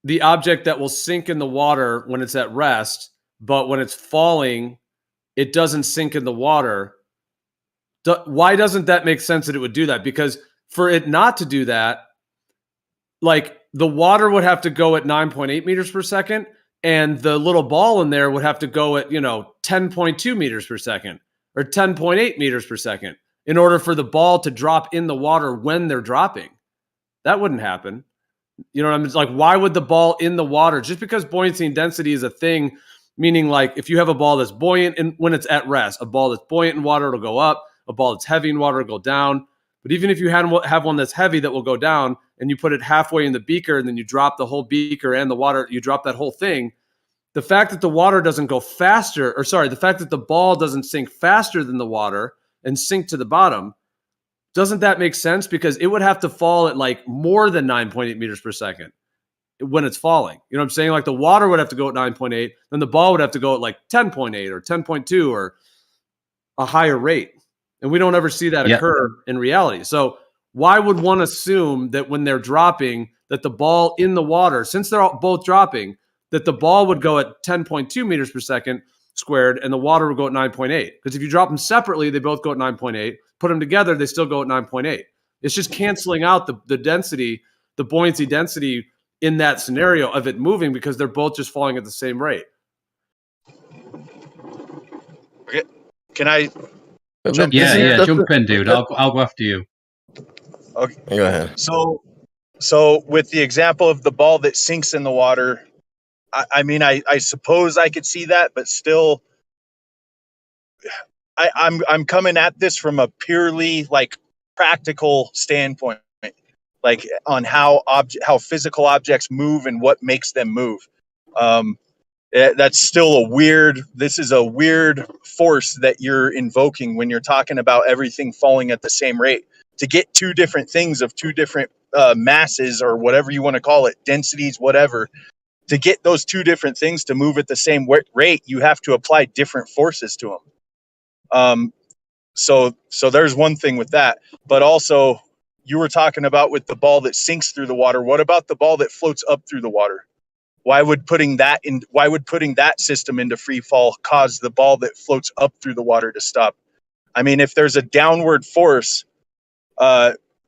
the object that will sink in the water when it's at rest, but when it's falling, it doesn't sink in the water. Why doesn't that make sense that it would do that? Because for it not to do that, like the water would have to go at 9.8 meters per second, and the little ball in there would have to go at 10.2 meters per second or 10.8 meters per second in order for the ball to drop in the water when they're dropping. That wouldn't happen. You know what I mean? Like, why would the ball in the water, just because buoyancy and density is a thing, meaning like if you have a ball that's buoyant and when it's at rest, a ball that's buoyant in water, it'll go up. A ball that's heavy in water will go down. But even if you have one that's heavy that will go down and you put it halfway in the beaker and then you drop the whole beaker and the water, you drop that whole thing. The fact that the water doesn't go faster, the fact that the ball doesn't sink faster than the water and sink to the bottom, doesn't that make sense? Because it would have to fall at like more than 9.8 meters per second when it's falling. You know what I'm saying? Like the water would have to go at 9.8, then the ball would have to go at like 10.8 or 10.2 or a higher rate. And we don't ever see that occur in reality. So why would one assume that when they're dropping, that the ball in the water, since they're both dropping, that the ball would go at 10.2 meters per second squared and the water would go at 9.8? Because if you drop them separately, they both go at 9.8. Put them together, they still go at 9.8. It's just canceling out the density, the buoyancy density in that scenario of it moving because they're both just falling at the same rate. Can I jump in, dude. I'll go after you. Okay. Go ahead. So with the example of the ball that sinks in the water, I mean, I suppose I could see that, but still, I'm coming at this from a purely like practical standpoint, like on how physical objects move and what makes them move. That's still a weird. This is a weird force that you're invoking when you're talking about everything falling at the same rate. To get two different things of two different masses, or whatever you want to call it, densities, whatever. To get those two different things to move at the same rate, you have to apply different forces to them. So there's one thing with that, but also you were talking about with the ball that sinks through the water. What about the ball that floats up through the water? Why would putting that system into free fall cause the ball that floats up through the water to stop? I mean, if there's a downward force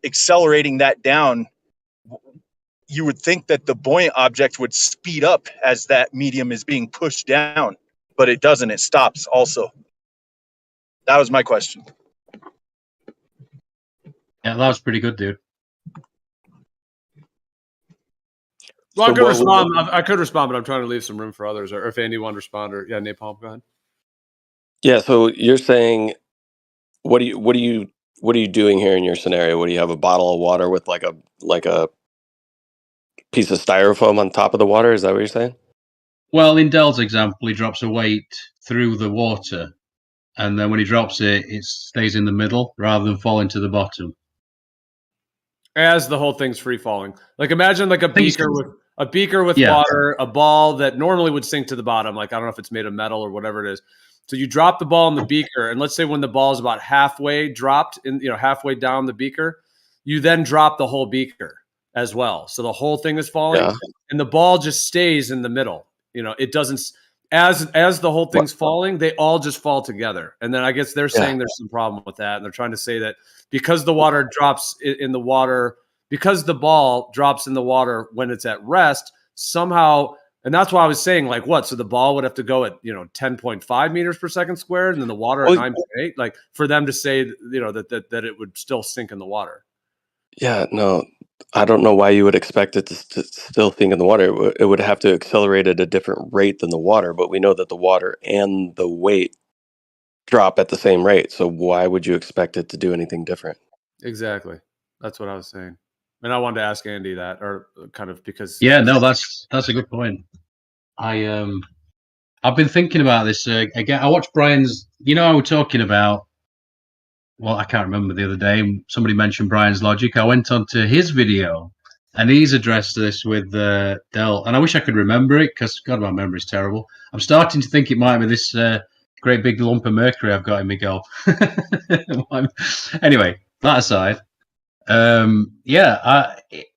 accelerating that down, you would think that the buoyant object would speed up as that medium is being pushed down, but it doesn't. It stops also. That was my question. Yeah, that was pretty good, dude. Well, So I could what respond. I could respond, but I'm trying to leave some room for others. Or if Andy wanted to respond, or yeah, Napalm, go ahead. Yeah, so you're saying, what are you doing here in your scenario? What do you have, a bottle of water with like a piece of styrofoam on top of the water? Is that what you're saying? Well, in Dell's example, he drops a weight through the water, and then when he drops it, it stays in the middle rather than falling to the bottom. As the whole thing's free falling. Like imagine like a beaker with Yeah. water, a ball that normally would sink to the bottom. Like I don't know if it's made of metal or whatever it is. So you drop the ball in the beaker, and let's say when the ball is about halfway dropped in, halfway down the beaker, you then drop the whole beaker as well. So the whole thing is falling, Yeah. and the ball just stays in the middle. It doesn't as the whole thing's falling, they all just fall together. And then I guess they're saying there's some problem with that, and they're trying to say that because the water drops in the water, because the ball drops in the water when it's at rest, somehow, and that's why I was saying, like, what? So the ball would have to go at 10.5 meters per second squared, and then the water at 9.8, like for them to say that it would still sink in the water. Yeah, no, I don't know why you would expect it to still sink in the water. It would have to accelerate at a different rate than the water, but we know that the water and the weight drop at the same rate. So why would you expect it to do anything different? Exactly. That's what I was saying. And I wanted to ask Andy that, or kind of because no, that's a good point. I've been thinking about this again. I watched Brian's. I was talking about. Well, I can't remember the other day. Somebody mentioned Brian's logic. I went onto his video, and he's addressed this with Dell. And I wish I could remember it because God, my memory's terrible. I'm starting to think it might be this great big lump of mercury I've got in my go. Anyway, that aside,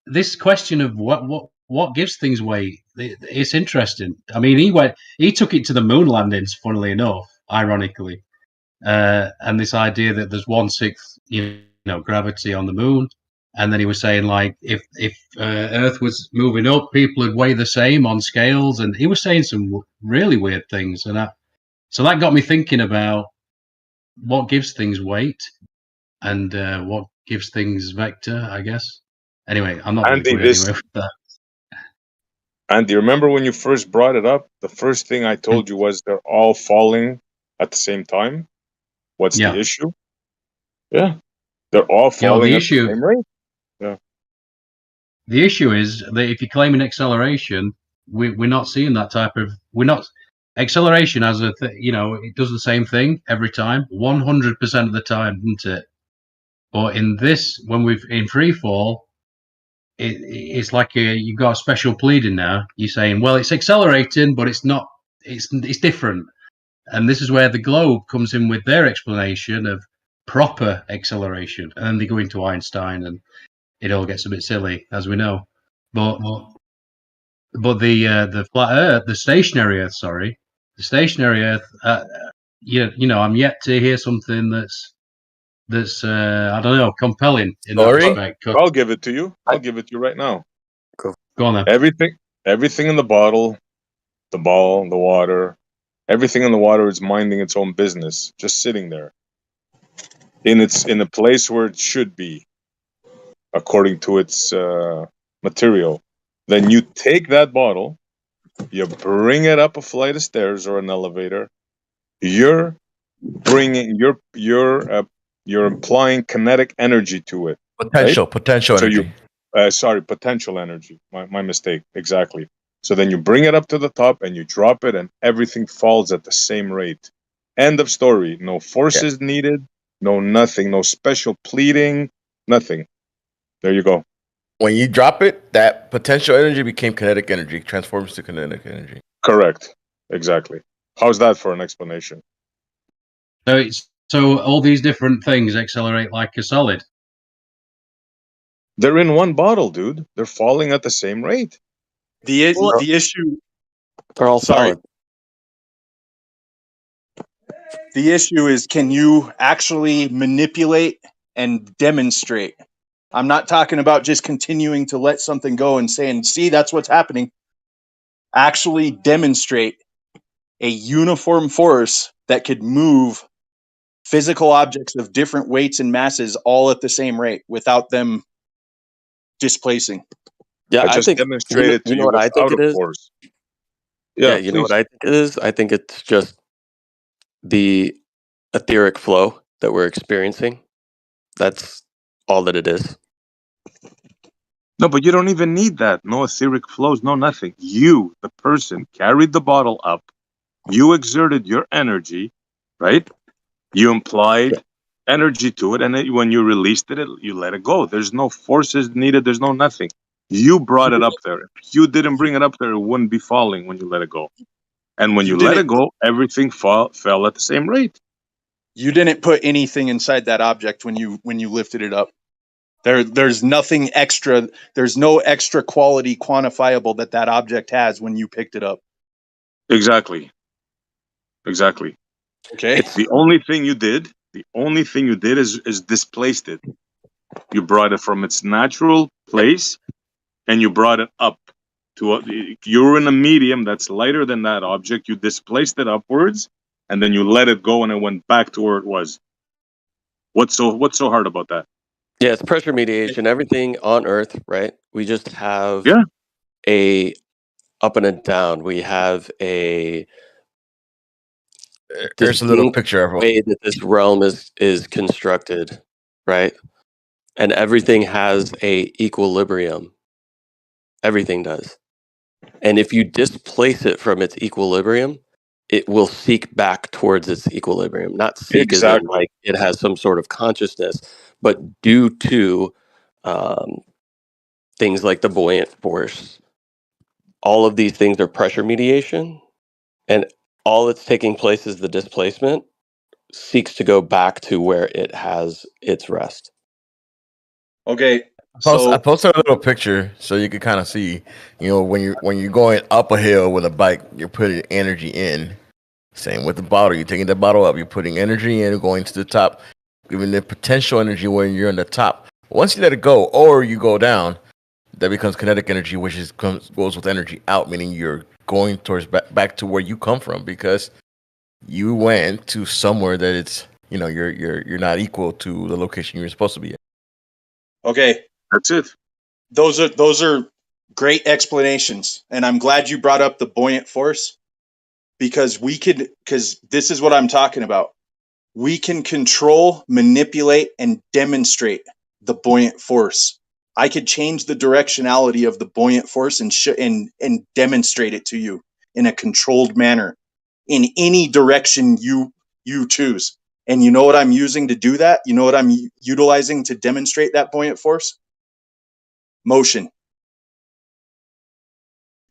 this question of what gives things weight, it's interesting. I mean, he took it to the moon landings, funnily enough, ironically. And this idea that there's 1/6, gravity on the moon, and then he was saying like if Earth was moving up, people would weigh the same on scales, and he was saying some really weird things, and so that got me thinking about what gives things weight and what gives things vector, I guess. Anyway, I'm not going to go anywhere with that. Andy, remember when you first brought it up? The first thing I told you was they're all falling at the same time. What's the issue? Yeah, they're all falling at the same rate. Yeah. The issue is that if you're claiming acceleration, we're not seeing that type of. Acceleration as it does the same thing every time, 100% of the time, doesn't it? But in this, when in free fall, it's like you've got a special pleading now. You're saying, well, it's accelerating, but it's not. It's different. And this is where the globe comes in with their explanation of proper acceleration. And then they go into Einstein, and it all gets a bit silly, as we know. But the flat Earth, the stationary Earth, I'm yet to hear something that's I don't know, compelling in that respect. I'll give it to you. I'll give it to you right now. Go on then. Everything in the bottle, the ball, the water, everything in the water is minding its own business, just sitting there in a place where it should be, according to its material. Then you take that bottle, you bring it up a flight of stairs or an elevator. You're bringing you're implying kinetic energy to it. Potential energy. Potential energy. My mistake. Exactly. So then you bring it up to the top and you drop it and everything falls at the same rate. End of story. No forces needed, no nothing, no special pleading, nothing. There you go. When you drop it, that potential energy became kinetic energy, transforms to kinetic energy. Correct. Exactly. How's that for an explanation? So all these different things accelerate like a solid. They're in one bottle, dude. They're falling at the same rate. The issue. They're all Sorry. solid. The issue is, can you actually manipulate and demonstrate? I'm not talking about just continuing to let something go and saying, see, that's what's happening. Actually demonstrate a uniform force that could move physical objects of different weights and masses all at the same rate without them displacing. Yeah, I I just think demonstrated to you what I think without a it is. force. Yeah, Yeah, you know what please. I think it is? I think it's just the etheric flow that we're experiencing. That's all that it is. No, but you don't even need that. No etheric flows, no nothing. You, the person, carried the bottle up. You exerted your energy, right? You implied energy to it, and then when you released it, you let it go. There's no forces needed. There's no nothing. You brought it up there. If you didn't bring it up there, it wouldn't be falling when you let it go. And when you let it go, everything fell at the same rate. You didn't put anything inside that object when you lifted it up. There's nothing extra. There's no extra quality quantifiable that object has when you picked it up. Exactly. Okay. The only thing you did is displaced it. You brought it from its natural place, and you brought it up to you're in a medium that's lighter than that object. You displaced it upwards, and then you let it go, and it went back to where it was. What's so hard about that? Yeah, it's pressure mediation. Everything on Earth, right? We just have Yeah. a up and a down. We have a There's a little distinct picture of way that this realm is constructed, right? And everything has a equilibrium. Everything does. And if you displace it from its equilibrium, it will seek back towards its equilibrium. Not seek as in Exactly. like it has some sort of consciousness, but due to um, things like the buoyant force, all of these things are pressure mediation, and all that's taking place is the displacement seeks to go back to where it has its rest. Okay. I posted a little picture so you could kind of see, when you're going up a hill with a bike, you're putting energy in. Same with the bottle. You're taking the bottle up, you're putting energy in, going to the top, giving the potential energy when you're in the top. Once you let it go or you go down, that becomes kinetic energy, which goes with energy out, meaning you're going towards back to where you come from because you went to somewhere that it's you're not equal to the location you're supposed to be at. Okay. That's it. Those are great explanations, and I'm glad you brought up the buoyant force because this is what I'm talking about. We can control, manipulate, and demonstrate the buoyant force. I could change the directionality of the buoyant force and demonstrate it to you in a controlled manner in any direction you choose. And you know what I'm using to do that? You know what I'm utilizing to demonstrate that buoyant force? Motion.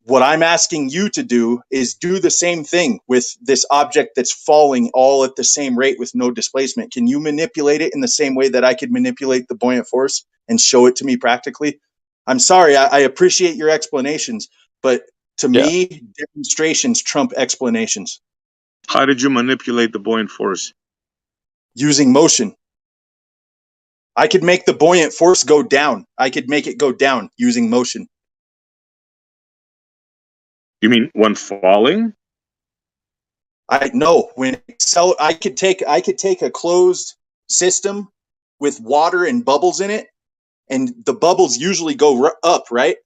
What I'm asking you to do is do the same thing with this object that's falling all at the same rate with no displacement. Can you manipulate it in the same way that I could manipulate the buoyant force and show it to me practically? I'm sorry, I appreciate your explanations, but to me, demonstrations trump explanations. How did you manipulate the buoyant force? Using motion. I could make the buoyant force go down. I could make it go down using motion. You mean when falling? I could take a closed system with water and bubbles in it, and the bubbles usually go up, right?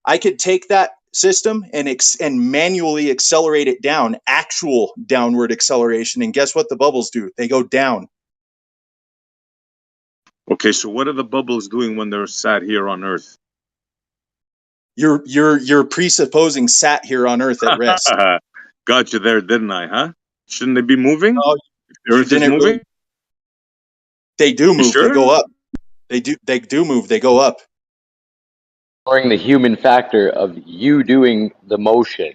I could take that system and manually accelerate it down, actual downward acceleration, and guess what the bubbles do? They go down. Okay, so what are the bubbles doing when they're sat here on Earth? You're presupposing sat here on Earth at rest. Got you there, didn't I? Huh? Shouldn't they be moving? No, If the Earth is didn't moving. really. They do You move. sure? They go up. They do move. They go up. Ignoring the human factor of you doing the motion.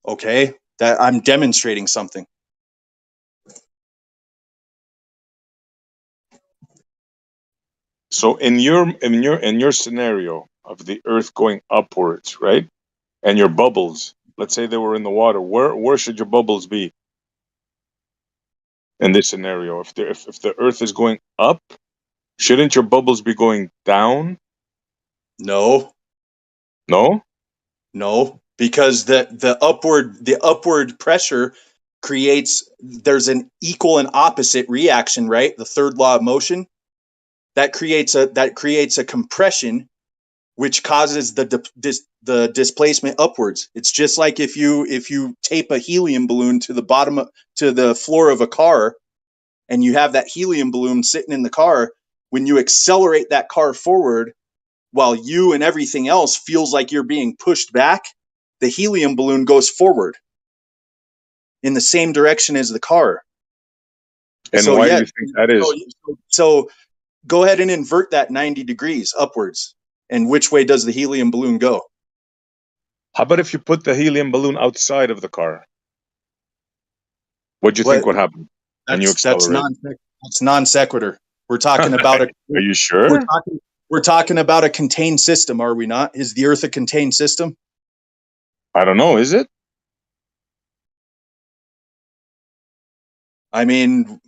Okay, that I'm demonstrating something. So in your scenario of the Earth going upwards, right? And your bubbles, let's say they were in the water, where should your bubbles be? In this scenario, if the Earth is going up, shouldn't your bubbles be going down? No. No? No, because the upward pressure there's an equal and opposite reaction, right? The third law of motion that creates a compression, which causes the displacement upwards. It's just like if you tape a helium balloon to the floor of a car, and you have that helium balloon sitting in the car. When you accelerate that car forward, while you and everything else feels like you're being pushed back, the helium balloon goes forward in the same direction as the car. And so why do you think that is? So go ahead and invert that 90 degrees upwards. And which way does the helium balloon go? How about if you put the helium balloon outside of the car? What do you think would happen? And you accelerate. That's non sequitur. We're talking about Are you sure? We're talking about a contained system, are we not? Is the Earth a contained system? I don't know. Is it? I mean,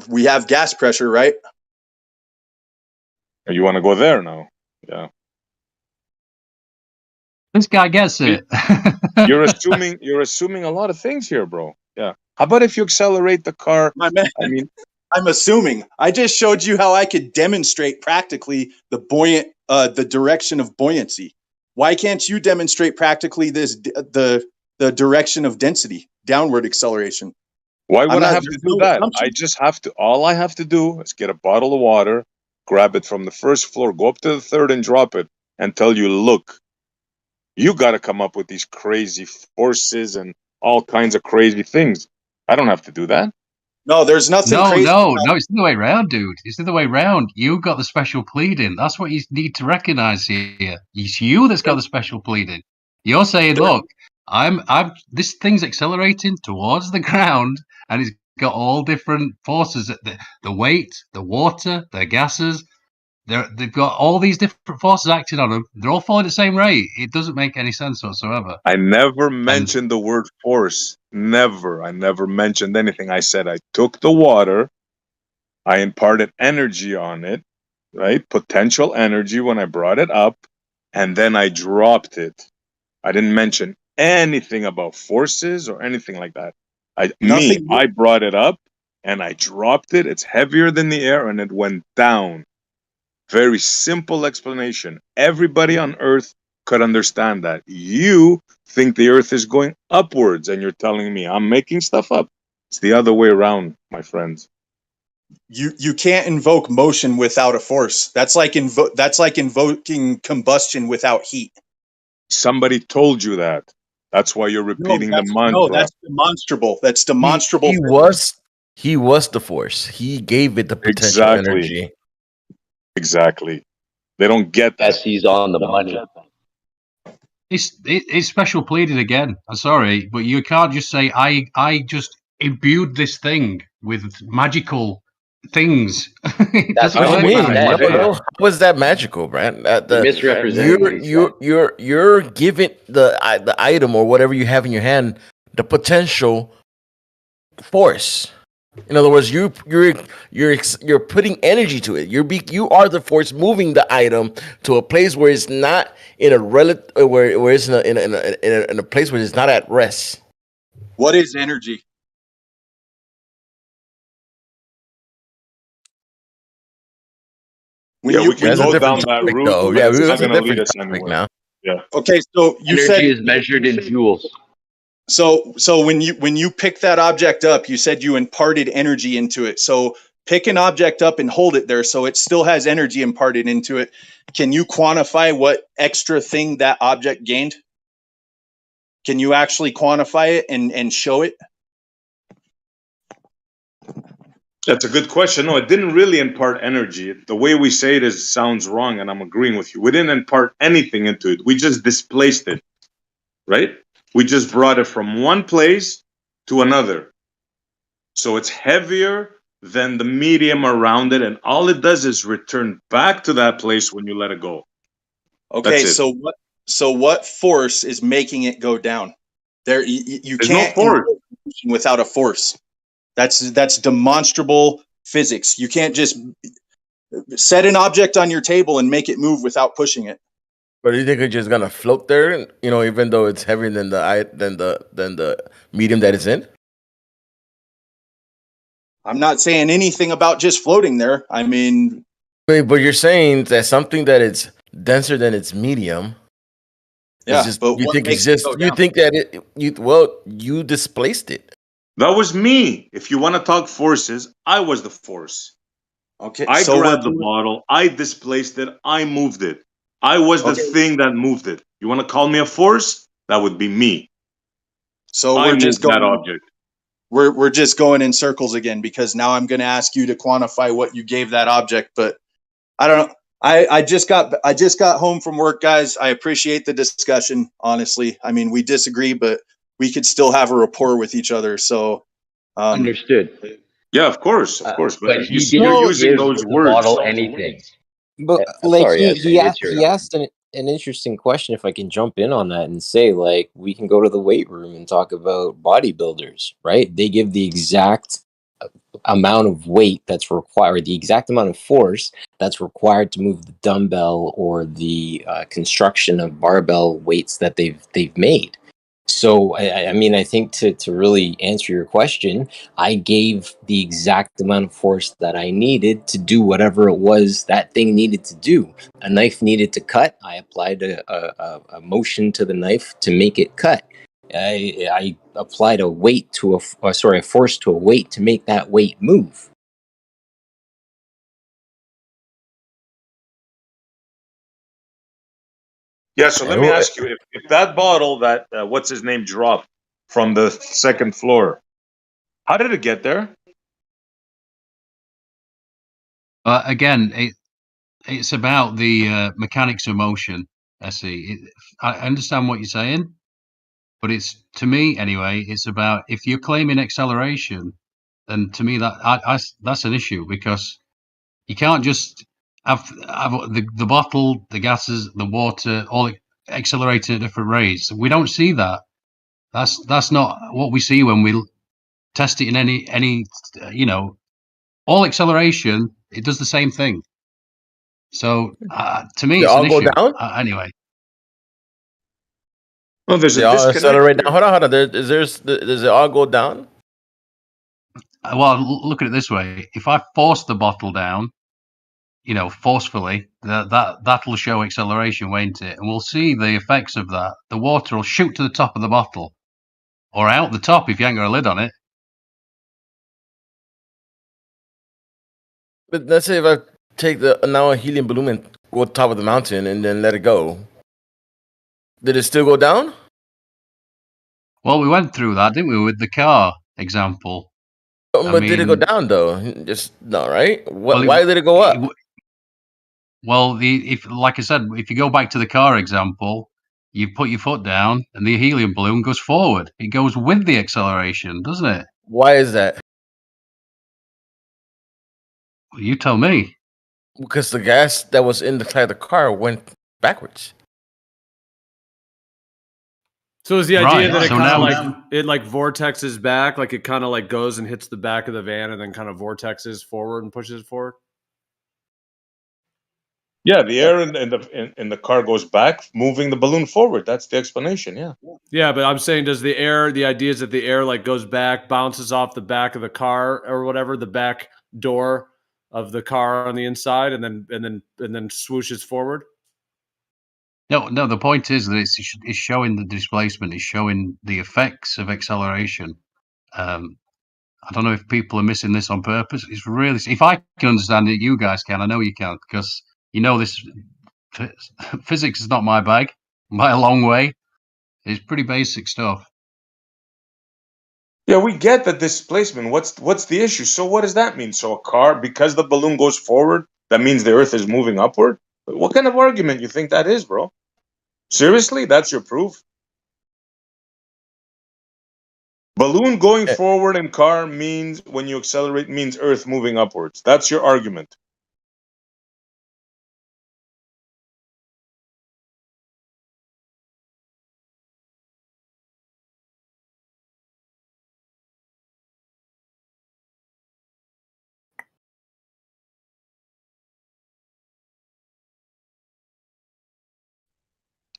we have gas pressure, right? You want to go there now? Yeah. This guy gets it. You're assuming a lot of things here, bro. Yeah. How about if you accelerate the car? My man, I mean, I'm assuming. I just showed you how I could demonstrate practically the direction of buoyancy. Why can't you demonstrate practically the direction of density, downward acceleration? Why would I have to do that? All I have to do is get a bottle of water, grab it from the first floor, go up to the third and drop it, and tell you, look, you got to come up with these crazy forces and all kinds of crazy things. I don't have to do that. No, there's nothing crazy. No, it's the other way around, dude. It's the other way around. You got the special pleading. That's what you need to recognize here. It's you that's got the special pleading. You're saying, look, this thing's accelerating towards the ground, and it's got all different forces. The weight, the water, the gases. They've got all these different forces acting on them. They're all following the same rate. It doesn't make any sense whatsoever. I never mentioned the word force. Never. I never mentioned anything. I said I took the water, I imparted energy on it, right? Potential energy when I brought it up, and then I dropped it. I didn't mention anything about forces or anything like that. I brought it up and I dropped it. It's heavier than the air and it went down. Very simple explanation. Everybody on Earth could understand that. You think the Earth is going upwards and you're telling me I'm making stuff up. It's the other way around, my friends. You can't invoke motion without a force. That's like invoking combustion without heat. Somebody told you that. That's why you're repeating the mantra. No, that's demonstrable. That's demonstrable. He was the force. He gave it the potential energy. Exactly. They don't get that. He's on the money. It's special pleading again. I'm sorry, but you can't just say I just imbued this thing with magical things. That's what I mean. How was that magical, Brent? You're giving the item or whatever you have in your hand the potential force. In other words, you're putting energy to it. You are the force moving the item to a place where it's not in a where it's in a place where it's not at rest. What is energy? We can go down that route. Yeah, it's not going to lead us anywhere. Now. Yeah. Okay, so you energy said is measured in joules. So when you pick that object up, you said you imparted energy into it. So pick an object up and hold it there so it still has energy imparted into it. Can you quantify what extra thing that object gained? Can you actually quantify it and show it? That's a good question. No, it didn't really impart energy. The way we say it sounds wrong, and I'm agreeing with you. We didn't impart anything into it. We just displaced it, right? We just brought it from one place to another. So it's heavier than the medium around it, and all it does is return back to that place when you let it go. Okay, That's it. so what force is making it go down? There, you There's can't no force without a force. That's demonstrable physics. You can't just set an object on your table and make it move without pushing it. But do you think it's just gonna float there? You know, even though it's heavier than the medium that it's in. I'm not saying anything about just floating there. I mean, But you're saying that something that it's denser than its medium. Yeah, just, but you what think it's makes it just go you down? think that you displaced it. That was me. If you want to talk forces, I was the force. Okay, I so grabbed the bottle, I displaced it, I moved it. I was the thing that moved it. You want to call me a force? That would be me. So I we're just moved that going. object. We're just going in circles again because now I'm going to ask you to quantify what you gave that object, but I don't know. I just got home from work, guys. I appreciate the discussion. Honestly, I mean, we disagree, but we could still have a rapport with each other. So, Understood. Yeah, of course. But But he you're didn't using give those the words. bottle anything. But like Sorry, Essay, it's your he asked an interesting question. If I can jump in on that and say, like, we can go to the weight room and talk about bodybuilders, right? They give the exact amount of weight that's required, the exact amount of force that's required to move the dumbbell or the construction of barbell weights that they've made. So I mean, I think to really answer your question, I gave the exact amount of force that I needed to do whatever it was that thing needed to do. A knife needed to cut. I applied a motion to the knife to make it cut. I applied a weight to a force to a weight to make that weight move. Yeah, so let me ask you, if that bottle that, what's his name, dropped from the second floor, how did it get there? Again, it's about the mechanics of motion. I understand what you're saying, but it's, to me anyway, it's about, if you're claiming acceleration, then to me that's an issue, because you can't just have the bottle, the gases, the water, all accelerating at different rates. We don't see that. That's not what we see when we test it in any all acceleration. It does the same thing. So to me, They it's an all go issue. down? Anyway. Well, there's They a all disconnect accelerate here. down. Hold on. Does it all go down? Well, look at it this way: if I force the bottle down, forcefully, that'll show acceleration, won't it? And we'll see the effects of that. The water will shoot to the top of the bottle, or out the top if you ain't got a lid on it. But let's say if I take now a helium balloon and go top of the mountain and then let it go, did it still go down? Well, we went through that, didn't we, with the car example? But did it go down though? Just no, right? Why did it go up? Well, like I said, if you go back to the car example, you put your foot down and the helium balloon goes forward. It goes with the acceleration, doesn't it? Why is that? Well, you tell me. Because the gas that was in the side of the car went backwards. So is the idea that it so kind of now like vortexes back, like it kind of like goes and hits the back of the van and then kind of vortexes forward and pushes it forward? Yeah, the air in the car goes back, moving the balloon forward. That's the explanation. Yeah. Yeah, but I'm saying, does the idea is that the air like goes back, bounces off the back of the car or whatever, the back door of the car on the inside, and then swooshes forward? No. The point is that it's showing the displacement. It's showing the effects of acceleration. I don't know if people are missing this on purpose. It's really, if I can understand it, you guys can. I know you can, because you know this. Physics is not my bag by a long way. It's pretty basic stuff. Yeah, we get the displacement. What's the issue? So what does that mean? So a car, because the balloon goes forward, that means the Earth is moving upward? What kind of argument you think that is, bro? Seriously, that's your proof? Balloon going forward and car means when you accelerate means Earth moving upwards. That's your argument.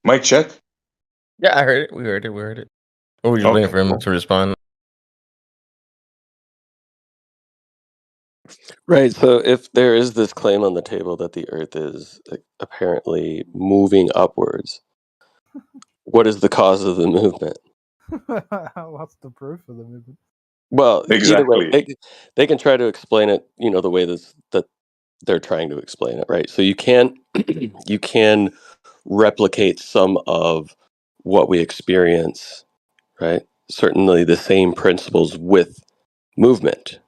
Mic check. Yeah, I heard it. We heard it. We heard it. What were you waiting for him to respond? Right. So if there is this claim on the table that the Earth is apparently moving upwards, what is the cause of the movement? What's the proof of the movement? Well, either way, Exactly. they can try to explain it, the way that they're trying to explain it, right? So you can you can replicate some of what we experience, right? Certainly the same principles with movement.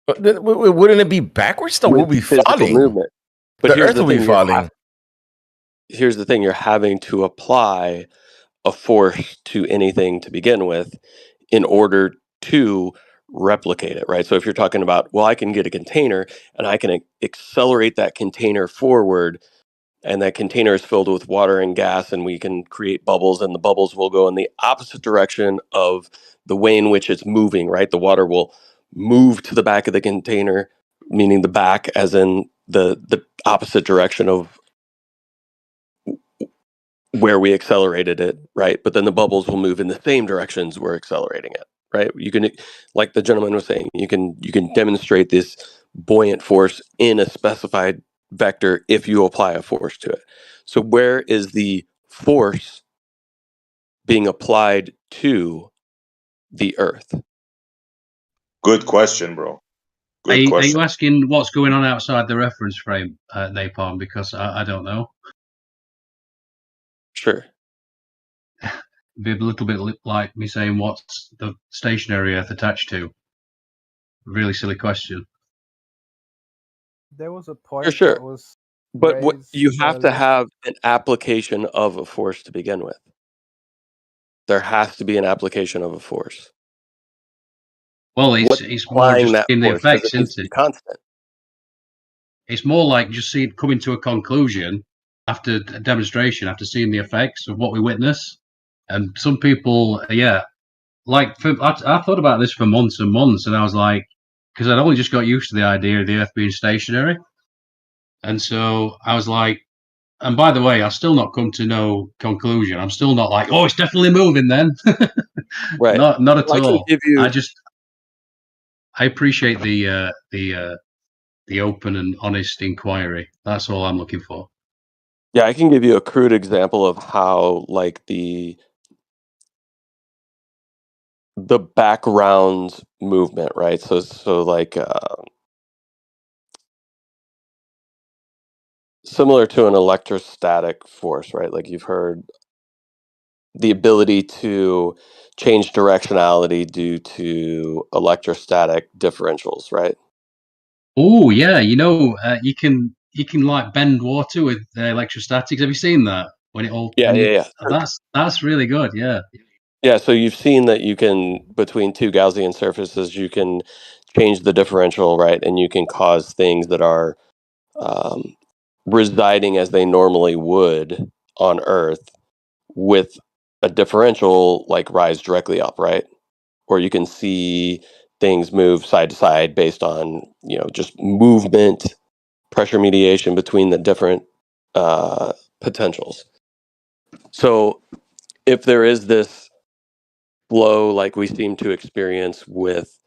Wouldn't it be backwards? Though we'll With be physical falling. movement. But The here's Earth the will be thing: falling. here's the thing: you're having to apply a force to anything to begin with in order to replicate it, right? So if you're talking about, well, I can get a container and I can accelerate that container forward, and that container is filled with water and gas, and we can create bubbles, and the bubbles will go in the opposite direction of the way in which it's moving, right? The water will move to the back of the container, meaning the back as in the opposite direction of where we accelerated it, right? But then the bubbles will move in the same directions we're accelerating it, right? You can, like the gentleman was saying, you can demonstrate this buoyant force in a specified vector if you apply a force to it. So where is the force being applied to the Earth? Good question, bro. Are Good you question. asking what's going on outside the reference frame, Napalm? Because I don't know. Sure. It'd be a little bit like me saying what's the stationary Earth attached to. Really silly question. There was a point Sure. that was But what raised you have to earlier. have an application of a force to begin with. There has to be an application of a force. Well, What's it's more applying just that seeing the force? Because effects, it needs isn't to be it? constant. It's more like just coming to a conclusion after a demonstration, after seeing the effects of what we witness. And some people, yeah, like I thought about this for months and months, and I was like, because I'd only just got used to the idea of the Earth being stationary, and so I was like, and by the way, I've still not come to no conclusion. I'm still not like, oh, it's definitely moving then. Right. Not at Well, I can all. give you. I appreciate the open and honest inquiry. That's all I'm looking for. Yeah, I can give you a crude example of how, like, the background movement, right? So like similar to an electrostatic force, right? Like you've heard the ability to change directionality due to electrostatic differentials, right? Oh yeah, you can like bend water with electrostatics. Have you seen that? When it all Yeah, when yeah, you yeah. that's really good. Yeah. Yeah, so you've seen that you can, between two Gaussian surfaces, you can change the differential, right? And you can cause things that are um, residing as they normally would on Earth with a differential like rise directly up, right? Or you can see things move side to side based on, just movement, pressure mediation between the different potentials. So if there is this flow like we seem to experience with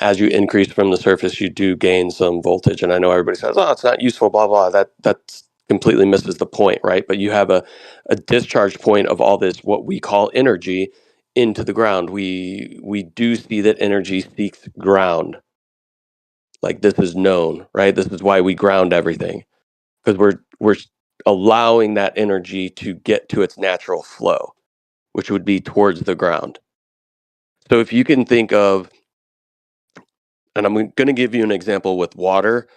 as you increase from the surface, you do gain some voltage. And I know everybody says, oh, it's not useful, blah, blah. That's completely misses the point, right? But you have a discharge point of all this, what we call energy, into the ground. We do see that energy seeks ground. Like, this is known, right? This is why we ground everything, because we're allowing that energy to get to its natural flow, which would be towards the ground. So if you can think of, and I'm going to give you an example with water,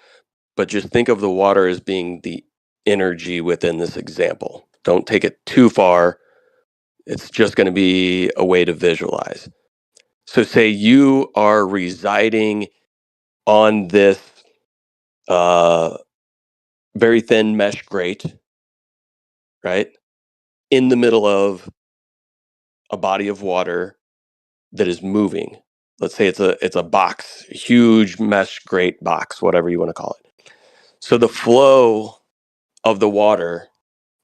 but just think of the water as being the energy within this example. Don't take it too far. It's just going to be a way to visualize. So say you are residing on this very thin mesh grate, right? In the middle of a body of water that is moving. Let's say it's a box, a huge mesh grate box, whatever you want to call it. So the flow of the water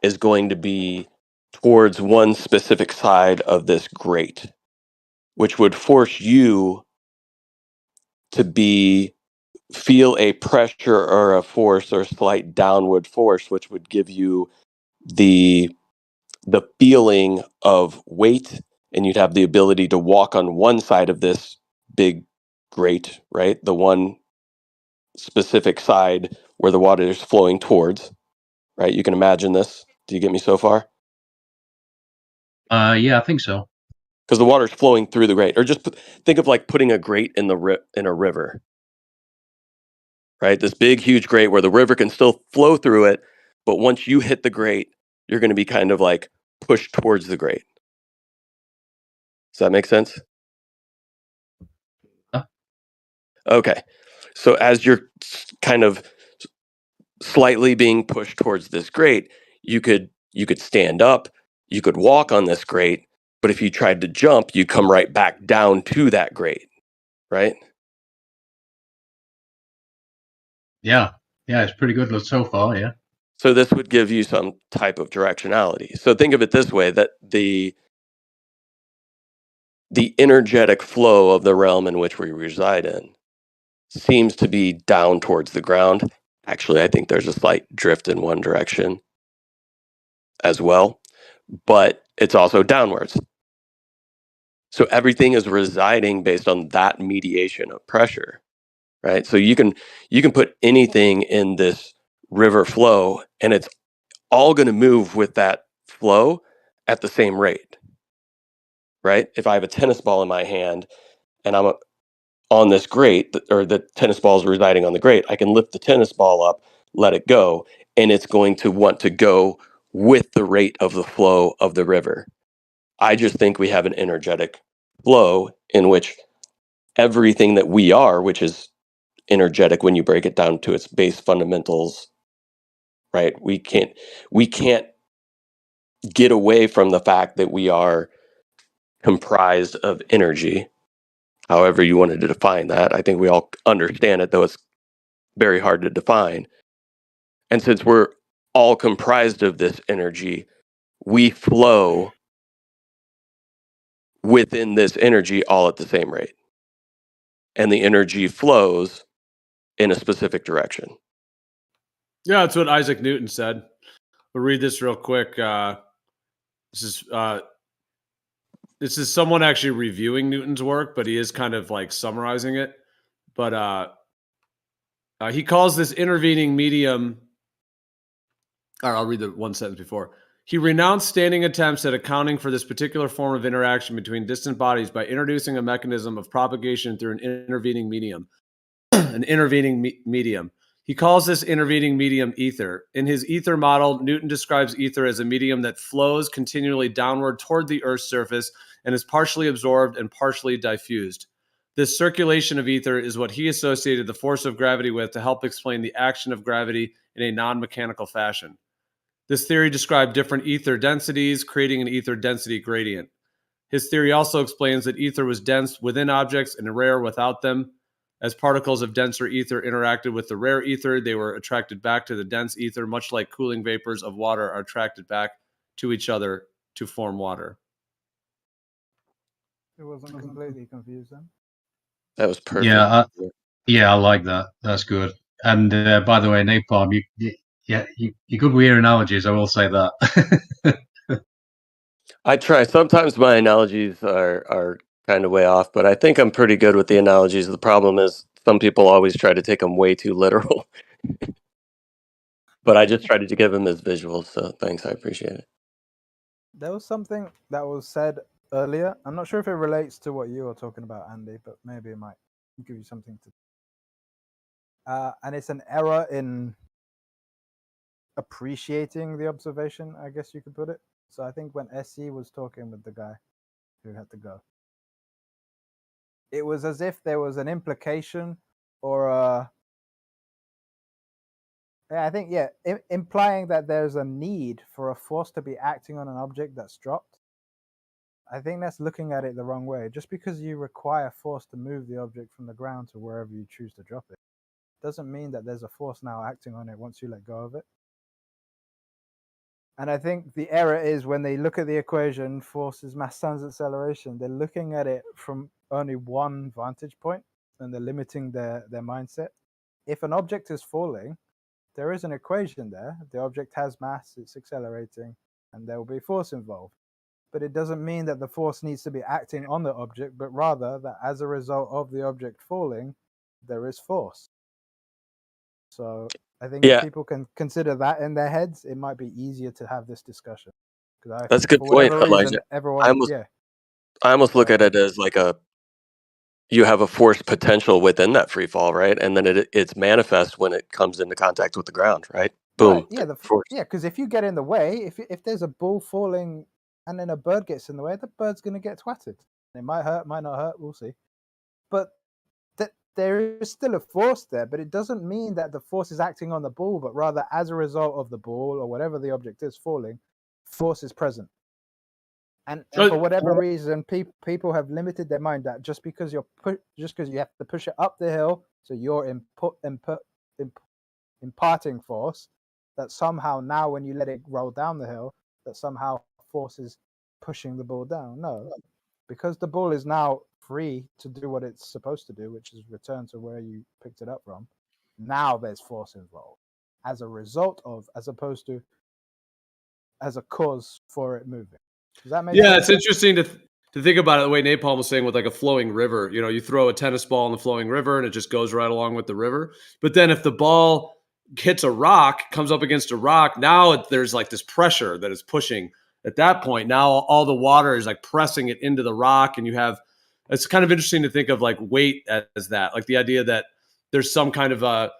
is going to be towards one specific side of this grate, which would force you to feel a pressure or a force or slight downward force, which would give you the feeling of weight, and you'd have the ability to walk on one side of this big grate, right? The one specific side where the water is flowing towards, right? You can imagine this. Do you get me so far? Yeah, I think so. Because the water is flowing through the grate, or just think of like putting a grate in in a river, right? This big, huge grate where the river can still flow through it, but once you hit the grate, you're going to be kind of like pushed towards the grate. Does that make sense? Okay. So as you're kind of slightly being pushed towards this grate, you could stand up, you could walk on this grate, but if you tried to jump, you come right back down to that grate, right? Yeah, it's pretty good so far. Yeah. So this would give you some type of directionality. So think of it this way, that the energetic flow of the realm in which we reside in seems to be down towards the ground. Actually, I think there's a slight drift in one direction as well, but it's also downwards. So everything is residing based on that mediation of pressure, right? So you can put anything in this river flow, and it's all going to move with that flow at the same rate, right? If I have a tennis ball in my hand and I'm on this grate, or the tennis ball is residing on the grate, I can lift the tennis ball up, let it go, and it's going to want to go with the rate of the flow of the river. I just think we have an energetic flow in which everything that we are, which is energetic when you break it down to its base fundamentals, right? We can't get away from the fact that we are comprised of energy, however you wanted to define that. I think we all understand it, though it's very hard to define. And since we're all comprised of this energy, we flow within this energy all at the same rate. And the energy flows in a specific direction. Yeah, that's what Isaac Newton said. We'll read this real quick. This is someone actually reviewing Newton's work, but he is kind of like summarizing it. But he calls this intervening medium. All right, I'll read the one sentence before. He renounced standing attempts at accounting for this particular form of interaction between distant bodies by introducing a mechanism of propagation through an intervening medium. Medium. He calls this intervening medium ether. In his ether model, Newton describes ether as a medium that flows continually downward toward the Earth's surface and is partially absorbed and partially diffused. This circulation of ether is what he associated the force of gravity with to help explain the action of gravity in a non-mechanical fashion. This theory described different ether densities, creating an ether density gradient. His theory also explains that ether was dense within objects and rare without them. As particles of denser ether interacted with the rare ether, they were attracted back to the dense ether, much like cooling vapors of water are attracted back to each other to form water. It wasn't completely confusing. That was perfect. Yeah, I like that. That's good. And by the way, Napalm, you're good with your analogies. I will say that. I try. Sometimes my analogies are kind of way off, but I think I'm pretty good with the analogies. The problem is some people always try to take them way too literal. But I just tried to give them as visuals, so thanks. I appreciate it. There was something that was said earlier. I'm not sure if it relates to what you were talking about, Andy, but maybe it might give you something to. And it's an error in appreciating the observation, I guess you could put it. So I think when SE was talking with the guy who had to go, it was as if there was an implication or a, yeah, I think, yeah, implying that there's a need for a force to be acting on an object that's dropped. I think that's looking at it the wrong way. Just because you require force to move the object from the ground to wherever you choose to drop it, doesn't mean that there's a force now acting on it once you let go of it. And I think the error is when they look at the equation, force is mass times acceleration, they're looking at it from only one vantage point and they're limiting their mindset. If an object is falling, there is an equation there. The object has mass, it's accelerating, and there will be force involved. But it doesn't mean that the force needs to be acting on the object, but rather that as a result of the object falling, there is force. So I think if people can consider that in their heads, it might be easier to have this discussion. Because That's a good for point, whatever reason, Elijah. everyone, I almost look at it as like you have a force potential within that free fall, right? And then it's manifest when it comes into contact with the ground, right? Boom. Right, yeah, because if you get in the way, if there's a ball falling and then a bird gets in the way, the bird's going to get twatted. It might hurt, might not hurt, we'll see. But there is still a force there, but it doesn't mean that the force is acting on the ball, but rather as a result of the ball or whatever the object is falling, force is present. And for whatever reason, people have limited their mind that just because you have to push it up the hill, so you're imparting force, that somehow now when you let it roll down the hill, that somehow force is pushing the ball down. No, because the ball is now free to do what it's supposed to do, which is return to where you picked it up from. Now there's force involved as a result of, as opposed to as a cause for it moving. Does that make sense? Yeah, it's interesting to think about it the way Napalm was saying with like a flowing river. You know, you throw a tennis ball in the flowing river and it just goes right along with the river. But then if the ball hits a rock, comes up against a rock, now there's like this pressure that is pushing. At that point, now all the water is like pressing it into the rock, and you have. It's kind of interesting to think of like weight as that, like the idea that there's some kind of a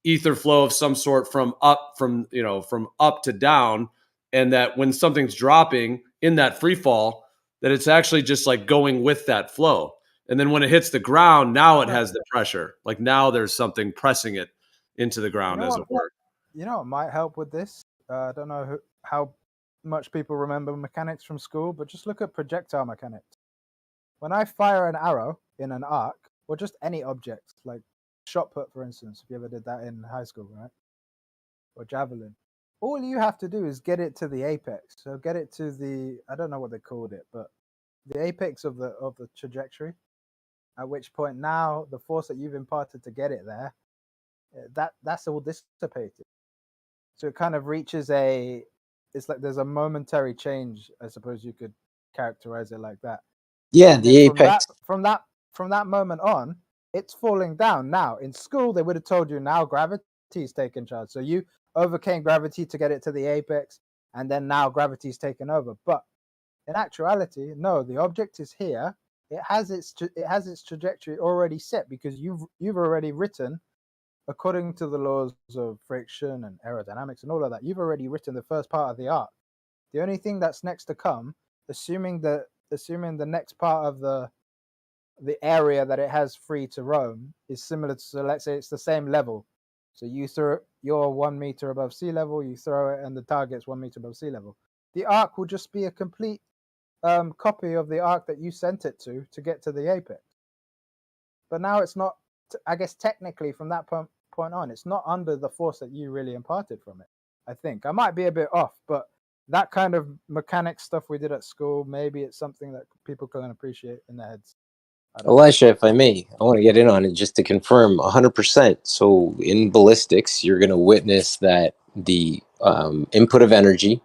ether flow of some sort from up to down, and that when something's dropping in that free fall, that it's actually just like going with that flow. And then when it hits the ground, now it has the pressure. Like now there's something pressing it into the ground, as it were. You know what might help with this? I don't know how much people remember mechanics from school, but just look at projectile mechanics. When I fire an arrow in an arc, or just any object, like shot put, for instance, if you ever did that in high school, right? Or javelin. All you have to do is get it to the apex. So get it to the, I don't know what they called it, but the apex of the trajectory. At which point now the force that you've imparted to get it there, that's all dissipated. So it kind of reaches it's like there's a momentary change, I suppose you could characterize it like that. Yeah, the apex. From that moment on, it's falling down. Now in school they would have told you now gravity is taking charge. So you overcame gravity to get it to the apex, and then now gravity's taken over. But in actuality, no, the object is here. It has its trajectory already set because you've already written, according to the laws of friction and aerodynamics and all of that, you've already written the first part of the arc. The only thing that's next to come, assuming the next part of the area that it has free to roam is similar to, so let's say it's the same level. So you're 1 meter above sea level, you throw it and the target's 1 meter above sea level. The arc will just be a complete copy of the arc that you sent it to get to the apex. But now it's not, I guess technically from that point on, it's not under the force that you really imparted from it. I think I might be a bit off, but that kind of mechanics stuff we did at school, maybe it's something that people can appreciate in their heads. Elisha, if I may, I want to get in on it just to confirm 100%. So in ballistics, you're going to witness that the input of energy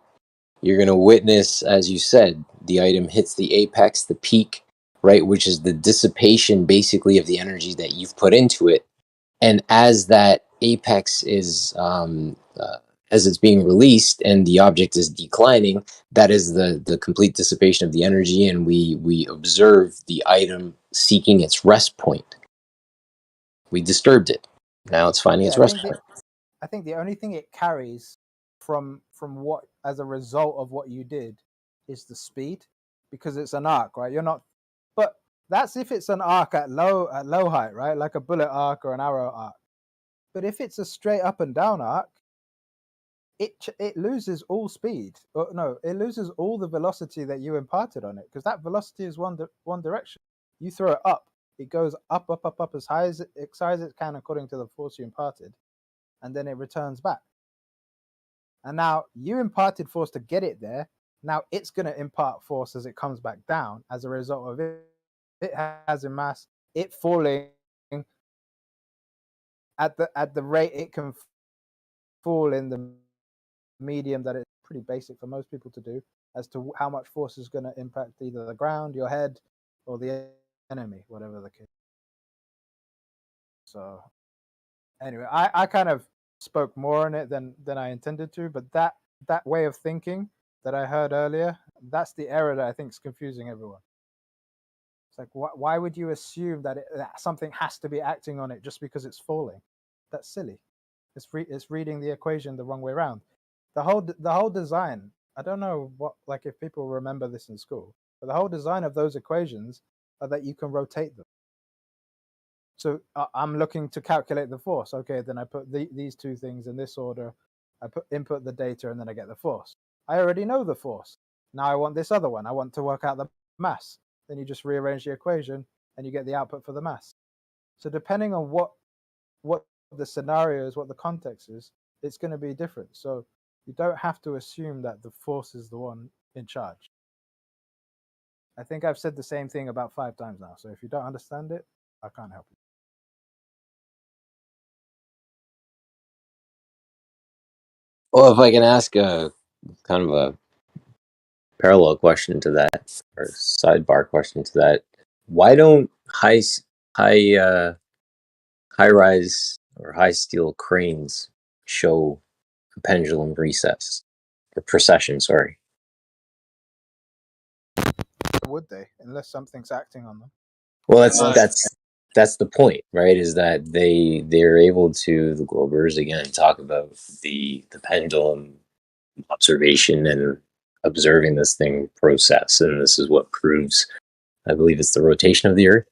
you're going to witness, as you said, the item hits the apex, the peak, right, which is the dissipation basically of the energy that you've put into it. And as that apex is, as it's being released and the object is declining, that is the complete dissipation of the energy, and we observe the item seeking its rest point. We disturbed it. Now it's finding its rest point. I think the only thing it carries from what, as a result of what you did, is the speed, because it's an arc, right? You're not, but that's if it's an arc at low height, right? Like a bullet arc or an arrow arc. But if it's a straight up and down arc, it loses all speed. No, it loses all the velocity that you imparted on it, because that velocity is one direction. You throw it up, it goes up as high as it can according to the force you imparted, and then it returns back. And now you imparted force to get it there. Now it's going to impart force as it comes back down as a result of it. It has a mass, it falling at the rate it can fall in the medium that it's pretty basic for most people to do, as to how much force is going to impact either the ground, your head, or the enemy, whatever the case. So anyway, I kind of spoke more on it than I intended to, but that way of thinking that I heard earlier, that's the error that I think is confusing everyone. It's like, why would you assume that something has to be acting on it just because it's falling? That's silly. It's reading the equation the wrong way around. The whole design, I don't know like if people remember this in school, but the whole design of those equations are that you can rotate them. So I'm looking to calculate the force. Okay, then I put these two things in this order. I input the data, and then I get the force. I already know the force. Now I want this other one. I want to work out the mass. Then you just rearrange the equation, and you get the output for the mass. So depending on what the scenario is, what the context is, it's going to be different. So you don't have to assume that the force is the one in charge. I think I've said the same thing about 5 times now. So if you don't understand it, I can't help you. Well, if I can ask a kind of a parallel question to that, or sidebar question to that, why don't high rise or high steel cranes show a pendulum recess or precession? Sorry. Would they, unless something's acting on them? Well, that's the point, right? Is that they're able to, the Globers again, talk about the pendulum observation and observing this thing process, and this is what proves, I believe, it's the rotation of the Earth.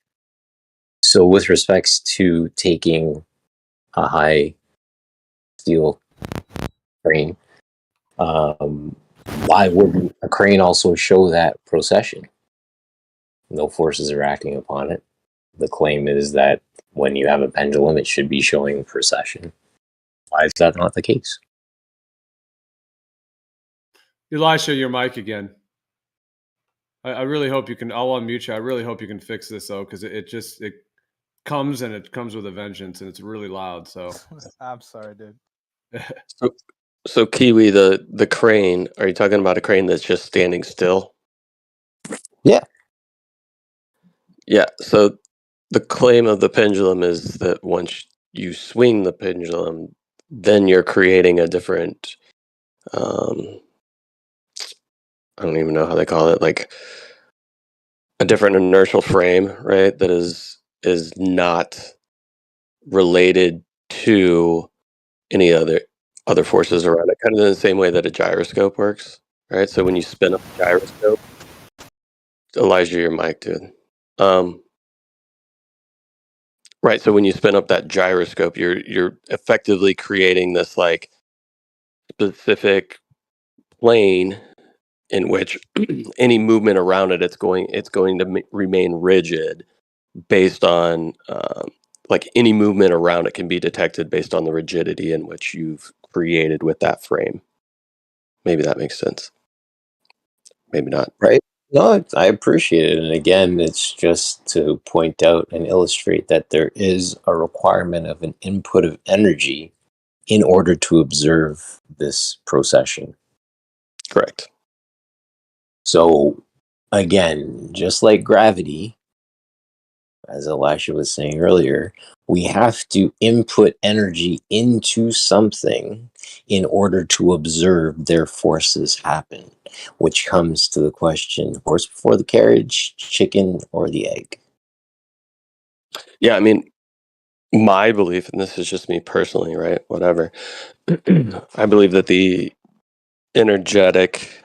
So, with respects to taking a high steel crane, why wouldn't a crane also show that procession? No forces are acting upon it. The claim is that when you have a pendulum, it should be showing precession. Why is that not the case? Elisha, your mic again. I really hope you can. I'll unmute you. I really hope you can fix this though, because it comes with a vengeance, and it's really loud. So I'm sorry, dude. So Kiwi, the crane. Are you talking about a crane that's just standing still? Yeah. Yeah. So the claim of the pendulum is that once you swing the pendulum, then you're creating a different. I don't even know how they call it, like a different inertial frame, right? That is not related to any other forces around it, kind of in the same way that a gyroscope works, right? So when you spin up a gyroscope, Elijah, your mic, dude. Right. So when you spin up that gyroscope, you're effectively creating this like specific plane in which any movement around it, it's going to remain rigid based on like any movement around it can be detected based on the rigidity in which you've created with that frame. Maybe that makes sense. Maybe not. Right? No, I appreciate it. And again, it's just to point out and illustrate that there is a requirement of an input of energy in order to observe this procession. Correct. So again, just like gravity, as Elisha was saying earlier, we have to input energy into something in order to observe their forces happen, which comes to the question, horse before the carriage, chicken or the egg? Yeah, I mean, my belief, and this is just me personally, right? Whatever. I believe that the energetic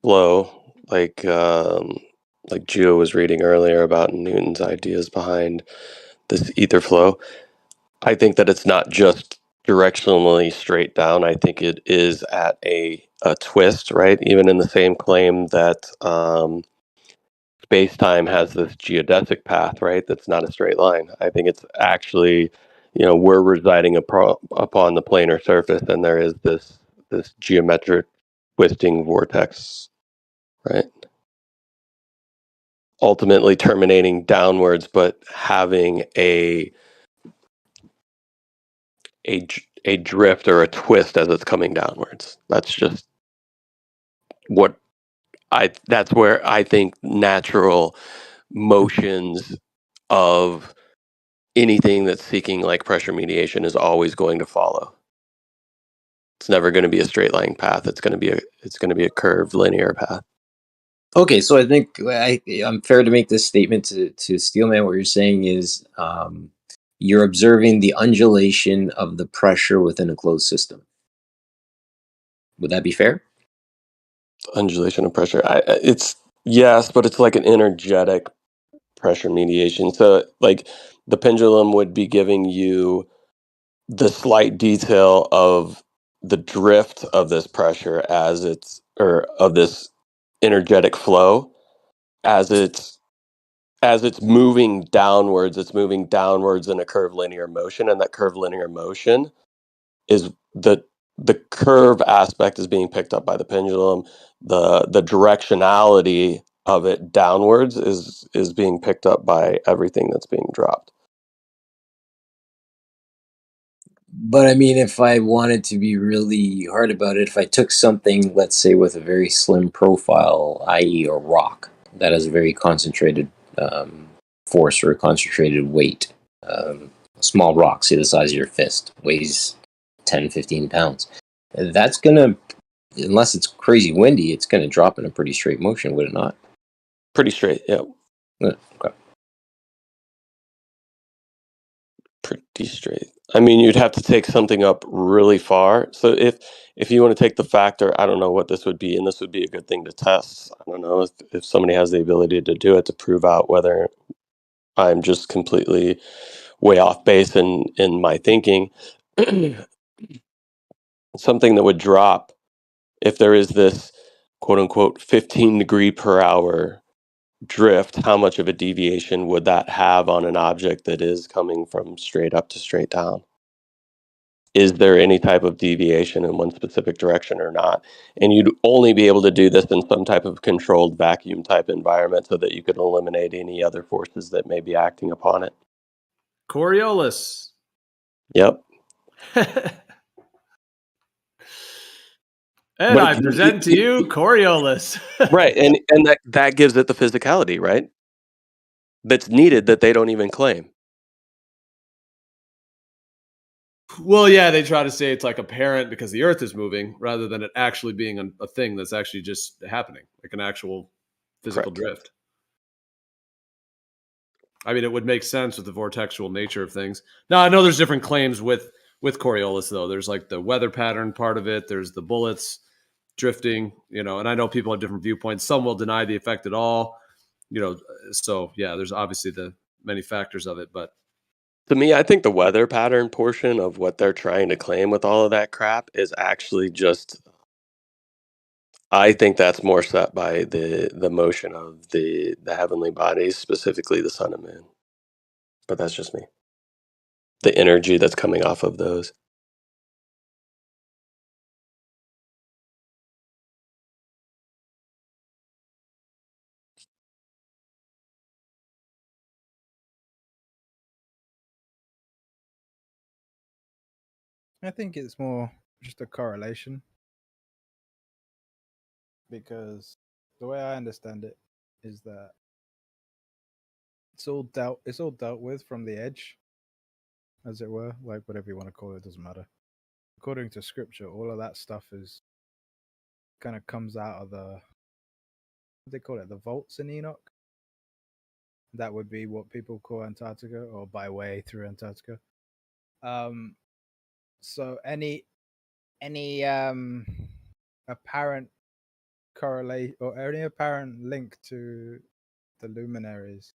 flow, like Gio was reading earlier about Newton's ideas behind this ether flow, I think that it's not just directionally straight down. I think it is at a twist, right? Even in the same claim that space-time has this geodesic path, right? That's not a straight line. I think it's actually, we're residing upon the planar surface, and there is this geometric twisting vortex, right? Ultimately terminating downwards, but having a drift or a twist as it's coming downwards. That's just that's where I think natural motions of anything that's seeking like pressure mediation is always going to follow. It's never going to be a straight line path. It's going to be a curved linear path. Okay, so I think I'm fair to make this statement to Steelman. What you're saying is you're observing the undulation of the pressure within a closed system. Would that be fair? Undulation of pressure. It's yes, but it's like an energetic pressure mediation. So like the pendulum would be giving you the slight detail of the drift of this pressure or of this energetic flow as it's moving downwards. It's moving downwards in a curved linear motion, and that curved linear motion is the curve aspect is being picked up by the pendulum. The directionality of it downwards is being picked up by everything that's being dropped. But I mean, if I wanted to be really hard about it, if I took something, let's say, with a very slim profile, i.e., a rock that has a very concentrated force or a concentrated weight, a small rock, say the size of your fist, weighs 10, 15 pounds, that's going to, unless it's crazy windy, it's going to drop in a pretty straight motion, would it not? Pretty straight, yeah. Okay. Pretty straight. I mean, you'd have to take something up really far. So if you want to take the factor, I don't know what this would be, and this would be a good thing to test. I don't know if somebody has the ability to do it to prove out whether I'm just completely way off base in my thinking. Something that would drop if there is this quote unquote 15 degree per hour drift, how much of a deviation would that have on an object that is coming from straight up to straight down? Is there any type of deviation in one specific direction or not? And you'd only be able to do this in some type of controlled vacuum type environment so that you could eliminate any other forces that may be acting upon it. Coriolis. Yep. And But I present to you Coriolis. right, and that gives it the physicality, right? That's needed that they don't even claim. Well, yeah, they try to say it's like apparent because the Earth is moving rather than it actually being a thing that's actually just happening, like an actual physical drift. I mean, it would make sense with the vortexual nature of things. Now, I know there's different claims with Coriolis, though. There's like the weather pattern part of it. There's the bullets drifting, and I know people have different viewpoints. Some will deny the effect at all, So, yeah, there's obviously the many factors of it, but To me, I think the weather pattern portion of what they're trying to claim with all of that crap is actually just, I think that's more set by the motion of the heavenly bodies, specifically the sun and moon. But that's just me. The energy that's coming off of those. I think it's more just a correlation because the way I understand it is that it's all dealt with from the edge, as it were, like whatever you want to call it, doesn't matter. According to scripture, all of that stuff is kind of comes out of what they call it, the vaults in Enoch. That would be what people call Antarctica, or by way through Antarctica. So any apparent correlate or any apparent link to the luminaries,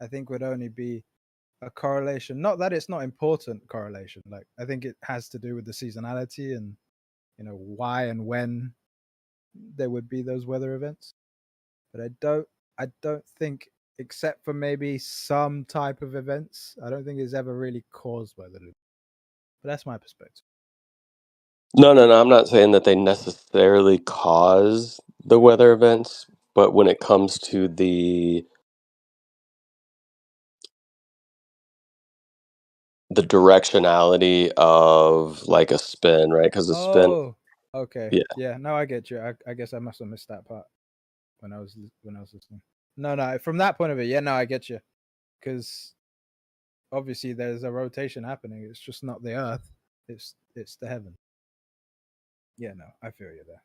I think would only be a correlation. Not that it's not important correlation. Like I think it has to do with the seasonality and why and when there would be those weather events. But I don't think, except for maybe some type of events, I don't think it's ever really caused by the luminaries. But that's my perspective. No, I'm not saying that they necessarily cause the weather events, but when it comes to the directionality of like a spin, right? Because the spin, Oh, okay. yeah. Yeah, no, I get you. I guess I must have missed that part when I was listening. No, from that point of view, yeah, no, I get you. Because obviously there's a rotation happening. It's just not the Earth. It's the heaven. Yeah, no, I feel you there.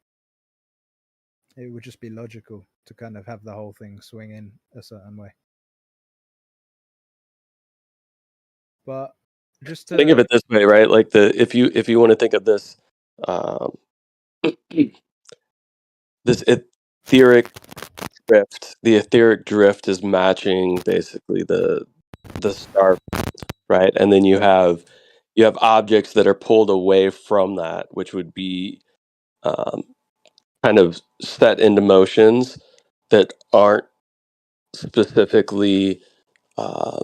It would just be logical to kind of have the whole thing swing in a certain way. But just to Think of it this way, right? Like if you want to think of this, um, this etheric drift. The etheric drift is matching basically the star, right? And then you have objects that are pulled away from that, which would be kind of set into motions that aren't specifically uh,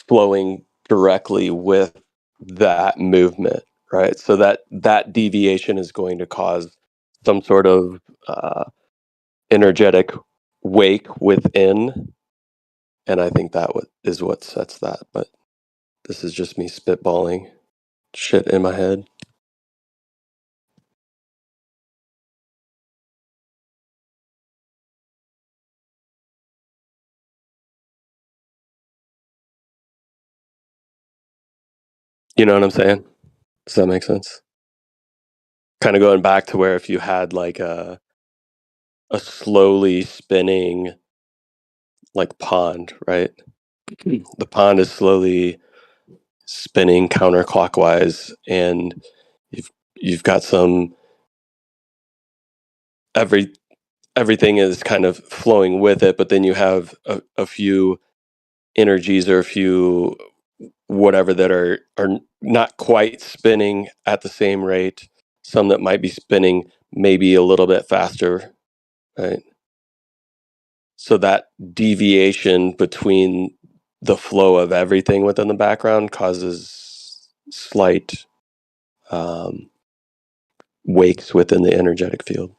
flowing directly with that movement, right? So that deviation is going to cause some sort of energetic wake within, and I think that is what sets that. But this is just me spitballing shit in my head. You know what I'm saying? Does that make sense? Kind of going back to where if you had like a slowly spinning like pond, right? The pond is slowly spinning counterclockwise, and you've got some everything is kind of flowing with it, but then you have a few energies or a few whatever that are not quite spinning at the same rate, some that might be spinning maybe a little bit faster, right? So that deviation between the flow of everything within the background causes slight wakes within the energetic field.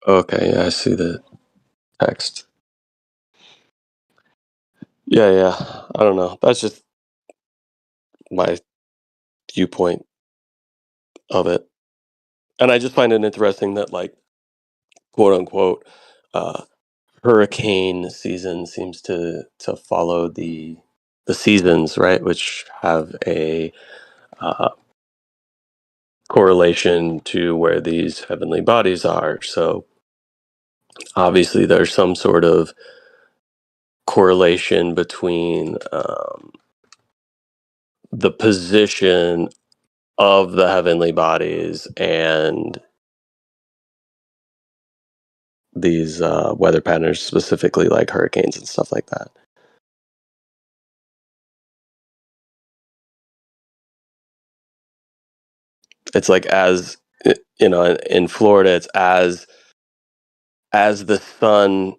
Okay, yeah, I see the text. Yeah, I don't know. That's just my viewpoint of it. And I just find it interesting that, like, quote unquote, uh, hurricane season seems to follow the seasons, right? Which have a correlation to where these heavenly bodies are. So obviously there's some sort of correlation between the position of the heavenly bodies and these weather patterns, specifically like hurricanes and stuff like that. It's like, as you know, in Florida, it's as the sun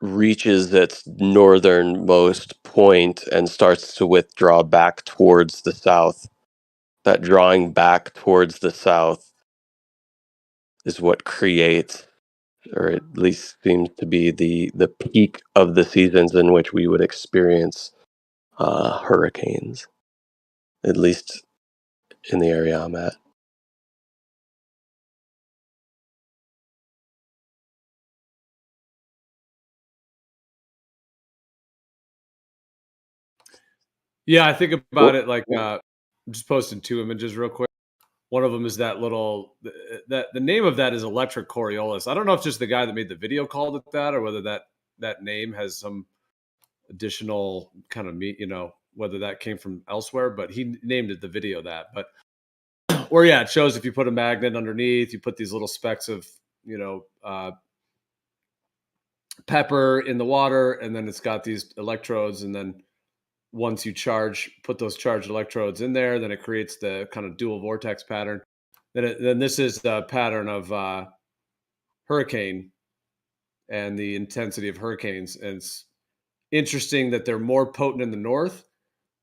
reaches its northernmost point and starts to withdraw back towards the south. That drawing back towards the south is what creates, or at least seems to be, the peak of the seasons in which we would experience hurricanes, at least in the area I'm at. Yeah, I think about it like I'm just posting 2 images real quick. One of them is that little that the name of that is electric Coriolis. I don't know if just the guy that made the video called it that, or whether that name has some additional kind of meat, whether that came from elsewhere, but he named it the video that. But or yeah, it shows if you put a magnet underneath, you put these little specks of pepper in the water, and then it's got these electrodes, and then once you put those charged electrodes in there, then it creates the kind of dual vortex pattern. Then this is the pattern of hurricane and the intensity of hurricanes. And it's interesting that they're more potent in the north,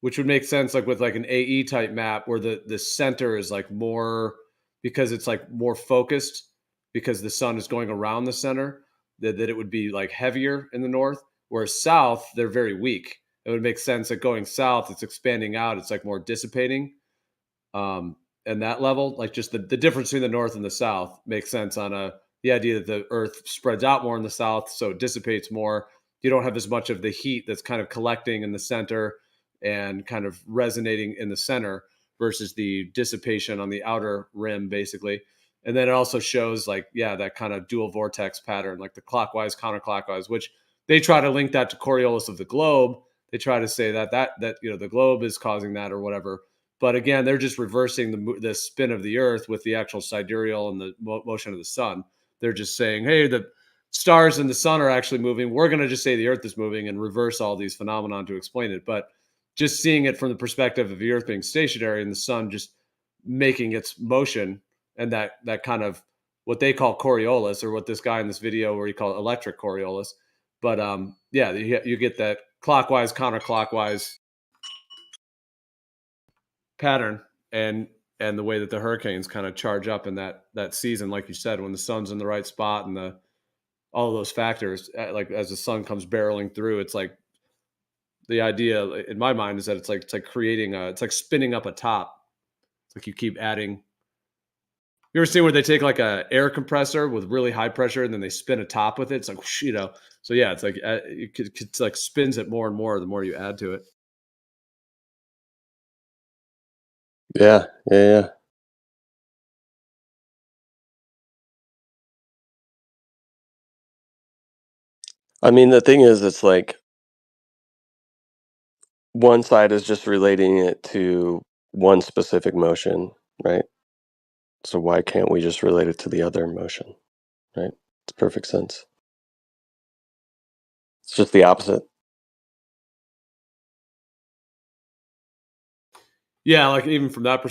which would make sense like with like an AE type map where the center is like more, because it's like more focused because the sun is going around the center, that it would be like heavier in the north, whereas south, they're very weak. It would make sense that going south, it's expanding out, it's like more dissipating. And that level, like just the difference between the north and the south makes sense on the idea that the earth spreads out more in the south, so it dissipates more. You don't have as much of the heat that's kind of collecting in the center and kind of resonating in the center versus the dissipation on the outer rim, basically. And then it also shows like, yeah, that kind of dual vortex pattern, like the clockwise, counterclockwise, which they try to link that to Coriolis of the globe. They try to say that the globe is causing that or whatever. But again, they're just reversing the spin of the Earth with the actual sidereal and the motion of the sun. They're just saying, hey, the stars and the sun are actually moving. We're going to just say the Earth is moving and reverse all these phenomena to explain it. But just seeing it from the perspective of the Earth being stationary and the sun just making its motion, and that kind of what they call Coriolis, or what this guy in this video where he called electric Coriolis. But yeah, you get that clockwise, counterclockwise pattern, and the way that the hurricanes kind of charge up in that season, like you said, when the sun's in the right spot and all of those factors, like as the sun comes barreling through, it's like the idea in my mind is that it's like creating it's like spinning up a top. It's like you keep adding. You ever seen where they take like a air compressor with really high pressure and then they spin a top with it? It's like, so yeah, it's like it's like spins it more and more the more you add to it. Yeah. I mean, the thing is, it's like one side is just relating it to one specific motion, right? So why can't we just relate it to the other motion, right? It's perfect sense. It's just the opposite. Yeah, like even from that perspective.